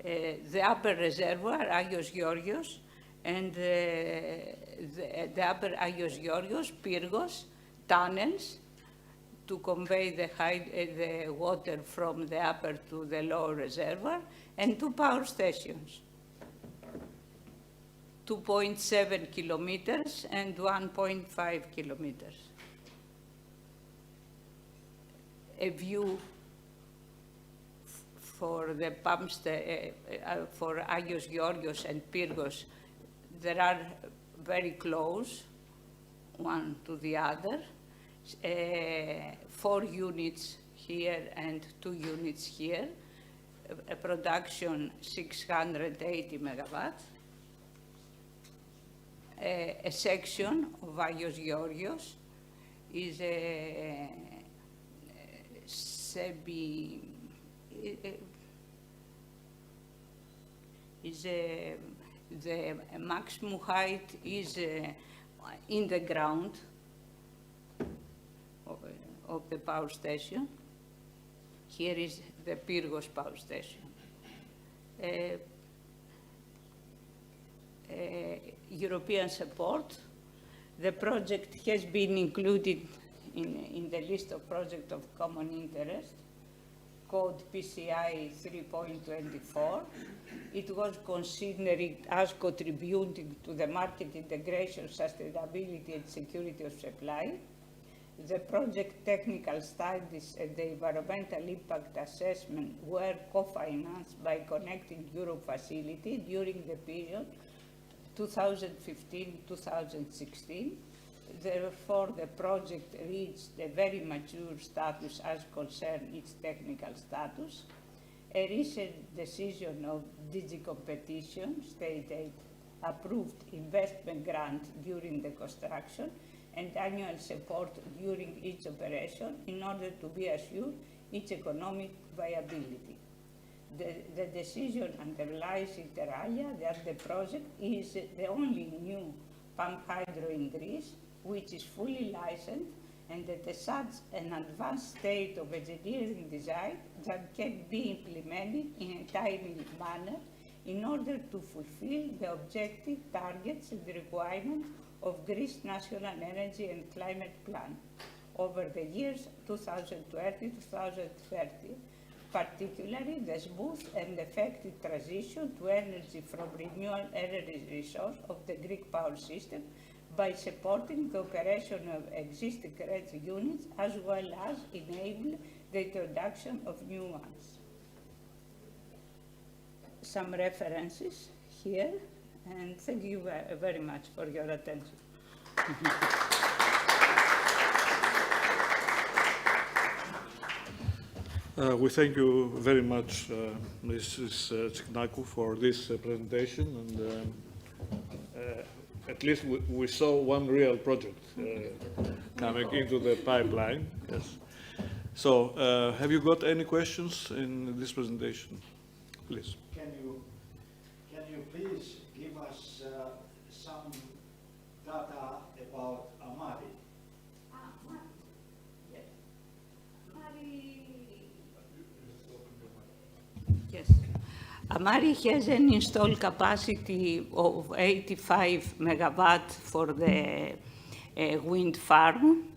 The upper reservoir, Agios Georgios, and the upper Agios Georgios, Pyrgos, tunnels to convey the water from the upper to the lower reservoir, and two power stations, 2.7 kilometers and 1.5 kilometers. A view for the pumps, for Agios Georgios and Pyrgos, they are very close, one to the other. 4 units here and 2 units here. A production 680 megawatt. A section of Agios Georgios is a the maximum height is in the ground of the power station. Here is the Pyrgos power station. European support. The project has been included in the list of projects of common interest, code PCI 3.24. It was considered as contributing to the market integration, sustainability and security of supply. The project technical studies and the environmental impact assessment were co-financed by Connecting Europe facility during the period 2015-2016. Therefore, the project reached a very mature status as concerns its technical status. A recent decision of DG Competition, state aid, approved investment grant during the construction and annual support during each operation in order to be assured its economic viability. The decision underlies inter alia that the project is the only new pump hydro in Greece which is fully licensed and at such an advanced state of engineering design that can be implemented in a timely manner in order to fulfill the objective targets and requirements of Greece's National Energy and Climate Plan over the years 2020-2030, particularly the smooth and effective transition to energy from renewable energy resource of the Greek power system by supporting the operation of existing RES units as well as enable the introduction of new ones. Some references here, and thank you very much for your attention. We thank you very much, Mrs. Tsiknakou, for this presentation, and at least we saw one real project coming into the pipeline. Yes. So, have you got any questions in this presentation? Please. Can you please give us some data about Amari? Yes. Amari has an installed capacity of 85 megawatt for the wind farm,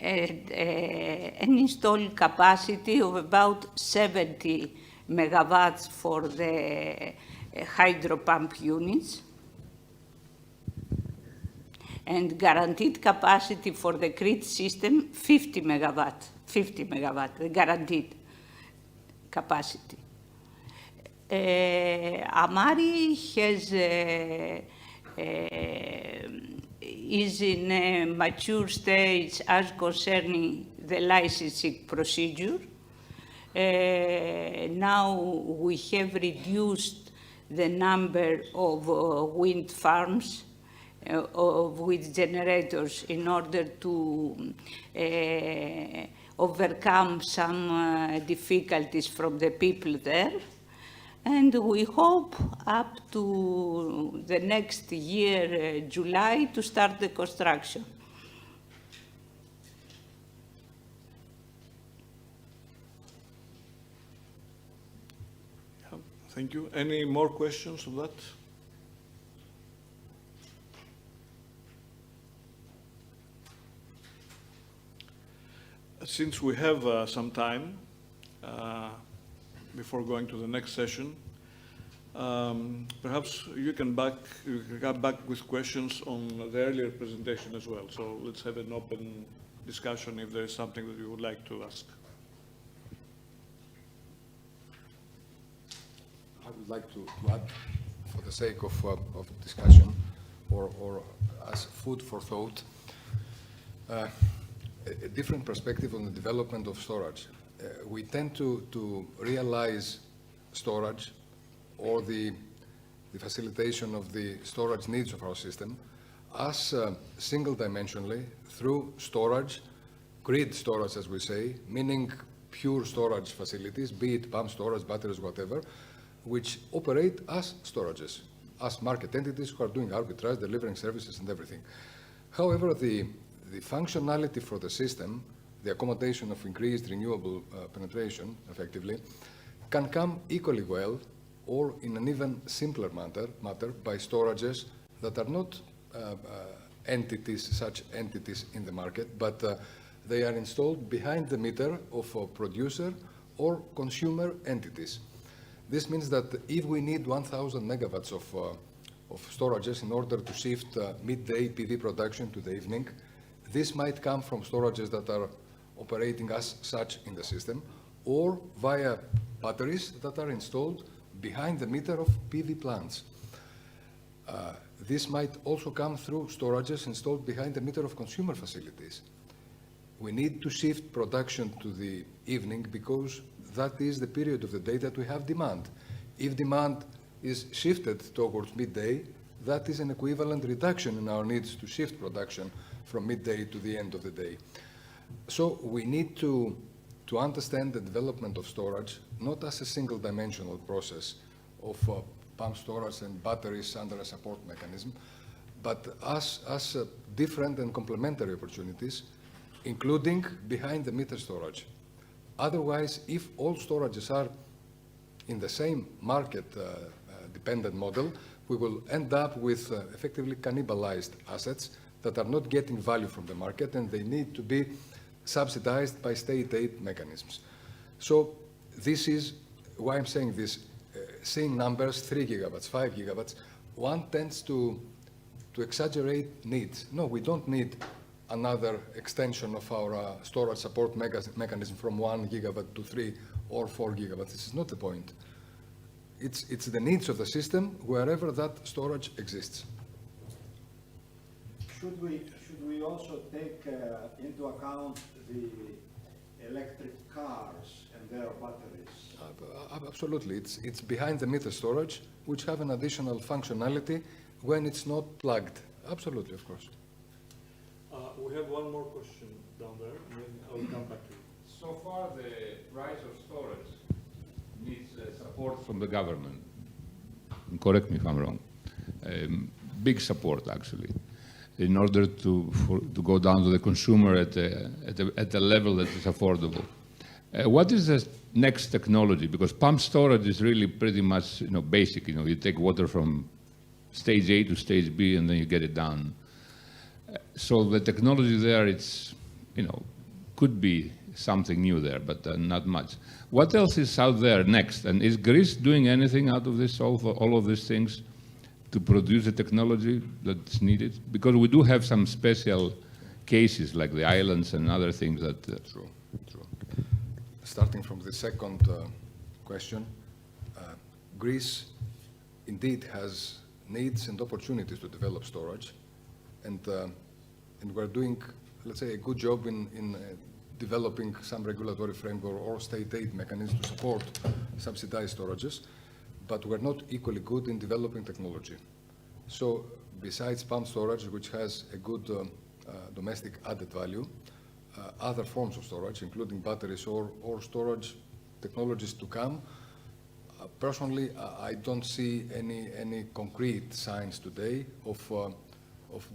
and an installed capacity of about 70 megawatts for the hydro pump units, and guaranteed capacity for the grid system 50 megawatt, guaranteed capacity. Amari has is in a mature stage as concerning the licensing procedure. Now we have reduced the number of wind farms, of wind generators, in order to overcome some difficulties from the people there. And we hope up to the next year, July, to start the construction. Thank you. Any more questions on that? Since we have some time before going to the next session, perhaps you can come back with questions on the earlier presentation as well. So let's have an open discussion if there is something that you would like to ask. I would like to add, for the sake of discussion, or as food for thought, a different perspective on the development of storage. We tend to realize storage or the facilitation of the storage needs of our system as single-dimensionally through storage, grid storage, as we say, meaning pure storage facilities, be it pump storage, batteries, whatever, which operate as storages, as market entities who are doing arbitrage, delivering services and everything. However, the functionality for the system, the accommodation of increased renewable penetration, effectively, can come equally well or in an even simpler matter by storages that are not such entities in the market, but they are installed behind the meter of a producer or consumer entities. This means that if we need 1,000 megawatts of storages in order to shift midday PV production to the evening, this might come from storages that are operating as such in the system, or via batteries that are installed behind the meter of PV plants. This might also come through storages installed behind the meter of consumer facilities. We need to shift production to the evening because that is the period of the day that we have demand. If demand is shifted towards midday, that is an equivalent reduction in our needs to shift production from midday to the end of the day. So we need to understand the development of storage not as a single-dimensional process of pump storage and batteries under a support mechanism, but as different and complementary opportunities, including behind-the-meter storage. Otherwise, if all storages are in the same market-dependent model, we will end up with effectively cannibalized assets that are not getting value from the market, and they need to be subsidized by state aid mechanisms. So this is why I'm saying this. Seeing numbers, 3 gigawatts, 5 gigawatts, one tends to exaggerate needs. No, we don't need another extension of our storage support mechanism from 1 gigawatt to 3 or 4 gigawatts. This is not the point. It's the needs of the system wherever that storage exists. Should we also take into account the electric cars and their batteries? Absolutely. It's behind-the-meter storage, which have an additional functionality when it's not plugged. Absolutely, of course. We have one more question down there, and then I will come back to you. So far, the price of storage needs support from the government. Correct me if I'm wrong. Big support, actually, in order to go down to the consumer at a level that is affordable. What is the next technology? Because pump storage is really pretty much basic. You take water from stage A to stage B, and then you get it down. So the technology there, it's could be something new there, but not much. What else is out there next? And is Greece doing anything out of this, all of these things, to produce the technology that's needed? Because we do have some special cases like the islands and other things that... True. Starting from the second question, Greece indeed has needs and opportunities to develop storage, and we're doing, let's say, a good job in developing some regulatory framework or state aid mechanisms to support subsidized storages, but we're not equally good in developing technology. So besides pump storage, which has a good domestic added value, other forms of storage, including batteries or storage technologies to come, personally, I don't see any concrete signs today of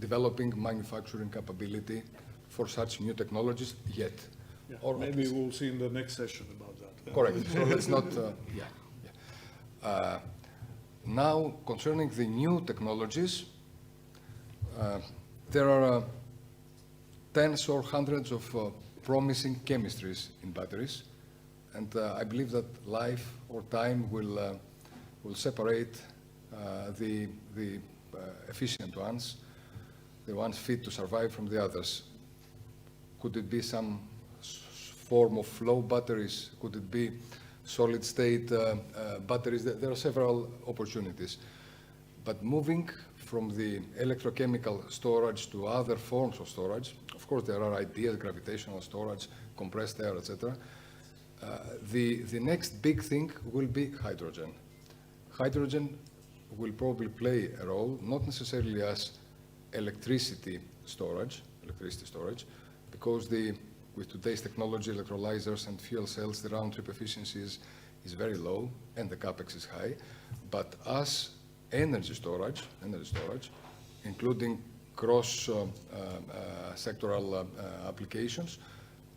developing manufacturing capability for such new technologies yet. Yeah, or maybe we'll see in the next session about that. Correct. So let's not. Now, concerning the new technologies, there are tens or hundreds of promising chemistries in batteries, and I believe that life or time will separate the efficient ones, the ones fit to survive, from the others. Could it be some form of flow batteries? Could it be solid-state batteries? There are several opportunities. But moving from the electrochemical storage to other forms of storage, of course there are ideas, gravitational storage, compressed air, etc. The next big thing will be hydrogen. Hydrogen will probably play a role, not necessarily as electricity storage, because with today's technology, electrolyzers and fuel cells, the round-trip efficiency is very low and the capex is high. But as energy storage, including cross-sectoral applications,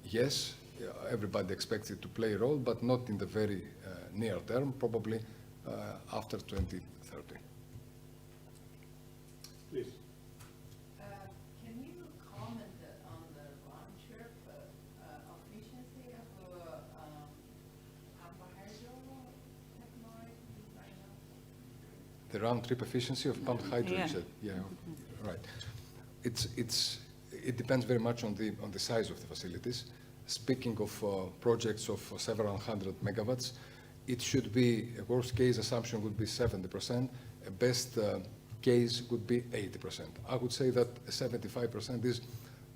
yes, everybody expects it to play a role, but not in the very near term, probably after 2030. Please. Can you comment on the round-trip efficiency of pumped hydro technology right now? The round-trip efficiency of pumped hydro, Yeah. you said? Yeah, right. It depends very much on the size of the facilities. Speaking of projects of several hundred megawatts, it should be, a worst-case assumption would be 70%. A best case would be 80%. I would say that 75% is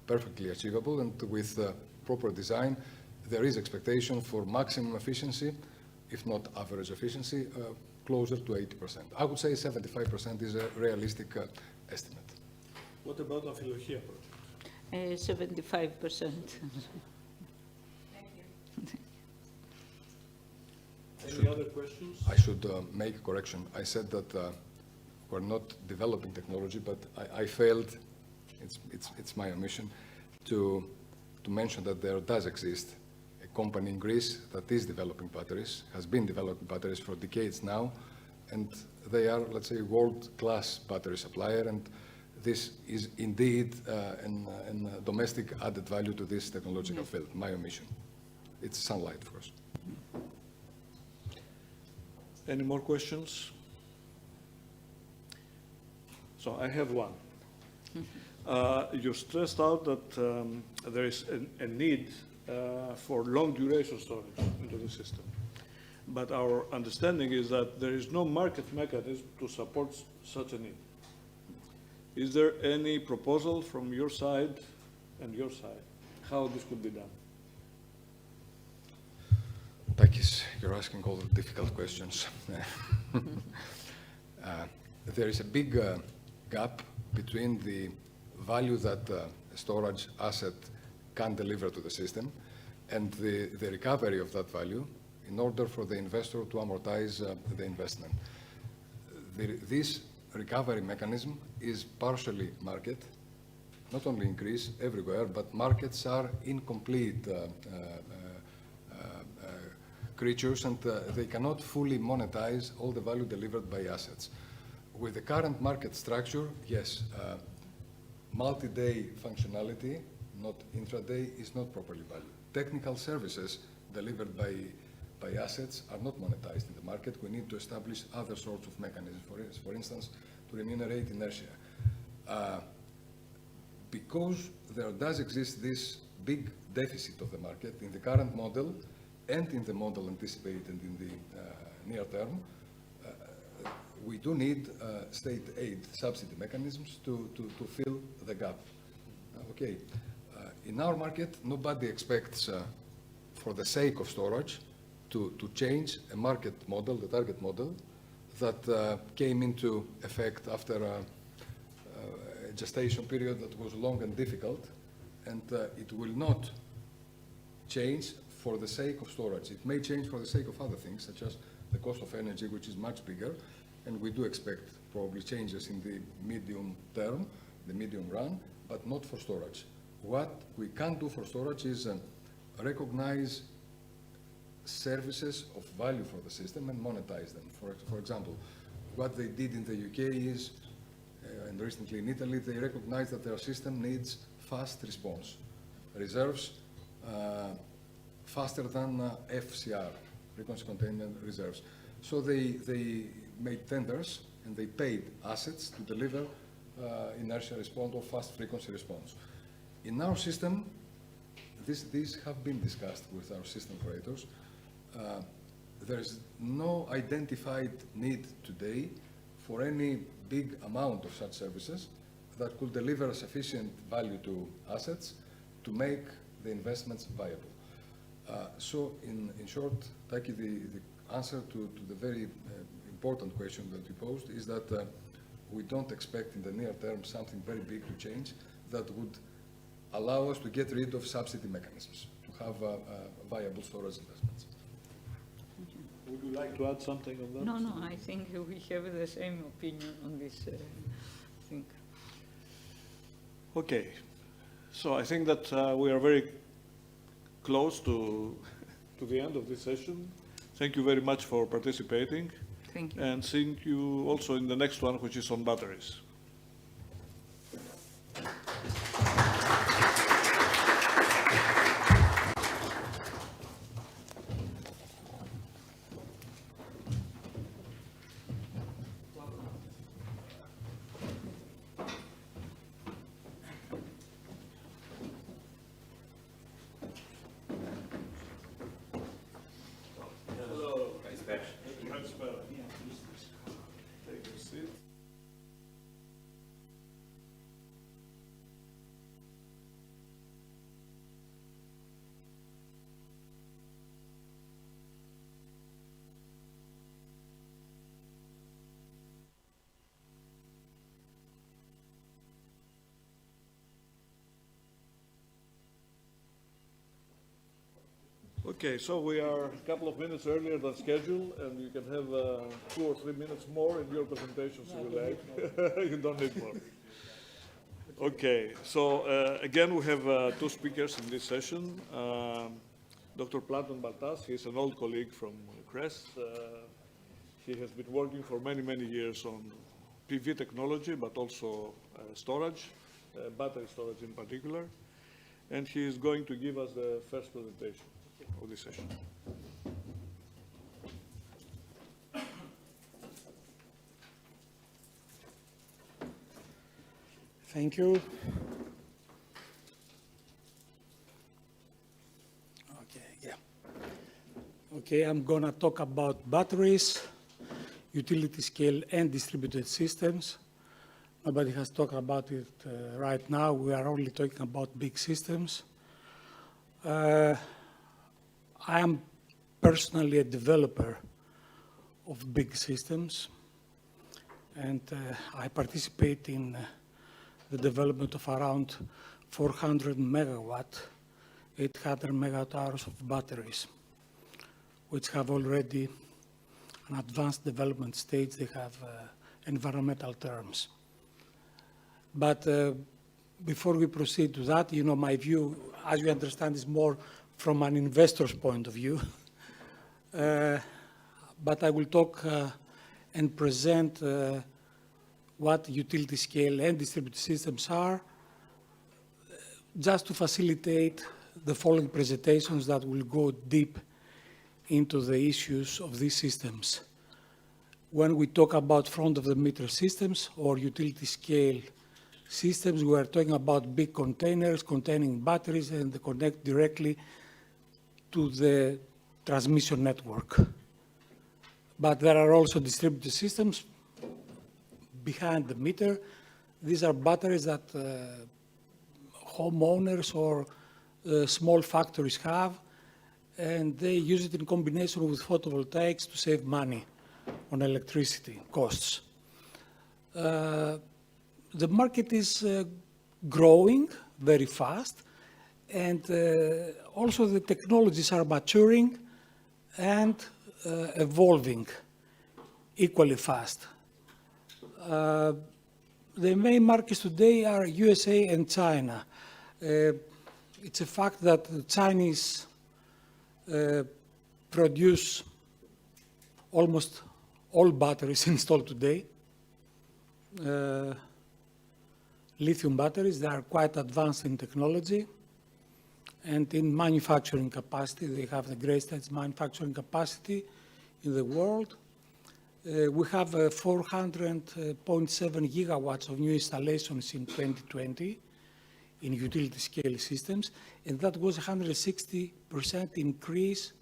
perfectly achievable, and with proper design, there is expectation for maximum efficiency, if not average efficiency, closer to 80%. I would say 75% is a realistic estimate. What about the Philochia project? 75%. Any other questions? I should make a correction. I said that we're not developing technology, but I failed, it's my omission, to mention that there does exist a company in Greece that is developing batteries, has been developing batteries for decades now, and they are, let's say, world-class battery supplier, and this is indeed a domestic added value to this technological field, my omission. It's sunlight, of course. Any more questions? So I have one. You stressed out that there is a need for long duration storage into the system. But our understanding is that there is no market mechanism to support such a need. Is there any proposal from your side and your side how this could be done? Takis, you're asking all the difficult questions. There is a big gap between the value that a storage asset can deliver to the system and the recovery of that value in order for the investor to amortize the investment. This recovery mechanism is partially market, not only in Greece, everywhere, but markets are incomplete creatures, and they cannot fully monetize all the value delivered by assets. With the current market structure, yes, multi-day functionality, not intraday, is not properly valued. Technical services delivered by assets are not monetized in the market. We need to establish other sorts of mechanisms, for instance, to remunerate inertia. Because there does exist this big deficit of the market in the current model, and in the model anticipated in the near term, we do need state aid subsidy mechanisms to fill the gap. Okay, in our market, nobody expects, for the sake of storage, to change a market model, the target model, that came into effect after a gestation period that was long and difficult, and it will not change for the sake of storage. It may change for the sake of other things, such as the cost of energy, which is much bigger, and we do expect probably changes in the medium term, the medium run, but not for storage. What we can do for storage is recognize services of value for the system and monetize them. For example, what they did in the UK is, and recently in Italy, they recognized that their system needs fast response, reserves faster than FCR, frequency containment reserves. So they made tenders and they paid assets to deliver inertia response or fast frequency response. In our system, these have been discussed with our system operators. There is no identified need today for any big amount of such services that could deliver sufficient value to assets to make the investments viable. So in short, Taki, the answer to the very important question that you posed is that we don't expect in the near term something very big to change that would allow us to get rid of subsidy mechanisms, to have viable storage investments. Would you like to add something on that? No, I think we have the same opinion on this thing. Okay, so I think that we are very close to the end of this session. Thank you very much for participating. Thank you. And seeing you also in the next one, which is on batteries. Hello. Nice to meet you. Take your seat. Okay, so we are a couple of minutes earlier than scheduled, and you can have 2 or 3 minutes more in your presentations if you like. You don't need more. Okay, so again, we have 2 speakers in this session. Dr. Platon Baltas, he's an old colleague from CREST. He has been working for many, many years on PV technology, but also storage, battery storage in particular. And he is going to give us the first presentation of this session. Thank you. Okay, I'm going to talk about batteries, utility scale, and distributed systems. Nobody has talked about it right now. We are only talking about big systems. I am personally a developer of big systems, and I participate in the development of around 400 megawatt, 800 megawatt hours of batteries, which have already an advanced development stage. They have environmental terms. But before we proceed to that, you know, my view, as you understand, is more from an investor's point of view. But I will talk and present what utility scale and distributed systems are, just to facilitate the following presentations that will go deep into the issues of these systems. When we talk about front-of-the-meter systems or utility scale systems, we are talking about big containers containing batteries and they connect directly to the transmission network. But there are also distributed systems behind the meter. These are batteries that homeowners or small factories have, and they use it in combination with photovoltaics to save money on electricity costs. The market is growing very fast, and also the technologies are maturing and evolving equally fast. The main markets today are USA and China. It's a fact that the Chinese produce almost all batteries installed today. Lithium batteries, they are quite advanced in technology and in manufacturing capacity. They have the greatest manufacturing capacity in the world. We have 400.7 gigawatts of new installations in 2020 in utility scale systems, and that was 160% increase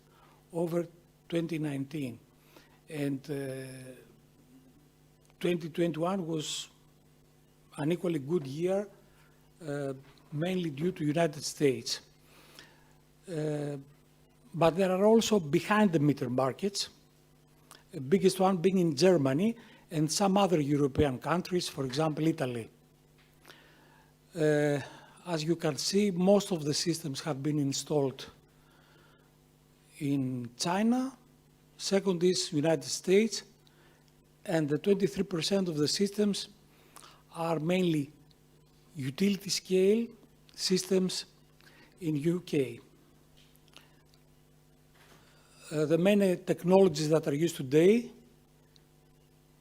over 2019. And 2021 was an equally good year, mainly due to United States. But there are also behind-the-meter markets, the biggest one being in Germany and some other European countries, for example, Italy. As you can see, most of the systems have been installed in China. Second is United States, and the 23% of the systems are mainly utility scale systems in UK. The main technologies that are used today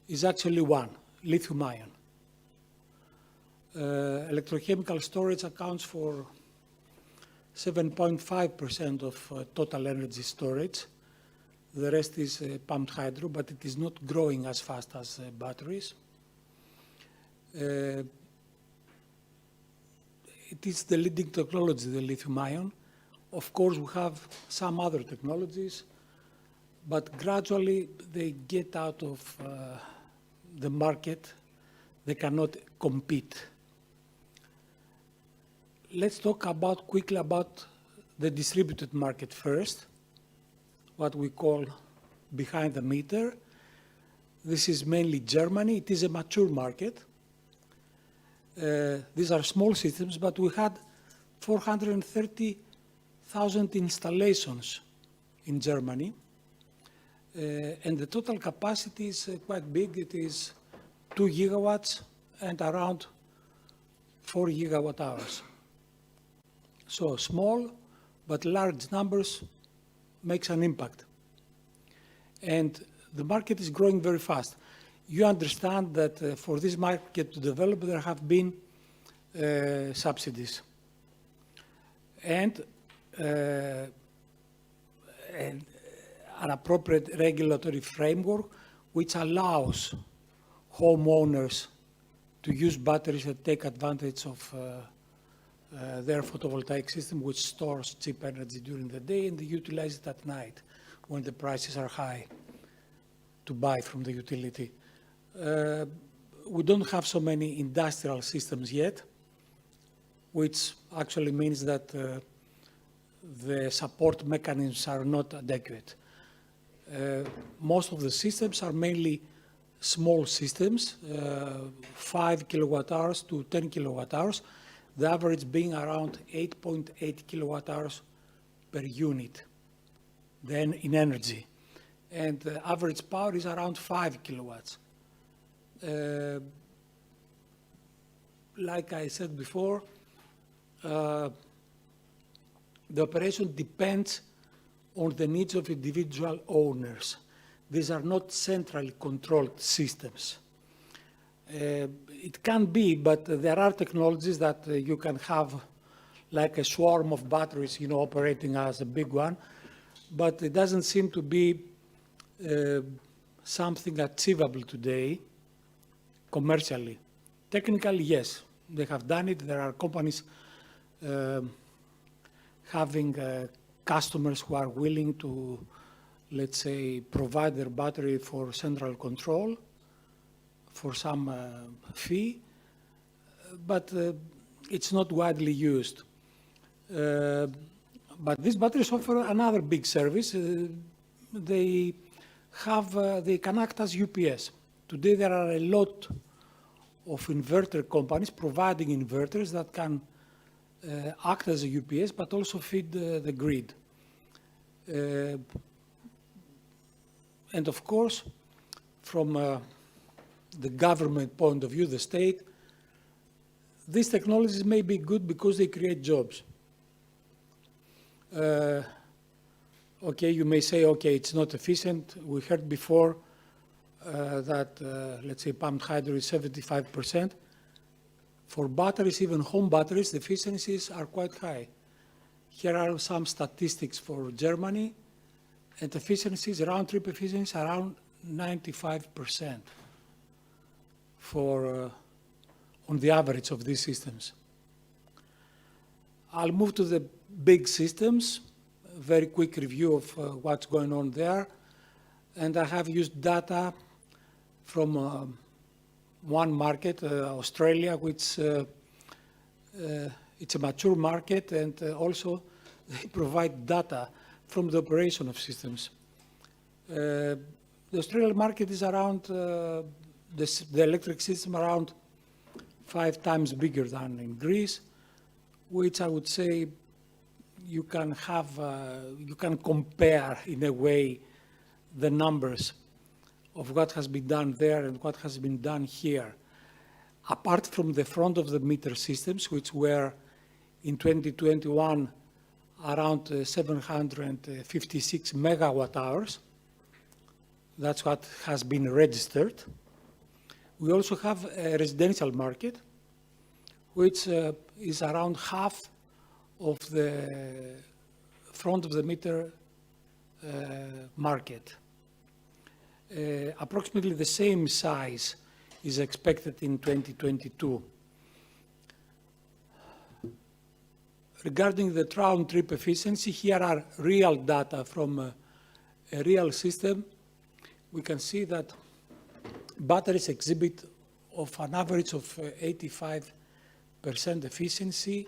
is actually one, lithium-ion. Electrochemical storage accounts for 7.5% of total energy storage. The rest is pumped hydro, but it is not growing as fast as batteries. It is the leading technology, the lithium-ion. Of course, we have some other technologies, but gradually they get out of the market. They cannot compete. Let's talk quickly about the distributed market first, what we call behind the meter. This is mainly Germany. It is a mature market. These are small systems, but we had 430,000 installations in Germany. And the total capacity is quite big. It is 2 gigawatts and around 4 gigawatt hours. So small but large numbers makes an impact. And the market is growing very fast. You understand that for this market to develop, there have been subsidies. And an appropriate regulatory framework which allows homeowners to use batteries and take advantage of their photovoltaic system, which stores cheap energy during the day and they utilize it at night when the prices are high to buy from the utility. We don't have so many industrial systems yet, which actually means that the support mechanisms are not adequate. Most of the systems are mainly small systems, 5 kilowatt hours to 10 kilowatt hours, the average being around 8.8 kilowatt hours per unit, then in energy. And the average power is around 5 kilowatts. Like I said before, the operation depends on the needs of individual owners. These are not centrally controlled systems. It can be, but there are technologies that you can have like a swarm of batteries, operating as a big one, but it doesn't seem to be something achievable today commercially. Technically, yes, they have done it. There are companies having customers who are willing to, let's say, provide their battery for central control for some fee, but it's not widely used. But these batteries offer another big service. They can act as UPS. Today there are a lot of inverter companies providing inverters that can act as a UPS, but also feed the grid. And of course, from the government point of view, the state, these technologies may be good because they create jobs. Okay, you may say, okay, it's not efficient. We heard before that, let's say, pumped hydro is 75%. For batteries, even home batteries, the efficiencies are quite high. Here are some statistics for Germany, and efficiencies, round-trip efficiencies, around 95% for on the average of these systems. I'll move to the big systems, a very quick review of what's going on there. And I have used data from one market, Australia, which it's a mature market, and also they provide data from the operation of systems. The Australian market is around, the electric system around 5 times bigger than in Greece, which I would say you can have, you can compare in a way the numbers of what has been done there and what has been done here. Apart from the front of the meter systems, which were in 2021 around 756 megawatt hours, that's what has been registered. We also have a residential market, which is around half of the front of the meter market. Approximately the same size is expected in 2022. Regarding the round-trip efficiency, here are real data from a real system. We can see that batteries exhibit of an average of 85% efficiency,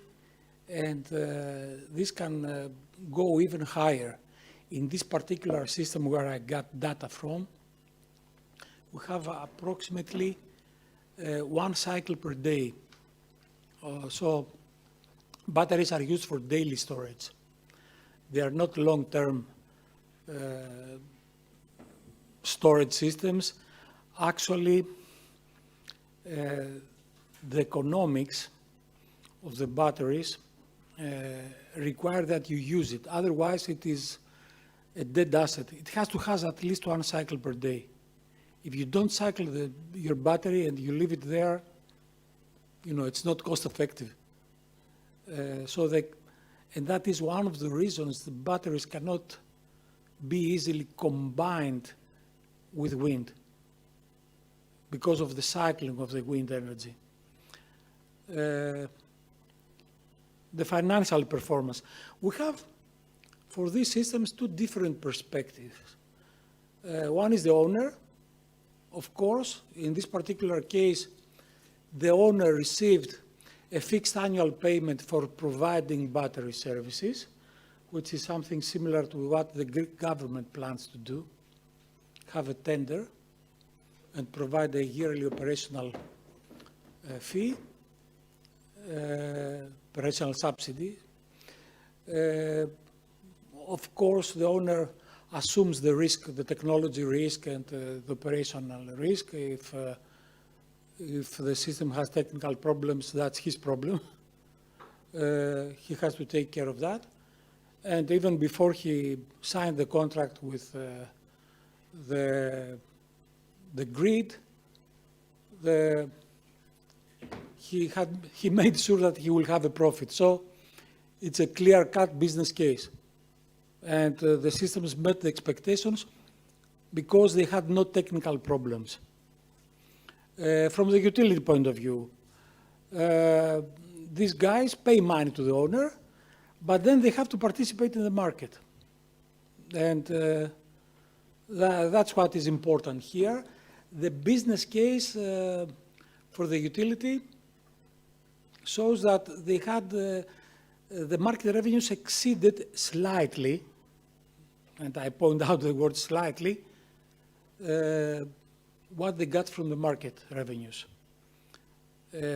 and this can go even higher. In this particular system where I got data from, we have approximately 1 cycle per day. So batteries are used for daily storage. They are not long-term storage systems, actually the economics of the batteries require that you use it. Otherwise, it is a dead asset. It has to have at least one cycle per day. If you don't cycle your battery and you leave it there, it's not cost effective. And that is one of the reasons the batteries cannot be easily combined with wind, because of the cycling of the wind energy. The financial performance. We have, for these systems, two different perspectives. One is the owner. Of course, in this particular case, the owner received a fixed annual payment for providing battery services, which is something similar to what the Greek government plans to do, have a tender and provide a yearly operational fee, operational subsidy. Of course, the owner assumes the risk, the technology risk and the operational risk. If the system has technical problems, that's his problem. He has to take care of that. And even before he signed the contract with the grid, he made sure that he will have a profit. So it's a clear-cut business case. And the systems met the expectations because they had no technical problems. From the utility point of view, these guys pay money to the owner, but then they have to participate in the market. And that's what is important here. The business case for the utility shows that they had the market revenues exceeded slightly, and I point out the word slightly, what they got from the market revenues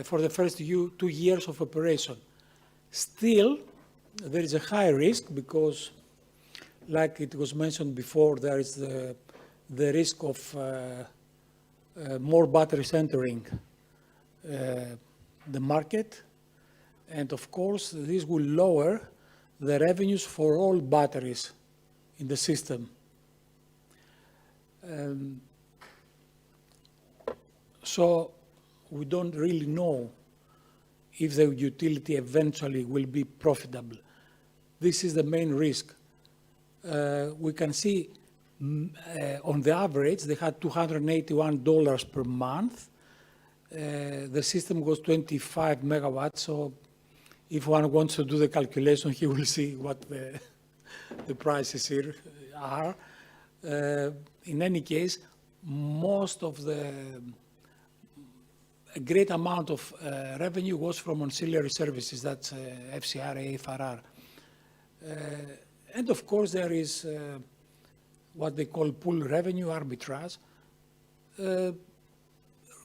for the first 2 years of operation. Still, there is a high risk because, like it was mentioned before, there is the risk of more batteries entering the market. And of course, this will lower the revenues for all batteries in the system. So we don't really know if the utility eventually will be profitable. This is the main risk. We can see on the average, they had $281 per month. The system was 25 megawatts, so if one wants to do the calculation, he will see what the prices here are. In any case, a great amount of revenue was from ancillary services, that's FCR, AFRR. And of course, there is what they call pool revenue arbitrage.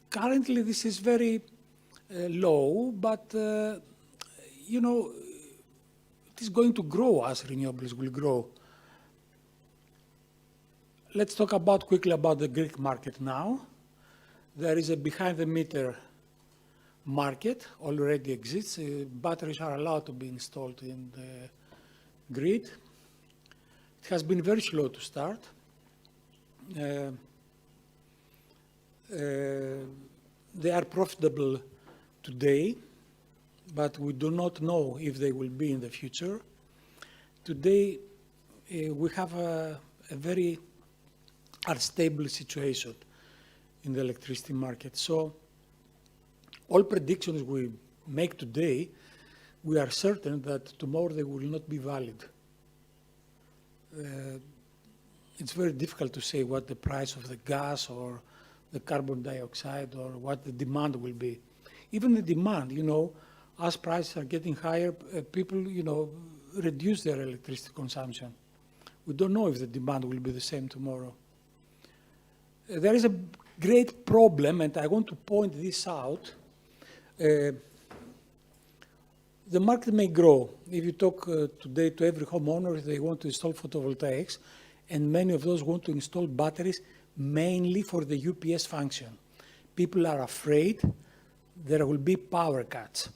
Currently, this is very low, but it is going to grow as renewables will grow. Let's talk quickly about the Greek market now. There is a behind-the-meter market already exists. Batteries are allowed to be installed in the grid. It has been very slow to start. They are profitable today, but we do not know if they will be in the future. Today, we have a very unstable situation in the electricity market. So all predictions we make today, we are certain that tomorrow they will not be valid. It's very difficult to say what the price of the gas or the carbon dioxide or what the demand will be. Even the demand, as prices are getting higher, people, reduce their electricity consumption. We don't know if the demand will be the same tomorrow. There is a great problem, and I want to point this out. The market may grow. If you talk today to every homeowner, they want to install photovoltaics, and many of those want to install batteries mainly for the UPS function. People are afraid there will be power cuts.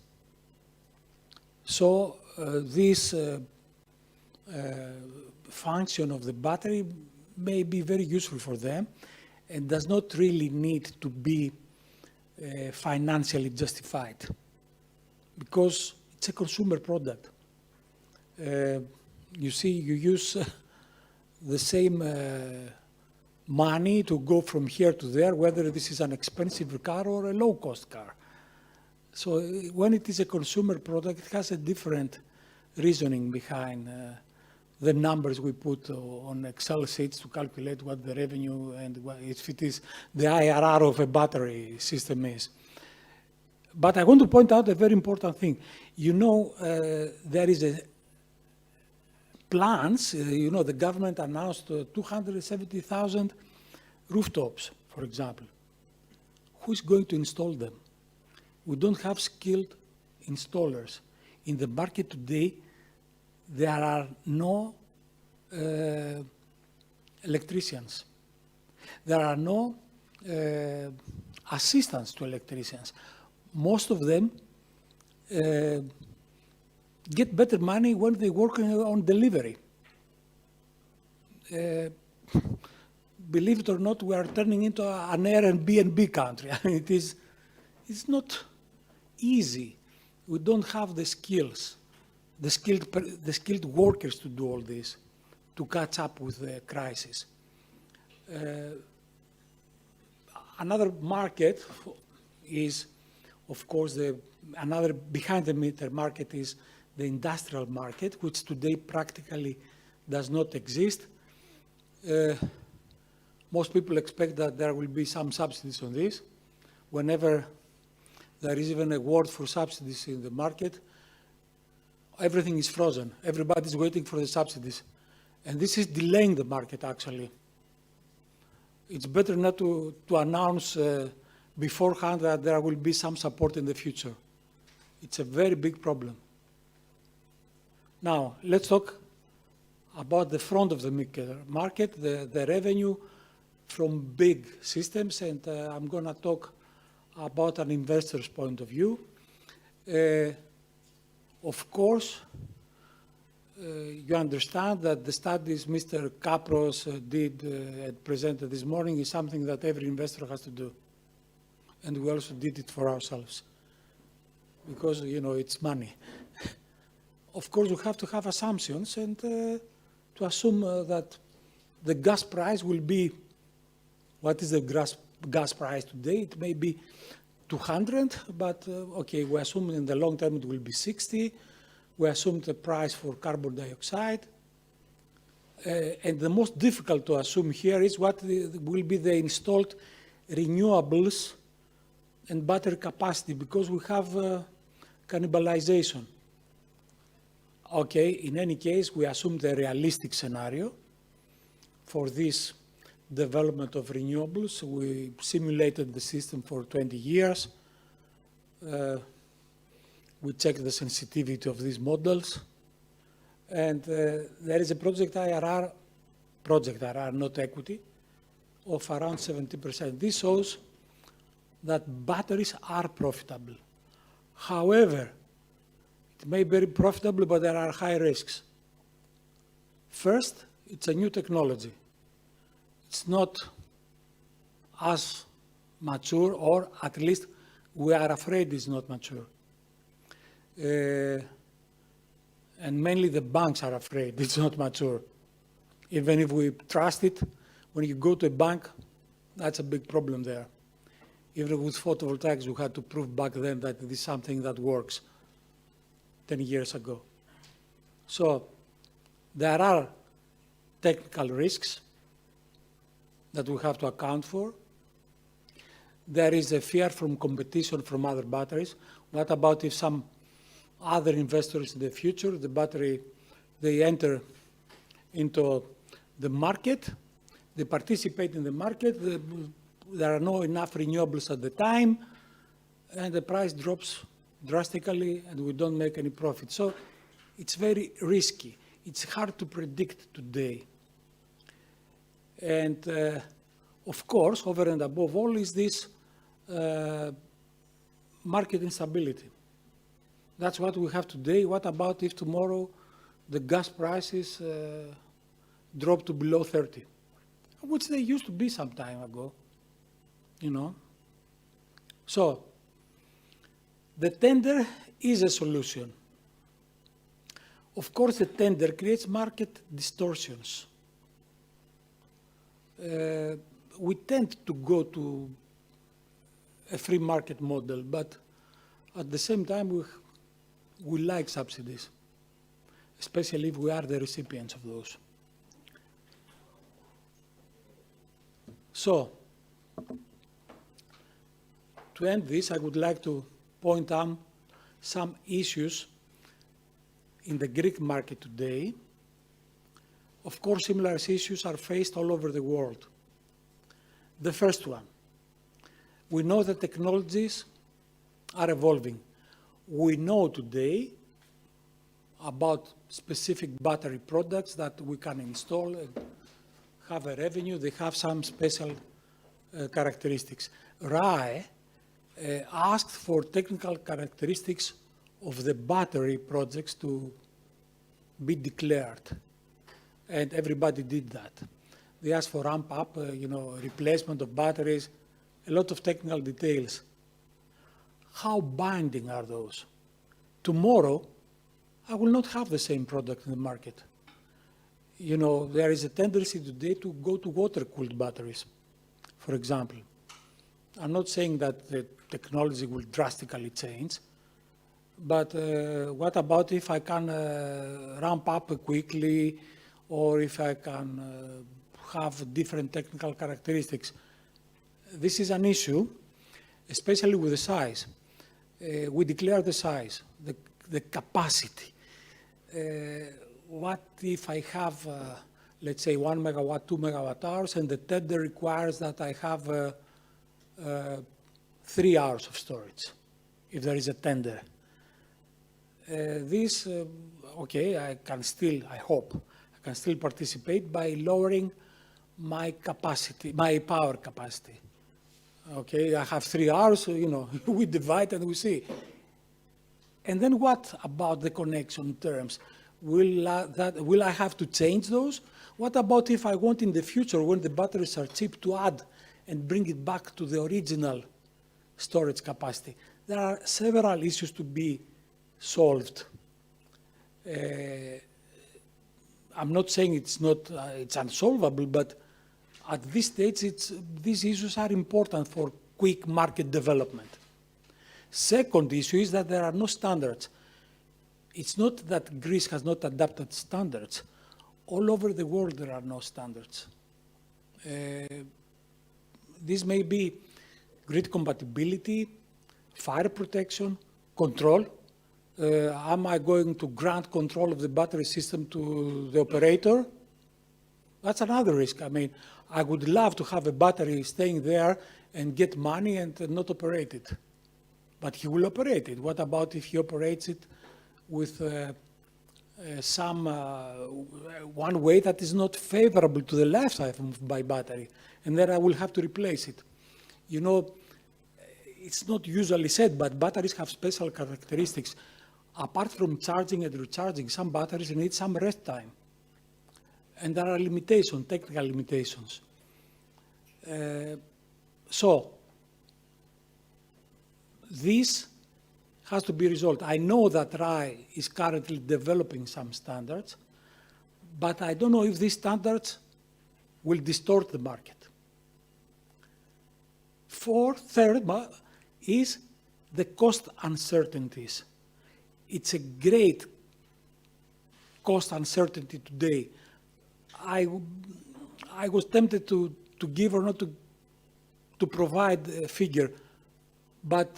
So this function of the battery may be very useful for them and does not really need to be financially justified because it's a consumer product. You see, you use the same money to go from here to there, whether this is an expensive car or a low-cost car. So when it is a consumer product, it has a different reasoning behind the numbers we put on Excel sheets to calculate what the revenue and if it is the IRR of a battery system is. But I want to point out a very important thing. You know, there is a plans, you know, the government announced 270,000 rooftops, for example. Who's going to install them? We don't have skilled installers. In the market today, there are no electricians. There are no assistants to electricians. Most of them get better money when they work on delivery. Believe it or not, we are turning into an Airbnb country. I mean, it's not easy. We don't have the skills, the skilled workers to do all this, to catch up with the crisis. Another market is, of course, another behind-the-meter market is the industrial market, which today practically does not exist. Most people expect that there will be some subsidies on this. Whenever there is even a word for subsidies in the market, everything is frozen. Everybody's waiting for the subsidies. And this is delaying the market, actually. It's better not to announce beforehand that there will be some support in the future. It's a very big problem. Now, let's talk about the front of the market, the revenue from big systems, and I'm going to talk about an investor's point of view. Of course, you understand that the studies Mr. Kapros did and presented this morning is something that every investor has to do. And we also did it for ourselves because, you know, it's money. Of course, we have to have assumptions and to assume that the gas price will be, what is the gas price today? It may be 200, but okay, we assume in the long term it will be 60. We assume the price for carbon dioxide. And the most difficult to assume here is what will be the installed renewables and battery capacity, because we have cannibalization. Okay, in any case, we assume the realistic scenario for this development of renewables. We simulated the system for 20 years. We checked the sensitivity of these models. And there is a project IRR, not equity, of around 70%. This shows that batteries are profitable. However, it may be profitable, but there are high risks. First, it's a new technology. It's not as mature, or at least we are afraid it's not mature. And mainly the banks are afraid it's not mature. Even if we trust it, when you go to a bank, that's a big problem there. Even with photovoltaics, we had to prove back then that it is something that works 10 years ago. So there are technical risks that we have to account for. There is a fear from competition from other batteries. What about if some other investors in the future, the battery, they enter into the market, they participate in the market, there are not enough renewables at the time, and the price drops drastically and we don't make any profit. So it's very risky. It's hard to predict today. And of course, over and above all is this market instability. That's what we have today. What about if tomorrow the gas prices drop to below 30, which they used to be some time ago, you know? So the tender is a solution. Of course, the tender creates market distortions. We tend to go to a free market model, but at the same time, we like subsidies, especially if we are the recipients of those. So, to end this, I would like to point out some issues in the Greek market today. Of course, similar issues are faced all over the world. The first one, we know that technologies are evolving. We know today about specific battery products that we can install and have a revenue. They have some special characteristics. RAE asked for technical characteristics of the battery projects to be declared, and everybody did that. They asked for ramp up, replacement of batteries, a lot of technical details. How binding are those? Tomorrow, I will not have the same product in the market. You know, there is a tendency today to go to water-cooled batteries, for example. I'm not saying that the technology will drastically change, but what about if I can ramp up quickly, or if I can have different technical characteristics? This is an issue, especially with the size. We declare the size, the capacity. What if I have, let's say, 1 megawatt, 2 megawatt hours, and the tender requires that I have 3 hours of storage, if there is a tender? Okay, I can still, I hope, I can still participate by lowering my capacity, my power capacity. Okay, I have 3 hours, so, we divide and we see. And then what about the connection terms? Will I have to change those? What about if I want in the future, when the batteries are cheap, to add and bring it back to the original storage capacity? There are several issues to be solved. I'm not saying it's unsolvable, but at this stage, these issues are important for quick market development. Second issue is that there are no standards. It's not that Greece has not adopted standards. All over the world, there are no standards. This may be grid compatibility, fire protection, control. Am I going to grant control of the battery system to the operator? That's another risk. I mean, I would love to have a battery staying there and get money and not operate it. But he will operate it. What about if he operates it with one way that is not favorable to the lifetime of my battery? And then I will have to replace it. You know, it's not usually said, but batteries have special characteristics. Apart from charging and recharging, some batteries need some rest time. And there are limitations, technical limitations. So this has to be resolved. I know that RAE is currently developing some standards, but I don't know if these standards will distort the market. Third is the cost uncertainties. It's a great cost uncertainty today. I was tempted to give or not to provide a figure, but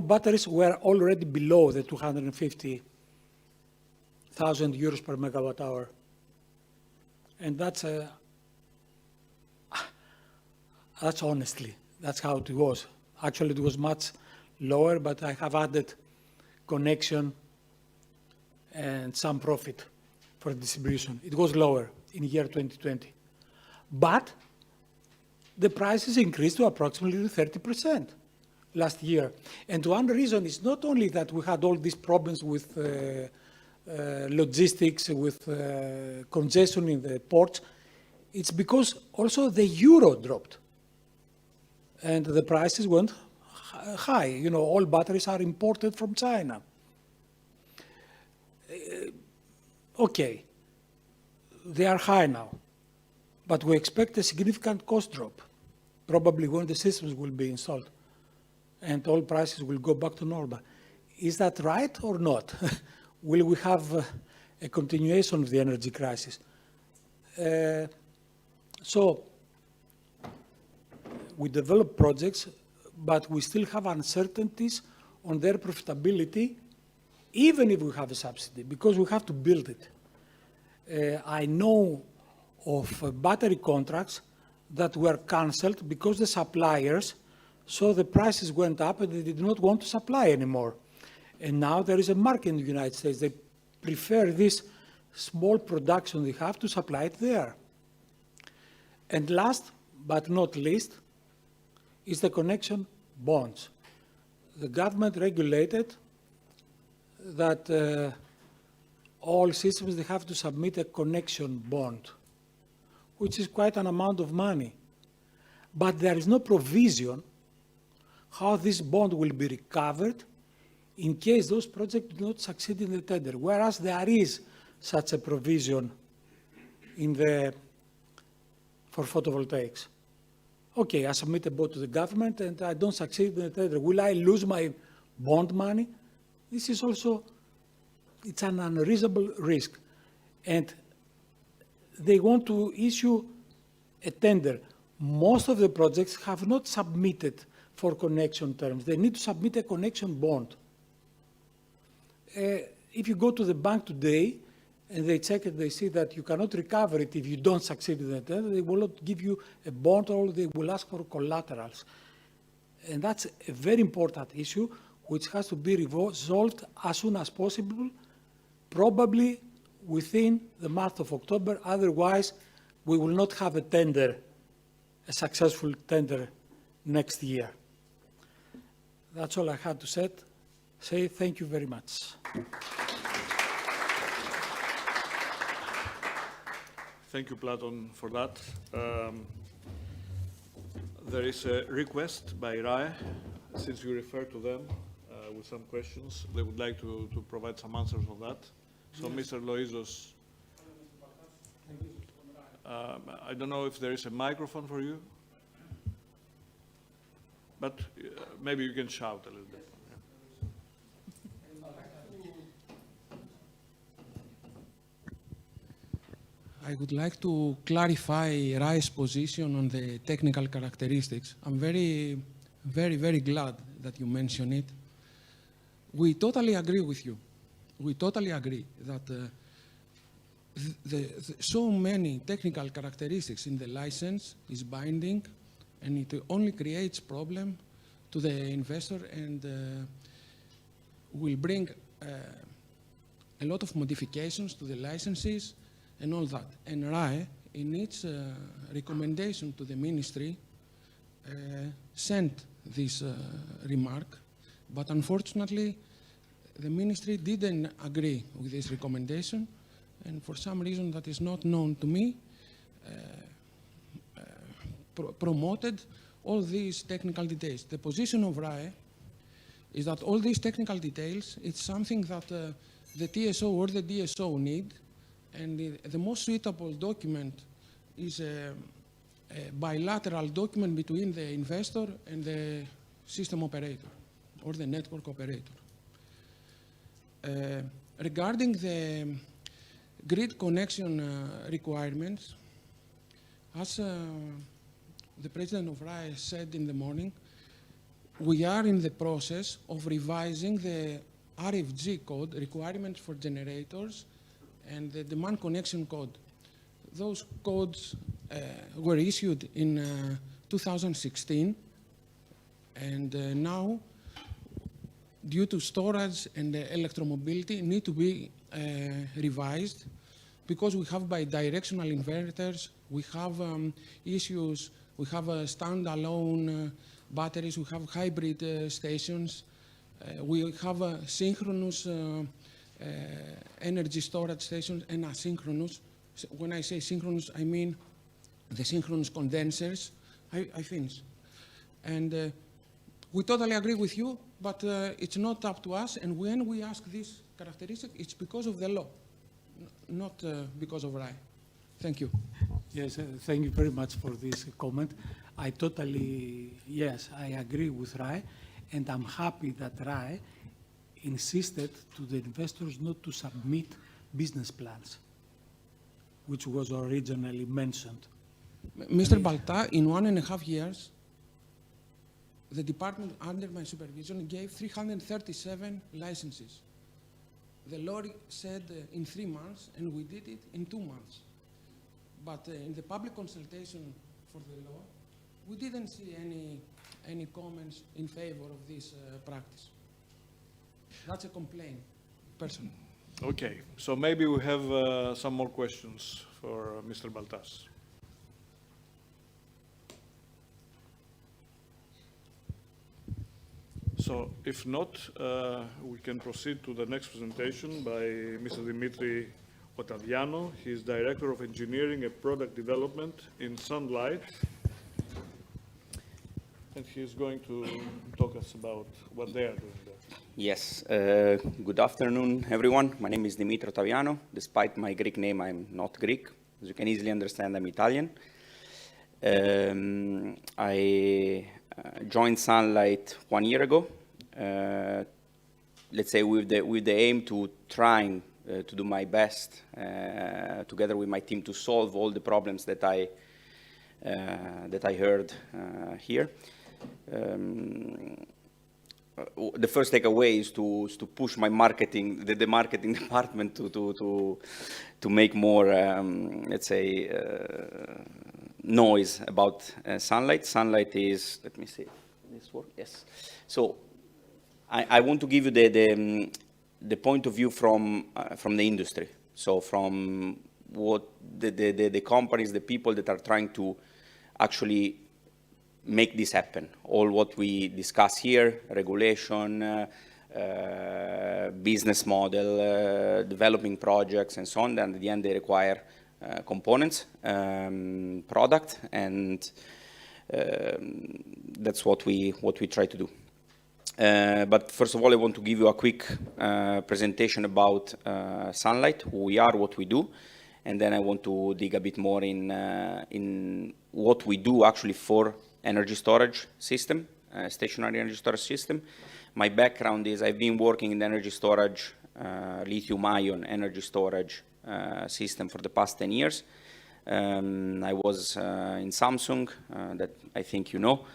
batteries were already below the 250,000 euros per megawatt hour, and that's honestly, that's how it was. Actually, it was much lower, but I have added connection and some profit for distribution. It was lower in year 2020. But the prices increased to approximately 30% last year. And one reason is not only that we had all these problems with logistics, with congestion in the ports, it's because also the euro dropped and the prices went high. You know, all batteries are imported from China. Okay, they are high now, but we expect a significant cost drop, probably when the systems will be installed and all prices will go back to normal. Is that right or not? Will we have a continuation of the energy crisis? So we develop projects, but we still have uncertainties on their profitability, even if we have a subsidy, because we have to build it. I know of battery contracts that were cancelled because the suppliers saw the prices went up and they did not want to supply anymore. And now there is a market in the United States. They prefer this small production they have to supply it there. And last but not least is the connection bonds. The government regulated that all systems, they have to submit a connection bond, which is quite an amount of money. But there is no provision how this bond will be recovered in case those projects do not succeed in the tender, whereas there is such a provision in for photovoltaics. Okay, I submit a bond to the government and I don't succeed in the tender. Will I lose my bond money? This is also, it's an unreasonable risk. And they want to issue a tender. Most of the projects have not submitted for connection terms. They need to submit a connection bond. If you go to the bank today and they check it, they see that you cannot recover it if you don't succeed in the tender, they will not give you a bond or they will ask for collaterals. And that's a very important issue which has to be resolved as soon as possible, probably within the month of October. Otherwise, we will not have a tender, a successful tender next year. That's all I had to say. Thank you very much. Thank you, Platon, for that. There is a request by RAE, since you refer to them with some questions. They would like to provide some answers on that. So, Mr. Loizos, I don't know if there is a microphone for you, but maybe you can shout a little bit. I would like to clarify RAE's position on the technical characteristics. I'm very, very glad that you mention it. We totally agree with you. We totally agree that so many technical characteristics in the license is binding, and it only creates problem to the investor and will bring a lot of modifications to the licenses and all that. And RAE, in its recommendation to the ministry, sent this remark, but unfortunately, the ministry didn't agree with this recommendation, and for some reason that is not known to me, promoted all these technical details. The position of RAE is that all these technical details, it's something that the TSO or the DSO need, and the most suitable document is a bilateral document between the investor and the system operator or the network operator. Regarding the grid connection requirements, as the president of RAE said in the morning, we are in the process of revising the RFG code, requirements for generators, and the demand connection code. Those codes were issued in 2016, and now, due to storage and electromobility, need to be revised. because we have bidirectional inverters, we have issues, we have standalone batteries, we have hybrid stations, we have synchronous energy storage stations and asynchronous. When I say synchronous, I mean the synchronous condensers. I finish. And we totally agree with you, but it's not up to us. And when we ask this characteristic, it's because of the law, not because of RAE. Thank you. Yes, thank you very much for this comment. I totally, yes, I agree with RAE, and I'm happy that RAE insisted to the investors not to submit business plans, which was originally mentioned. Mr. Balta, in 1.5 years, the department under my supervision gave 337 licenses. The law said in 3 months, and we did it in 2 months. But in the public consultation for the law, we didn't see any comments in favor of this practice. That's a complaint, personally. Okay, so maybe we have some more questions for Mr. Baltas. So if not, we can proceed to the next presentation by Mr. Dimitri Ottaviano. He is Director of Engineering and Product Development in Sunlight. And he is going to talk us about what they are doing there. Yes, good afternoon, everyone. My name is Dimitri Ottaviano. Despite my Greek name, I'm not Greek. As you can easily understand, I'm Italian. I joined Sunlight 1 year ago, let's say with the aim to trying to do my best together with my team to solve all the problems that I heard here. The first takeaway is to push my marketing, the marketing department to make more, let's say, noise about Sunlight. Sunlight is, let me see, this work, yes. So I want to give you the point of view from the industry. So from what the companies, the people that are trying to actually make this happen. All what we discuss here, regulation, business model, developing projects and so on, and at the end they require components, product, and that's what we try to do. But first of all, I want to give you a quick presentation about Sunlight, who we are, what we do, and then I want to dig a bit more in what we do actually for energy storage system, stationary energy storage system. My background is I've been working in energy storage, lithium-ion energy storage system for the past 10 years. I was in Samsung, that I think you know,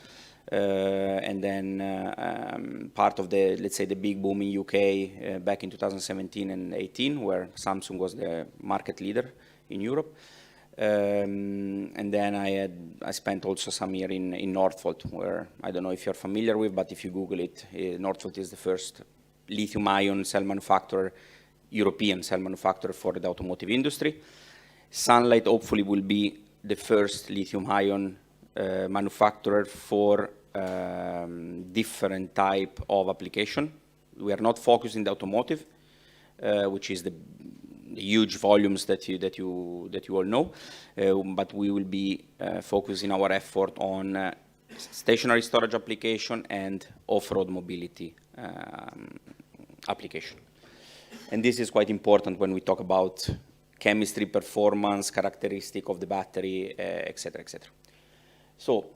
and then part of the, let's say, the big boom in UK back in 2017 and 18, where Samsung was the market leader in Europe. And then I spent also some year in Northvolt, where I don't know if you're familiar with, but if you Google it, Northvolt is the first lithium-ion cell manufacturer, European cell manufacturer for the automotive industry. Sunlight hopefully will be the first lithium-ion manufacturer for different type of application. We are not focused in the automotive, which is the huge volumes that you all know, but we will be focusing our effort on stationary storage application and off-road mobility application. And this is quite important when we talk about chemistry, performance, characteristic of the battery, etc., etc. So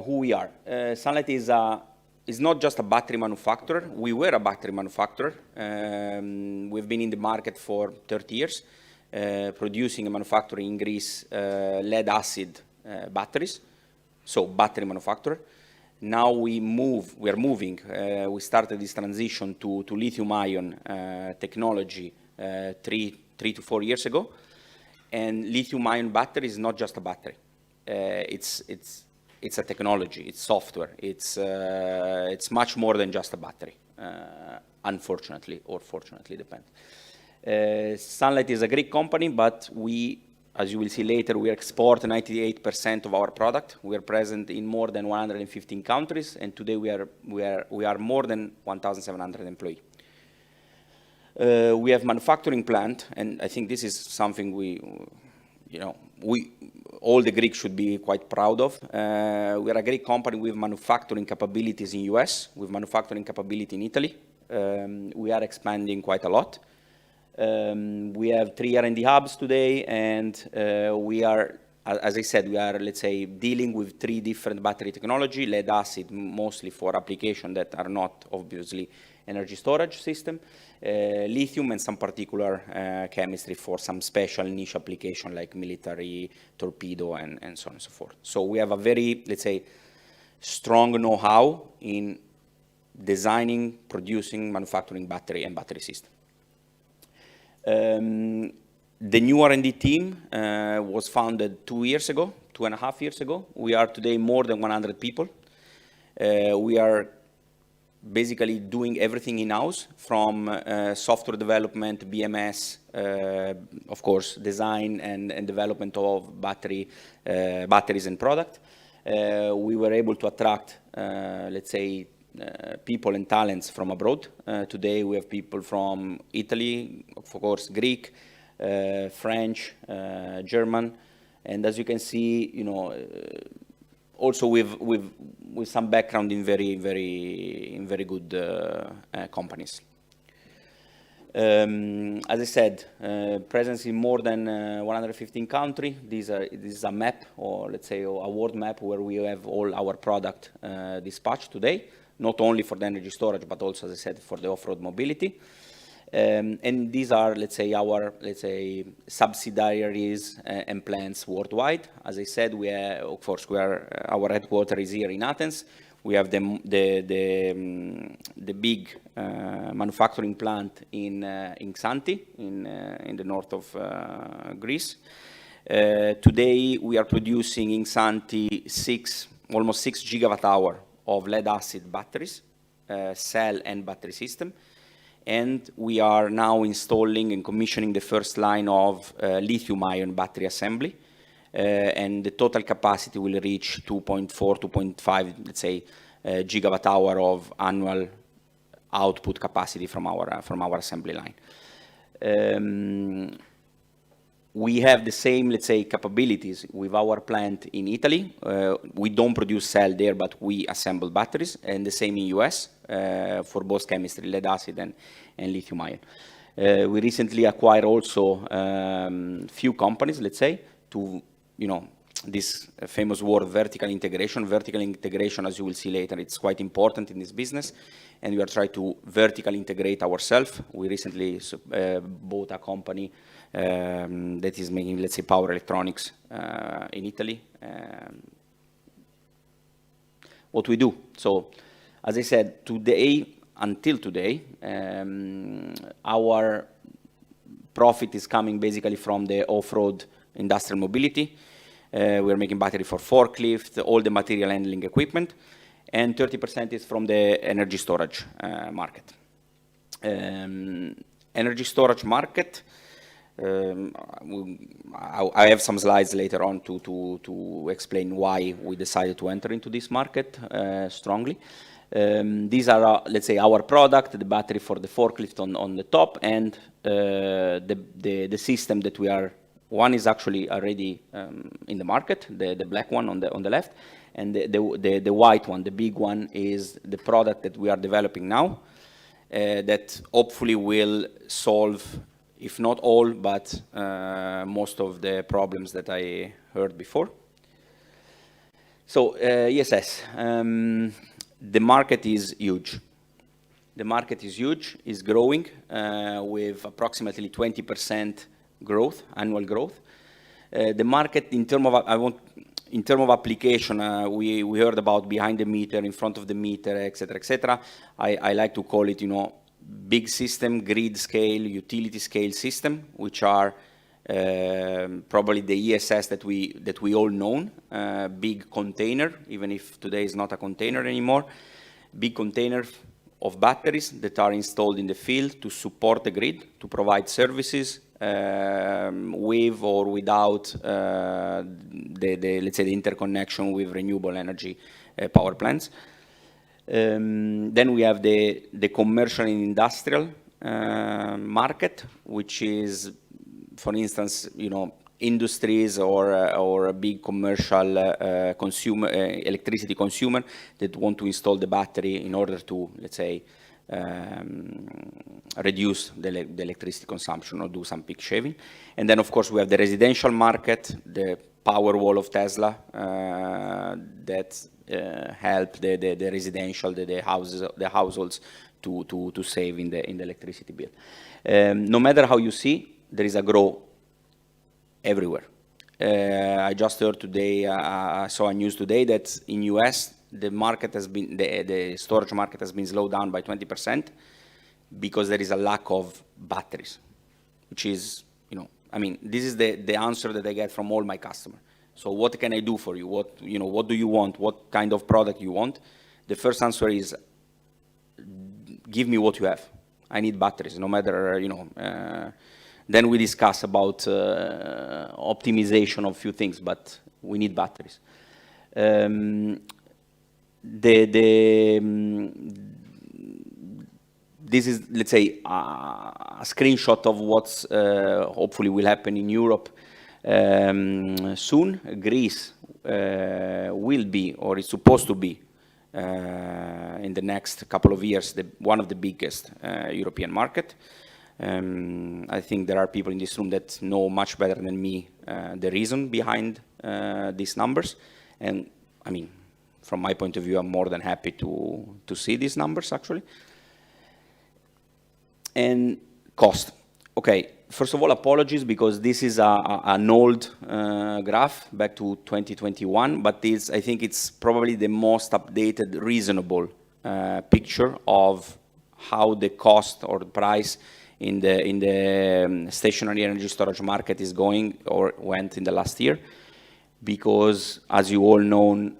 who we are? Sunlight is not just a battery manufacturer. We were a battery manufacturer. We've been in the market for 30 years, producing and manufacturing in Greece lead acid batteries, so battery manufacturer. Now we are moving. We started this transition to lithium-ion technology 3 to 4 years ago. And lithium-ion battery is not just a battery. It's a technology, it's software, it's much more than just a battery, unfortunately, or fortunately, depends. Sunlight is a Greek company, but we, as you will see later, we export 98% of our product. We are present in more than 115 countries, and today we are more than 1,700 employees. We have manufacturing plant, and I think this is something all the Greeks should be quite proud of. We are a Greek company with manufacturing capabilities in US, with manufacturing capability in Italy. We are expanding quite a lot. We have 3 R&D hubs today, and we are, as I said, we are, let's say, dealing with 3 different battery technology, lead acid mostly for applications that are not obviously energy storage system, lithium, and some particular chemistry for some special niche application like military torpedo and so on and so forth. So we have a very, let's say, strong know-how in designing, producing, manufacturing battery and battery system. The new R&D team was founded 2.5 years ago. We are today more than 100 people. We are basically doing everything in-house, from software development, BMS, of course, design and development of batteries and product. We were able to attract, let's say, people and talents from abroad. Today we have people from Italy, of course, Greek, French, German, and as you can see, also with some background in very good companies. As I said, presence in more than 115 countries. This is a map, or let's say a world map, where we have all our product dispatched today, not only for the energy storage, but also, as I said, for the off-road mobility. And these are, let's say, our subsidiaries and plants worldwide. As I said, of course, our headquarters is here in Athens. We have the big manufacturing plant in Xanthi, in the north of Greece. Today, we are producing in Xanthi almost 6 gigawatt-hour of lead-acid batteries, cell and battery system. And we are now installing and commissioning the first line of lithium-ion battery assembly. And the total capacity will reach 2.5, let's say, gigawatt-hour of annual output capacity from our assembly line. We have the same, let's say, capabilities with our plant in Italy. We don't produce cell there, but we assemble batteries, and the same in US for both chemistry, lead acid and lithium ion. We recently acquired also few companies, let's say, to, this famous word, vertical integration. Vertical integration, as you will see later, it's quite important in this business, and we are trying to vertically integrate ourselves. We recently bought a company that is making, let's say, power electronics in Italy. What we do. So, as I said, until today, our profit is coming basically from the off-road industrial mobility. We're making battery for forklift, all the material handling equipment, and 30% is from the energy storage market. Energy storage market, I have some slides later on to explain why we decided to enter into this market strongly. These are, let's say, our product, the battery for the forklift on the top, and the system that we are. One is actually already in the market, the black one on the left, and the white one, the big one, is the product that we are developing now, that hopefully will solve, if not all, but most of the problems that I heard before. So ESS, the market is huge. The market is huge, is growing with approximately 20% growth, annual growth. The market, in terms of application, we heard about behind the meter, in front of the meter, etc., etc. I like to call it, big system, grid scale, utility scale system, which are probably the ESS that we all know. Big container, even if today is not a container anymore. Big container, of batteries that are installed in the field to support the grid, to provide services with or without let's say, the interconnection with renewable energy power plants. Then we have the commercial and industrial market, which is, for instance, industries or a big commercial consumer, electricity consumer that want to install the battery in order to, let's say, reduce the electricity consumption or do some peak shaving. And then, of course, we have the residential market, the Powerwall of Tesla that help the residential, the households to save in the electricity bill. No matter how you see, there is a growth everywhere. I just heard today, I saw a news today that in US, the market has been, the storage market has been slowed down by 20% because there is a lack of batteries, which is, I mean, this is the answer that I get from all my customers. So what can I do for you? What do you want? What kind of product you want? The first answer is, give me what you have. I need batteries, no matter, then we discuss about optimization of few things, but we need batteries. This is, let's say, a screenshot of what's hopefully will happen in Europe soon. Greece will be, or is supposed to be, in the next couple of years, one of the biggest European market. I think there are people in this room that know much better than me the reason behind these numbers. And I mean, from my point of view, I'm more than happy to see these numbers, actually. And cost. Okay, first of all, apologies, because this is an old graph back to 2021, but I think it's probably the most updated, reasonable picture of how the cost or the price in the stationary energy storage market is going or went in the last year, because as you all know,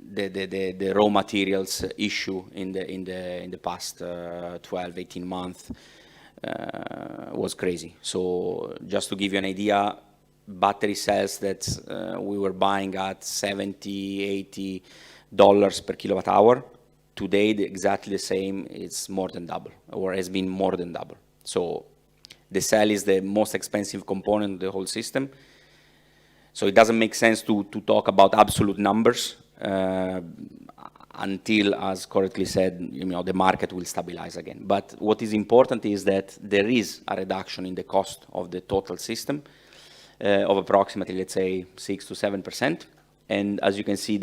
the raw materials issue in the past 12, 18 months was crazy. So just to give you an idea, battery cells that we were buying at $70, $80 per kilowatt hour, today exactly the same, it's more than double, or has been more than double. So the cell is the most expensive component of the whole system. So it doesn't make sense to talk about absolute numbers until, as correctly said, the market will stabilize again. But what is important is that there is a reduction in the cost of the total system of approximately, let's say, 6 to 7%. And as you can see,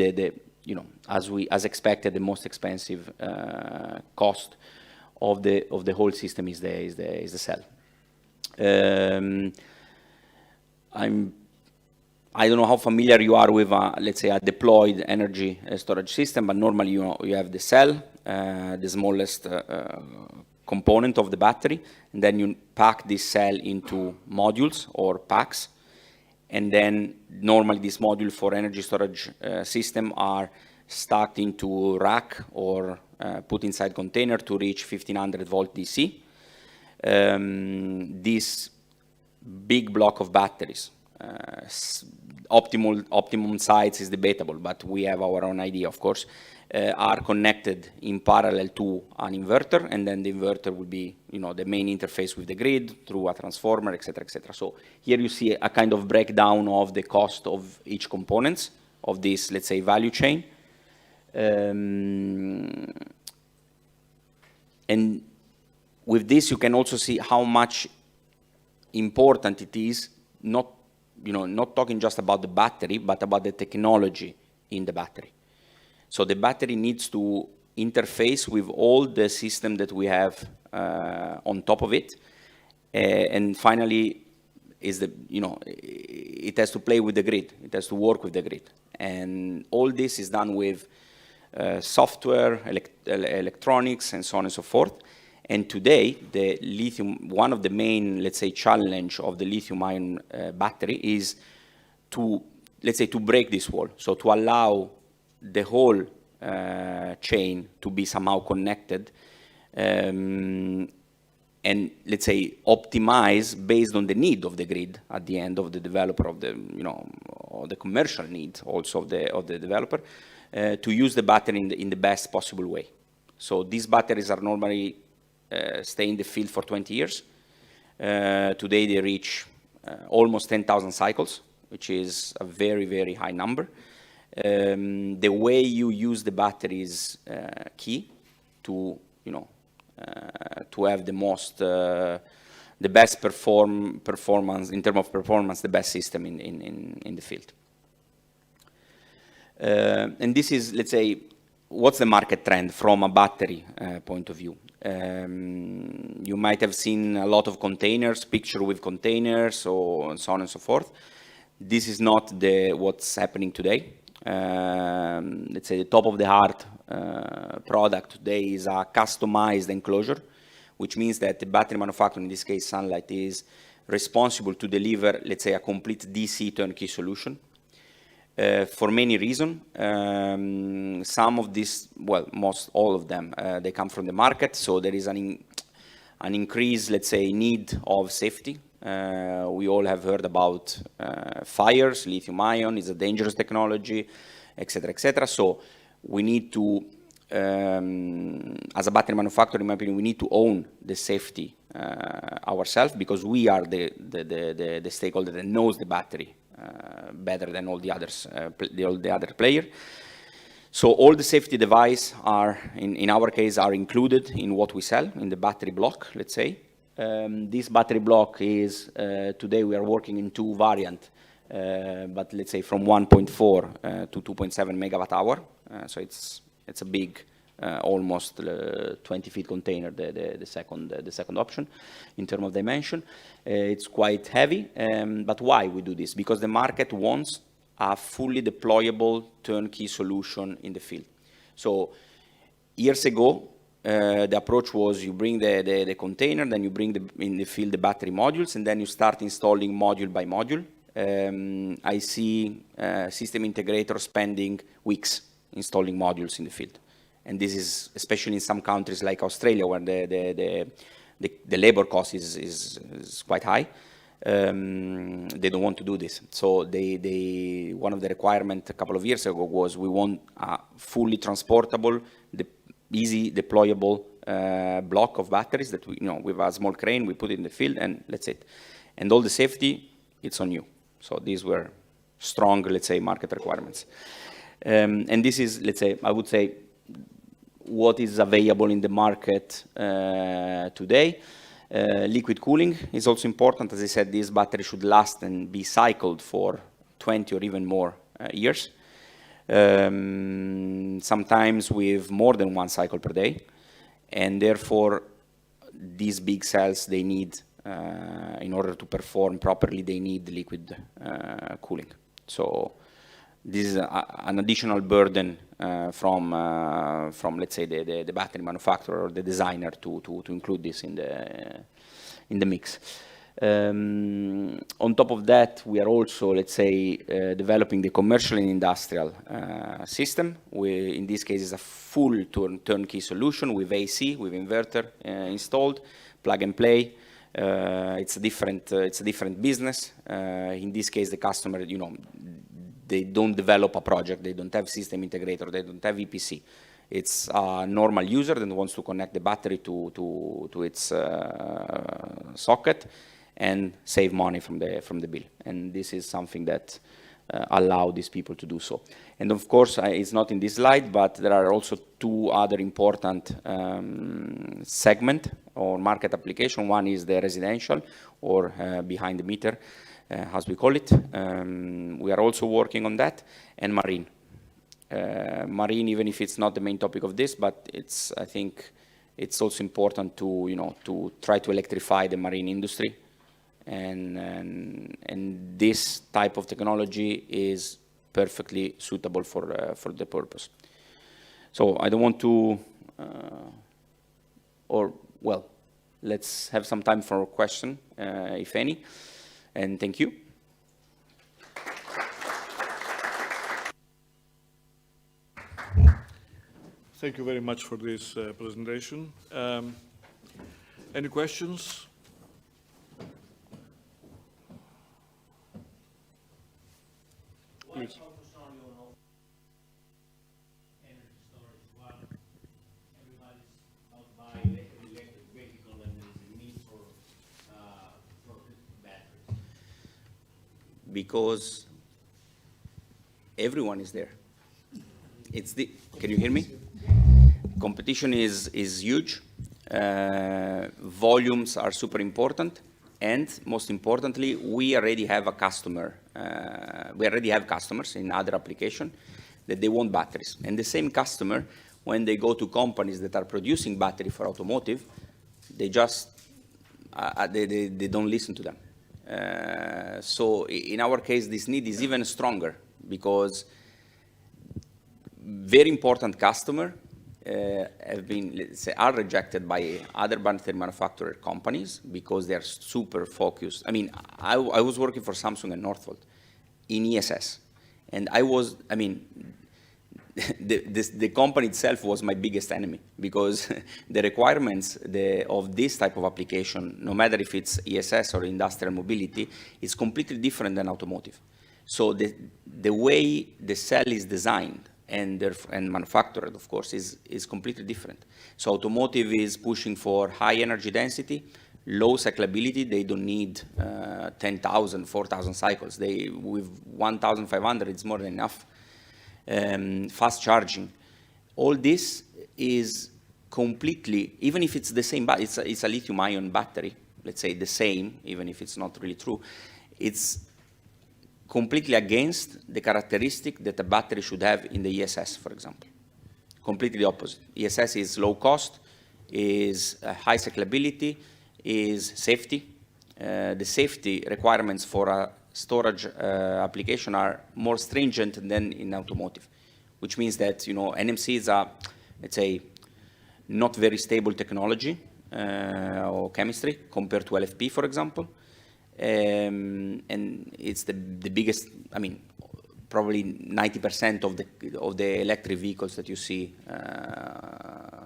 as expected, the most expensive cost of the whole system is the cell. I don't know how familiar you are with, let's say, a deployed energy storage system, but normally you have the cell, the smallest component of the battery, and then you pack this cell into modules or packs, and then normally this module for energy storage system are stacked into rack or put inside container to reach 1500 volt DC. This big block of batteries, optimum size is debatable, but we have our own idea, of course, are connected in parallel to an inverter, and then the inverter will be, the main interface with the grid through a transformer, etc., etc. So here you see a kind of breakdown of the cost of each components of this, let's say, value chain. And with this, you can also see how much important it is, not talking just about the battery, but about the technology in the battery. So the battery needs to interface with all the system that we have on top of it. And finally, it has to play with the grid. It has to work with the grid. And all this is done with software, electronics, and so on and so forth. And today, the lithium, one of the main, let's say, challenge of the lithium-ion battery is to, let's say, to break this wall. So to allow the whole chain to be somehow connected, and let's say optimize based on the need of the grid at the end of the developer of the, you know, or the commercial need also of the developer, to use the battery in the best possible way. So these batteries are normally stay in the field for 20 years. Today they reach almost 10,000 cycles, which is a very, very high number. The way you use the battery is key to, you know, to have the most, the best performance, in terms of performance, the best system in the field. And this is, let's say, what's the market trend from a battery point of view? You might have seen a lot of containers, picture with containers, or and so on and so forth. This is not what's happening today. Let's say the top of the heart product today is a customized enclosure, which means that the battery manufacturer, in this case Sunlight, is responsible to deliver, let's say, a complete DC turnkey solution. For many reasons. Some of these, well, most all of them, they come from the market, so there is an increased, let's say, need of safety. We all have heard about fires, lithium ion is a dangerous technology, etc., etc. So we need to, as a battery manufacturer, in my opinion, we need to own the safety ourselves, because we are the stakeholder that knows the battery better than all the others, all the other players. So all the safety devices are, in our case, are included in what we sell in the battery block, let's say. This battery block is, today we are working in two variants, but let's say from 1.4 to 2.7 megawatt hour. So it's a big, almost 20 feet container, the second option in terms of dimension. It's quite heavy, but why we do this? Because the market wants a fully deployable turnkey solution in the field. So years ago, the approach was you bring the container, then you bring in the field the battery modules, and then you start installing module by module. I see system integrators spending weeks installing modules in the field. And this is especially in some countries like Australia, where the labor cost is quite high. They don't want to do this. So one of the requirements a couple of years ago was we want a fully transportable, easy deployable block of batteries that we, with a small crane, we put it in the field, and that's it. And all the safety, it's on you. So these were strong, let's say, market requirements. And this is, let's say, I would say, what is available in the market today. Liquid cooling is also important. As I said, this battery should last and be cycled for 20 or even more years. Sometimes with more than one cycle per day. And therefore, these big cells, they need, in order to perform properly, they need liquid cooling. So this is an additional burden from let's say the battery manufacturer or the designer to include this in the mix. On top of that, we are also, let's say, developing the commercial and industrial system. In this case, is a full turnkey solution with AC, with inverter installed, plug and play. It's a different business. In this case, the customer, they don't develop a project, they don't have system integrator, they don't have EPC. It's a normal user that wants to connect the battery to its socket and save money from the bill. And this is something that allow these people to do so. And of course, it's not in this slide, but there are also two other important segment or market application. One is the residential or behind the meter, as we call it. We are also working on that, and marine. Marine, even if it's not the main topic of this, but I think it's also important to, to try to electrify the marine industry. And this type of technology is perfectly suitable for the purpose. So I don't want to, let's have some time for a question, if any. And thank you. Thank you very much for this presentation. Any questions? Please. Because everyone is there. Can you hear me? Competition is huge. Volumes are super important. And most importantly, we already have a customer. We already have customers in other applications that they want batteries. And the same customer, when they go to companies that are producing battery for automotive, they just, they don't listen to them. So in our case, this need is even stronger because very important customer have been, let's say, are rejected by other battery manufacturer companies because they are super focused. I mean, I was working for Samsung and Northvolt in ESS, and the company itself was my biggest enemy because the requirements of this type of application, no matter if it's ESS or industrial mobility, is completely different than automotive. So the way the cell is designed and manufactured, of course, is completely different. So automotive is pushing for high energy density, low cyclability. They don't need 10,000, 4,000 cycles. With 1,500, it's more than enough. Fast charging. All this is completely, even if it's the same, but it's a lithium-ion battery, let's say the same, even if it's not really true, it's completely against the characteristic that a battery should have in the ESS, for example. Completely opposite. ESS is low cost, is high cyclability, is safety. The safety requirements for a storage application are more stringent than in automotive, which means that NMC is a, let's say, not very stable technology or chemistry compared to LFP, for example, and it's the biggest. I mean, probably 90% of the electric vehicles that you see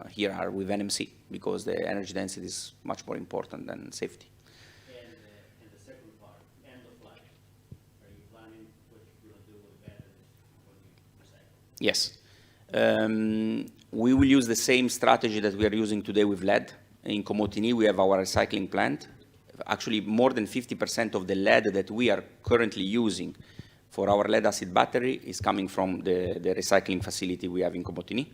here are with NMC because the energy density is much more important than safety. Yes. We will use the same strategy that we are using today with lead. In Komotini, we have our recycling plant. Actually, more than 50% of the lead that we are currently using for our lead-acid battery is coming from the recycling facility we have in Komotini.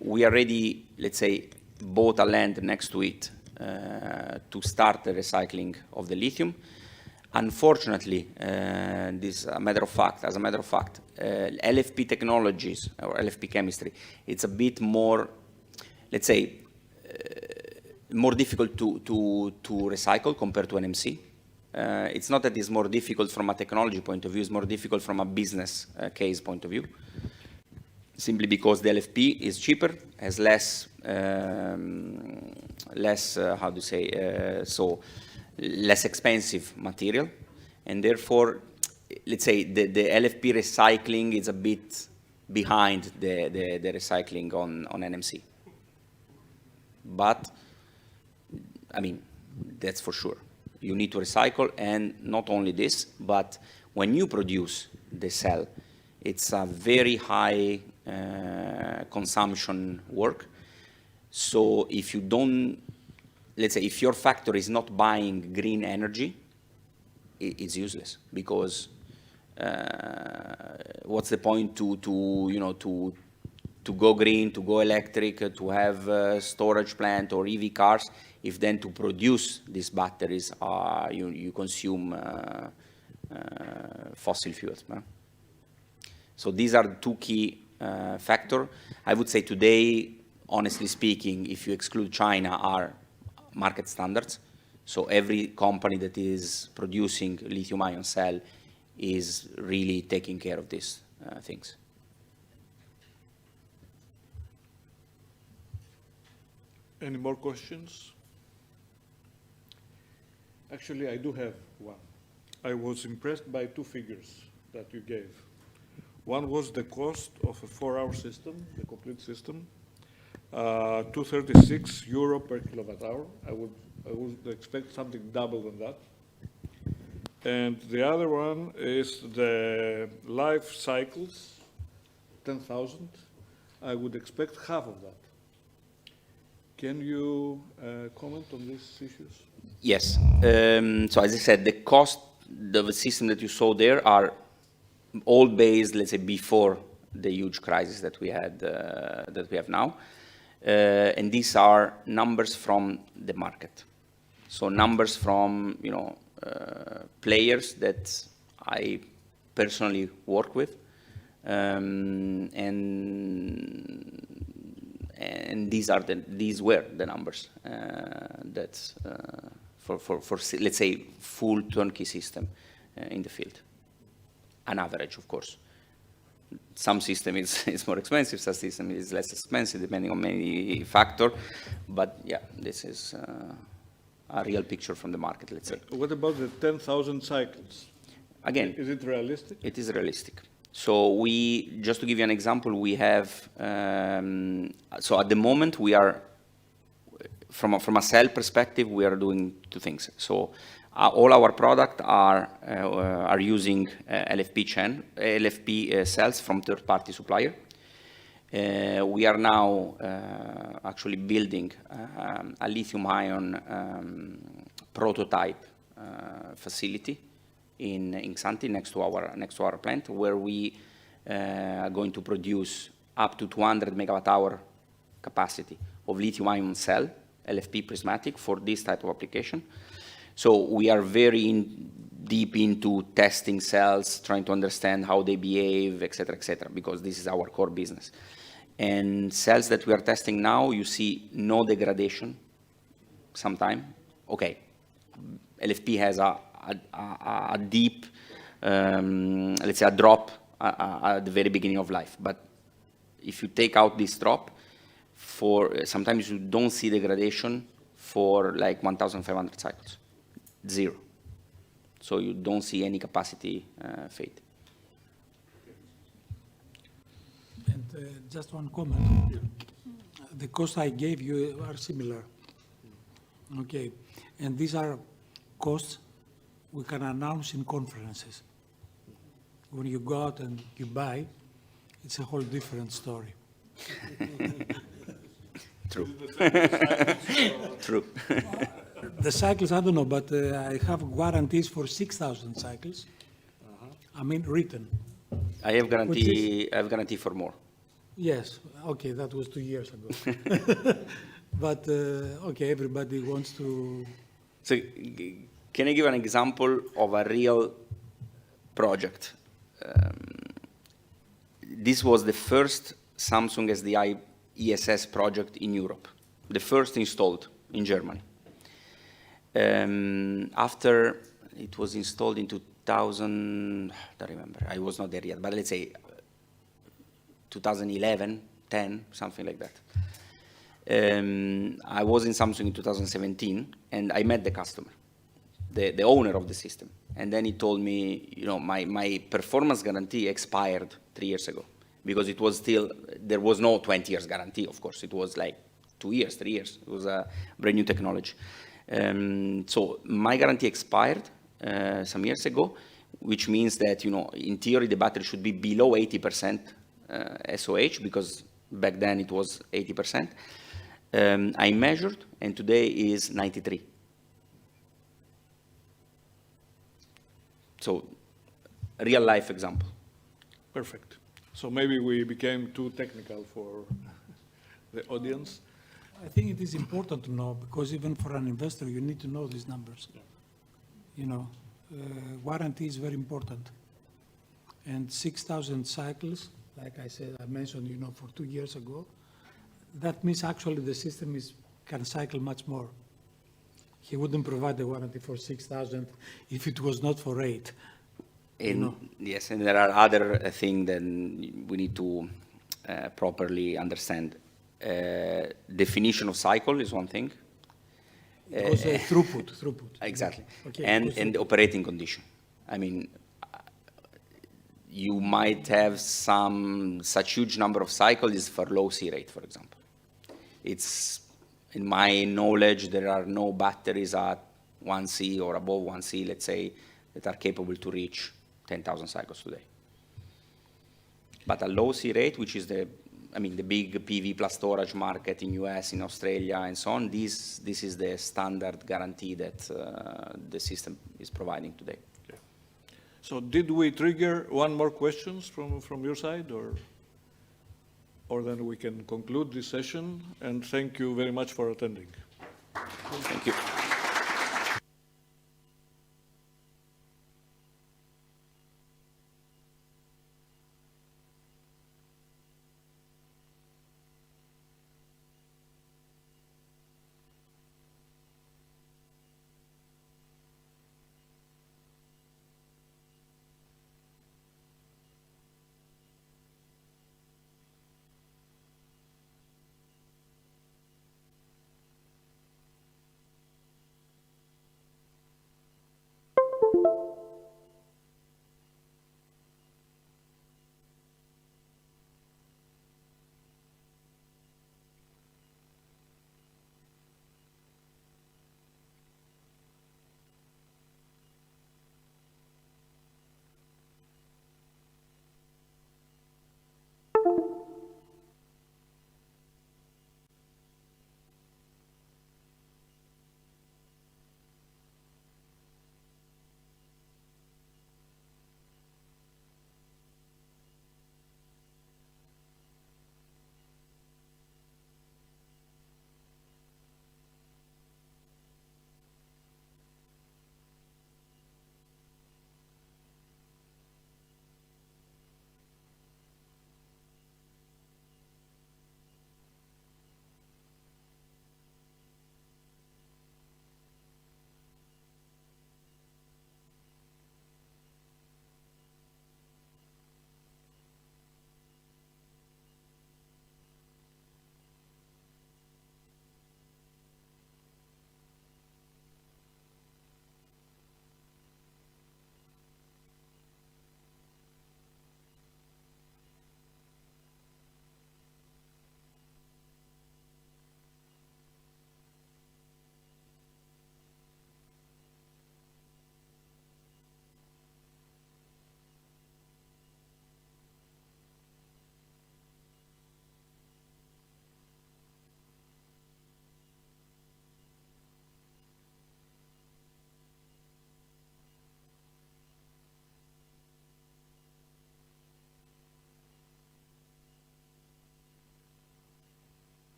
We already, let's say, bought a land next to it to start the recycling of the lithium. Unfortunately, as a matter of fact, LFP technologies or LFP chemistry, it's a bit more, let's say, more difficult to recycle compared to NMC. It's not that it's more difficult from a technology point of view, it's more difficult from a business case point of view. Simply because the LFP is cheaper, has less less expensive material, and therefore, let's say the LFP recycling is a bit behind the recycling on NMC. But, I mean, that's for sure. You need to recycle, and not only this, but when you produce the cell, it's a very high consumption work. So if you don't, let's say, if your factory is not buying green energy, it's useless because what's the point to go green, to go electric, to have a storage plant or EV cars, if then to produce these batteries you consume fossil fuels. So these are the two key factors. I would say today, honestly speaking, if you exclude China, are market standards. So every company that is producing lithium-ion cell is really taking care of these things. Any more questions? Actually, I do have one. I was impressed by two figures that you gave. One was the cost of a 4-hour system, the complete system, 236 euro per kilowatt hour. I would expect something double than that. And the other one is the life cycles, 10,000. I would expect half of that. Can you comment on these issues? Yes. So as I said, the cost of the system that you saw there are all based, let's say, before the huge crisis that we had, that we have now. And these are numbers from the market. So numbers from, players that I personally work with. And these were the numbers that for let's say full turnkey system in the field. An average, of course. Some system is more expensive, some system is less expensive, depending on many factors. But yeah, this is a real picture from the market, let's say. What about the 10,000 cycles? Again, is it realistic? It is realistic. So just to give you an example, we have, so at the moment we are, from a cell perspective, we are doing two things. So all our products are using LFP cells from third-party supplier. We are now actually building a lithium-ion prototype facility in Xanthi, next to our plant, where we are going to produce up to 200 megawatt-hour capacity of lithium-ion cell, LFP prismatic, for this type of application. So we are very deep into testing cells, trying to understand how they behave, et cetera, because this is our core business. And cells that we are testing now, you see no degradation sometime. Okay, LFP has a deep, let's say a drop at the very beginning of life. But if you take out this drop, sometimes you don't see degradation for like 1,500 cycles. 0. So you don't see any capacity fade. And just one comment. The costs I gave you are similar. Okay. And these are costs we can announce in conferences. When you go out and you buy, it's a whole different story. True. True. The cycles, I don't know, but I have guarantees for 6,000 cycles. I mean, written. I have guarantee for more. Yes. Okay, that was 2 years ago. But okay, everybody wants to. So, can I give an example of a real project? This was the first Samsung SDI ESS project in Europe, the first installed in Germany. After it was installed in 2000, I don't remember, I was not there yet, but let's say 2011, 10, something like that. I was in Samsung in 2017, and I met the customer, the owner of the system. And then he told me, my performance guarantee expired 3 years ago, because it was still, there was no 20 years guarantee, of course. It was like 2 years, 3 years. It was a brand new technology. So my guarantee expired some years ago, which means that, in theory, the battery should be below 80% SOH, because back then it was 80%. I measured, and today is 93. So, real life example. Perfect. So maybe we became too technical for the audience. I think it is important to know, because even for an investor, you need to know these numbers. Yeah. Warranty is very important. And 6,000 cycles, like I said, I mentioned, for 2 years ago, that means actually the system can cycle much more. He wouldn't provide the warranty for 6,000 if it was not for 8. Yes, and there are other things that we need to properly understand. Definition of cycle is one thing. Because throughput. Exactly. Okay, and operating condition. I mean, you might have some such huge number of cycles is for low C rate, for example. It's, in my knowledge, there are no batteries at 1C or above 1C, let's say, that are capable to reach 10,000 cycles today. But a low C rate, which is the big PV plus storage market in US, in Australia, and so on, this is the standard guarantee that the system is providing today. Okay. So did we trigger one more questions from your side, or then we can conclude this session, and thank you very much for attending. Thank you.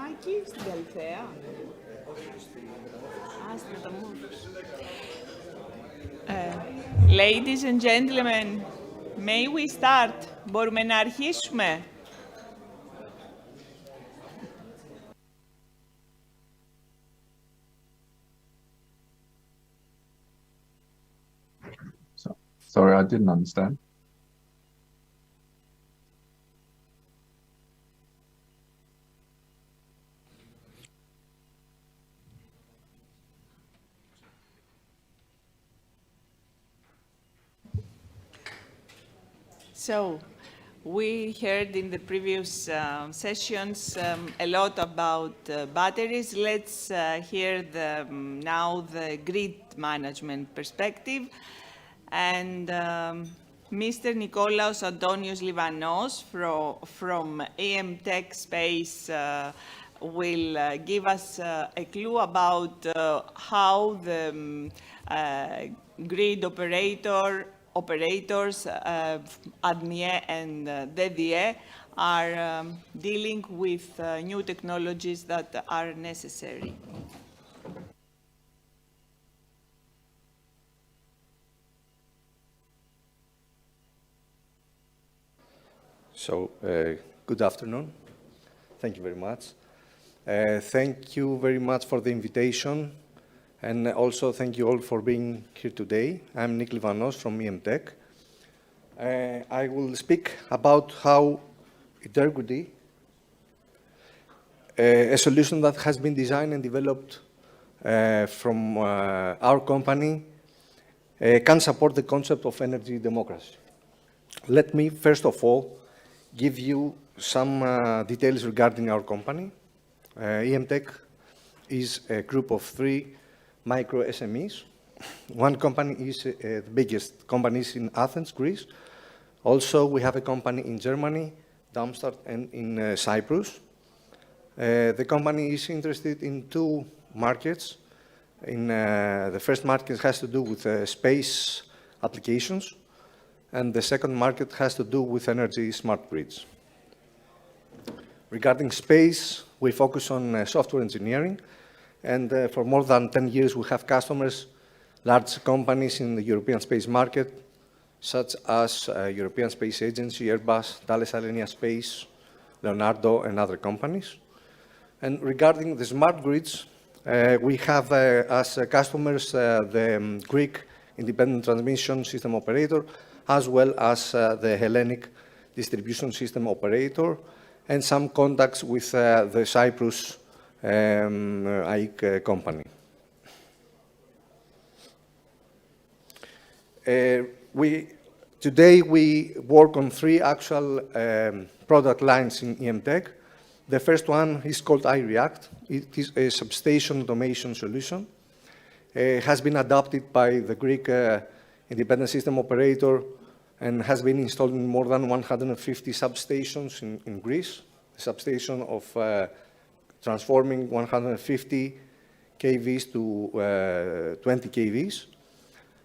Μάκη, στην Καλυθέα. Ladies and gentlemen, may we start? Μπορούμε να αρχίσουμε? Sorry, I didn't understand. So, we heard in the previous sessions a lot about batteries. Let's hear now the grid management perspective. And Mr. Nikolaos Antonios Livanos from EMTech Space will give us a clue about how the grid operators, ADMIE and DDE, are dealing with new technologies that are necessary. So, good afternoon. Thank you very much. Thank you very much for the invitation, and also thank you all for being here today. I'm Nick Livanos from EMTech. I will speak about how Itergrid, a solution that has been designed and developed from our company, can support the concept of energy democracy. Let me, first of all, give you some details regarding our company. EMTech is a group of 3 micro SMEs. One company is the biggest company is in Athens, Greece. Also, we have a company in Germany, Darmstadt, and in Cyprus. The company is interested in 2 markets. The first market has to do with space applications, and the second market has to do with energy smart grids. Regarding space, we focus on software engineering, and for more than 10 years we have customers, large companies in the European space market, such as European Space Agency, Airbus, Thales Alenia Space, Leonardo, and other companies. And regarding the smart grids, we have as customers the Greek Independent Transmission System Operator, as well as the Hellenic Distribution System Operator, and some contacts with the Cyprus AIC company. Today we work on 3 actual product lines in EMTech. The first one is called iReact. It is a substation automation solution. It has been adopted by the Greek Independent System Operator and has been installed in more than 150 substations in Greece. A substation of transforming 150 kVs to 20 kVs.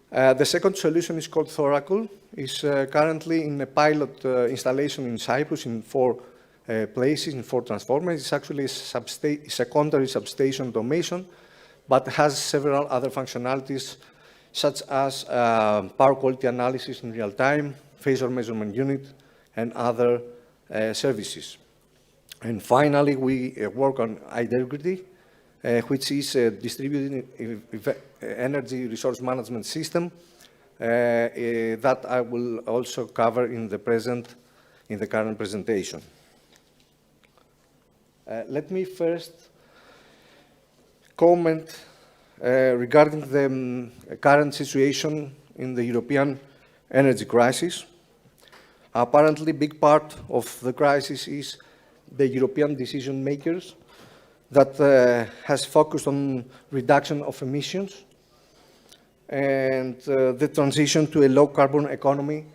The second solution is called Thoracle. It's currently in a pilot installation in Cyprus in 4 places, in 4 transformers. It's actually a secondary substation automation, but has several other functionalities, such as power quality analysis in real time, phasor measurement unit, and other services. And finally, we work on Itergrid, which is a distributed energy resource management system that I will also cover in the current presentation. Let me first comment regarding the current situation in the European energy crisis. Apparently, a big part of the crisis is the European decision makers that has focused on reduction of emissions and the transition to a low-carbon economy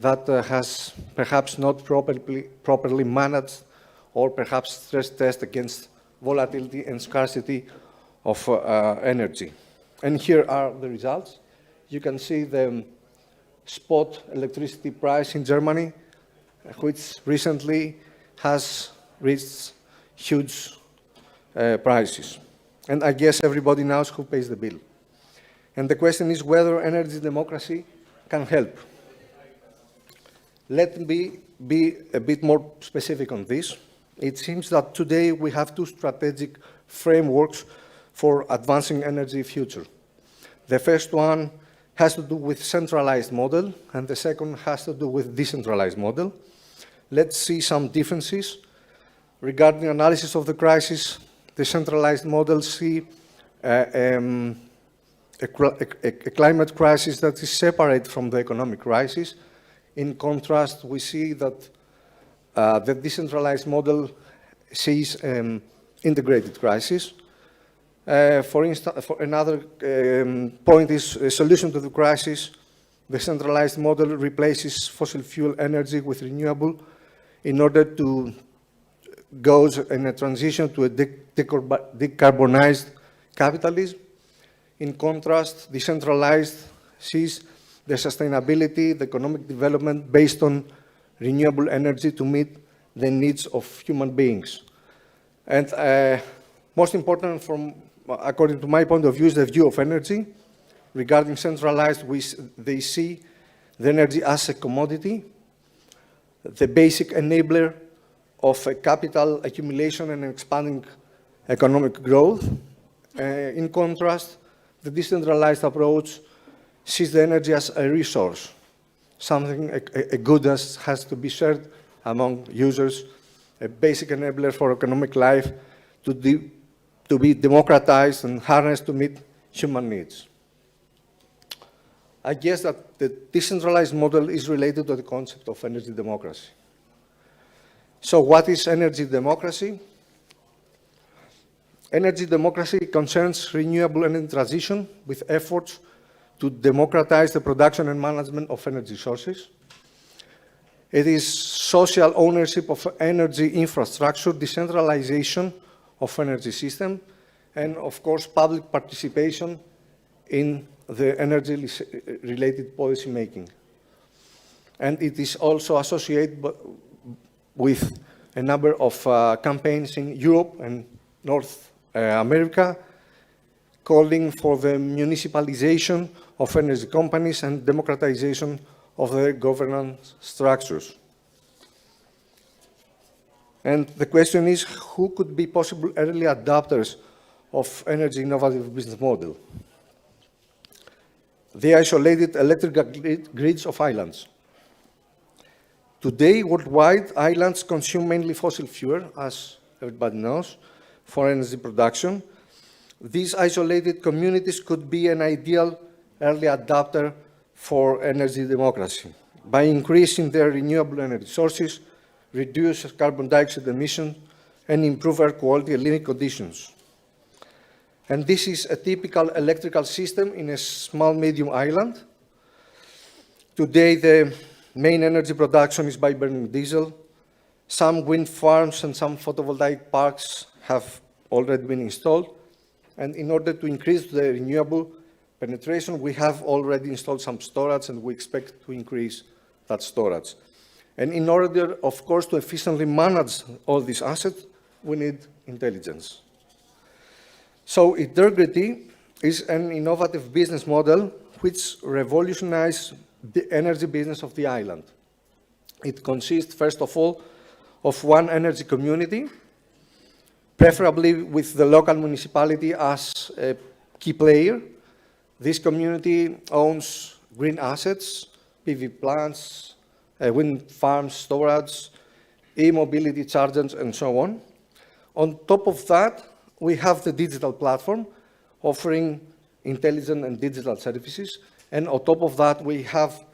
that has perhaps not properly managed or perhaps stress test against volatility and scarcity of energy. And here are the results. You can see the spot electricity price in Germany, which recently has reached huge prices. And I guess everybody knows who pays the bill. And the question is whether energy democracy can help. Let me be a bit more specific on this. It seems that today we have two strategic frameworks for advancing energy future. The first one has to do with centralized model, and the second has to do with decentralized model. Let's see some differences. Regarding analysis of the crisis, the centralized model see a climate crisis that is separate from the economic crisis. In contrast, we see that the decentralized model sees integrated crisis. For instance, for another point is a solution to the crisis. The centralized model replaces fossil fuel energy with renewable in order to go in a transition to a decarbonized capitalism. In contrast, decentralized sees the sustainability, the economic development based on renewable energy to meet the needs of human beings. And most important, according to my point of view, is the view of energy. Regarding centralized, they see the energy as a commodity, the basic enabler of a capital accumulation and expanding economic growth. In contrast, the decentralized approach sees the energy as a resource, something, a good that has to be shared among users, a basic enabler for economic life to be democratized and harnessed to meet human needs. I guess that the decentralized model is related to the concept of energy democracy. So what is energy democracy? Energy democracy concerns renewable energy transition with efforts to democratize the production and management of energy sources. It is social ownership of energy infrastructure, decentralization of energy system, and of course, public participation in the energy-related policy making. And it is also associated with a number of campaigns in Europe and North America, calling for the municipalization of energy companies and democratization of their governance structures. And the question is, who could be possible early adopters of energy innovative business model? The isolated electrical grids of islands. Today, worldwide, islands consume mainly fossil fuel, as everybody knows, for energy production. These isolated communities could be an ideal early adopter for energy democracy by increasing their renewable energy sources, reduce carbon dioxide emissions, and improve air quality and living conditions. And this is a typical electrical system in a small, medium island. Today, the main energy production is by burning diesel. Some wind farms and some photovoltaic parks have already been installed. And in order to increase the renewable penetration, we have already installed some storage, and we expect to increase that storage. And in order, of course, to efficiently manage all these assets, we need intelligence. So Integrity is an innovative business model which revolutionized the energy business of the island. It consists, first of all, of one energy community, preferably with the local municipality as a key player. This community owns green assets, PV plants, wind farms, storage, e-mobility chargers, and so on. On top of that, we have the digital platform offering intelligent and digital services. And on top of that, we have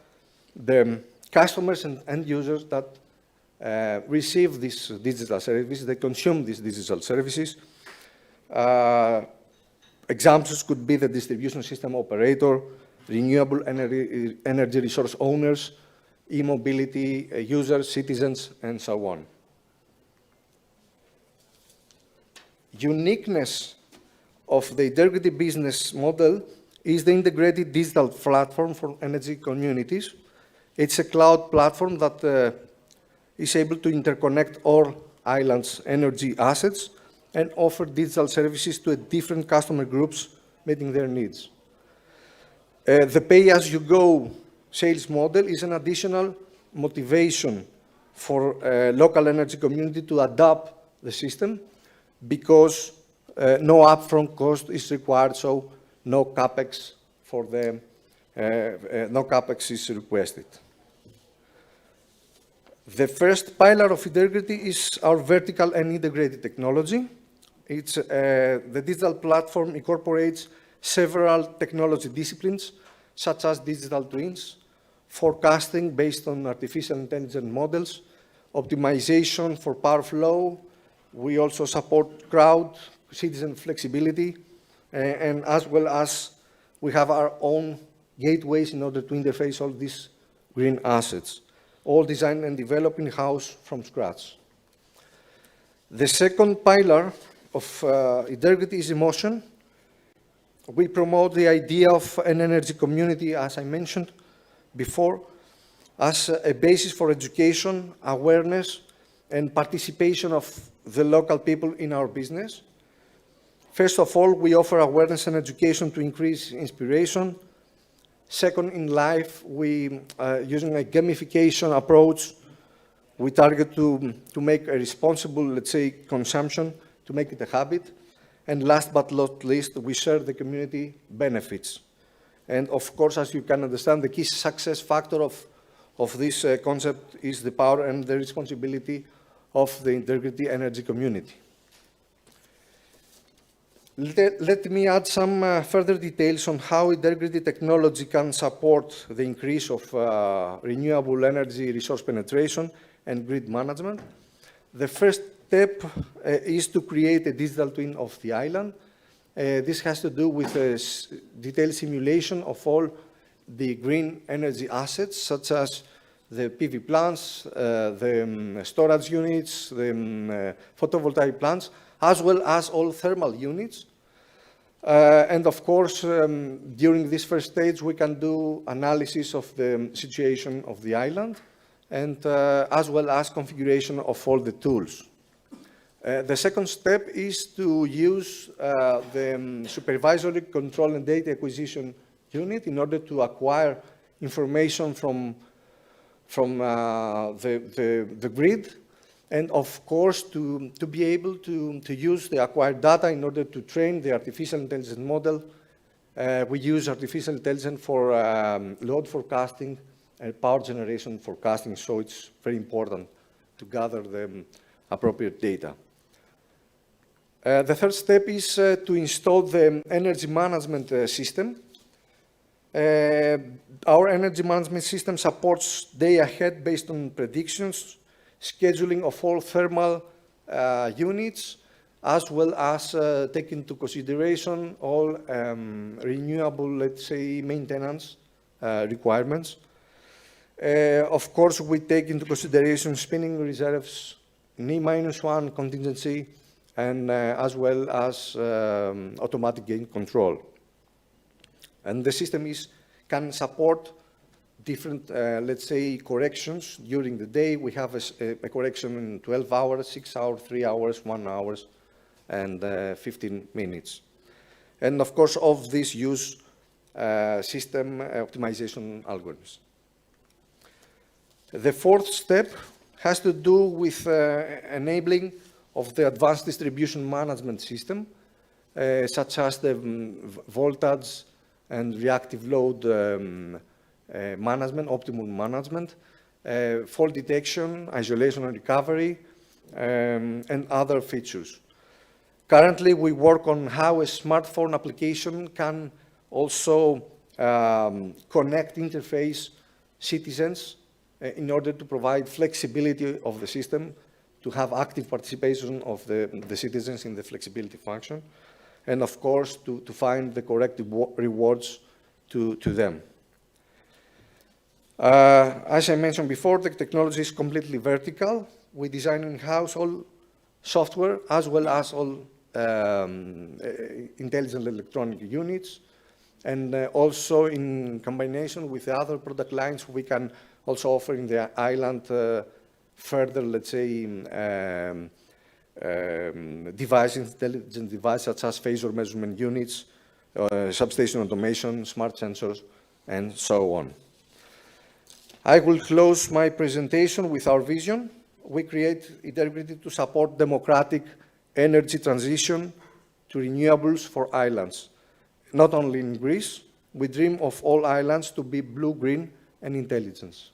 the customers and end users that receive these digital services, they consume these digital services. Examples could be the distribution system operator, renewable energy resource owners, e-mobility users, citizens, and so on. Uniqueness of the Integrity business model is the integrated digital platform for energy communities. It's a cloud platform that is able to interconnect all islands' energy assets and offer digital services to different customer groups meeting their needs. The pay-as-you-go sales model is an additional motivation for local energy community to adopt the system because no upfront cost is required, so no capex for the no capex is requested. The first pillar of integrity is our vertical and integrated technology. It's, the digital platform incorporates several technology disciplines, such as digital twins, forecasting based on artificial intelligence models, optimization for power flow. We also support crowd, citizen flexibility, and as well as we have our own gateways in order to interface all these green assets, all designed and developed in-house from scratch. The second pillar of integrity is emotion. We promote the idea of an energy community, as I mentioned before, as a basis for education, awareness, and participation of the local people in our business. First of all, we offer awareness and education to increase inspiration. Second, in life, we, using a gamification approach, we target to make a responsible, let's say, consumption, to make it a habit. And last but not least, we share the community benefits. And of course, as you can understand, the key success factor of this concept is the power and the responsibility of the integrity energy community. Let me add some further details on how integrity technology can support the increase of renewable energy resource penetration and grid management. The first step is to create a digital twin of the island. This has to do with a detailed simulation of all the green energy assets, such as the PV plants, the storage units, the photovoltaic plants, as well as all thermal units. And of course, during this first stage, we can do analysis of the situation of the island, and as well as configuration of all the tools. The second step is to use the supervisory control and data acquisition unit in order to acquire information from the grid, and of course to be able to use the acquired data in order to train the artificial intelligence model. We use artificial intelligence for load forecasting and power generation forecasting, so it's very important to gather the appropriate data. The third step is to install the energy management system. Our energy management system supports day ahead based on predictions, scheduling of all thermal units, as well as take into consideration all renewable, let's say, maintenance requirements. Of course, we take into consideration spinning reserves, N-1 contingency, and as well as automatic gain control. And the system can support different, let's say, corrections during the day. We have a correction in 12 hours, 6 hours, 3 hours, 1 hour, and 15 minutes. And of course, of this use system optimization algorithms. The fourth step has to do with enabling of the advanced distribution management system, such as the voltage and reactive load management, optimal management, fault detection, isolation and recovery, and other features. Currently, we work on how a smartphone application can also connect interface citizens in order to provide flexibility of the system, to have active participation of the citizens in the flexibility function, and of course, to find the correct rewards to them. As I mentioned before, the technology is completely vertical. We design in-house all software as well as all intelligent electronic units. And also in combination with the other product lines, we can also offer in the island further, let's say, devices, intelligent devices such as phasor measurement units, substation automation, smart sensors, and so on. I will close my presentation with our vision. We create Intergrid to support democratic energy transition to renewables for islands. Not only in Greece, we dream of all islands to be blue, green, and intelligence.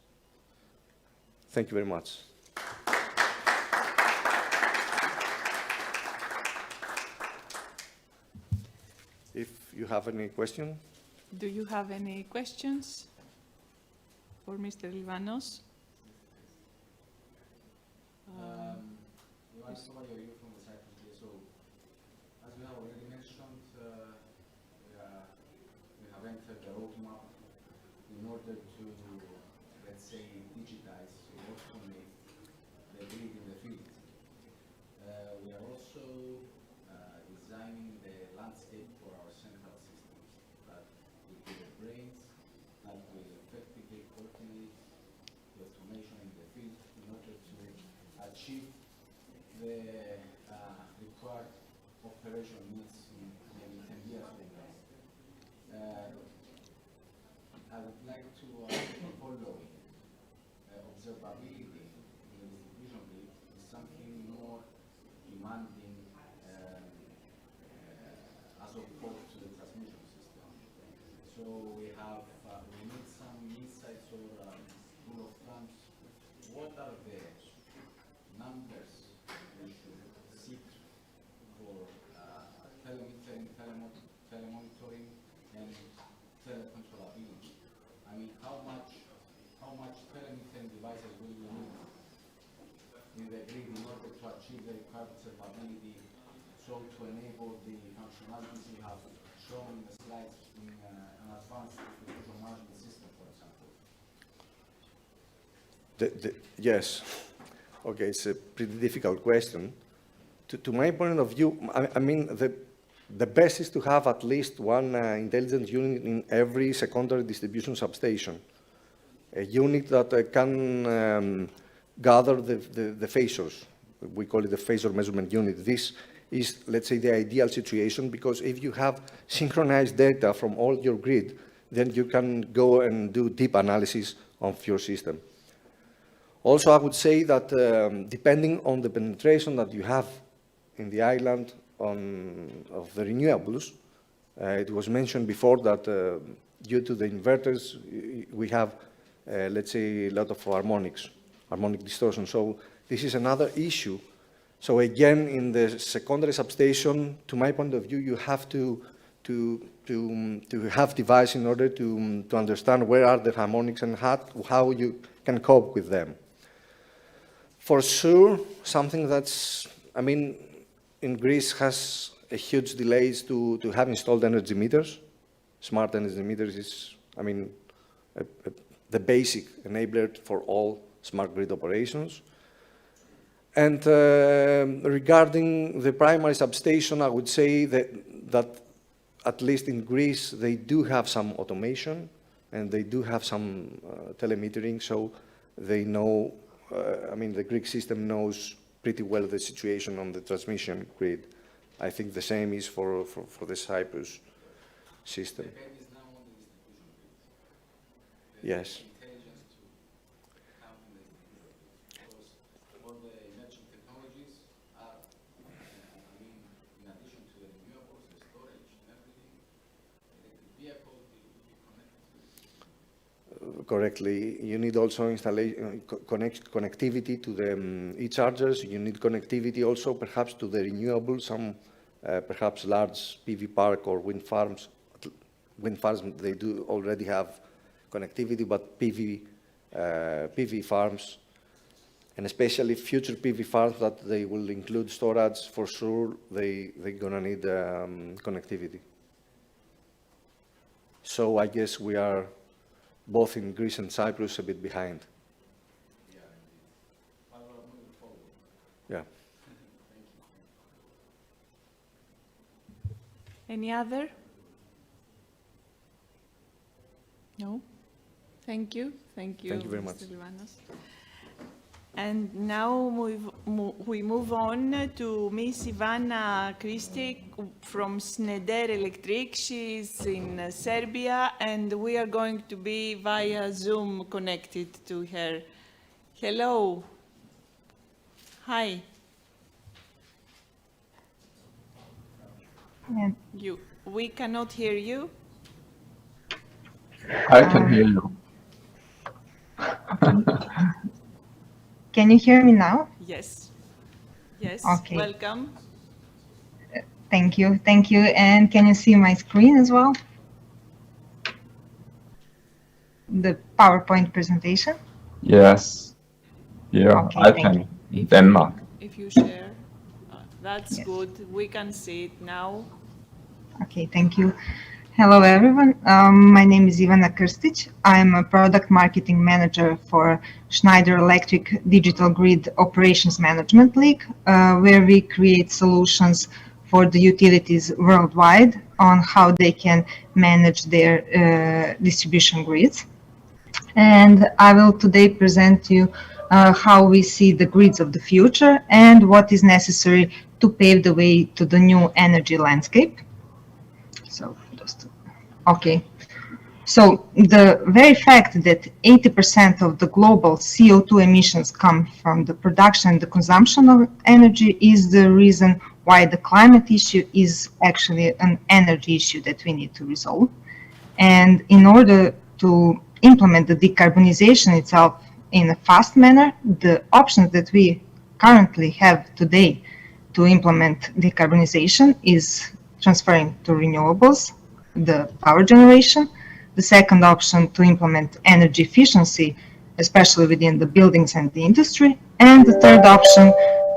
Thank you very much. If you have any question. Do you have any questions for Mr. Livanos? From the Cyprus DSO. As we have already mentioned, we have entered the roadmap in order to, let's say, digitize or automate the grid in the field. We are also designing the landscape for our central systems that will be the brains that will effectively coordinate the automation in the field in order to achieve the required operation needs in maybe 10 years from now. I would like to follow observability in the distribution grid is something more demanding as opposed to the transmission system. So we need some insights or rule of thumbs. What are the numbers we should seek for telemetering, telemonitoring, and telecontrollability? I mean, how much telemetering devices will we need in the grid in order to achieve the required observability, so to enable the functionalities you have shown in the slides in an advanced distribution management system, for example? Yes. Okay, it's a pretty difficult question. To my point of view, I mean, the best is to have at least one intelligence unit in every secondary distribution substation. A unit that can gather the phasors. We call it the phasor measurement unit. This is, let's say, the ideal situation, because if you have synchronized data from all your grid, then you can go and do deep analysis of your system. Also, I would say that depending on the penetration that you have in the island of the renewables, it was mentioned before that due to the inverters, we have, let's say, a lot of harmonic distortion. So this is another issue. So again, in the secondary substation, to my point of view, you have to have device in order to understand where are the harmonics and how you can cope with them. For sure, something that's, I mean, in Greece has a huge delays to have installed energy meters. Smart energy meters is, I mean, the basic enabler for all smart grid operations. And regarding the primary substation, I would say that at least in Greece, they do have some automation and they do have some telemetering, so they know, I mean, the Greek system knows pretty well the situation on the transmission grid. I think the same is for the Cyprus system. Yes. Correctly. You need also connectivity to the e-chargers. You need connectivity also perhaps to the renewables, some perhaps large PV park or wind farms. Wind farms, they do already have connectivity, but PV farms, and especially future PV farms that they will include storage, for sure, they're gonna need connectivity. So I guess we are both in Greece and Cyprus a bit behind. Yeah. Any other? No? Thank you. Thank you, Thank you very Mr. much. Livanos. And now we move on to Miss Ivana Kristic from Schneider Electric. She's in Serbia, and we are going to be via Zoom connected to her. Hello. Hi. We cannot hear you. I can hear you. Can you hear me now? Yes. Yes. Okay. Welcome. Thank you. Thank you. And can you see my screen as well? The PowerPoint presentation? Yes. Yeah, Okay, I thank can. you. Denmark. If you share, that's Yes. good. We can see it now. Okay, thank you. Hello, everyone. My name is Ivana Krstic. I'm a product marketing manager for Schneider Electric Digital Grid Operations Management League, where we create solutions for the utilities worldwide on how they can manage their distribution grids. And I will today present you how we see the grids of the future and what is necessary to pave the way to the new energy landscape. So okay. So the very fact that 80% of the global CO2 emissions come from the production and the consumption of energy is the reason why the climate issue is actually an energy issue that we need to resolve. And in order to implement the decarbonization itself in a fast manner, the options that we currently have today to implement decarbonization is transferring to renewables, the power generation. The second option to implement energy efficiency, especially within the buildings and the industry. And the third option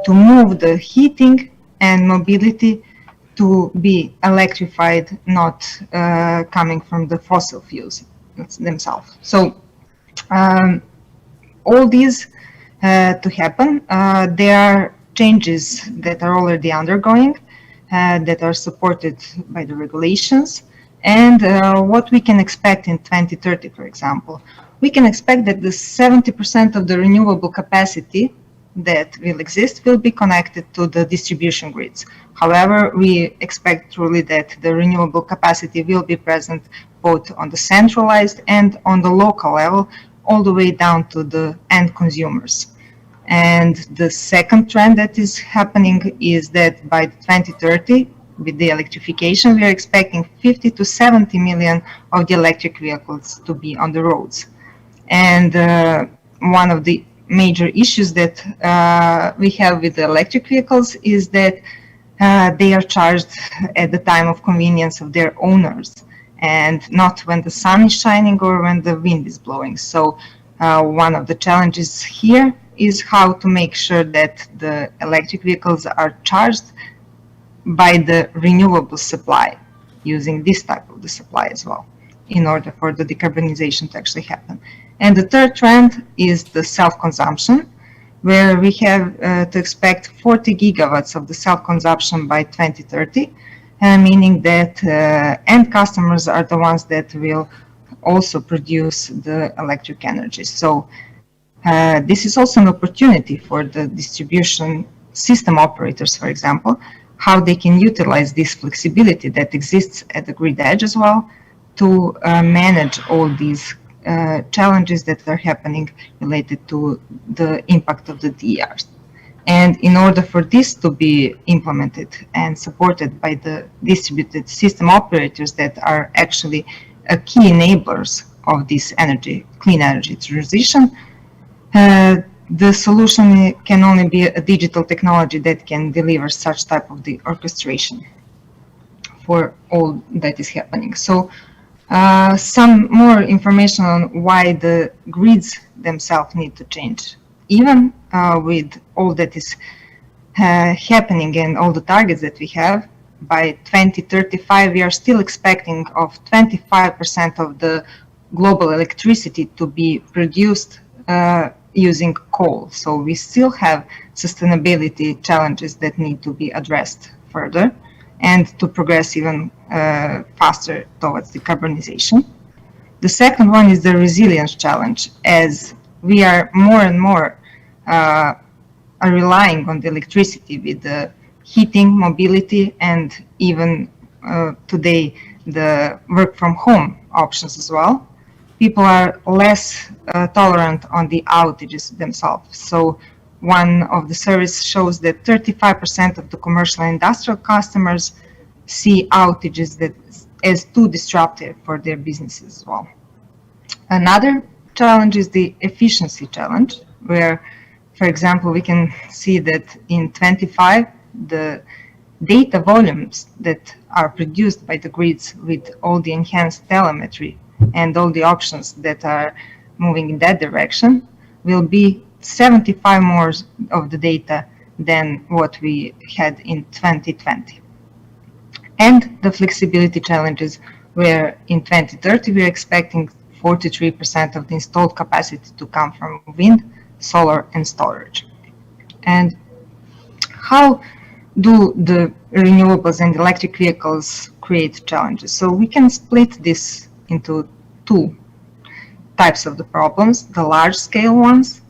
to move the heating and mobility to be electrified, not coming from the fossil fuels themselves. So all these to happen, there are changes that are already undergoing that are supported by the regulations. And what we can expect in 2030, for example, we can expect that the 70% of the renewable capacity that will exist will be connected to the distribution grids. However, we expect truly that the renewable capacity will be present both on the centralized and on the local level, all the way down to the end consumers. And the second trend that is happening is that by 2030, with the electrification, we are expecting 50 to 70 million of the electric vehicles to be on the roads. And one of the major issues that we have with the electric vehicles is that they are charged at the time of convenience of their owners and not when the sun is shining or when the wind is blowing. So one of the challenges here is how to make sure that the electric vehicles are charged by the renewable supply, using this type of the supply as well, in order for the decarbonization to actually happen. And the third trend is the self-consumption, where we have to expect 40 gigawatts of the self-consumption by 2030, meaning that end customers are the ones that will also produce the electric energy. So this is also an opportunity for the distribution system operators, for example, how they can utilize this flexibility that exists at the grid edge as well to manage all these challenges that are happening related to the impact of the DERs. And in order for this to be implemented and supported by the distributed system operators that are actually key enablers of this clean energy transition, the solution can only be a digital technology that can deliver such type of the orchestration for all that is happening. So some more information on why the grids themselves need to change. Even with all that is happening and all the targets that we have, by 2035 we are still expecting of 25% of the global electricity to be produced using coal. So we still have sustainability challenges that need to be addressed further and to progress even faster towards decarbonization. The second one is the resilience challenge, as we are more and more are relying on the electricity with the heating, mobility, and even today the work from home options as well, people are less tolerant on the outages themselves. So one of the surveys shows that 35% of the commercial and industrial customers see outages that as too disruptive for their businesses as well. Another challenge is the efficiency challenge, where, for example, we can see that in 25, the data volumes that are produced by the grids with all the enhanced telemetry and all the options that are moving in that direction will be 75 more of the data than what we had in 2020. And the flexibility challenges, where in 2030 we're expecting 43% of the installed capacity to come from wind, solar, and storage. And how do the renewables and electric vehicles create challenges? So we can split this into two types of the problems: the large-scale ones,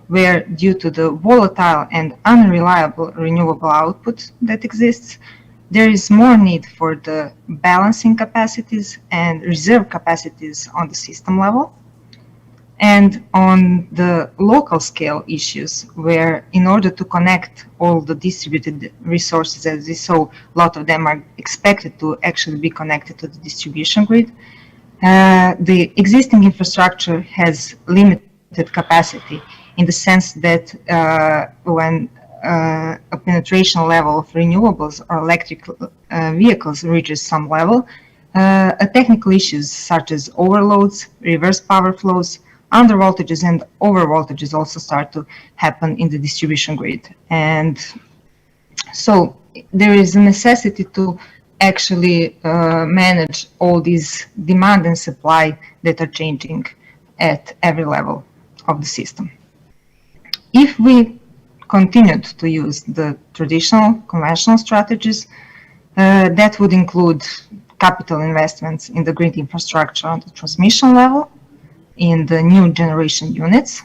where due to the volatile and unreliable renewable output that exists, there is more need for the balancing capacities and reserve capacities on the system level. And on the local scale issues, where in order to connect all the distributed resources, as we saw, a lot of them are expected to actually be connected to the distribution grid, the existing infrastructure has limited capacity, in the sense that when a penetration level of renewables or electric vehicles reaches some level, technical issues such as overloads, reverse power flows, undervoltages, and overvoltages also start to happen in the distribution grid. And so there is a necessity to actually manage all these demand and supply that are changing at every level of the system. If we continued to use the traditional conventional strategies, that would include capital investments in the grid infrastructure on the transmission level, in the new generation units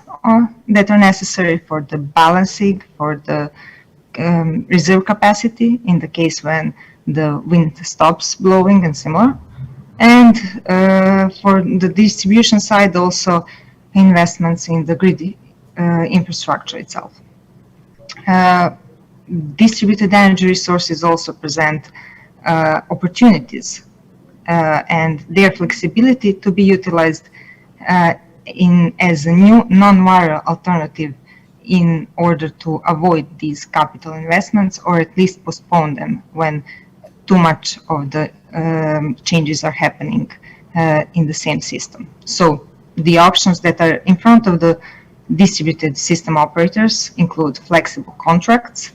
that are necessary for the balancing, for the reserve capacity in the case when the wind stops blowing and similar. And for the distribution side, also investments in the grid infrastructure itself. Distributed energy resources also present opportunities and their flexibility to be utilized as a new non-viral alternative in order to avoid these capital investments, or at least postpone them when too much of the changes are happening in the same system. So the options that are in front of the distributed system operators include flexible contracts,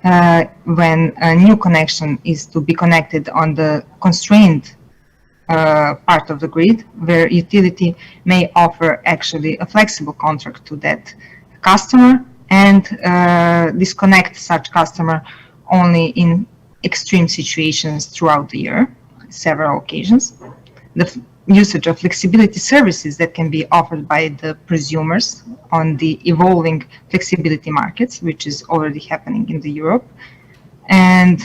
when a new connection is to be connected on the constrained part of the grid, where utility may offer actually a flexible contract to that customer and disconnect such customer only in extreme situations throughout the year, several occasions. The usage of flexibility services that can be offered by the prosumers on the evolving flexibility markets, which is already happening in the Europe, and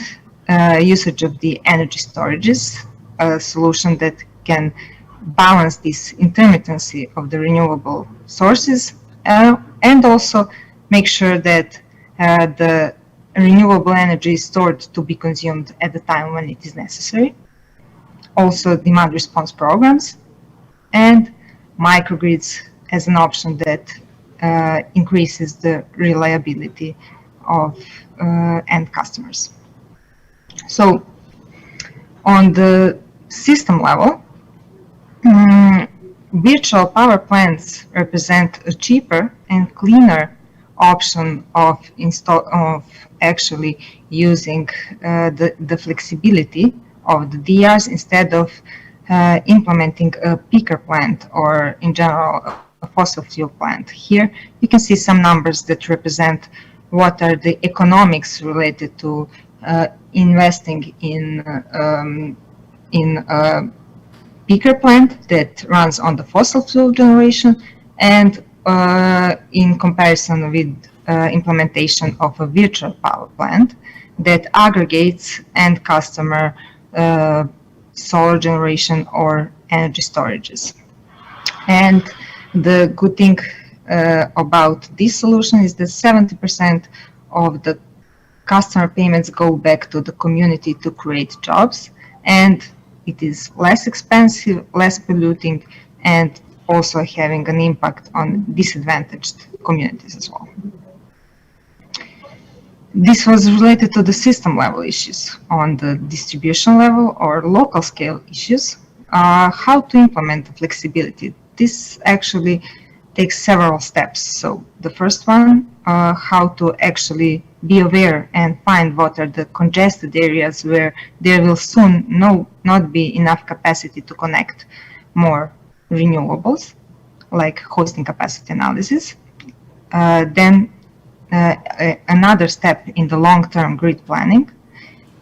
usage of the energy storages, a solution that can balance this intermittency of the renewable sources, and also make sure that the renewable energy is stored to be consumed at the time when it is necessary. Also demand response programs and microgrids as an option that increases the reliability of end customers. So on the system level, virtual power plants represent a cheaper and cleaner option of actually using the flexibility of the DRs instead of implementing a peaker plant or in general a fossil fuel plant. Here you can see some numbers that represent what are the economics related to investing in a peaker plant that runs on the fossil fuel generation, and in comparison with implementation of a virtual power plant that aggregates end customer solar generation or energy storages. And the good thing about this solution is that 70% of the customer payments go back to the community to create jobs, and it is less expensive, less polluting, and also having an impact on disadvantaged communities as well. This was related to the system level issues. On the distribution level or local scale issues, how to implement the flexibility. This actually takes several steps. So the first one, how to actually be aware and find what are the congested areas where there will soon not be enough capacity to connect more renewables, like hosting capacity analysis. Then another step in the long-term grid planning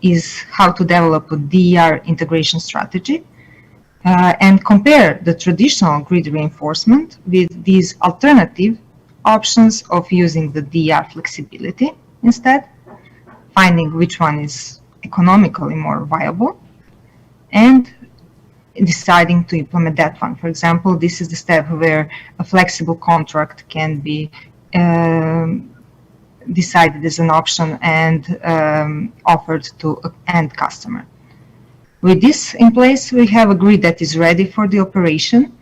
is how to develop a DER integration strategy and compare the traditional grid reinforcement with these alternative options of using the DER flexibility instead, finding which one is economically more viable, and deciding to implement that one. For example, this is the step where a flexible contract can be decided as an option and offered to an end customer. With this in place, we have a grid that is ready for the operation,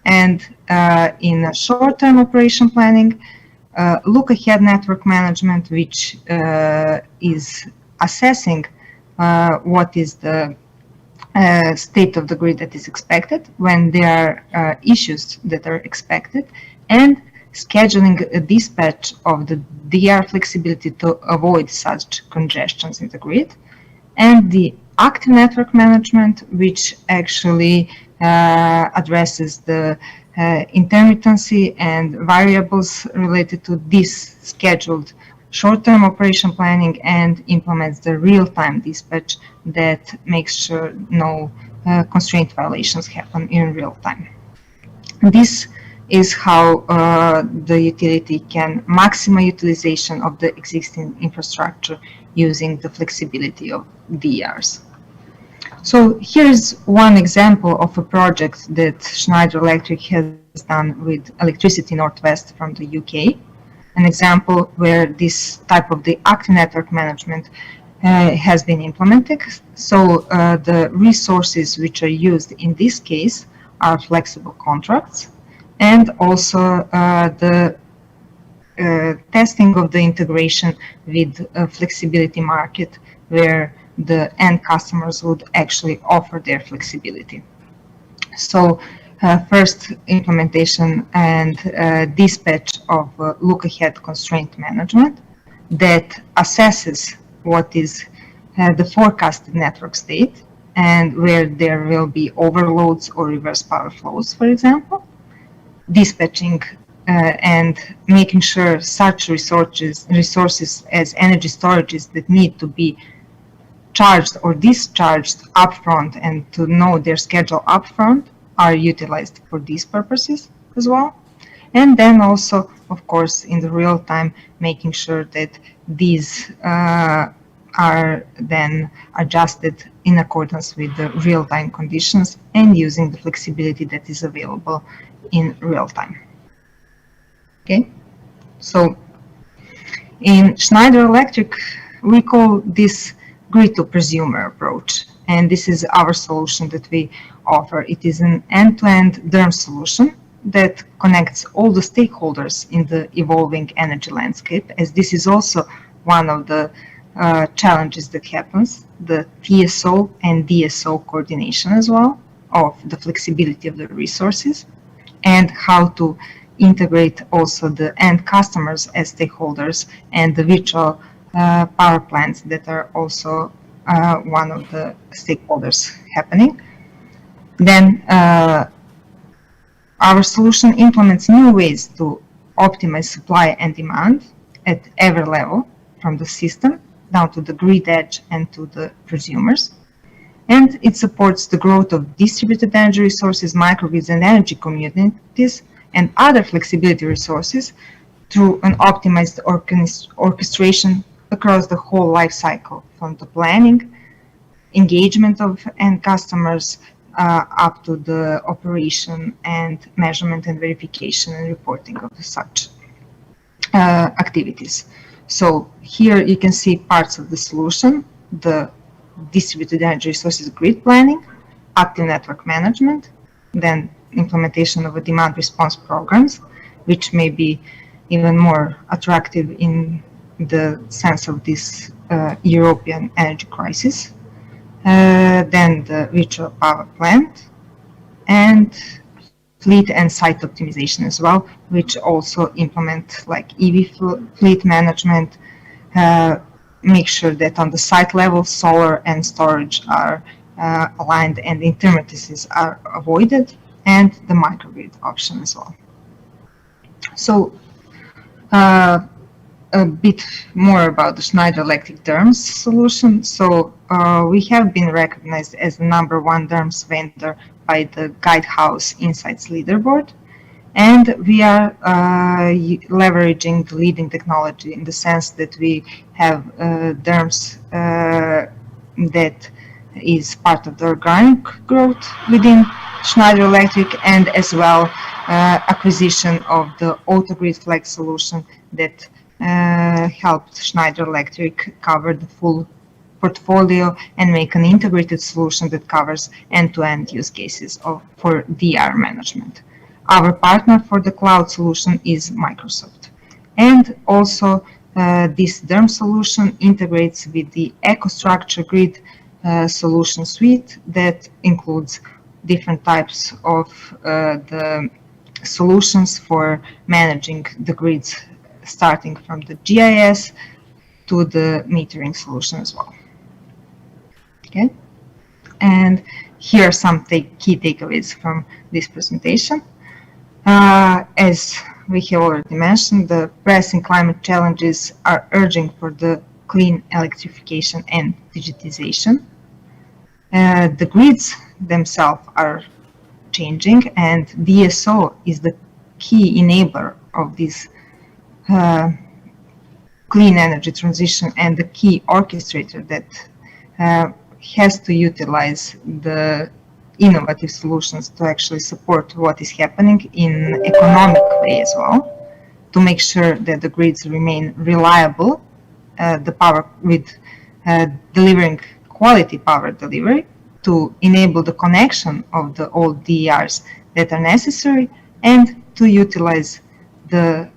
and in a short-term operation planning, look-ahead network management, which is assessing what is the state of the grid that is expected, when there are issues that are expected, and scheduling a dispatch of the DER flexibility to avoid such congestions in the grid, and the active network management, which actually addresses the intermittency and variables related to this scheduled short-term operation planning and implements the real-time dispatch that makes sure no constraint violations happen in real time. This is how the utility can maximize utilization of the existing infrastructure using the flexibility of DERs. So here's one example of a project that Schneider Electric has done with Electricity Northwest from the UK, an example where this type of the active network management has been implemented. So the resources which are used in this case are flexible contracts, and also the testing of the integration with a flexibility market where the end customers would actually offer their flexibility. So first implementation and dispatch of look-ahead constraint management that assesses what is the forecasted network state and where there will be overloads or reverse power flows, for example. Dispatching and making sure such resources as energy storages that need to be charged or discharged upfront and to know their schedule upfront are utilized for these purposes as well. And then also, of course, in the real time, making sure that these are then adjusted in accordance with the real-time conditions and using the flexibility that is available in real time. Okay, so in Schneider Electric, we call this grid to prosumer approach, and this is our solution that we offer. It is an end-to-end DERM solution that connects all the stakeholders in the evolving energy landscape, as this is also one of the challenges that happens, the TSO and DSO coordination as well of the flexibility of the resources, and how to integrate also the end customers as stakeholders and the virtual power plants that are also one of the stakeholders happening. Then our solution implements new ways to optimize supply and demand at every level, from the system down to the grid edge and to the prosumers. And it supports the growth of distributed energy resources, microgrids, and energy communities, and other flexibility resources through an optimized orchestration across the whole life cycle, from the planning, engagement of end customers, up to the operation and measurement and verification and reporting of such activities. So here you can see parts of the solution: the distributed energy resources grid planning, active network management, then implementation of a demand response programs, which may be even more attractive in the sense of this European energy crisis. Then the virtual power plant, and fleet and site optimization as well, which also implement like EV fleet management, make sure that on the site level solar and storage are aligned and intermittencies are avoided, and the microgrid option as well. So a bit more about the Schneider Electric DERMS solution. So we have been recognized as the #1 DERMS vendor by the Guidehouse Insights Leaderboard, and we are leveraging the leading technology in the sense that we have DERMS that is part of the organic growth within Schneider Electric, and as well acquisition of the AutoGrid Flex solution that helped Schneider Electric cover the full portfolio and make an integrated solution that covers end-to-end use cases for DR management. Our partner for the cloud solution is Microsoft. And also this DERM solution integrates with the EcoStruxure Grid solution suite that includes different types of the solutions for managing the grids, starting from the GIS to the metering solution as well. Okay, and here are some key takeaways from this presentation. As we have already mentioned, the pressing climate challenges are urging for the clean electrification and digitization. The grids themselves are changing, and DSO is the key enabler of this clean energy transition and the key orchestrator that has to utilize the innovative solutions to actually support what is happening in economic way as well, to make sure that the grids remain reliable, the power with delivering quality power delivery, to enable the connection of the old DERs that are necessary, and to utilize the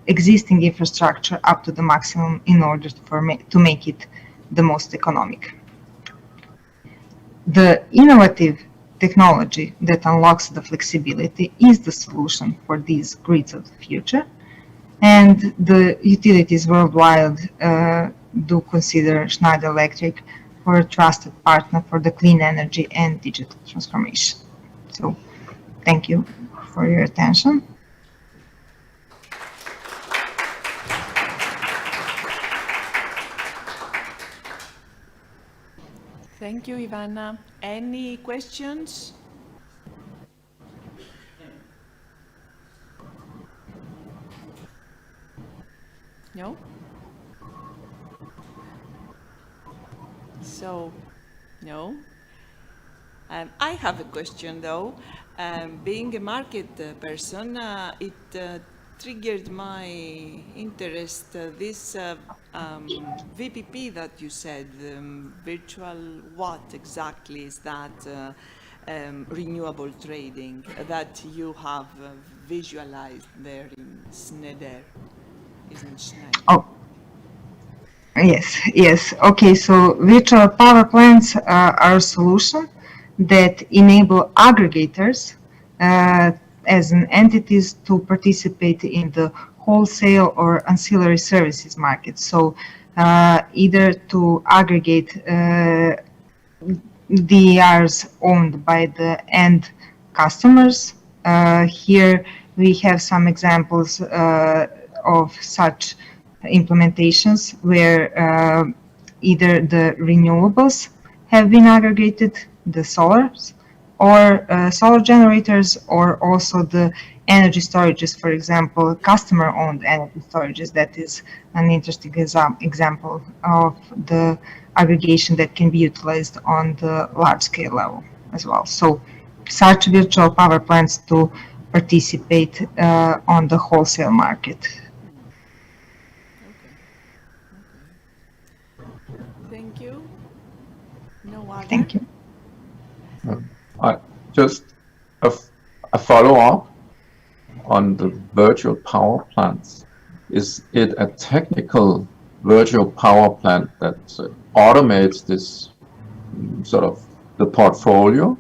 existing infrastructure up to the maximum in order to make it the most economic. The innovative technology that unlocks the flexibility is the solution for these grids of the future, and the utilities worldwide do consider Schneider Electric for a trusted partner for the clean energy and digital transformation. So thank you for your attention. Thank you, Ivana. Any questions? No? So, no. I have a question though. Being a market person, it triggered my interest, this VPP that you said, virtual, what exactly is that renewable trading that you have visualized there in Schneider? Isn't Schneider? Oh, yes. Okay, so virtual power plants are a solution that enable aggregators as an entities to participate in the wholesale or ancillary services market. So either to aggregate DERs owned by the end customers. Here we have some examples of such implementations where either the renewables have been aggregated, the solars, or solar generators, or also the energy storages, for example, customer-owned energy storages. That is an interesting example of the aggregation that can be utilized on the large-scale level as well. So such virtual power plants to participate on the wholesale market. Thank you. No other? Thank you. Just a follow-up on the virtual power plants. Is it a technical virtual power plant that automates this sort of the portfolio,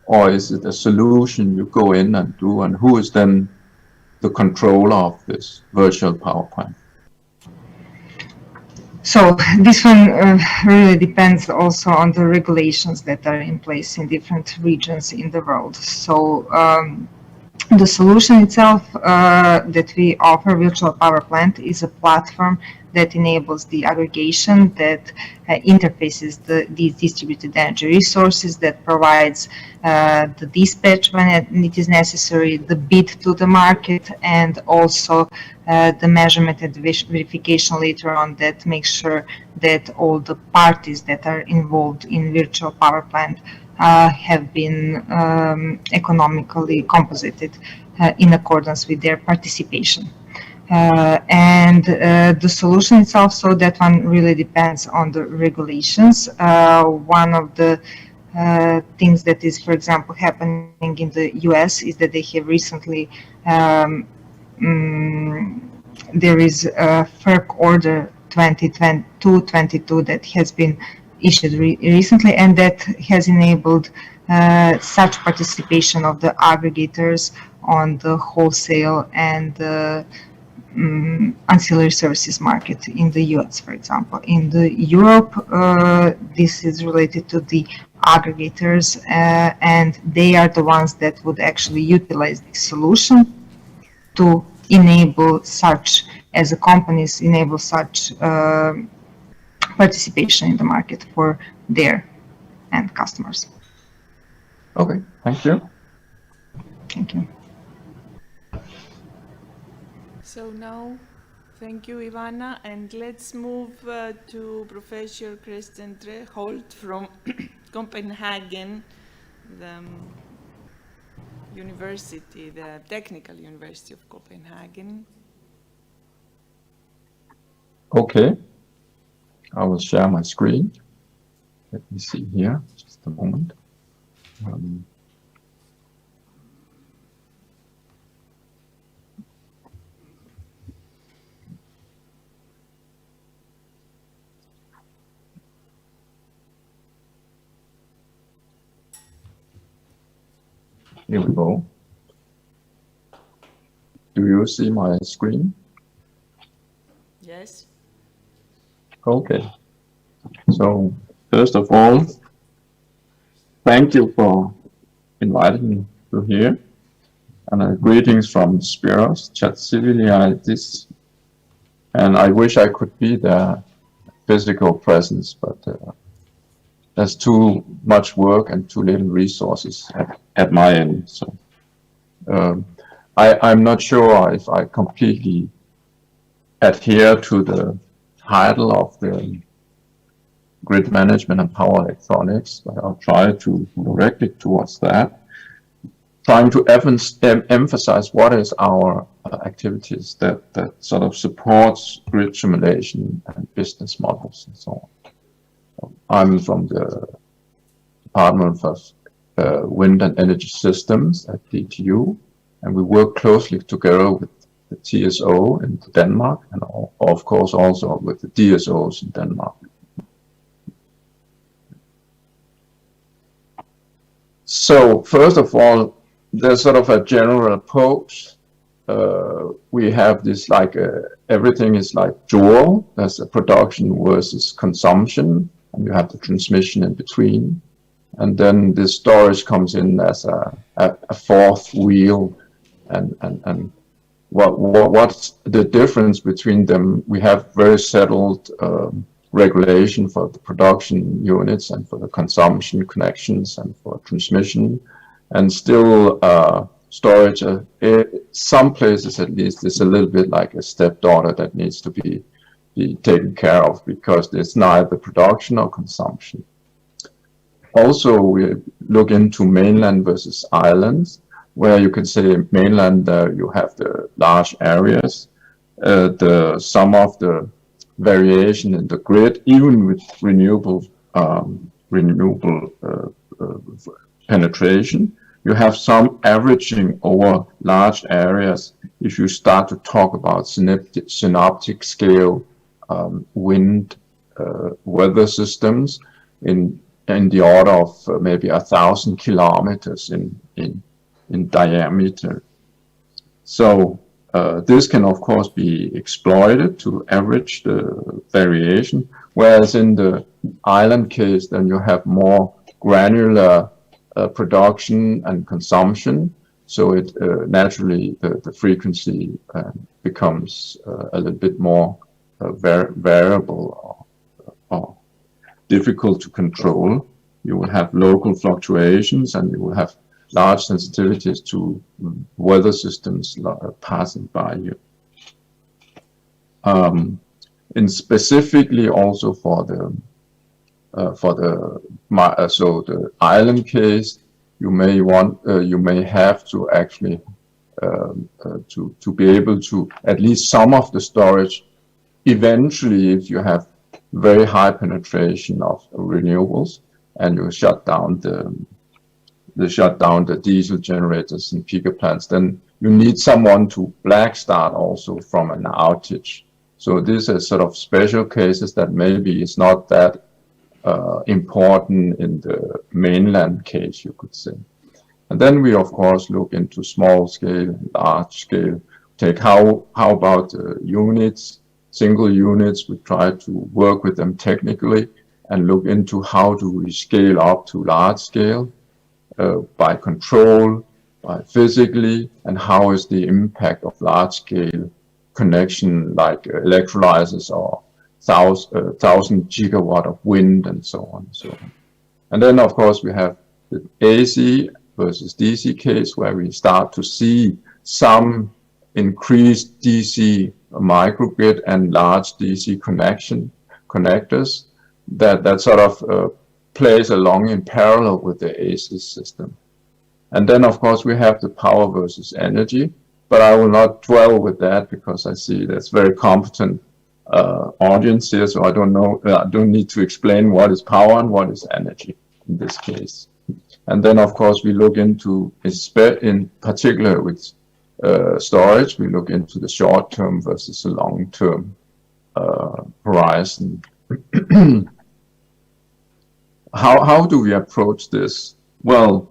or is it a solution you go in and do, and who is then the controller of this virtual power plant? So this one really depends also on the regulations that are in place in different regions in the world. So the solution itself that we offer, Virtual Power Plant, is a platform that enables the aggregation, that interfaces these distributed energy resources, that provides the dispatch when it is necessary, the bid to the market, and also the measurement and verification later on that makes sure that all the parties that are involved in virtual power plant have been economically compensated in accordance with their participation. And the solution itself, so that one really depends on the regulations. One of the things that is, for example, happening in the US is that they have recently, there is a FERC order 2022 that has been issued recently, and that has enabled such participation of the aggregators on the wholesale and the ancillary services market in the US, for example. In the Europe, this is related to the aggregators, and they are the ones that would actually utilize this solution to enable such, as a companies, enable such participation in the market for their end customers. Okay, thank you. Thank you. So now, thank you, Ivana, and let's move to Professor Christian Treholt from Copenhagen, the university, the Technical University of Copenhagen. Okay, I will share my screen. Let me see here, just a moment. Here we go. Do you see my screen? Yes. Okay. So first of all, thank you for inviting me to here. And greetings from Spiros, Chatsiviliadis. And I wish I could be there, physical presence, but there's too much work and too little resources at my end. So I'm not sure if I completely adhere to the title of the grid management and power electronics, but I'll try to direct it towards that, trying to emphasize what is our activities that sort of supports grid simulation and business models and so on. I'm from the Department of Wind and Energy Systems at DTU, and we work closely together with the TSO in Denmark, and of course also with the DSOs in Denmark. So first of all, there's sort of a general approach. We have this everything is like dual. There's a production versus consumption, and you have the transmission in between. And then the storage comes in as a fourth wheel. And what's the difference between them? We have very settled regulation for the production units and for the consumption connections and for transmission. And still storage, some places at least, is a little bit like a stepdaughter that needs to be taken care of because there's neither production or consumption. Also, we look into mainland versus islands, where you can say mainland, you have the large areas, some of the variation in the grid, even with renewable penetration. You have some averaging over large areas. If you start to talk about synoptic scale wind weather systems in the order of maybe 1,000 kilometers in diameter. So this can of course be exploited to average the variation, whereas in the island case, then you have more granular production and consumption. So it naturally the frequency becomes a little bit more variable or difficult to control. You will have local fluctuations and you will have large sensitivities to weather systems passing by you. And specifically also for the island case, you may have to actually to be able to at least some of the storage eventually, if you have very high penetration of renewables and you shut down the diesel generators and peaker plants, then you need someone to black start also from an outage. So these are sort of special cases that maybe is not that important in the mainland case, you could say. And then we of course look into small scale, large scale. Take how about units, single units. We try to work with them technically and look into how do we scale up to large scale by control, by physically, and how is the impact of large scale connection like electrolyzers or 1,000 gigawatt of wind and so on and so on. And then of course we have the AC versus DC case where we start to see some increased DC microgrid and large DC connectors that sort of plays along in parallel with the AC system. And then of course we have the power versus energy, but I will not dwell with that because I see that's very competent audience here, so I don't need to explain what is power and what is energy in this case. And then of course we look into, in particular with storage, we look into the short-term versus the long-term horizon. How do we approach this? Well,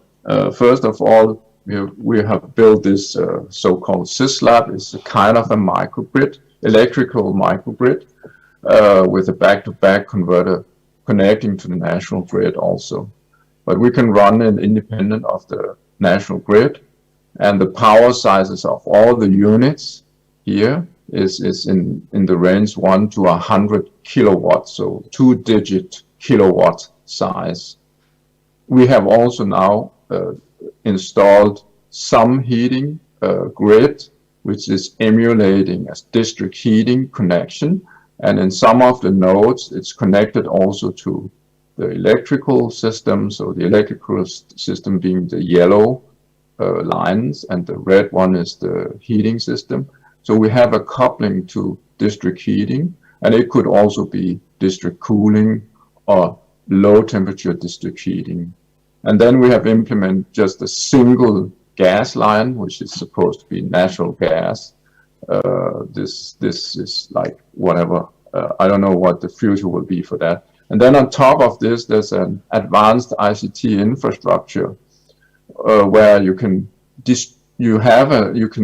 first of all, we have built this so-called SysLab. It's a kind of a microgrid, electrical microgrid, with a back-to-back converter connecting to the national grid also. But we can run it independent of the national grid, and the power sizes of all the units here is in the range 1 to 100 kilowatts, so 2-digit kilowatt size. We have also now installed some heating grid, which is emulating a district heating connection. And in some of the nodes, it's connected also to the electrical system. So the electrical system being the yellow lines, and the red one is the heating system. So we have a coupling to district heating, and it could also be district cooling or low temperature district heating. And then we have implemented just a single gas line, which is supposed to be natural gas. This is like whatever, I don't know what the future will be for that. And then on top of this, there's an advanced ICT infrastructure where you can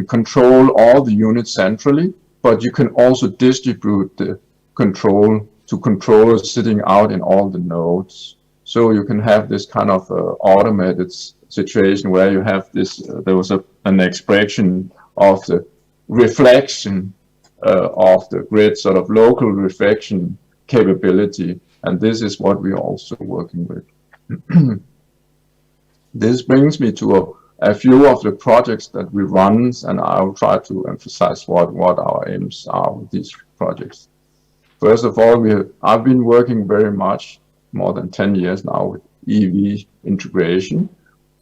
control all the units centrally, but you can also distribute the control to controllers sitting out in all the nodes. So you can have this kind of automated situation where you have this, there was an expression of the reflection of the grid, sort of local reflection capability. And this is what we're also working with. This brings me to a few of the projects that we run, and I'll try to emphasize what our aims are with these projects. First of all, I've been working very much, more than 10 years now, with EV integration.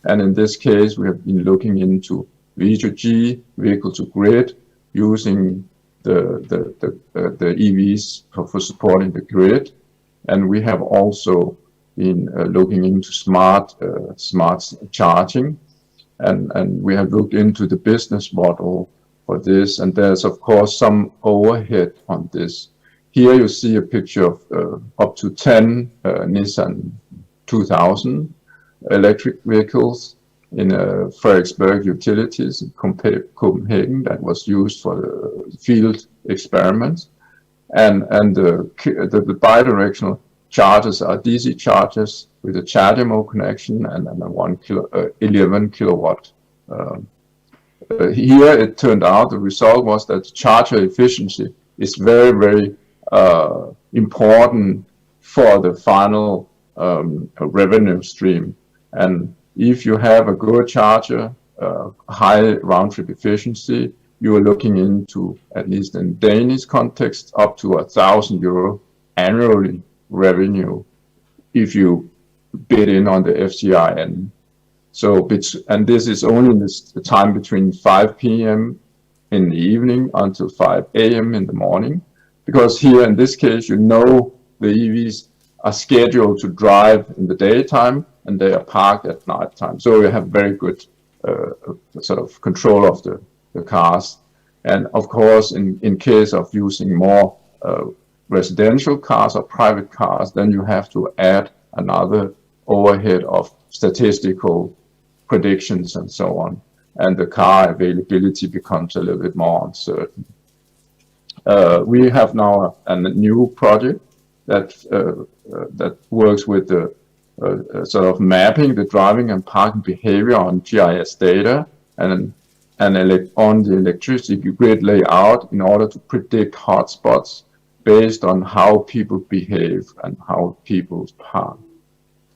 And in this case, we have been looking into V2G, vehicle to grid, using the EVs for supporting the grid. And we have also been looking into smart charging. And we have looked into the business model for this. And there's, of course, some overhead on this. Here you see a picture of up to 10 Nissan 2000 electric vehicles in Frederiksberg Utilities in Copenhagen that was used for the field experiments. And the bidirectional chargers are DC chargers with a CHAdeMO connection and a 11 kilowatt. Here it turned out, the result was that charger efficiency is very, very important for the final revenue stream. And if you have a good charger, high round trip efficiency, you are looking into, at least in Danish context, up to €1,000 annually revenue if you bid in on the FCIN. So, and this is only the time between 5 p.m. in the evening until 5 a.m. in the morning, because here in this case, you know the EVs are scheduled to drive in the daytime and they are parked at night time. So you have very good sort of control of the cars. And of course, in case of using more residential cars or private cars, then you have to add another overhead of statistical predictions and so on. And the car availability becomes a little bit more uncertain. We have now a new project that works with the sort of mapping the driving and parking behavior on GIS data and on the electricity grid layout in order to predict hotspots based on how people behave and how people park.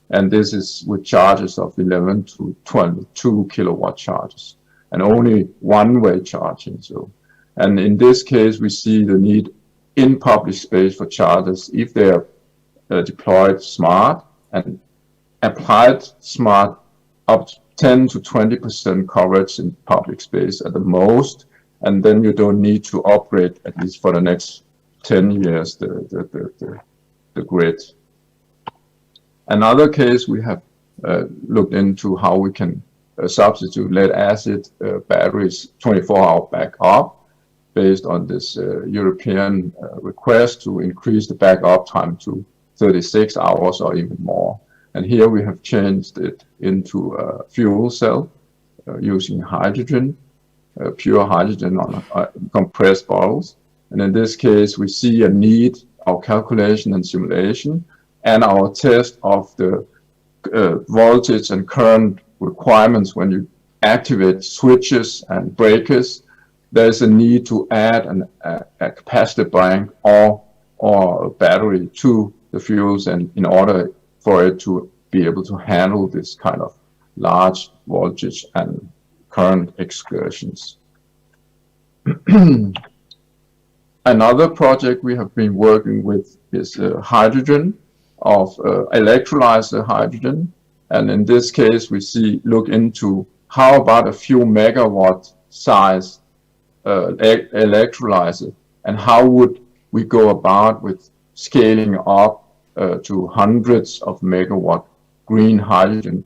And this is with charges of 11 to 22 kilowatt charges and only one-way charging. So, and in this case, we see the need in public space for chargers if they are deployed smart and applied smart, up to 10 to 20% coverage in public space at the most, and then you don't need to upgrade, at least for the next 10 years, the grid. Another case we have looked into how we can substitute lead-acid batteries 24-hour backup based on this European request to increase the backup time to 36 hours or even more. And here we have changed it into a fuel cell using hydrogen, pure hydrogen on compressed bottles. And in this case, we see a need, our calculation and simulation, and our test of the voltage and current requirements when you activate switches and breakers. There's a need to add a capacitor bank or a battery to the fuels, and in order for it to be able to handle this kind of large voltage and current excursions. Another project we have been working with is hydrogen, of electrolyzer hydrogen. And in this case, we look into how about a few megawatt size electrolyzer, and how would we go about with scaling up to hundreds of megawatt green hydrogen,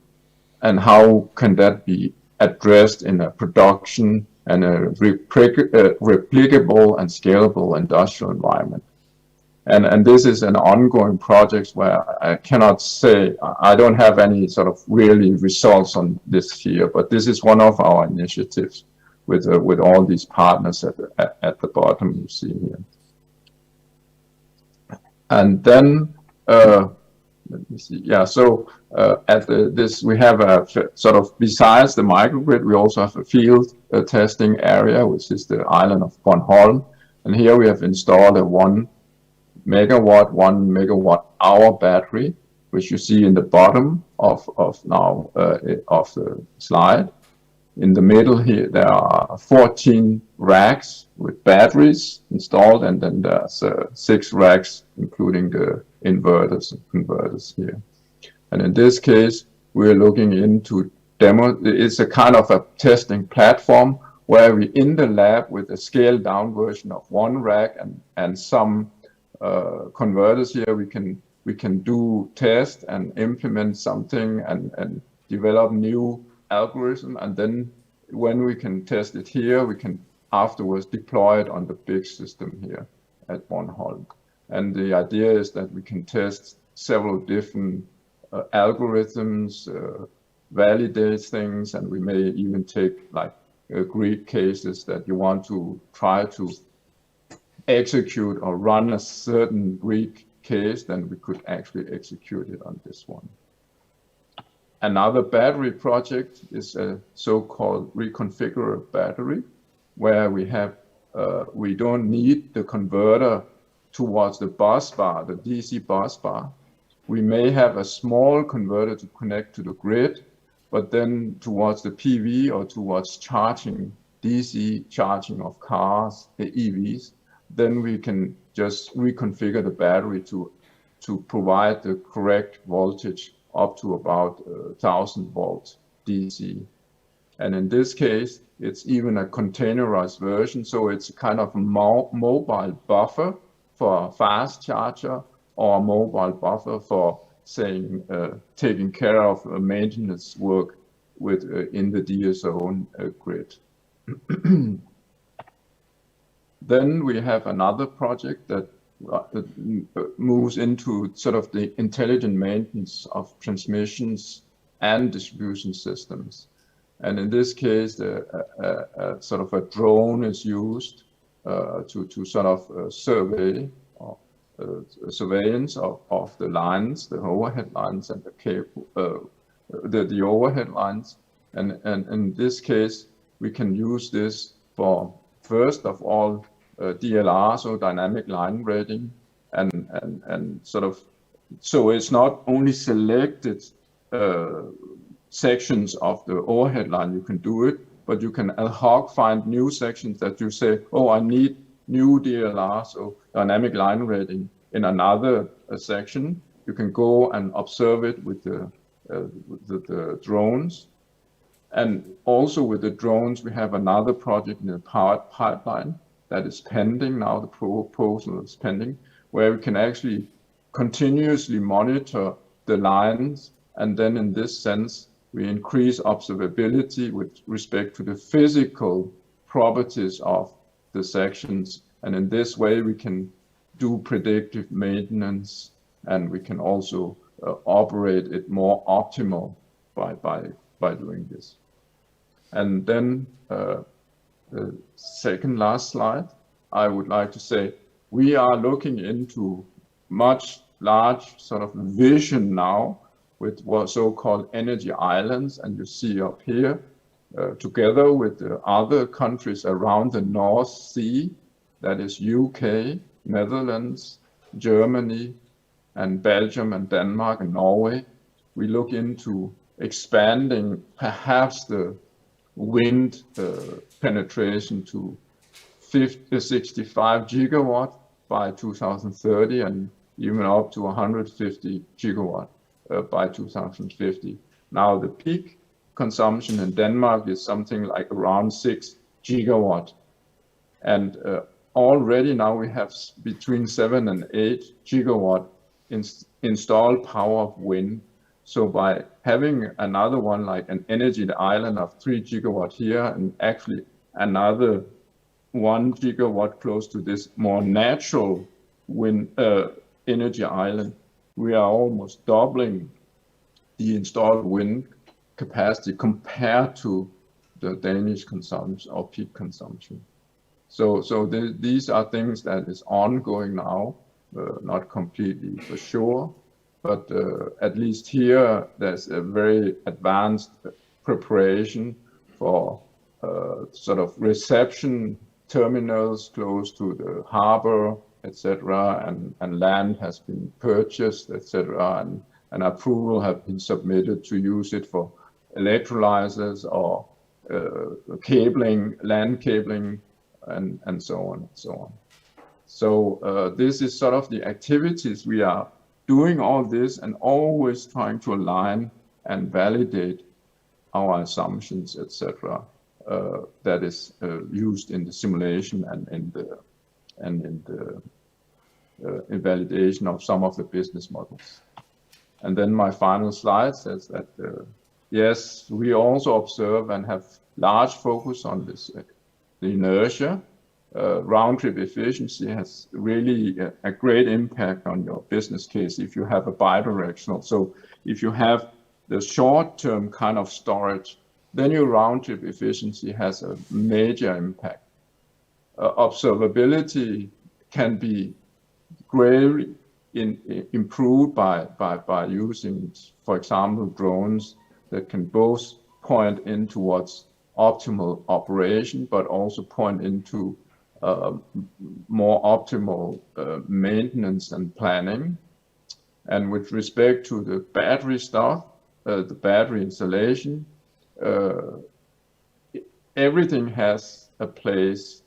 and how can that be addressed in a production and a replicable and scalable industrial environment. And this is an ongoing project where I cannot say, I don't have any sort of really results on this here, but this is one of our initiatives with all these partners at the bottom you see here. And then, let me see, yeah, so at this we have a sort of, besides the microgrid, we also have a field testing area, which is the island of Bornholm. And here we have installed a 1 megawatt hour battery, which you see in the bottom. of the slide. In the middle here, there are 14 racks with batteries installed, and then there's 6 racks, including the inverters and converters here. And in this case, we're looking into demo. It's a kind of a testing platform where we in the lab with a scaled down version of 1 rack and some converters here, we can do test and implement something and develop new algorithm, and then when we can test it here, we can afterwards deploy it on the big system here at Bornholm. And the idea is that we can test several different algorithms, validate things, and we may even take like Greek cases that you want to try to execute or run a certain Greek case, then we could actually execute it on this one. Another battery project is a so-called reconfigurable battery, where we have we don't need the converter towards the bus bar, the DC bus bar. We may have a small converter to connect to the grid, but then towards the PV or towards charging, DC charging of cars, the EVs, then we can just reconfigure the battery to provide the correct voltage up to about 1000 volts DC. And in this case, it's even a containerized version, so it's a kind of a mobile buffer for a fast charger, or a mobile buffer for saying taking care of maintenance work with in the DSO grid. Then we have another project that moves into sort of the intelligent maintenance of transmissions and distribution systems. And in this case, sort of a drone is used to sort of survey surveillance of the lines, the overhead lines, and the cable, the overhead lines. And in this case, we can use this for, first of all, DLR, so dynamic line rating, and sort of, so it's not only selected sections of the overhead line you can do it, but you can ad hoc find new sections that you say, oh, I need new DLR, so dynamic line rating in another section. You can go and observe it with the drones. And also with the drones, we have another project in the pipeline that is pending now, the proposal is pending, where we can actually continuously monitor the lines, and then in this sense, we increase observability with respect to the physical properties of the sections, and in this way we can do predictive maintenance, and we can also operate it more optimal by doing this. And then the second last slide, I would like to say we are looking into much large sort of vision now with what so-called energy islands, and you see up here, together with the other countries around the North Sea, that is UK, Netherlands, Germany, and Belgium, and Denmark, and Norway. We look into expanding perhaps the wind penetration to 65 gigawatt by 2030, and even up to 150 gigawatt by 2050. Now the peak consumption in Denmark is something like around 6 gigawatt. And already now we have between 7 and 8 gigawatt installed power of wind. So by having another one like an energy island of 3 gigawatt here, and actually another 1 gigawatt close to this more natural wind energy island, we are almost doubling the installed wind capacity compared to the Danish consumption or peak consumption. So these are things that is ongoing now, not completely for sure, but at least here there's a very advanced preparation for sort of reception terminals close to the harbor, etc., and land has been purchased, etc., and approval have been submitted to use it for electrolyzers or cabling, land cabling, and so on and so on. So this is sort of the activities we are doing all this and always trying to align and validate our assumptions, etc. That is used in the simulation and in the validation of some of the business models. And then my final slide says that yes, we also observe and have large focus on this, the inertia. Round-trip efficiency has really a great impact on your business case if you have a bidirectional. So if you have the short-term kind of storage, then your round-trip efficiency has a major impact. Observability can be greatly improved by using, for example, drones that can both point in towards optimal operation, but also point into more optimal maintenance and planning. And with respect to the battery stuff, the battery installation, everything has a place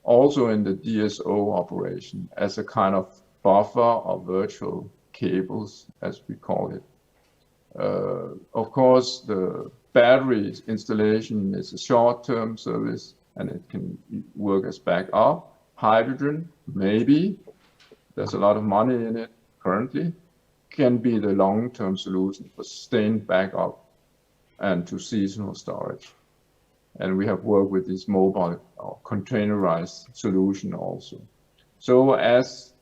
also in the DSO operation as a kind of buffer or virtual cables, as we call it. Of course, the battery installation is a short-term service and it can work as backup. Hydrogen, maybe, there's a lot of money in it currently, can be the long-term solution for sustained backup and to seasonal storage. And we have worked with this mobile or containerized solution also. So as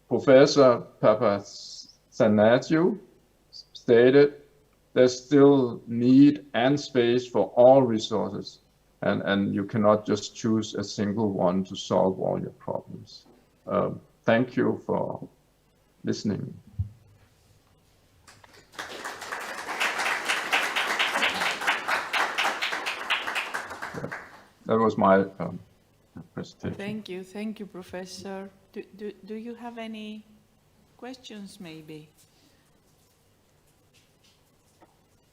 Professor Papasanagiou stated, there's still need and space for all resources, and you cannot just choose a single one to solve all your problems. Thank you for listening. That was my presentation. Thank you, Professor. Do you have any questions, maybe?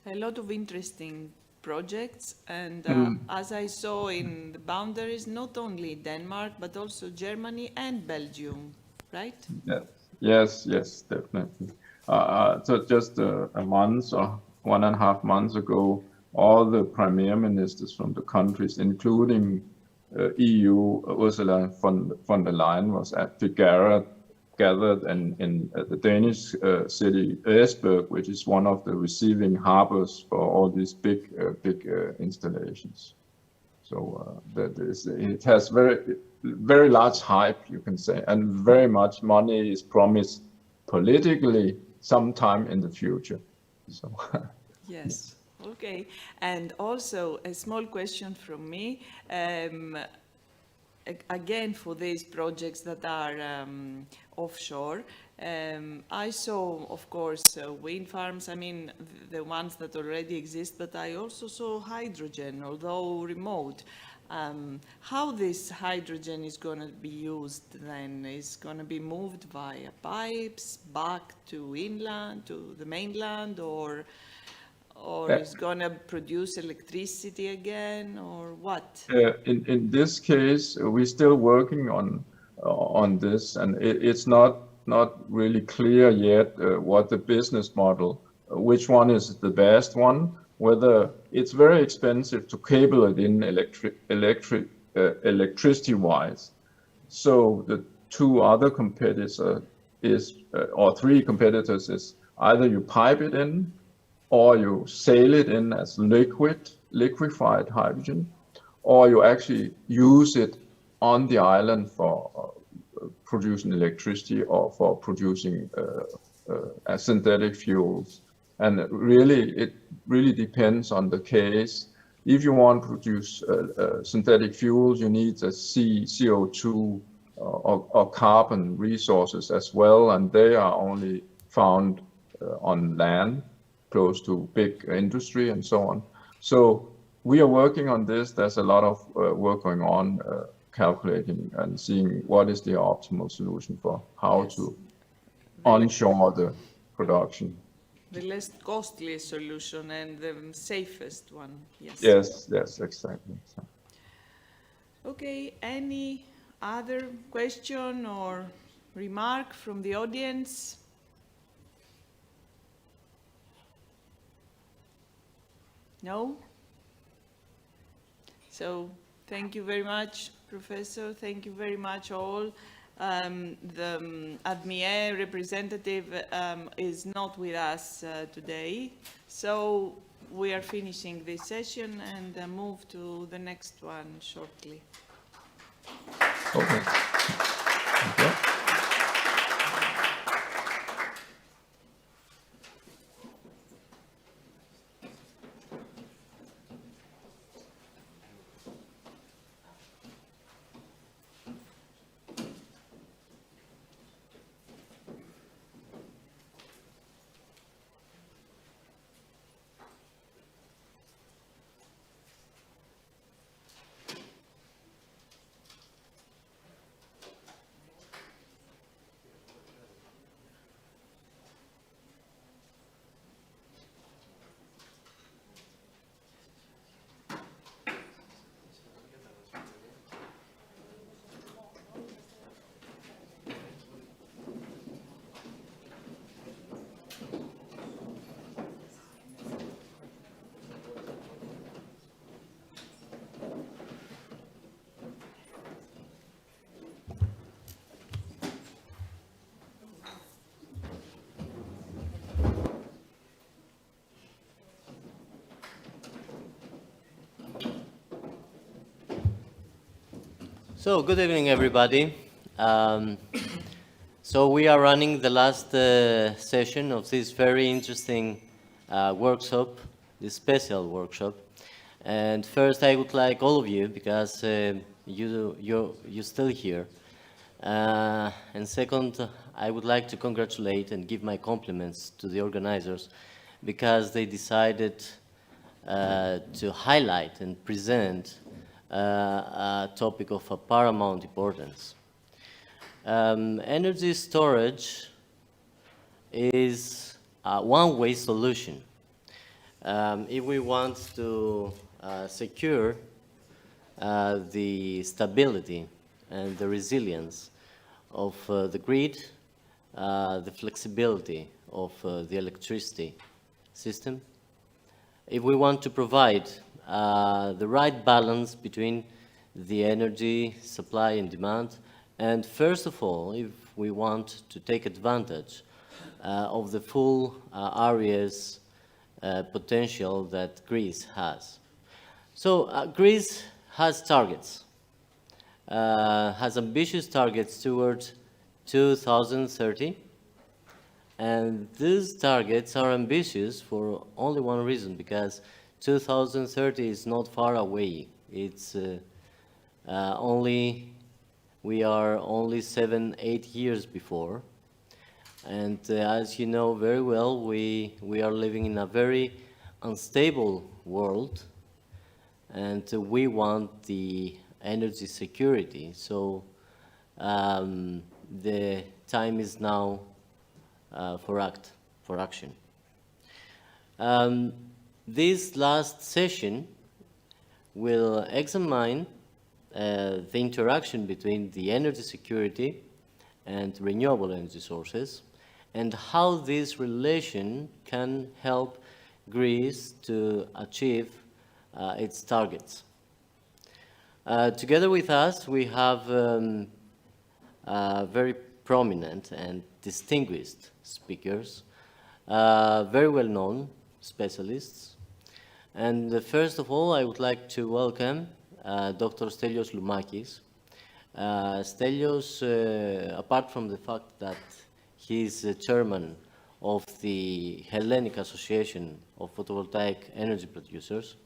A lot of interesting projects, and as I saw in the boundaries, not only Denmark, but also Germany and Belgium, right? Yes, definitely. So just a month or 1.5 months ago, all the prime ministers from the countries, including EU, Ursula von der Leyen was actually gathered in the Danish city Esbjerg, which is one of the receiving harbors for all these big installations. So it has very large hype, you can say, and very much money is promised politically sometime in the future. So. Yes. Okay, and also a small question from me. Again, for these projects that are offshore, I saw, of course, wind farms, I mean, the ones that already exist, but I also saw hydrogen, although remote. How this hydrogen is going to be used then? Is going to be moved via pipes back to inland, to the mainland, or is going to produce electricity again, or what? In this case, we're still working on this, and it's not really clear yet what the business model, which one is the best one, whether it's very expensive to cable it in electricity-wise. So the two other competitors or three competitors is either you pipe it in, or you sail it in as liquefied hydrogen, or you actually use it on the island for producing electricity or for producing synthetic fuels. And it really depends on the case. If you want to produce synthetic fuels, you need the CO2 or carbon resources as well, and they are only found on land, close to big industry and so on. So we are working on this. There's a lot of work going on, calculating and seeing what is the optimal solution for how to onshore the production. the less costly solution and the safest one. Yes. Yes, yes, exactly. Okay, any other question or remark from the audience? No? So, thank you very much, Professor. Thank you very much, all. The ADMIE representative is not with us today, so we are finishing this session and move to the next one shortly. Okay. Okay. So, good evening, everybody. So we are running the last session of this very interesting workshop, this special workshop. And first, I would like all of you, because you're still here. And second, I would like to congratulate and give my compliments to the organizers, because they decided to highlight and present a topic of a paramount importance. Energy storage is a one-way solution. If we want to secure the stability and the resilience of the grid, the flexibility of the electricity system, if we want to provide the right balance between the energy supply and demand, and first of all, if we want to take advantage of the full areas potential that Greece has. So Greece has targets, has ambitious targets towards 2030, and these targets are ambitious for only one reason, because 2030 is not far away. It's we are only 7-8 years before. And as you know very well, we are living in a very unstable world, and we want the energy security. So the time is now for action. This last session will examine the interaction between the energy security and renewable energy sources, and how this relation can help Greece to achieve its targets. Together with us, we have very prominent and distinguished speakers, very well-known specialists. And first of all, I would like to welcome Dr. Stelios Loumakis. Stelios, apart from the fact that he is chairman of the Hellenic Association of Photovoltaic Energy Producers,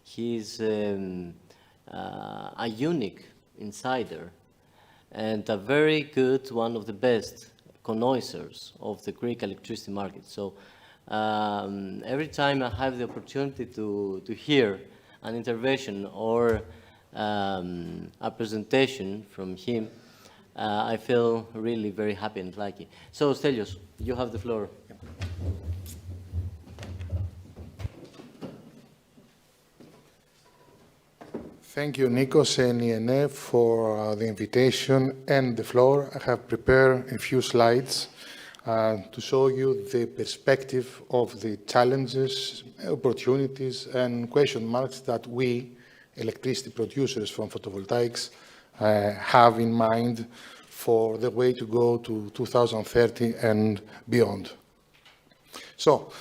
he is a unique insider and a very good, one of the best connoisseurs of the Greek electricity market. So every time I have the opportunity to hear an intervention or a presentation from him, I feel really very happy and lucky. So Stelios, you have the floor. Thank you, Nikos and INF, for the invitation and the floor. I have prepared a few slides to show you the perspective of the challenges, opportunities, and question marks that we, electricity producers from photovoltaics, have in mind for the way to go to 2030 and beyond. So,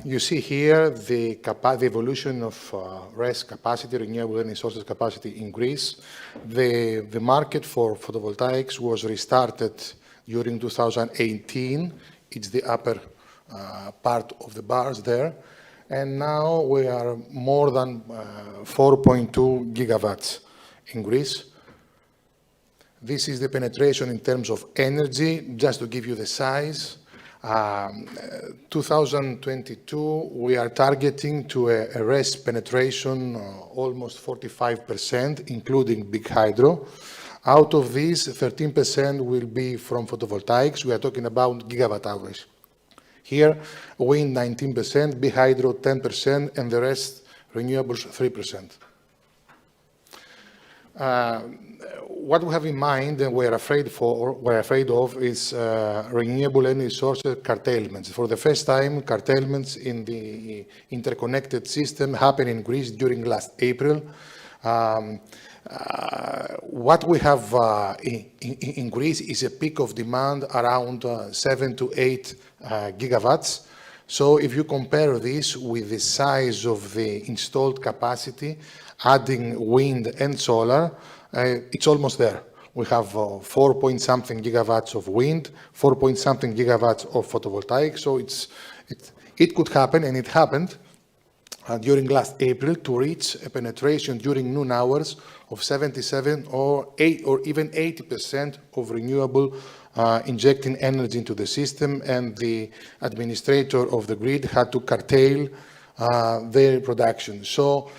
you see here the evolution of RES capacity, renewable energy sources capacity in Greece. The market for photovoltaics was restarted during 2018. It's the upper part of the bars there. And now we are more than 4.2 gigawatts in Greece. This is the penetration in terms of energy, just to give you the size. 2022, we are targeting to a RES penetration almost 45%, including big hydro. Out of these, 13% will be from photovoltaics. We are talking about gigawatt hours. Here, wind 19%, big hydro 10%, and the rest renewables 3%. What we have in mind and we're afraid of is renewable energy sources curtailments. For the first time, curtailments in the interconnected system happened in Greece during last April. What we have in Greece is a peak of demand around 7 to 8 gigawatts. So if you compare this with the size of the installed capacity, adding wind and solar, it's almost there. We have 4-point-something gigawatts of wind, 4-point-something gigawatts of photovoltaic. So it could happen, and it happened during last April to reach a penetration during noon hours of 77 or even 80% of renewable injecting energy into the system, and the administrator of the grid had to curtail their production. So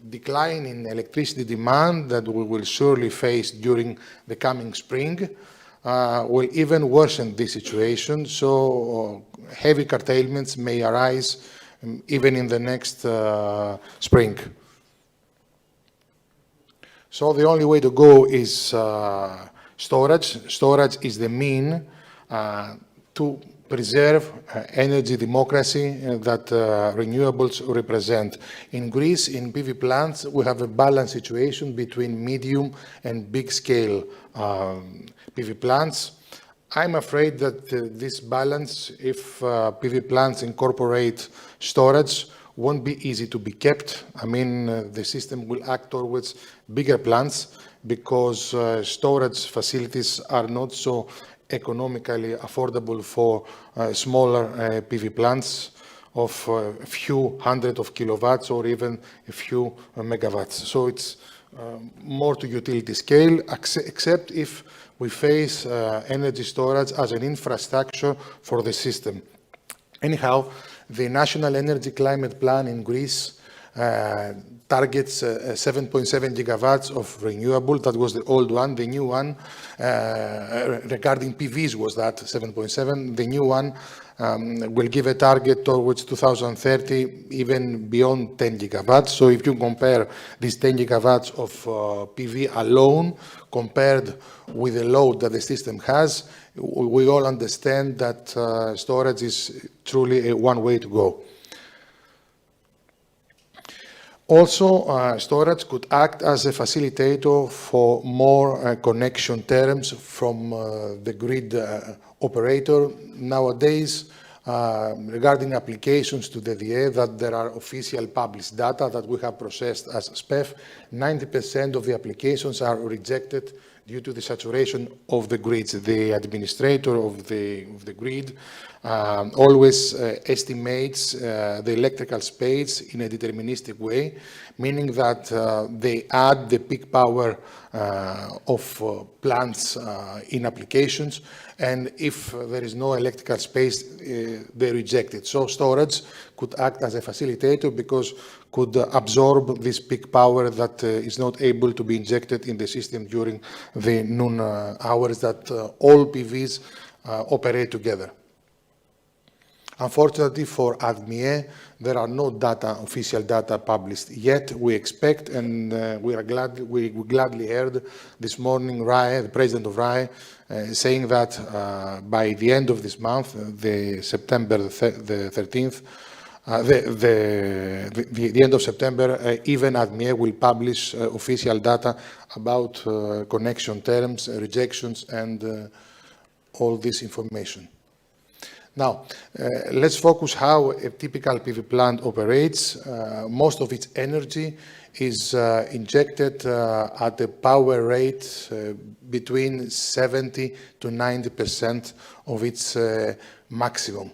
decline in electricity demand that we will surely face during the coming spring will even worsen this situation. So heavy curtailments may arise even in the next spring. So the only way to go is storage. Storage is the mean to preserve energy democracy that renewables represent. In Greece, in PV plants, we have a balanced situation between medium and big scale PV plants. I'm afraid that this balance, if PV plants incorporate storage, won't be easy to be kept. I mean, the system will act towards bigger plants because storage facilities are not so economically affordable for smaller PV plants of a few hundred of kilowatts or even a few megawatts. So it's more to utility scale, except if we face energy storage as an infrastructure for the system. Anyhow, the National Energy Climate Plan in Greece targets 7.7 gigawatts of renewable. That was the old one. The new one, regarding PVs, was that 7.7. The new one will give a target towards 2030, even beyond 10 gigawatts. So if you compare these 10 gigawatts of PV alone, compared with the load that the system has, we all understand that storage is truly one way to go. Also, storage could act as a facilitator for more connection terms from the grid operator. Nowadays, regarding applications to the DE, that there are official published data that we have processed as SPEF, 90% of the applications are rejected due to the saturation of the grids. The administrator of the grid always estimates the electrical space in a deterministic way, meaning that they add the peak power of plants in applications, and if there is no electrical space, they reject it. So storage could act as a facilitator because could absorb this peak power that is not able to be injected in the system during the noon hours that all PVs operate together. Unfortunately for ADMIE, there are no official data published yet. We expect, and we gladly heard this morning RAE, the president of RAE, saying that by the end of this month, the September the 13th, the end of September, even ADMIE will publish official data about connection terms, rejections, and all this information. Now, let's focus how a typical PV plant operates. Most of its energy is injected at a power rate between 70 to 90% of its maximum.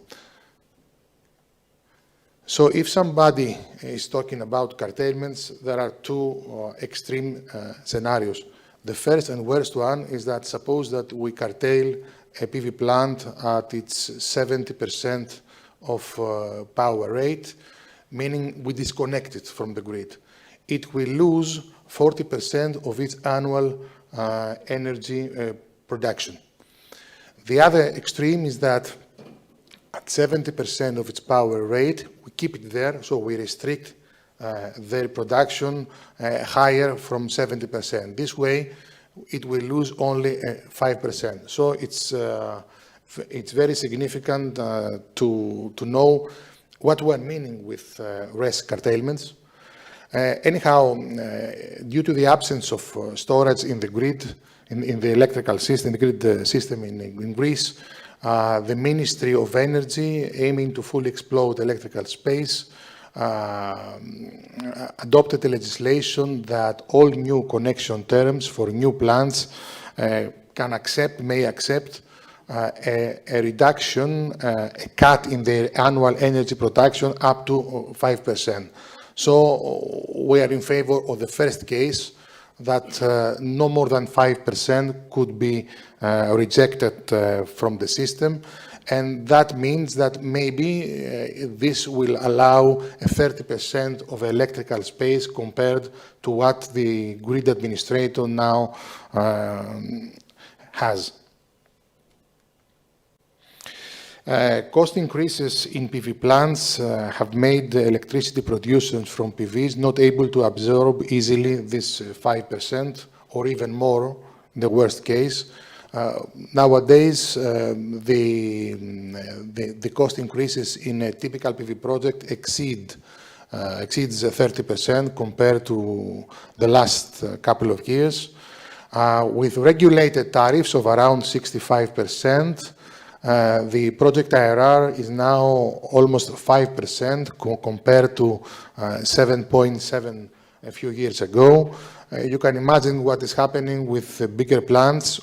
So if somebody is talking about curtailments, there are two extreme scenarios. The first and worst one is that suppose that we curtail a PV plant at its 70% of power rate, meaning we disconnect it from the grid. It will lose 40% of its annual energy production. The other extreme is that at 70% of its power rate, we keep it there, so we restrict their production higher from 70%. This way, it will lose only 5%. So it's very significant to know what we're meaning with RES curtailments. Anyhow, due to the absence of storage in the grid, in the electrical system, the grid system in Greece, the Ministry of Energy, aiming to fully exploit electrical space, adopted a legislation that all new connection terms for new plants may accept a reduction, a cut in their annual energy production up to 5%. So we are in favor of the first case, that no more than 5% could be rejected from the system. And that means that maybe this will allow a 30% of electrical space compared to what the grid administrator now has. Cost increases in PV plants have made the electricity producers from PVs not able to absorb easily this 5% or even more in the worst case. Nowadays, the cost increases in a typical PV project exceeds 30% compared to the last couple of years. With regulated tariffs of around 65%, the project IRR is now almost 5% compared to 7.7 a few years ago. You can imagine what is happening with bigger plants,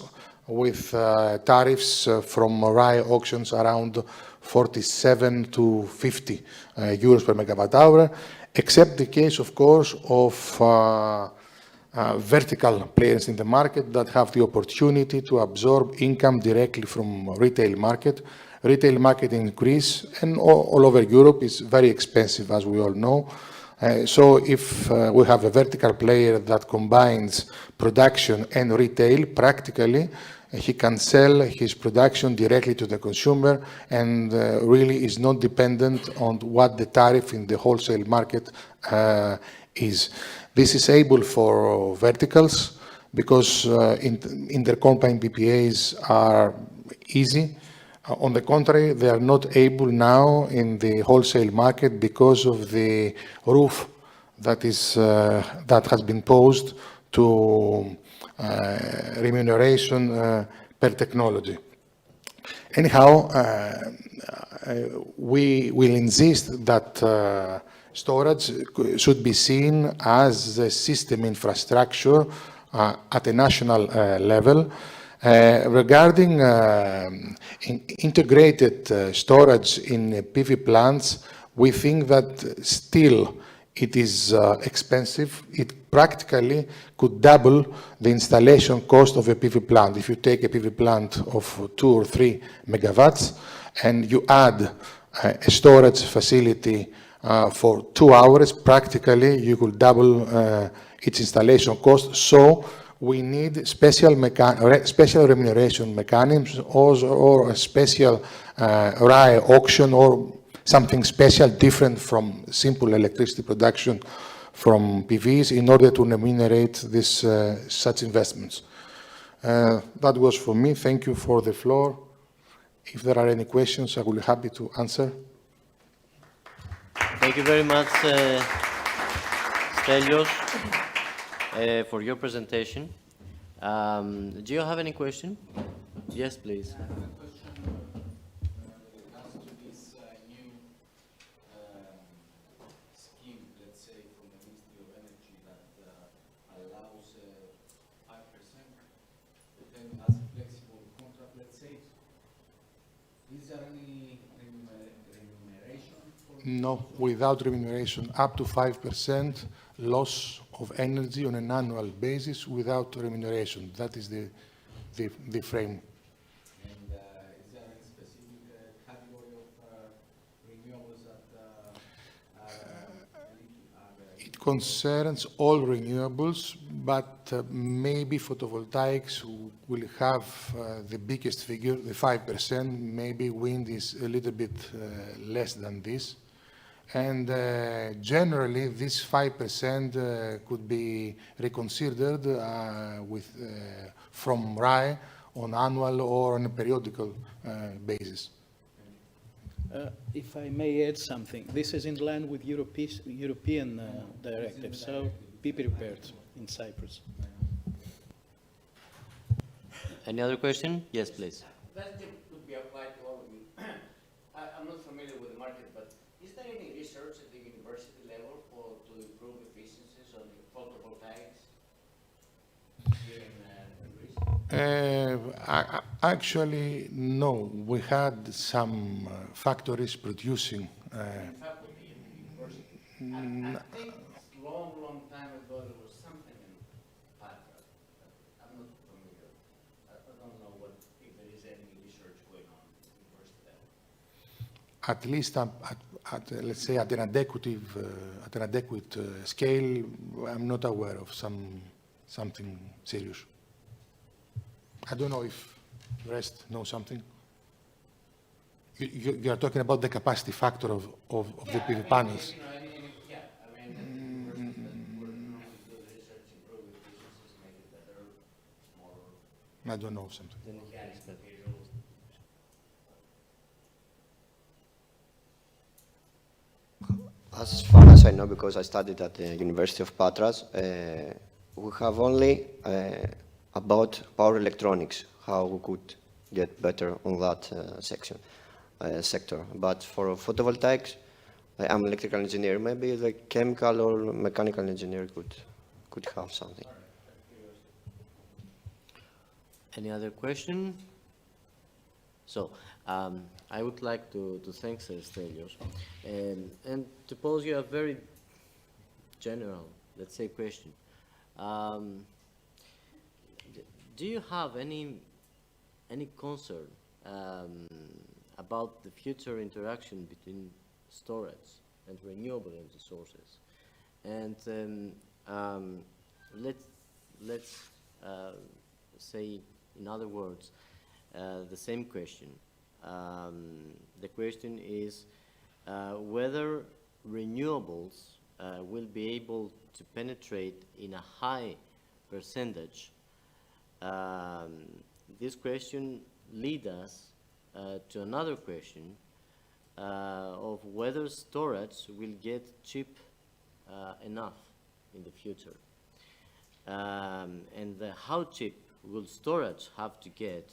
with tariffs from RAE auctions around 47 to 50 euros per megawatt hour, except the case, of course, of vertical players in the market that have the opportunity to absorb income directly from retail market. Retail market in Greece and all over Europe is very expensive, as we all know. So if we have a vertical player that combines production and retail, practically he can sell his production directly to the consumer and really is not dependent on what the tariff in the wholesale market is. This is able for verticals because intercompany PPAs are easy. On the contrary, they are not able now in the wholesale market because of the roof that has been posed to remuneration per technology. Anyhow, we will insist that storage should be seen as a system infrastructure at a national level. Regarding integrated storage in PV plants, we think that still it is expensive. It practically could double the installation cost of a PV plant. If you take a PV plant of 2 or 3 megawatts and you add a storage facility for 2 hours, practically you could double its installation cost. So we need special remuneration mechanisms or a special RAE auction or something special different from simple electricity production from PVs in order to remunerate this, such investments. That was for me. Thank you for the floor. If there are any questions, I will be happy to answer. Thank you very much, Stelios, for your presentation. Do you have any question? Yes, please. No, without remuneration, up to 5% loss of energy on an annual basis without remuneration. That is the frame. And is there any specific category of renewables that It concerns all renewables, but maybe photovoltaics will have the biggest figure, the 5%. Maybe wind is a little bit less than this. And generally, this 5% could be reconsidered from RAE on annual or on a periodical basis. If I may add something, this is in line with European directives, so be prepared in Cyprus. Any other question? Yes, please. That could be applied to all of you. I'm not familiar with the market, but is there any research at the university level to improve efficiencies on the photovoltaics here in Greece? Actually, no. We had some factories producing. Faculty at the university. I think long time ago there was something in Patras. I'm not familiar. I don't know if there is any research going on at the university level. At least let's say at an adequate scale, I'm not aware of something serious. I don't know if the rest know something. You are talking about the capacity factor of the PV panels. I don't know something. As far as I know, because I studied at the University of Patras, we have only about power electronics, how we could get better on that sector. But for photovoltaics, I'm an electrical engineer. Maybe the chemical or mechanical engineer could have something. Any other question? So, I would like to thank Stelios and to pose you a very general, let's say, question. Do you have any concern about the future interaction between storage and renewable energy sources? And let's say, in other words, the same question. The question is whether renewables will be able to penetrate in a high percentage. This question leads us to another question of whether storage will get cheap enough in the future. And how cheap will storage have to get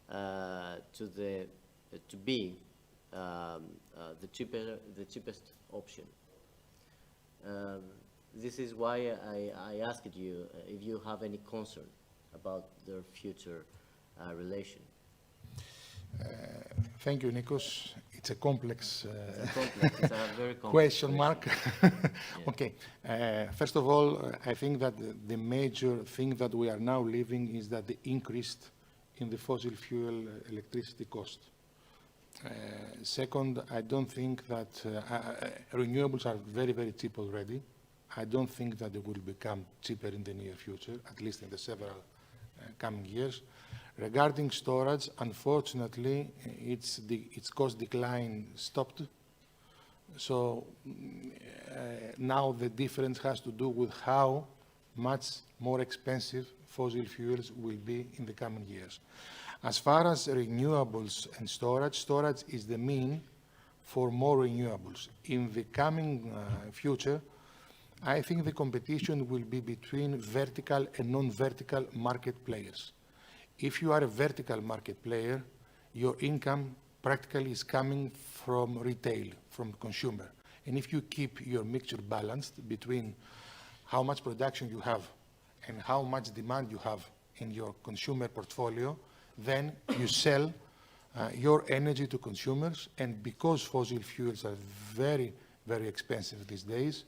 to be the cheapest option? This is why I asked you if you have any concern about their future relation. Thank you, Nikos. It's a complex, it's a very complex question mark. Okay. First of all, I think that the major thing that we are now living is that the increase in the fossil fuel electricity cost. Second, I don't think that renewables are very, very cheap already. I don't think that it will become cheaper in the near future, at least in the several coming years. Regarding storage, unfortunately, its cost decline stopped. So now the difference has to do with how much more expensive fossil fuels will be in the coming years. As far as renewables and storage is the mean for more renewables. In the coming future, I think the competition will be between vertical and non-vertical market players. If you are a vertical market player, your income practically is coming from retail, from consumer. And if you keep your mixture balanced between how much production you have and how much demand you have in your consumer portfolio, then you sell your energy to consumers. And because fossil fuels are very, very expensive these days,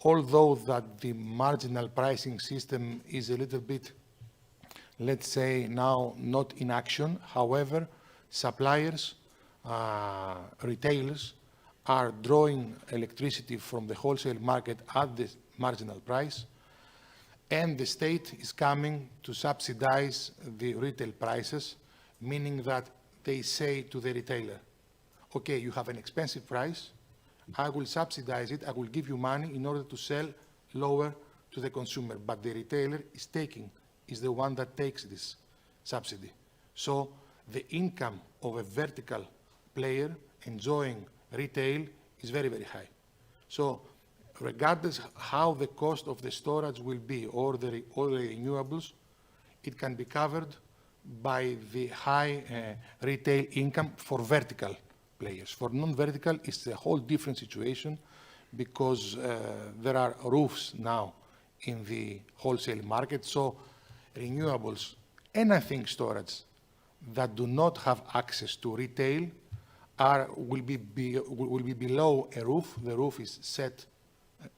although that the marginal pricing system is a little bit, let's say now, not in action, however, suppliers, retailers are drawing electricity from the wholesale market at the marginal price, and the state is coming to subsidize the retail prices, meaning that they say to the retailer, okay, you have an expensive price, I will subsidize it, I will give you money in order to sell lower to the consumer, but the retailer is the one that takes this subsidy. So the income of a vertical player enjoying retail is very, very high. So regardless how the cost of the storage will be or the renewables, it can be covered by the high retail income for vertical players. For non-vertical, it's a whole different situation because there are roofs now in the wholesale market. So renewables and I think storage that do not have access to retail will be below a roof. The roof is set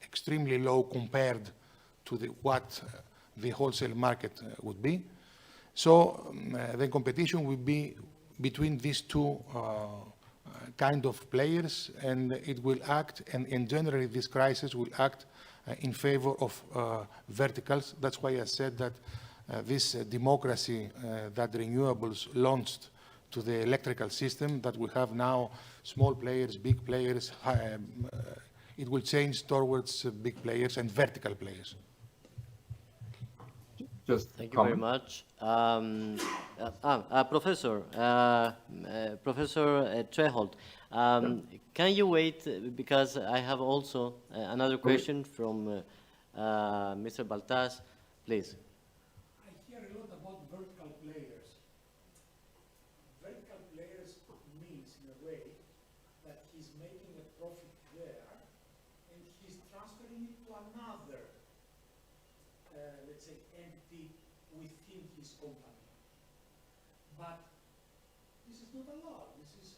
extremely low compared to what the wholesale market would be. So the competition will be between these two kind of players, and it will act, and generally this crisis will act in favor of verticals. That's why I said that this democracy that renewables launched to the electrical system, that we have now small players, big players, it will change towards big players and vertical players. Thank you very much. Professor Trehold, can you wait, because I have also another question from Mr. Baltas, please. I hear a lot about vertical players. Vertical players means, in a way, that he's making a profit there and he's transferring it to another, let's say, entity within his company. But this is not allowed. This is,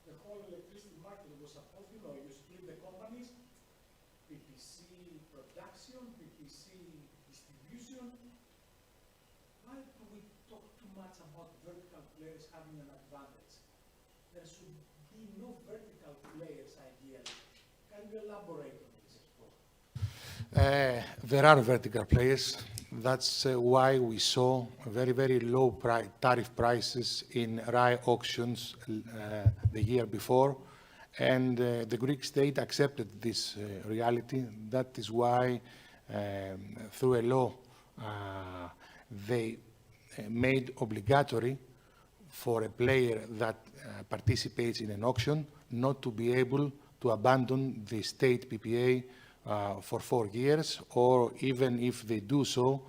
the whole electricity market was supposed, you split the companies, PPC production, PPC distribution. Why do we talk too much about vertical players having an advantage? There should be no vertical players, ideally. Can you elaborate on this? There are vertical players. That's why we saw very, very low tariff prices in RAI auctions the year before. And the Greek state accepted this reality. That is why, through a law, they made obligatory for a player that participates in an auction not to be able to abandon the state PPA for 4 years, or even if they do so,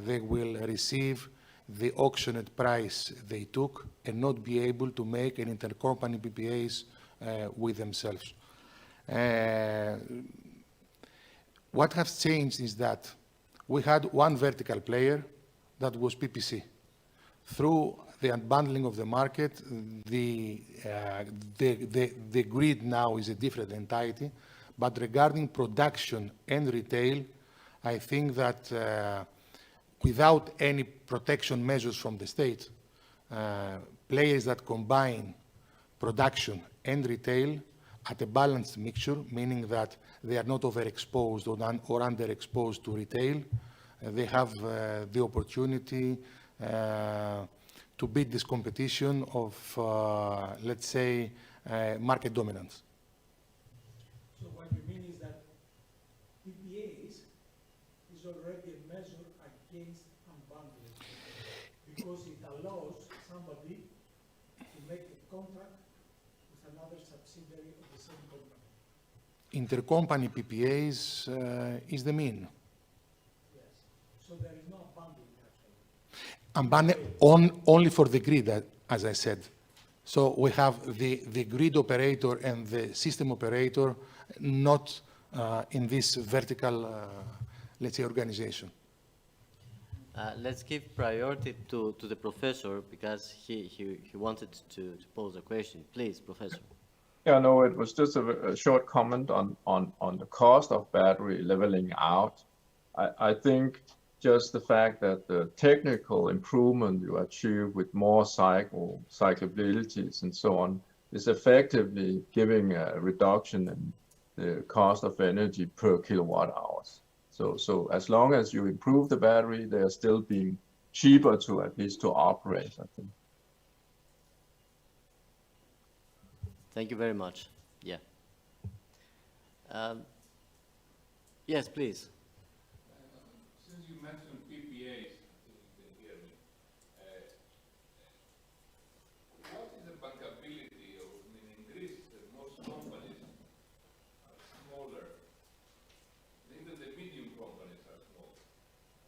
they will receive the auctioned price they took and not be able to make an intercompany PPAs with themselves. What has changed is that we had one vertical player that was PPC. Through the unbundling of the market, the grid now is a different entity. But regarding production and retail, I think that without any protection measures from the state, players that combine production and retail at a balanced mixture, meaning that they are not overexposed or underexposed to retail. They have the opportunity to beat this competition of, let's say, market dominance. So what you mean is that PPAs is already a measure against unbundling because it allows somebody to make a contract with another subsidiary of the same company. Intercompany PPAs is the mean. Yes. So there is no unbundling actually. Unbundling only for the grid, as I said. So we have the grid operator and the system operator not in this vertical, let's say, organization. Let's give priority to the professor because he wanted to pose a question. Please, professor. Yeah, no, it was just a short comment on the cost of battery leveling out. I think just the fact that the technical improvement you achieve with more cyclabilities and so on is effectively giving a reduction in the cost of energy per kilowatt hours. So as long as you improve the battery, they are still being cheaper to at least to operate, I think. Thank you very much. Yeah. Yes, please. Since you mentioned PPAs, I think you can hear me. What is the bankability of, I mean, in Greece, most companies are smaller. Even the medium companies are small.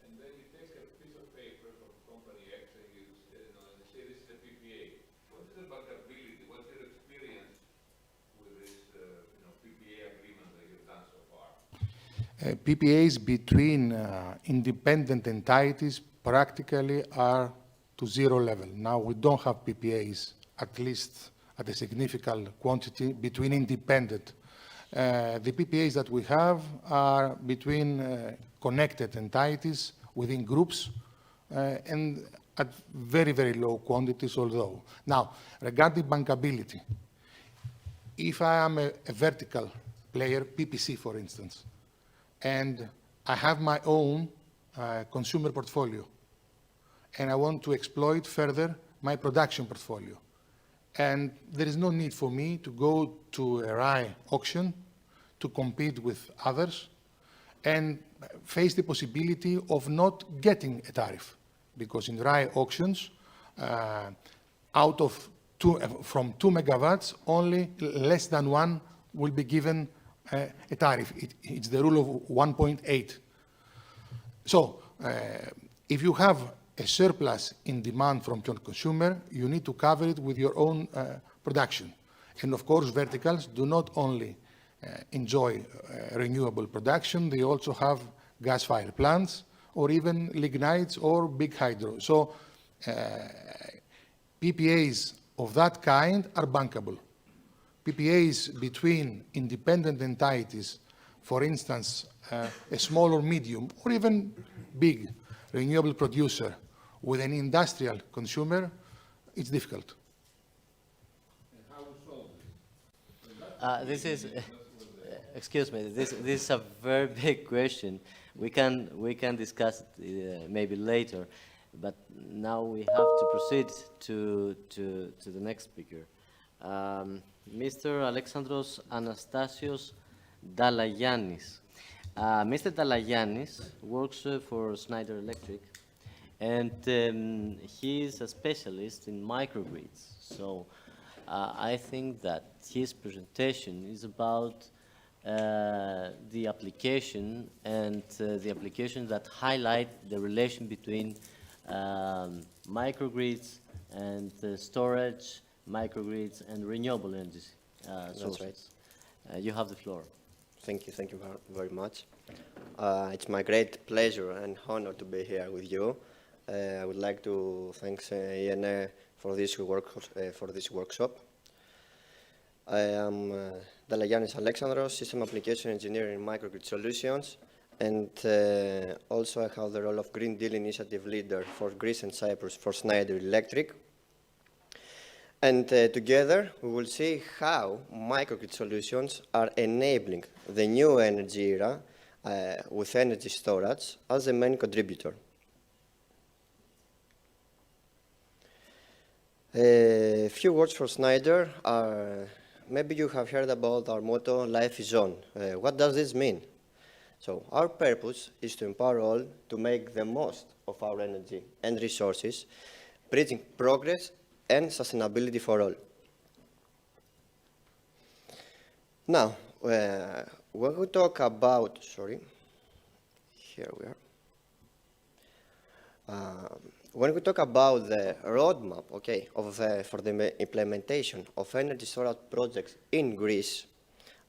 And then you take a piece of paper from company X and you say this is a PPA. What is the bankability? What's your experience with this PPA agreement that you've done so far? PPAs between independent entities practically are to zero level. Now, we don't have PPAs, at least at a significant quantity, between independent. The PPAs that we have are between connected entities within groups and at very, very low quantities, although. Now, regarding bankability, if I am a vertical player, PPC, for instance, and I have my own consumer portfolio, and I want to exploit further my production portfolio. And there is no need for me to go to a RAI auction to compete with others and face the possibility of not getting a tariff. Because in RAI auctions, from 2 megawatts, only less than 1 will be given a tariff. It's the rule of 1.8. So if you have a surplus in demand from your consumer, you need to cover it with your own production. And of course, verticals do not only enjoy renewable production, they also have gas-fired plants or even lignites or big hydro. So PPAs of that kind are bankable. PPAs between independent entities, for instance, a small or medium or even big renewable producer with an industrial consumer, it's difficult. And how we solve This is, excuse me, this is a very big question. We can discuss it maybe later, but now we have to proceed to the next speaker. Mr. Alexandros Anastasios Dalagiannis. Mr. Dalagiannis works for Schneider Electric, and he is a specialist in microgrids. So I think that his presentation is about the application and the applications that highlight the relation between microgrids and storage, microgrids and renewable energy sources. That's right. You have the floor. Thank you very much. It's my great pleasure and honor to be here with you. I would like to thank INE for this workshop. I am Dalagiannis Alexandros, System Application Engineer in Microgrid Solutions, and also I have the role of Green Deal Initiative Leader for Greece and Cyprus for Schneider Electric. And together, we will see how microgrid solutions are enabling the new energy era with energy storage as the main contributor. A few words for Schneider are, maybe you have heard about our motto, life is on. What does this mean? So our purpose is to empower all to make the most of our energy and resources, bridging progress and sustainability for all. Now, when we talk about, here we are. When we talk about the roadmap, for the implementation of energy storage projects in Greece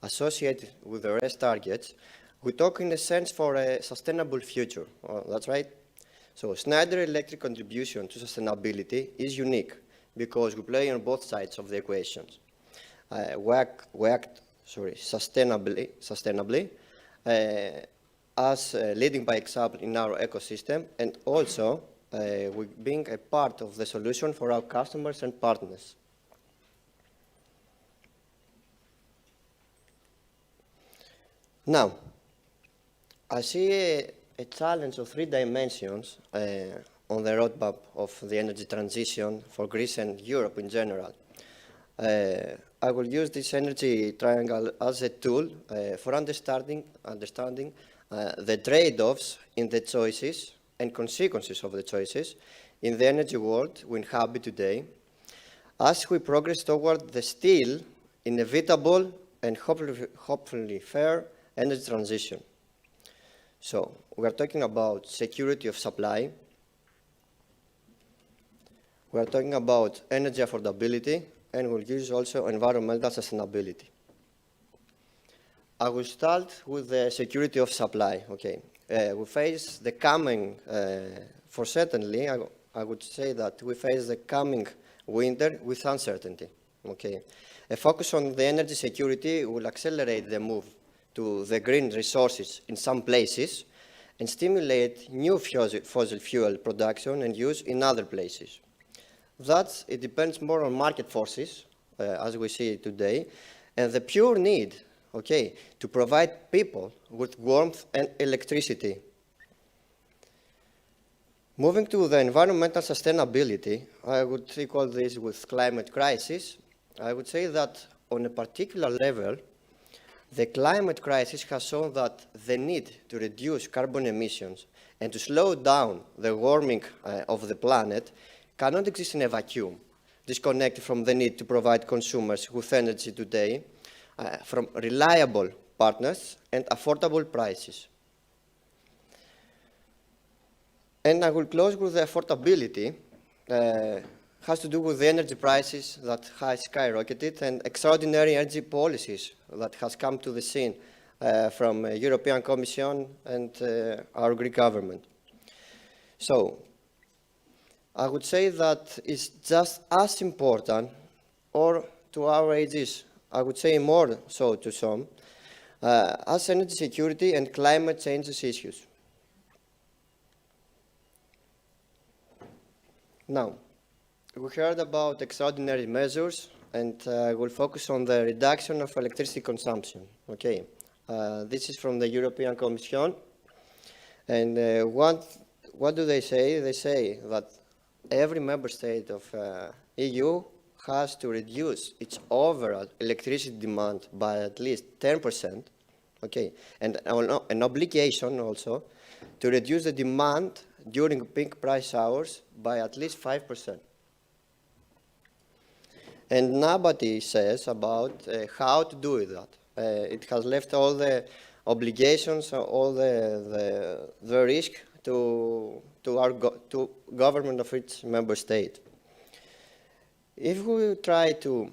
associated with the RES targets, we talk in a sense for a sustainable future. That's right. So Schneider Electric contribution to sustainability is unique because we play on both sides of the equations. We act sustainably, as leading by example in our ecosystem, and also being a part of the solution for our customers and partners. Now, I see a challenge of 3 dimensions on the roadmap of the energy transition for Greece and Europe in general. I will use this energy triangle as a tool for understanding the trade-offs in the choices and consequences of the choices in the energy world we inhabit today, as we progress toward the still inevitable and hopefully fair energy transition. So we are talking about security of supply, we are talking about energy affordability, and we'll use also environmental sustainability. I will start with the security of supply. We face the coming, for certainly, I would say that we face the coming winter with uncertainty. A focus on the energy security will accelerate the move to the green resources in some places and stimulate new fossil fuel production and use in other places. Thus, it depends more on market forces, as we see it today, and the pure need to provide people with warmth and electricity. Moving to the environmental sustainability, I would equal this with climate crisis. I would say that on a particular level, the climate crisis has shown that the need to reduce carbon emissions and to slow down the warming of the planet cannot exist in a vacuum, disconnected from the need to provide consumers with energy today from reliable partners and affordable prices. And I will close with the affordability. Has to do with the energy prices that has skyrocketed and extraordinary energy policies that has come to the scene from European Commission and our Greek government. So I would say that it's just as important, or to our ages, I would say more so to some, as energy security and climate change issues. Now, we heard about extraordinary measures, and we'll focus on the reduction of electricity consumption. This is from the European Commission, and what do they say? They say that every member state of EU has to reduce its overall electricity demand by at least 10%, and an obligation also to reduce the demand during peak price hours by at least 5%. And nobody says about how to do that. It has left all the obligations, all the risk to government of each member state. If we try to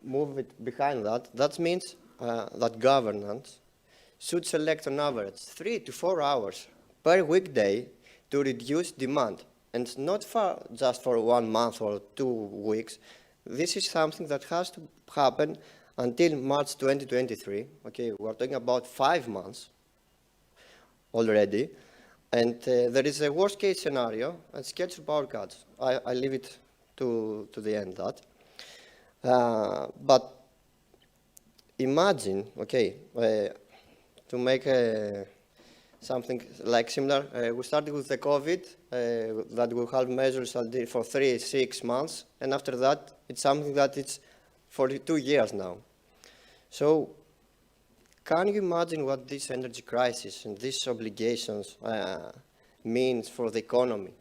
move it behind that, that means that governments should select on average 3 to 4 hours per weekday to reduce demand, and not just for 1 month or 2 weeks. This is something that has to happen until March 2023. We are talking about 5 months already. And there is a worst case scenario and scheduled power cuts. I leave it to the end that. But imagine, okay, to make something like similar, we started with the COVID, that we have measures for 3-6 months, and after that, it's something that it's 42 years now. So, can you imagine what this energy crisis and these obligations means for the economy,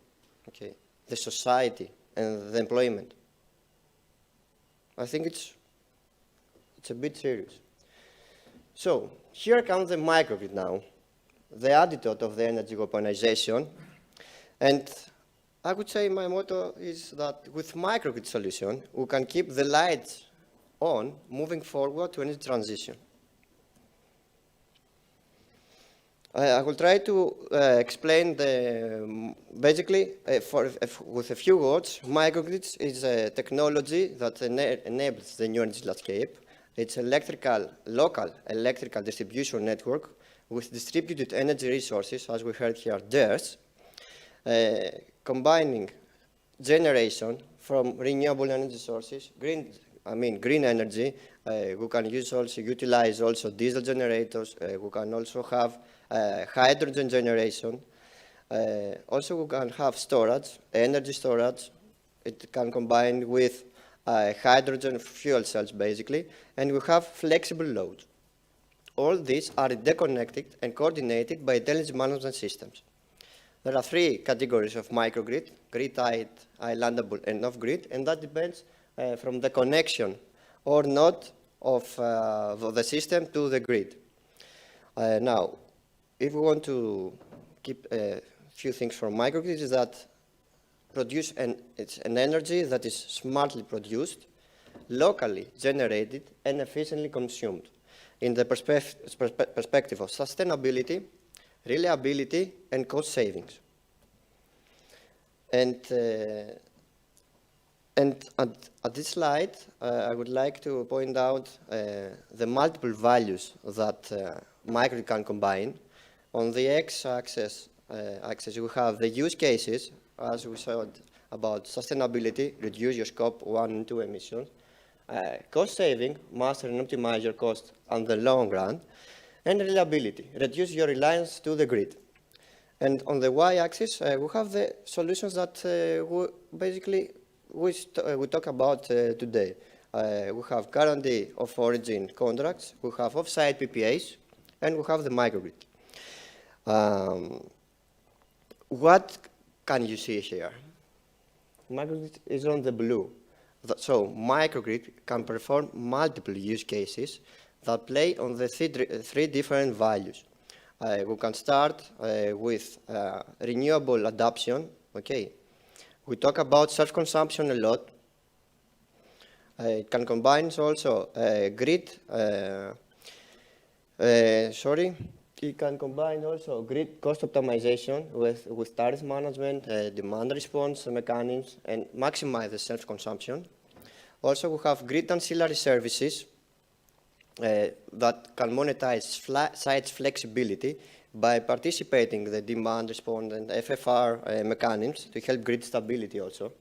okay, the society, and the employment? I think it's a bit serious. So, here comes the microgrid now, the antidote of the energy weaponization. And I would say my motto is that with microgrid solution, we can keep the lights on moving forward to energy transition. I will try to explain basically, with a few words, microgrids is a technology that enables the new energy landscape. It's local electrical distribution network with distributed energy resources, as we heard here, DERs, combining generation from renewable energy sources, green energy. We can utilize also diesel generators. We can also have hydrogen generation. Also, we can have storage, energy storage. It can combine with hydrogen fuel cells, basically, and we have flexible loads. All these are deconnected and coordinated by intelligent management systems. There are 3 categories of microgrid: grid-tied, islandable, and off-grid, and that depends from the connection or not of the system to the grid. Now, if we want to keep a few things from microgrids, is that it's an energy that is smartly produced, locally generated, and efficiently consumed in the perspective of sustainability, reliability, and cost savings. And at this slide, I would like to point out the multiple values that microgrid can combine. On the x-axis, we have the use cases, as we saw about sustainability, reduce your scope 1 and 2 emissions, cost saving, master and optimize your cost on the long run, and reliability, reduce your reliance to the grid. And on the y-axis, we have the solutions that we talk about today. We have guarantee of origin contracts, we have off-site PPAs, and we have the microgrid. What can you see here? Microgrid is on the blue. So microgrid can perform multiple use cases that play on the 3 different values. We can start with renewable adoption. Okay, we talk about self-consumption a lot. It can combine also grid. It can combine also grid cost optimization with tariff management, demand response mechanisms, and maximize the self-consumption. Also, we have grid ancillary services that can monetize site flexibility by participating in the demand response and FFR mechanisms to help grid stability also.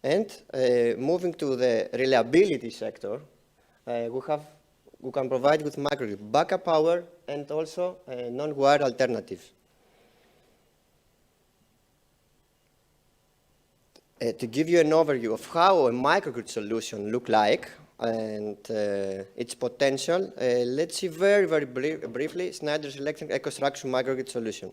And moving to the reliability sector, we can provide with microgrid backup power and also non-wire alternatives. To give you an overview of how a microgrid solution looks like and its potential, let's see very, very briefly Schneider Electric EcoStruxure microgrid solution.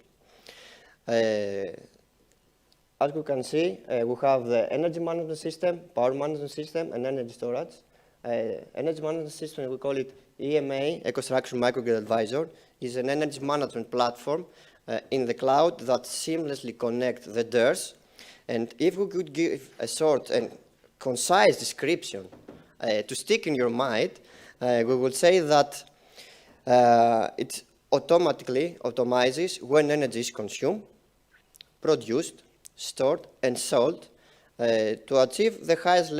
As you can see, we have the energy management system, power management system, and energy storage. Energy management system, we call it EMA, EcoStruxure Microgrid Advisor, is an energy management platform in the cloud that seamlessly connects the DERs. And if we could give a short and concise description to stick in your mind, we will say that it automatically optimizes when energy is consumed, produced, stored, and sold to achieve the highest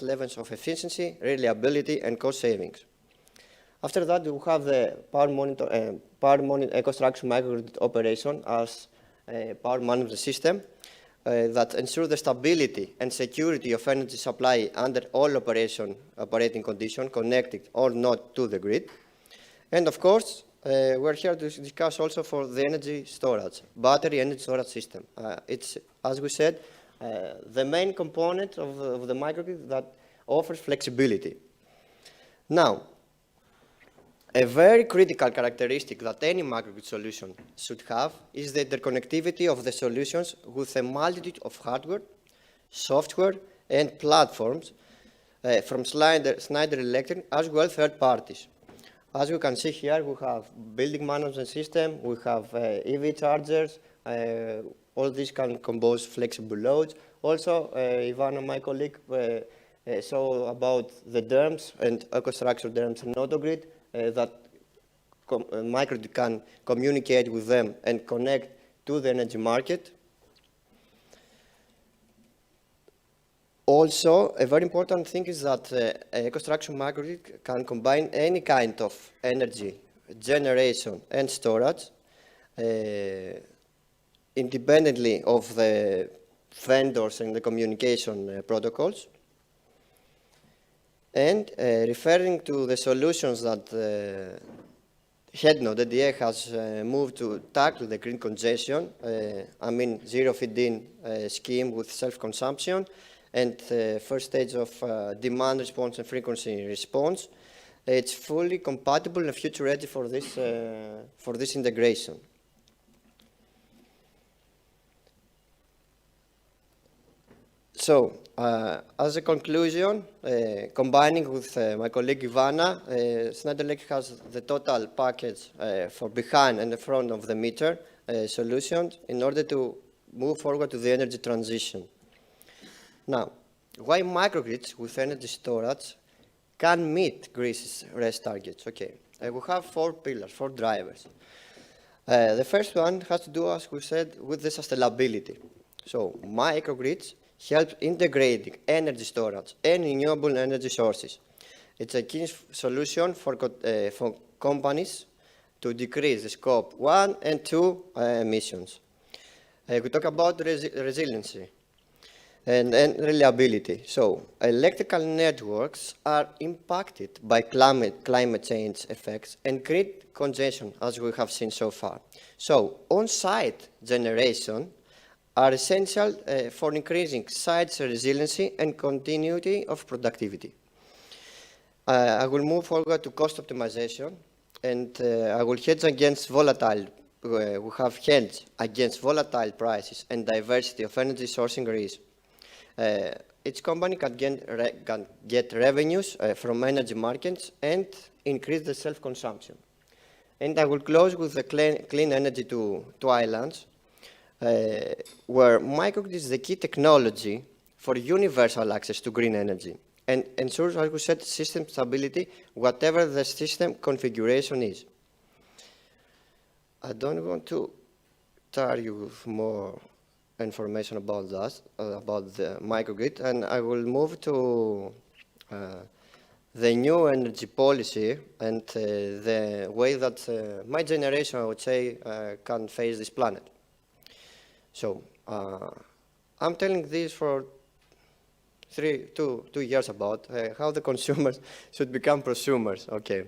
levels of efficiency, reliability, and cost savings. After that, we have the power monitor EcoStruxure microgrid operation as a power management system, that ensure the stability and security of energy supply under all operating conditions, connected or not to the grid. And of course, we're here to discuss also for the energy storage, battery energy storage system. It's, as we said, the main component of the microgrid that offers flexibility. Now, a very critical characteristic that any microgrid solution should have is the interconnectivity of the solutions with a multitude of hardware, software, and platforms from Schneider Electric, as well as third parties. As you can see here, we have building management system, we have EV chargers, all these can compose flexible loads. Also, Ivana, my colleague, saw about the DERMS and EcoStruxure DERMS and AutoGrid, that microgrid can communicate with them and connect to the energy market. Also, a very important thing is that EcoStruxure microgrid can combine any kind of energy generation and storage independently of the vendors and the communication protocols. And referring to the solutions that HEDNO, the DA, has moved to tackle the green congestion, I mean zero feed-in scheme with self-consumption, and first stage of demand response and frequency response, it's fully compatible and future ready for this integration. So, as a conclusion, combining with my colleague Ivana, Schneider Electric has the total package for behind and the front of the meter solutions in order to move forward to the energy transition. Now, why microgrids with energy storage can meet Greece's RES targets? Okay, we have 4 pillars, 4 drivers. The first one has to do, as we said, with the sustainability. So, microgrids help integrating energy storage and renewable energy sources. It's a key solution for companies to decrease the scope 1 and 2 emissions. We talk about resiliency and reliability. So, electrical networks are impacted by climate change effects and grid congestion, as we have seen so far. So, on-site generation are essential for increasing site's resiliency and continuity of productivity. I will move forward to cost optimization, and I will hedge against volatile. We have hedged against volatile prices and diversity of energy sourcing risk. Each company can get revenues from energy markets and increase the self-consumption. And I will close with the clean energy to islands, where microgrid is the key technology for universal access to green energy and ensures, as we said, system stability, whatever the system configuration is. I don't want to tell you with more information about that, about the microgrid, and I will move to the new energy policy and the way that my generation, I would say, can face this planet. So, I'm telling this for 2 years about how the consumers should become prosumers, okay.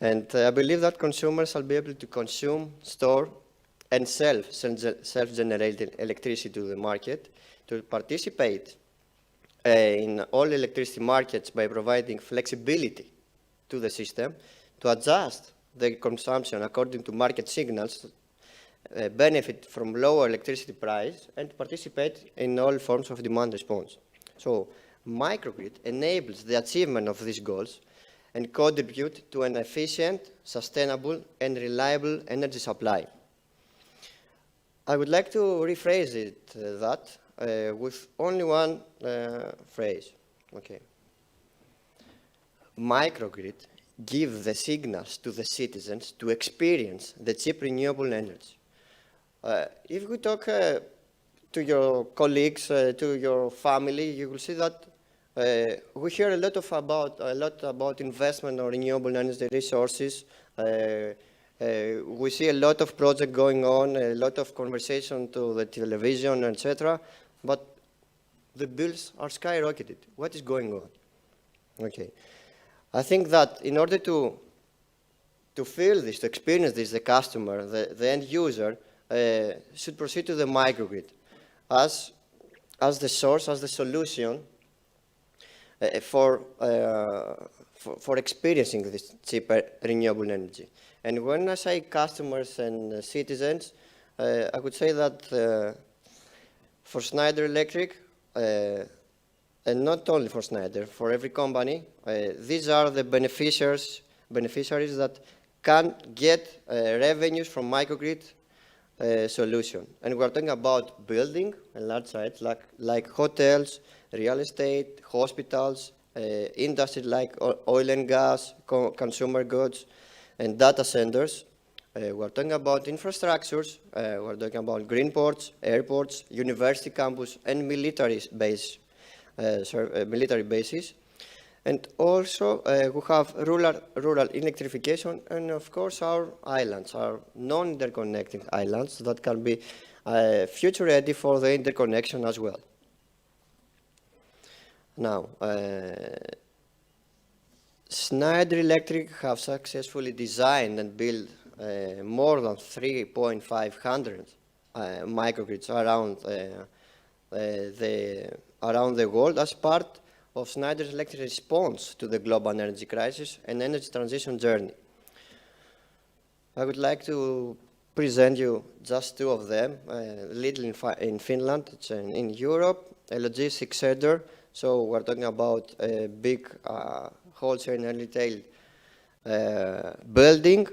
And I believe that consumers will be able to consume, store, and sell self-generated electricity to the market, to participate in all electricity markets by providing flexibility to the system, to adjust the consumption according to market signals, benefit from lower electricity price, and participate in all forms of demand response. So, microgrid enables the achievement of these goals and contribute to an efficient, sustainable, and reliable energy supply. I would like to rephrase it with only one phrase. Okay. Microgrid give the signals to the citizens to experience the cheap renewable energy. If we talk to your colleagues, to your family, you will see that we hear a lot about investment on renewable energy resources, We see a lot of projects going on, a lot of conversation to the television, etc. But the bills are skyrocketed. What is going on? Okay. I think that in order to feel this, to experience this, the customer, the end user, should proceed to the microgrid as the source, as the solution for experiencing this cheaper renewable energy. And when I say customers and citizens, I would say that for Schneider Electric, and not only for Schneider, for every company, these are the beneficiaries that can get revenues from microgrid solution. And we're talking about building a large sites like hotels, real estate, hospitals, industries like oil and gas, consumer goods, and data centers. We're talking about infrastructures, we're talking about green ports, airports, university campus, and military bases. And also we have rural electrification, and of course our islands, our non-interconnected islands that can be future ready for the interconnection as well. Now, Schneider Electric have successfully designed and built more than 3,500 microgrids around the world as part of Schneider Electric's response to the global energy crisis and energy transition journey. I would like to present you just two of them. Lidl in Finland, it's in Europe, a logistics center. So we're talking about a big wholesale and retail building,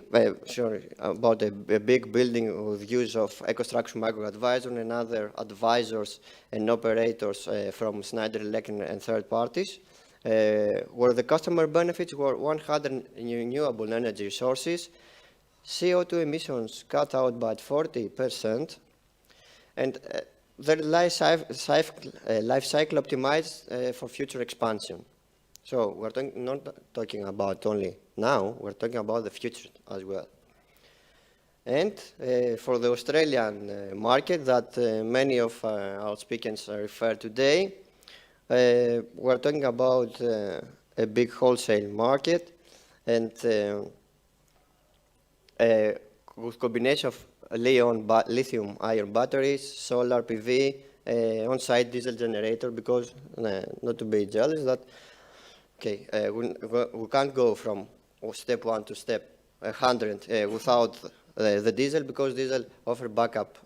about a big building with use of EcoStruxure MicroAdvisor and other advisors and operators from Schneider Electric and third parties, where the customer benefits were 100 renewable energy sources, CO2 emissions cut out by 40%, and their life cycle optimized for future expansion. So we're not talking about only now, we're talking about the future as well. And for the Australian market that many of our speakers refer today, we're talking about a big wholesale market, and with combination of lithium-ion batteries, solar PV, on-site diesel generator, because not to be jealous that okay, we can't go from step 1 to step 100 without the diesel, because diesel offer backup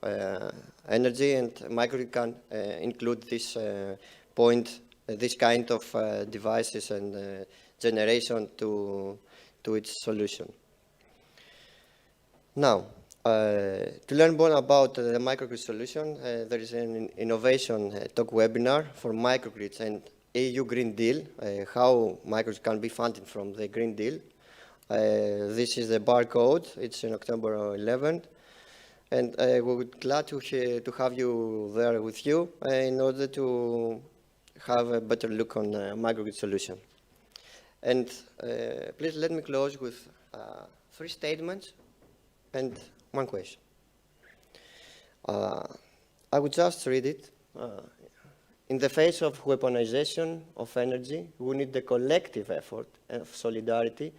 energy, and microgrid can include this this kind of devices and generation to its solution. Now, to learn more about the microgrid solution, there is an innovation talk webinar for microgrids and EU Green Deal, how microgrids can be funded from the Green Deal. This is the barcode. It's in October 11th. And we would be glad to have you there with you in order to have a better look on microgrid solution. And please let me close with 3 statements and 1 question. I would just read it. In the face of weaponization of energy, we need the collective effort of solidarity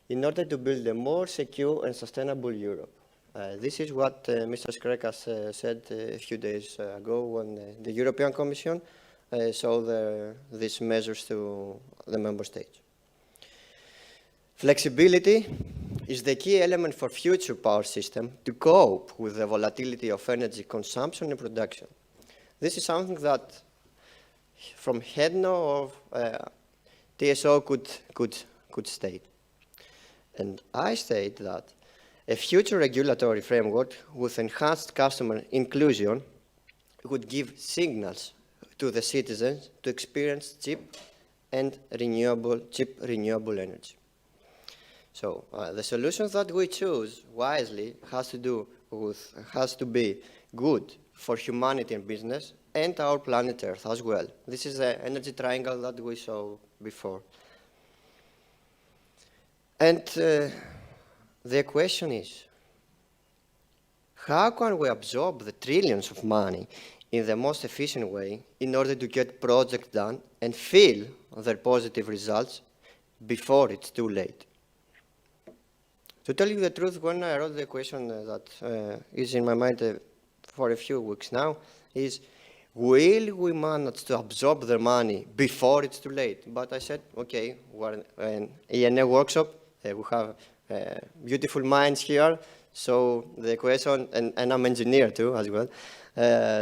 in order to build a more secure and sustainable Europe. This is what Mr. Skrekas said a few days ago when the European Commission showed these measures to the member states. Flexibility is the key element for future power system to cope with the volatility of energy consumption and production. This is something that from HEDNO or TSO could state. And I state that a future regulatory framework with enhanced customer inclusion would give signals to the citizens to experience cheap renewable energy. So the solutions that we choose wisely has to be good for humanity and business, and our planet Earth as well. This is the energy triangle that we saw before. And The question is, how can we absorb the trillions of money in the most efficient way in order to get projects done and feel their positive results before it's too late? To tell you the truth, when I wrote the question that is in my mind for a few weeks now, is will we manage to absorb the money before it's too late? But I said, okay, we're an ENA workshop, we have beautiful minds here, so the question, and I'm an engineer too as well,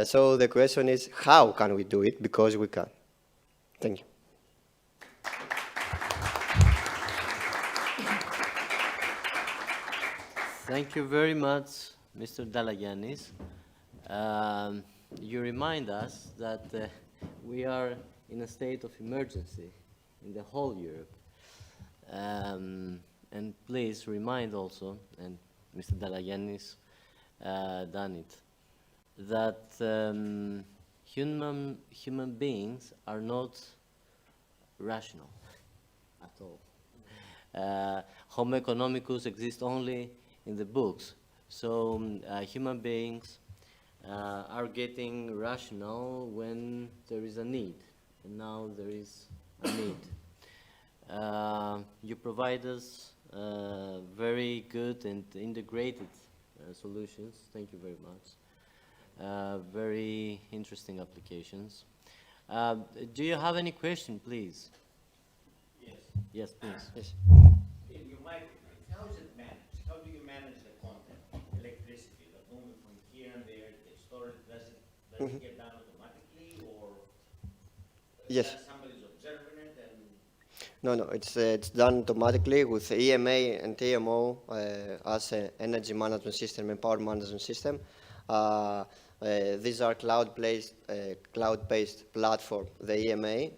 so the question is, how can we do it? Because we can. Thank you. Thank you very much, Mr. Dalagiannis. You remind us that we are in a state of emergency in the whole Europe. And please remind also, and Mr. Dalagiannis done it, that human beings are not rational at all. Homo economicus exists only in the books. So human beings are getting rational when there is a need, and now there is a need. You provide us very good and integrated solutions. Thank you very much. Very interesting applications. Do you have any question, please? Yes. Yes, please. Yes. In your microgrid, how is it managed? How do you manage the content, electricity, the movement from here and there, the storage? Does it get done automatically, or Yes. somebody's observing it? And No, it's done automatically with EMA and TMO as an energy management system and power management system. These are cloud-based platform, the EMA,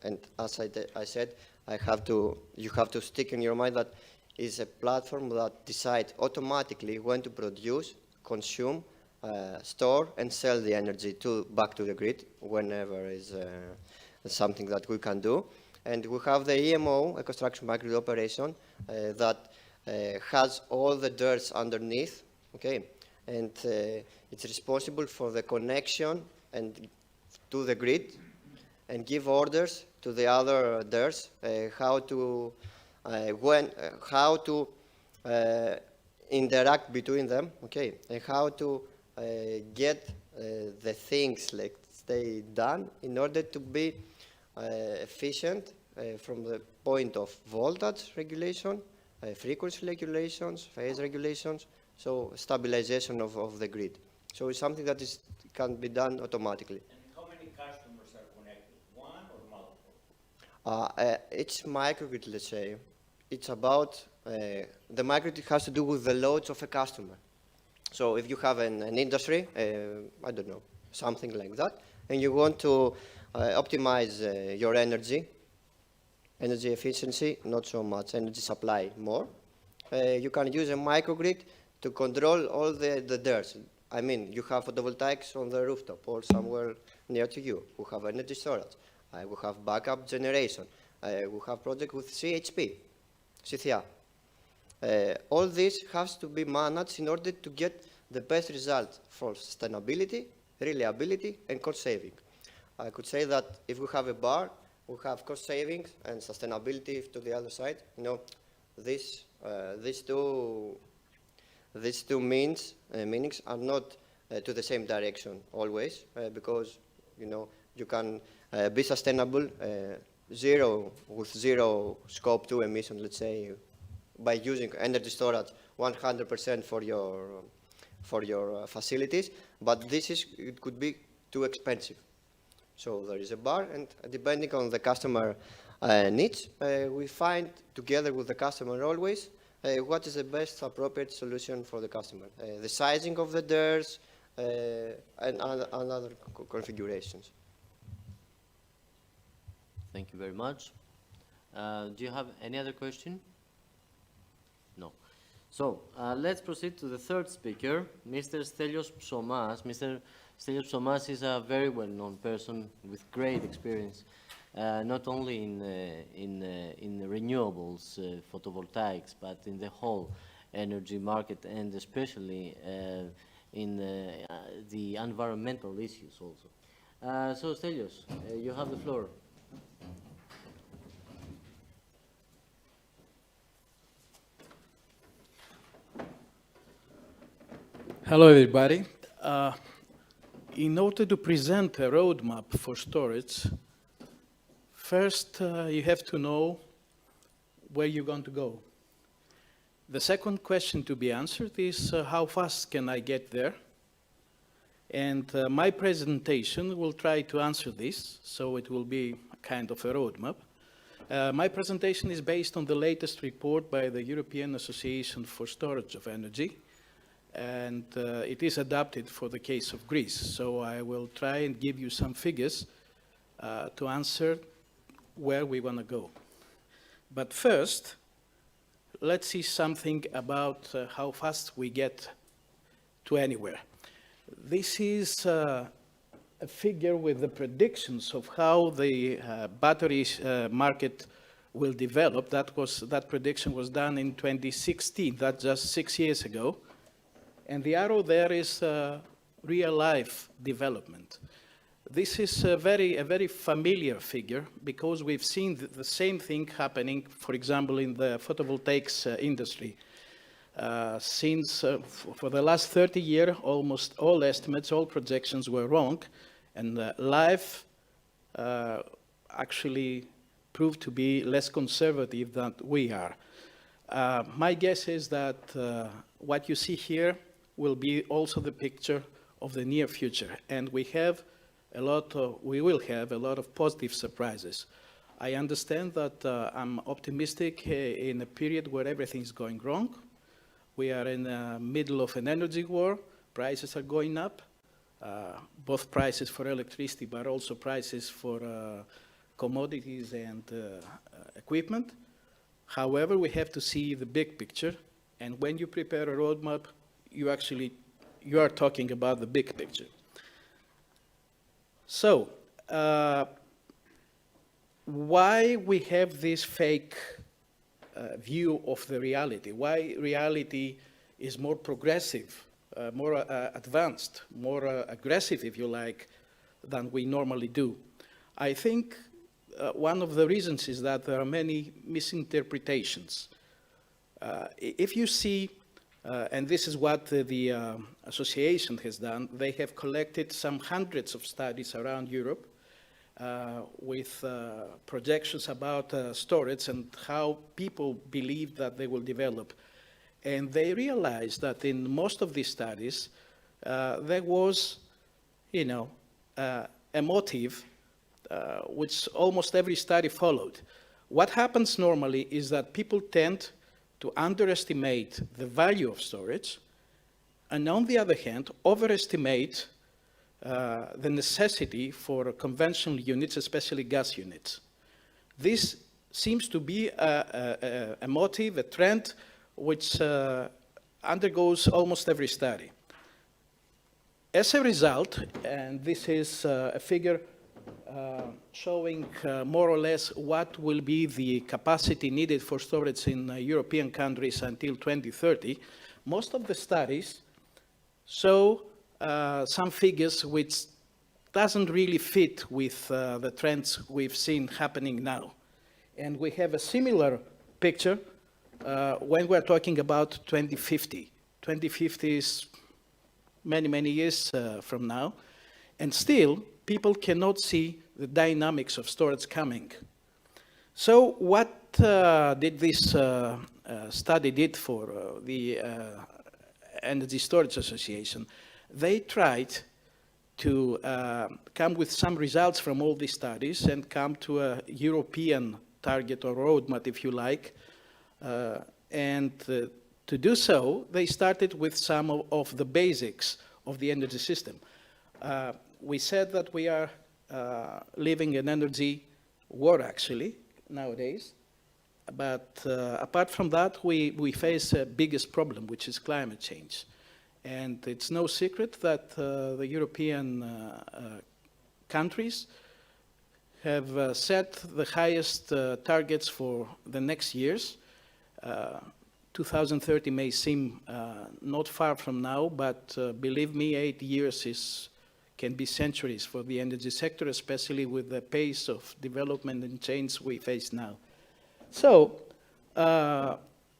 and as I said, you have to stick in your mind that it's a platform that decides automatically when to produce, consume, store, and sell the energy back to the grid whenever is something that we can do. And we have the EMO, a construction microgrid operation, that has all the DERs underneath, okay? And it's responsible for the connection and to the grid and give orders to the other DERs how to interact between them, okay? And how to get the things like stay done in order to be efficient from the point of voltage regulation, frequency regulations, phase regulations, so stabilization of the grid. So it's something that can be done automatically. and how many customers are connected? One or multiple? Each microgrid, let's say, it's about, the microgrid has to do with the loads of a customer. So if you have an industry, I don't know, something like that, and you want to optimize your energy efficiency, not so much energy supply, more, you can use a microgrid to control all the DERs. I mean, you have photovoltaics on the rooftop or somewhere near to you. We have energy storage. We have backup generation. We have project with CHP, CCA. All this has to be managed in order to get the best result for sustainability, reliability, and cost saving. I could say that if we have a bar, we have cost savings and sustainability to the other side. You know, these two meanings are not to the same direction always, because you know you can be sustainable with zero scope 2 emission, let's say, by using energy storage 100% for your facilities, but it could be too expensive. So there is a bar, and depending on the customer needs, we find together with the customer always what is the best appropriate solution for the customer. The sizing of the DERs and other configurations. Thank you very much. Do you have any other question? No. So let's proceed to the third speaker, Mr. Stelios Psomas. Mr. Stelios Psomas is a very well-known person with great experience, not only in renewables, photovoltaics, but in the whole energy market, and especially in the environmental issues also. So Stelios, you have the floor. Hello, everybody. In order to present a roadmap for storage, first you have to know where you're going to go. The second question to be answered is how fast can I get there? And my presentation will try to answer this, so it will be a kind of a roadmap. My presentation is based on the latest report by the European Association for Storage of Energy, and it is adapted for the case of Greece. So I will try and give you some figures to answer where we want to go. But first, let's see something about how fast we get to anywhere. This is a figure with the predictions of how the battery market will develop. That prediction was done in 2016, that's just 6 years ago. And the arrow there is real life development. This is a very familiar figure because we've seen the same thing happening, for example, in the photovoltaics industry. Since for the last 30 years, almost all estimates, all projections were wrong, and life actually proved to be less conservative than we are. My guess is that what you see here will be also the picture of the near future, and we will have a lot of positive surprises. I understand that I'm optimistic in a period where everything's going wrong. We are in the middle of an energy war. Prices are going up, both prices for electricity, but also prices for commodities and equipment. However, we have to see the big picture, and when you prepare a roadmap, you are talking about the big picture. So, why we have this fake view of the reality? Why reality is more progressive, more advanced, more aggressive, if you like, than we normally do? I think one of the reasons is that there are many misinterpretations. If you see, and this is what the association has done, they have collected some hundreds of studies around Europe with projections about storage and how people believe that they will develop. And they realized that in most of these studies, there was, a motive which almost every study followed. What happens normally is that people tend to underestimate the value of storage, and on the other hand, overestimate the necessity for conventional units, especially gas units. This seems to be a motive, a trend, which undergoes almost every study. As a result, and this is a figure showing more or less what will be the capacity needed for storage in European countries until 2030, most of the studies show some figures which doesn't really fit with the trends we've seen happening now. And we have a similar picture when we're talking about 2050. 2050 is many years from now, and still people cannot see the dynamics of storage coming. So what did this study did for the Energy Storage Association? They tried to come with some results from all these studies and come to a European target or roadmap, if you like. To do so, they started with some of the basics of the energy system. We said that we are living an energy war, actually, nowadays. But apart from that, we face a biggest problem, which is climate change. And it's no secret that the European countries have set the highest targets for the next years 2030 may seem not far from now, but believe me, 8 years can be centuries for the energy sector, especially with the pace of development and change we face now. So,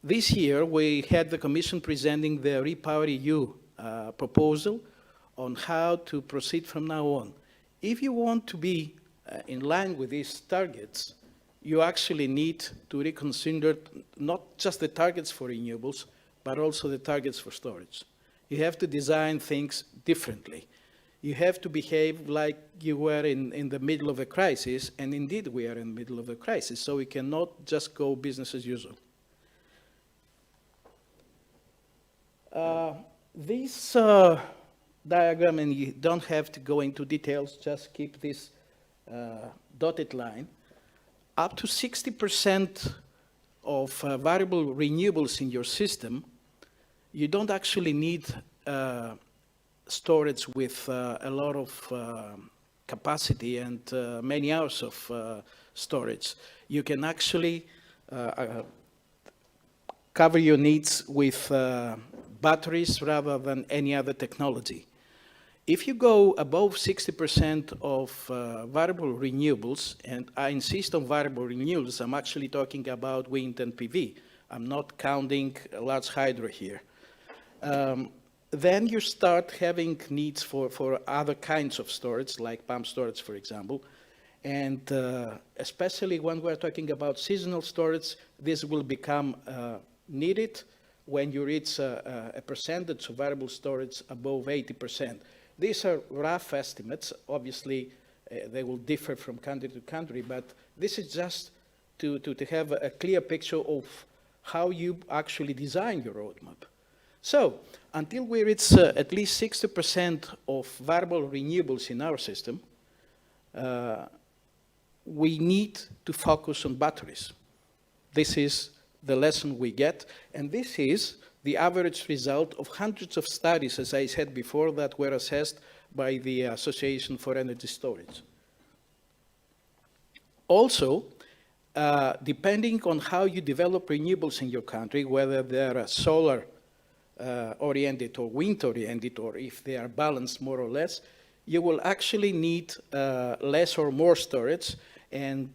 this year we had the Commission presenting the REPowerEU proposal on how to proceed from now on. If you want to be in line with these targets, you actually need to reconsider not just the targets for renewables, but also the targets for storage. You have to design things differently. You have to behave like you were in the middle of a crisis, and indeed we are in the middle of a crisis, so we cannot just go business as usual. This diagram, and you don't have to go into details, just keep this dotted line. Up to 60% of variable renewables in your system, you don't actually need storage with a lot of capacity and many hours of storage. You can actually cover your needs with batteries rather than any other technology. If you go above 60% of variable renewables, and I insist on variable renewables, I'm actually talking about wind and PV. I'm not counting large hydro here. Then you start having needs for other kinds of storage, like pump storage, for example. And especially when we're talking about seasonal storage, this will become needed when you reach a percentage of variable storage above 80%. These are rough estimates. Obviously, they will differ from country to country, but this is just to have a clear picture of how you actually design your roadmap. So, until we reach at least 60% of variable renewables in our system, we need to focus on batteries. This is the lesson we get, and this is the average result of hundreds of studies, as I said before, that were assessed by the Association for Energy Storage. Also, depending on how you develop renewables in your country, whether they're solar oriented or wind oriented, or if they are balanced more or less, you will actually need less or more storage. And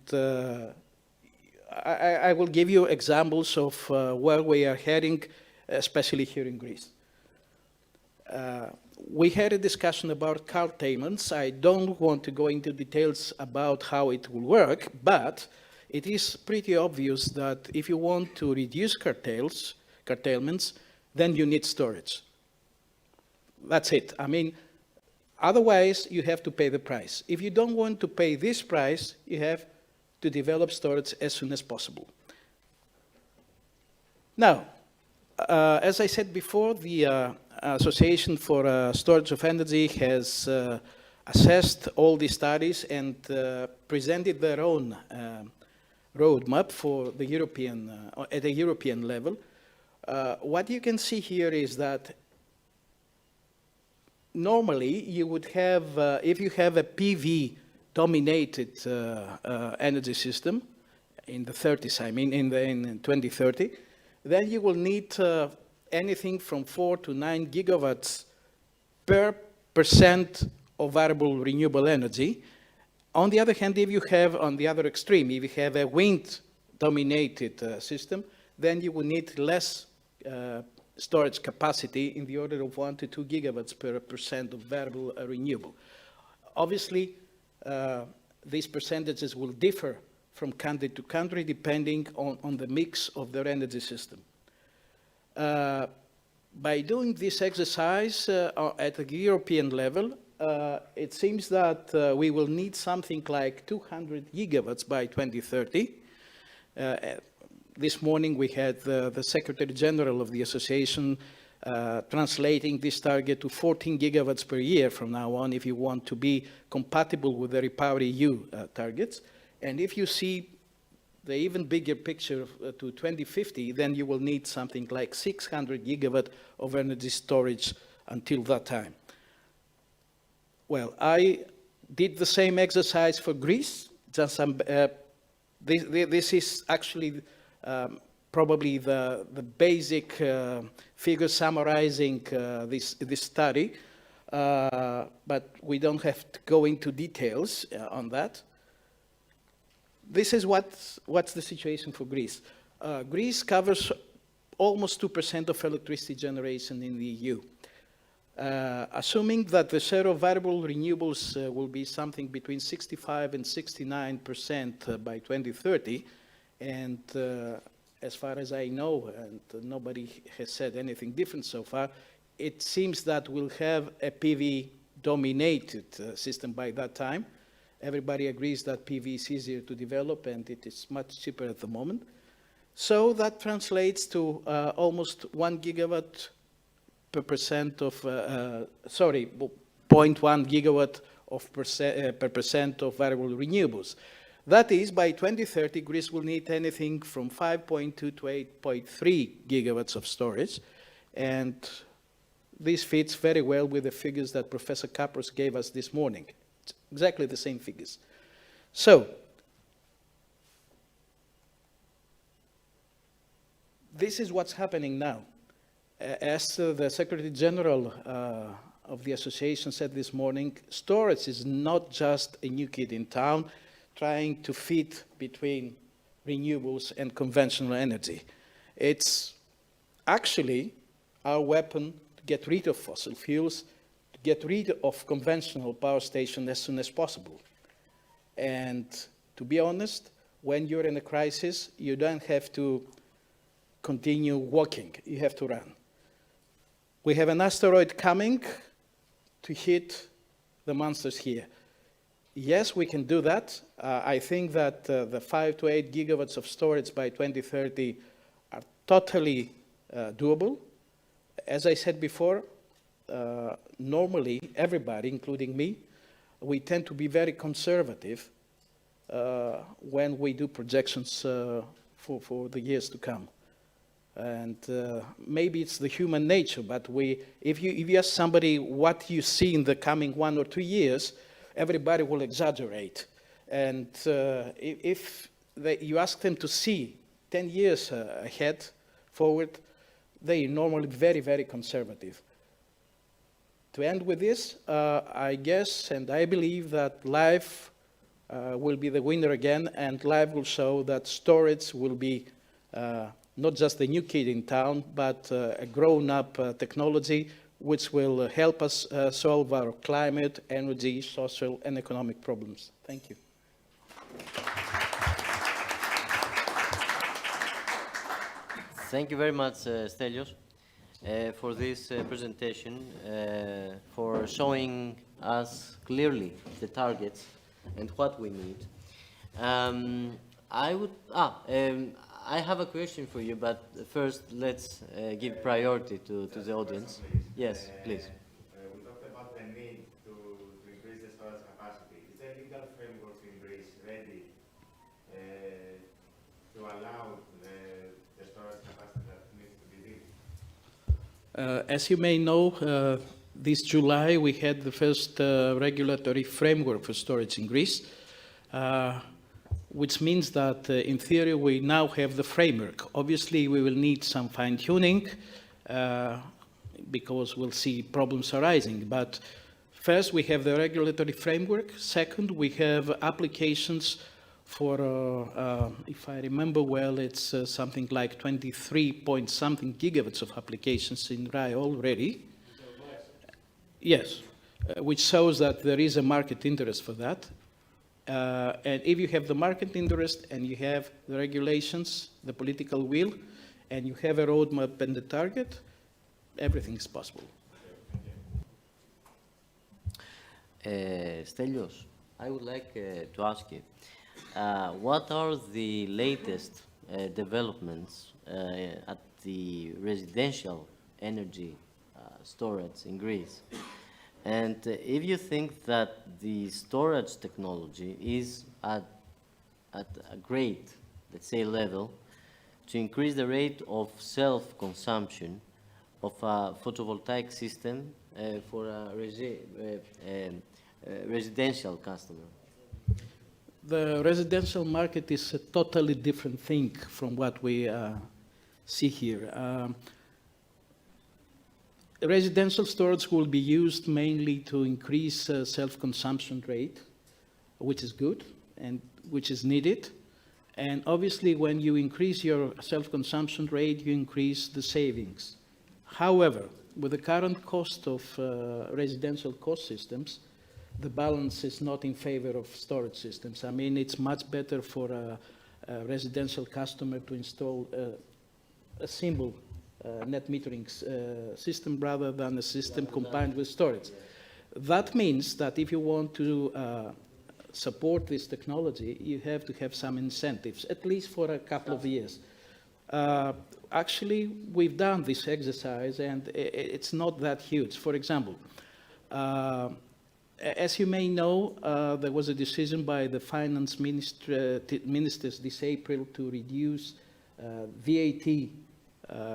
I will give you examples of where we are heading, especially here in Greece. We had a discussion about curtailments. I don't want to go into details about how it will work, but it is pretty obvious that if you want to reduce curtailments, then you need storage. That's it. I mean, otherwise you have to pay the price. If you don't want to pay this price, you have to develop storage as soon as possible. Now, as I said before, the Association for Storage of Energy has assessed all the studies and presented their own roadmap for the European, at a European level. What you can see here is that normally you would have, if you have a PV-dominated energy system, in the 30s, I mean, in 2030, then you will need anything from 4 to 9 gigawatts per % of variable renewable energy. On the other hand, if you have, on the other extreme, if you have a wind-dominated system, then you will need less storage capacity in the order of 1 to 2 gigawatts per % of variable renewable. Obviously, these percentages will differ from country to country depending on the mix of their energy system. By doing this exercise at a European level, it seems that we will need something like 200 gigawatts by 2030. This morning we had the Secretary General of the Association translating this target to 14 gigawatts per year from now on if you want to be compatible with the REPowerEU targets. And if you see the even bigger picture to 2050, then you will need something like 600 gigawatt of energy storage until that time. Well, I did the same exercise for Greece. Just some, this is actually probably the basic figure summarizing this study, but we don't have to go into details on that. This is what's the situation for Greece. Greece covers almost 2% of electricity generation in the EU. Assuming that the share of variable renewables will be something between 65 and 69% by 2030, and as far as I know, and nobody has said anything different so far, it seems that we'll have a PV-dominated system by that time. Everybody agrees that PV is easier to develop and it is much cheaper at the moment. So that translates to almost 1 gigawatt per percent of, 0.1 gigawatt of per percent of variable renewables. That is, by 2030, Greece will need anything from 5.2 to 8.3 gigawatts of storage. And this fits very well with the figures that Professor Kapros gave us this morning. It's exactly the same figures. So, this is what's happening now. As the Secretary General of the association said this morning, storage is not just a new kid in town trying to fit between renewables and conventional energy. It's actually our weapon to get rid of fossil fuels, to get rid of conventional power stations as soon as possible. And to be honest, when you're in a crisis, you don't have to continue walking, you have to run. We have an asteroid coming to hit the monsters here. Yes, we can do that. I think that the 5 to 8 gigawatts of storage by 2030 are totally doable. As I said before, normally everybody, including me, we tend to be very conservative when we do projections for the years to come. And maybe it's the human nature, but if you ask somebody what you see in the coming 1 or 2 years, everybody will exaggerate. And if you ask them to see 10 years ahead, forward, they are normally very, very conservative. To end with this, I guess and I believe that life will be the winner again, and life will show that storage will be not just a new kid in town, but a grown-up technology which will help us solve our climate, energy, social, and economic problems. Thank you. Thank you very much, Stelios, for this presentation, for showing us clearly the targets and what we need. I have a question for you, but first let's give priority to the audience. Yes, please. We talked about the need to increase the storage capacity. Is the legal framework in Greece ready to allow the storage capacity that needs to be built? As you may know, this July we had the first regulatory framework for storage in Greece, which means that in theory we now have the framework. Obviously we will need some fine-tuning because we'll see problems arising. But first we have the regulatory framework. Second, we have applications for, if I remember well, it's something like 23-point-something gigawatts of applications in RAI already. Yes, which shows that there is a market interest for that. And if you have the market interest and you have the regulations, the political will, and you have a roadmap and a target, everything is possible. Stelios, I would like to ask you, what are the latest developments at the residential energy storage in Greece? And if you think that the storage technology is at a great, let's say, level to increase the rate of self-consumption of a photovoltaic system for a residential customer? The residential market is a totally different thing from what we see here. Residential storage will be used mainly to increase self-consumption rate, which is good and which is needed. And obviously, when you increase your self-consumption rate, you increase the savings. However, with the current cost of residential cost systems, the balance is not in favor of storage systems. I mean, it's much better for a residential customer to install a simple net metering system rather than a system combined with storage. That means that if you want to support this technology, you have to have some incentives, at least for a couple of years. Actually, we've done this exercise, and it's not that huge. For example, as you may know, there was a decision by the finance ministers this April to reduce VAT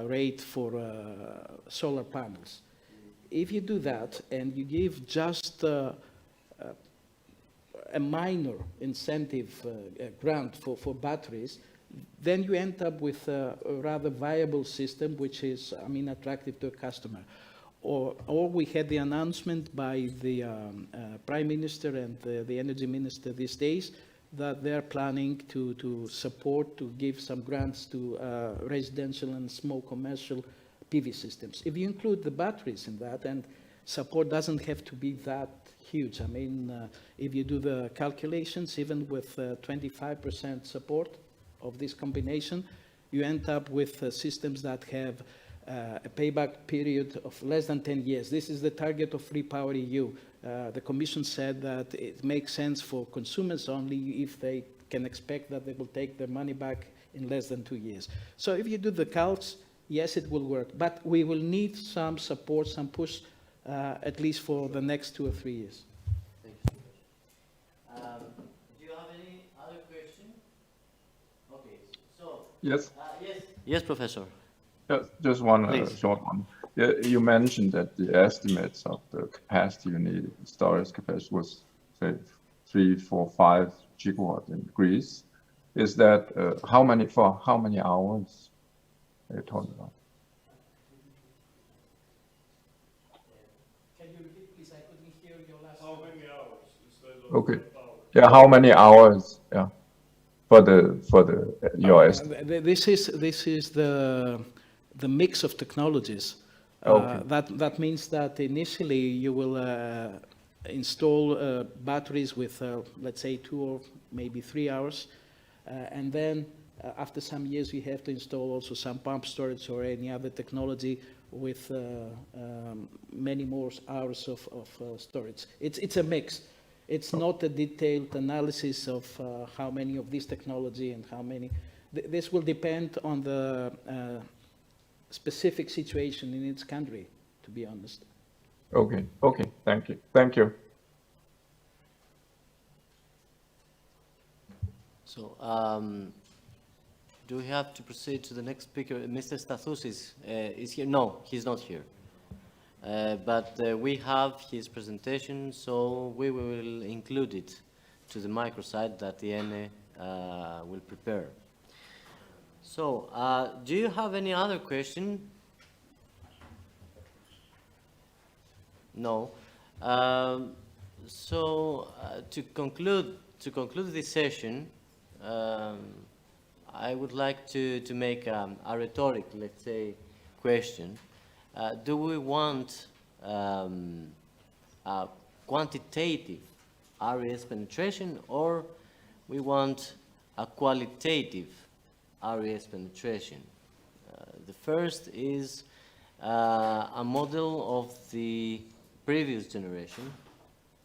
rate for solar panels. If you do that and you give just a minor incentive grant for batteries, then you end up with a rather viable system which is, I mean, attractive to a customer. Or we had the announcement by the Prime Minister and the Energy Minister these days that they're planning to support, to give some grants to residential and small commercial PV systems. If you include the batteries in that, and support doesn't have to be that huge. I mean, if you do the calculations, even with 25% support of this combination, you end up with systems that have a payback period of less than 10 years. This is the target of REPowerEU. The Commission said that it makes sense for consumers only if they can expect that they will take their money back in less than 2 years. So if you do the calcs, yes, it will work. But we will need some support, some push, at least for the next 2 or 3 years. Thank you. Do you have any other question? Okay, so... Yes. Yes, Professor. Just one Please. short one. You mentioned that the estimates of the capacity you need, storage capacity, was, say, 3, 4, 5 gigawatt in Greece. Is that for how many hours are you talking about? Can you repeat, please? I couldn't hear your last... How many hours instead of Okay. hours? Yeah, how many hours? Yeah, for your estimate. This is the mix of technologies. Okay. That means that initially you will install batteries with, let's say, 2 or maybe 3 hours. And then after some years, you have to install also some pump storage or any other technology with many more hours of storage. It's a mix. It's not a detailed analysis of how many of this technology and how many. This will depend on the specific situation in each country, to be honest. Okay, thank you. So, do we have to proceed to the next speaker? Mr. Stathous is here? No, he's not here. But we have his presentation, so we will include it to the microsite that the ENE will prepare. So, do you have any other question? No. To conclude this session, I would like to make a rhetoric, let's say, question. Do we want a quantitative RES penetration, or we want a qualitative RES penetration? The first is a model of the previous generation.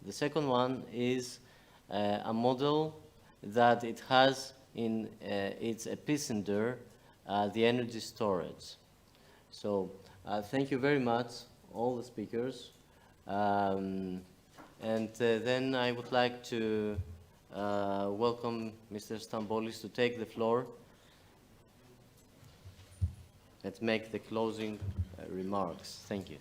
The second one is a model that it has in its epicenter the energy storage. So thank you very much, all the speakers. And then I would like to welcome Mr. Stambolis to take the floor and make the closing remarks. Thank you.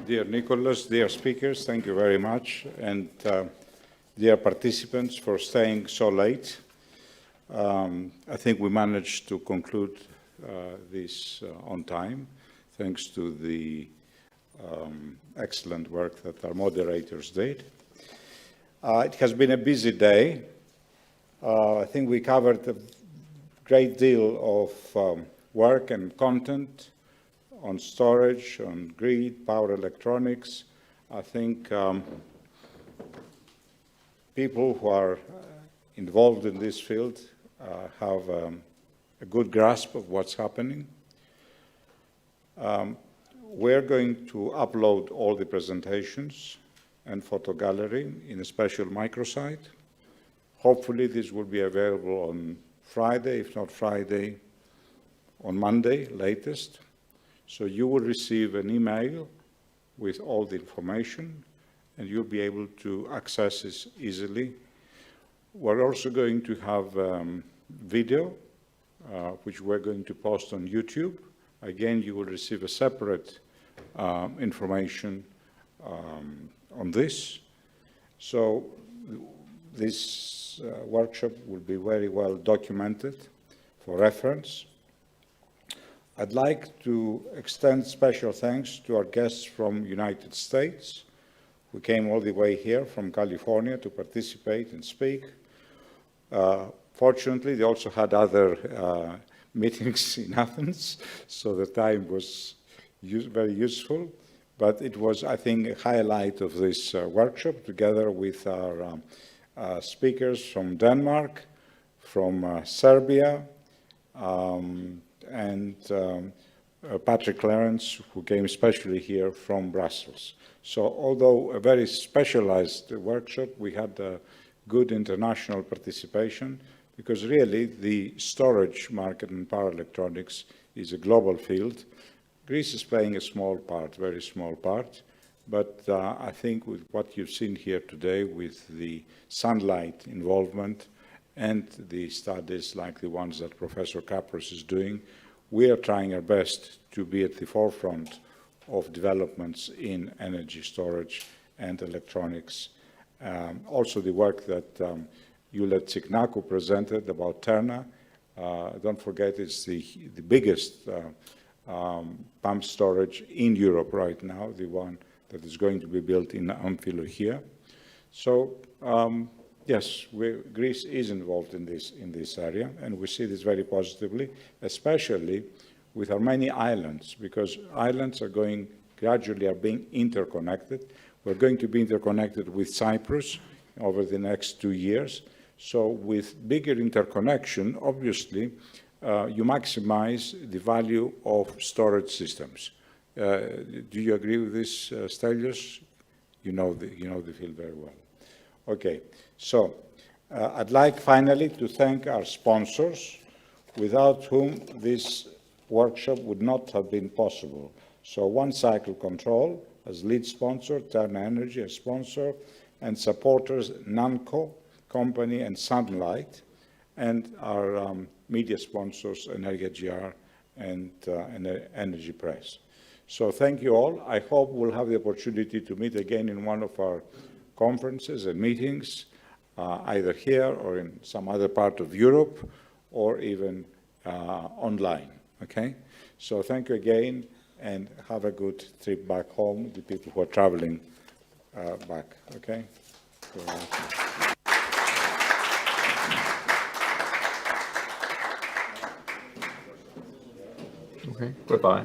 Dear Nicholas, dear speakers, thank you very much. And dear participants, for staying so late. I think we managed to conclude this on time, thanks to the excellent work that our moderators did. It has been a busy day. I think we covered a great deal of work and content on storage, on grid, power electronics. I think people who are involved in this field have a good grasp of what's happening. We're going to upload all the presentations and photo gallery in a special microsite. Hopefully this will be available on Friday, if not Friday, on Monday latest. So you will receive an email with all the information and you'll be able to access this easily. We're also going to have video, which we're going to post on YouTube. Again, you will receive a separate information on this. So this workshop will be very well documented for reference. I'd like to extend special thanks to our guests from United States, who came all the way here from California to participate and speak. Fortunately, they also had other meetings in Athens, so the time was very useful. But it was, I think, a highlight of this workshop, together with our speakers from Denmark, from Serbia, and Patrick Clarence, who came especially here from Brussels. So although a very specialized workshop, we had good international participation, because really the storage market in power electronics is a global field. Greece is playing a small part, very small part, but I think with what you've seen here today, with the Sunlight involvement and the studies like the ones that Professor Kapros is doing, we are trying our best to be at the forefront of developments in energy storage and electronics. Also the work that Yulia Tsiknakou presented about Terna, don't forget it's the biggest pump storage in Europe right now, the one that is going to be built in Amphilohia. So yes, Greece is involved in this area, and we see this very positively, especially with our many islands, because islands are gradually being interconnected. We're going to be interconnected with Cyprus over the next 2 years. So with bigger interconnection, obviously, you maximize the value of storage systems. Do you agree with this, Stelios? You know the field very well. Okay, so I'd like finally to thank our sponsors, without whom this workshop would not have been possible. So One Cycle Control as lead sponsor, Terna Energy as sponsor, and supporters Namco Company and Sunlight, and our media sponsors, Energia and Energy Press. So thank you all. I hope we'll have the opportunity to meet again in one of our conferences and meetings, either here or in some other part of Europe, or even online, okay? So thank you again, and have a good trip back home, the people who are traveling back, okay? Okay, goodbye.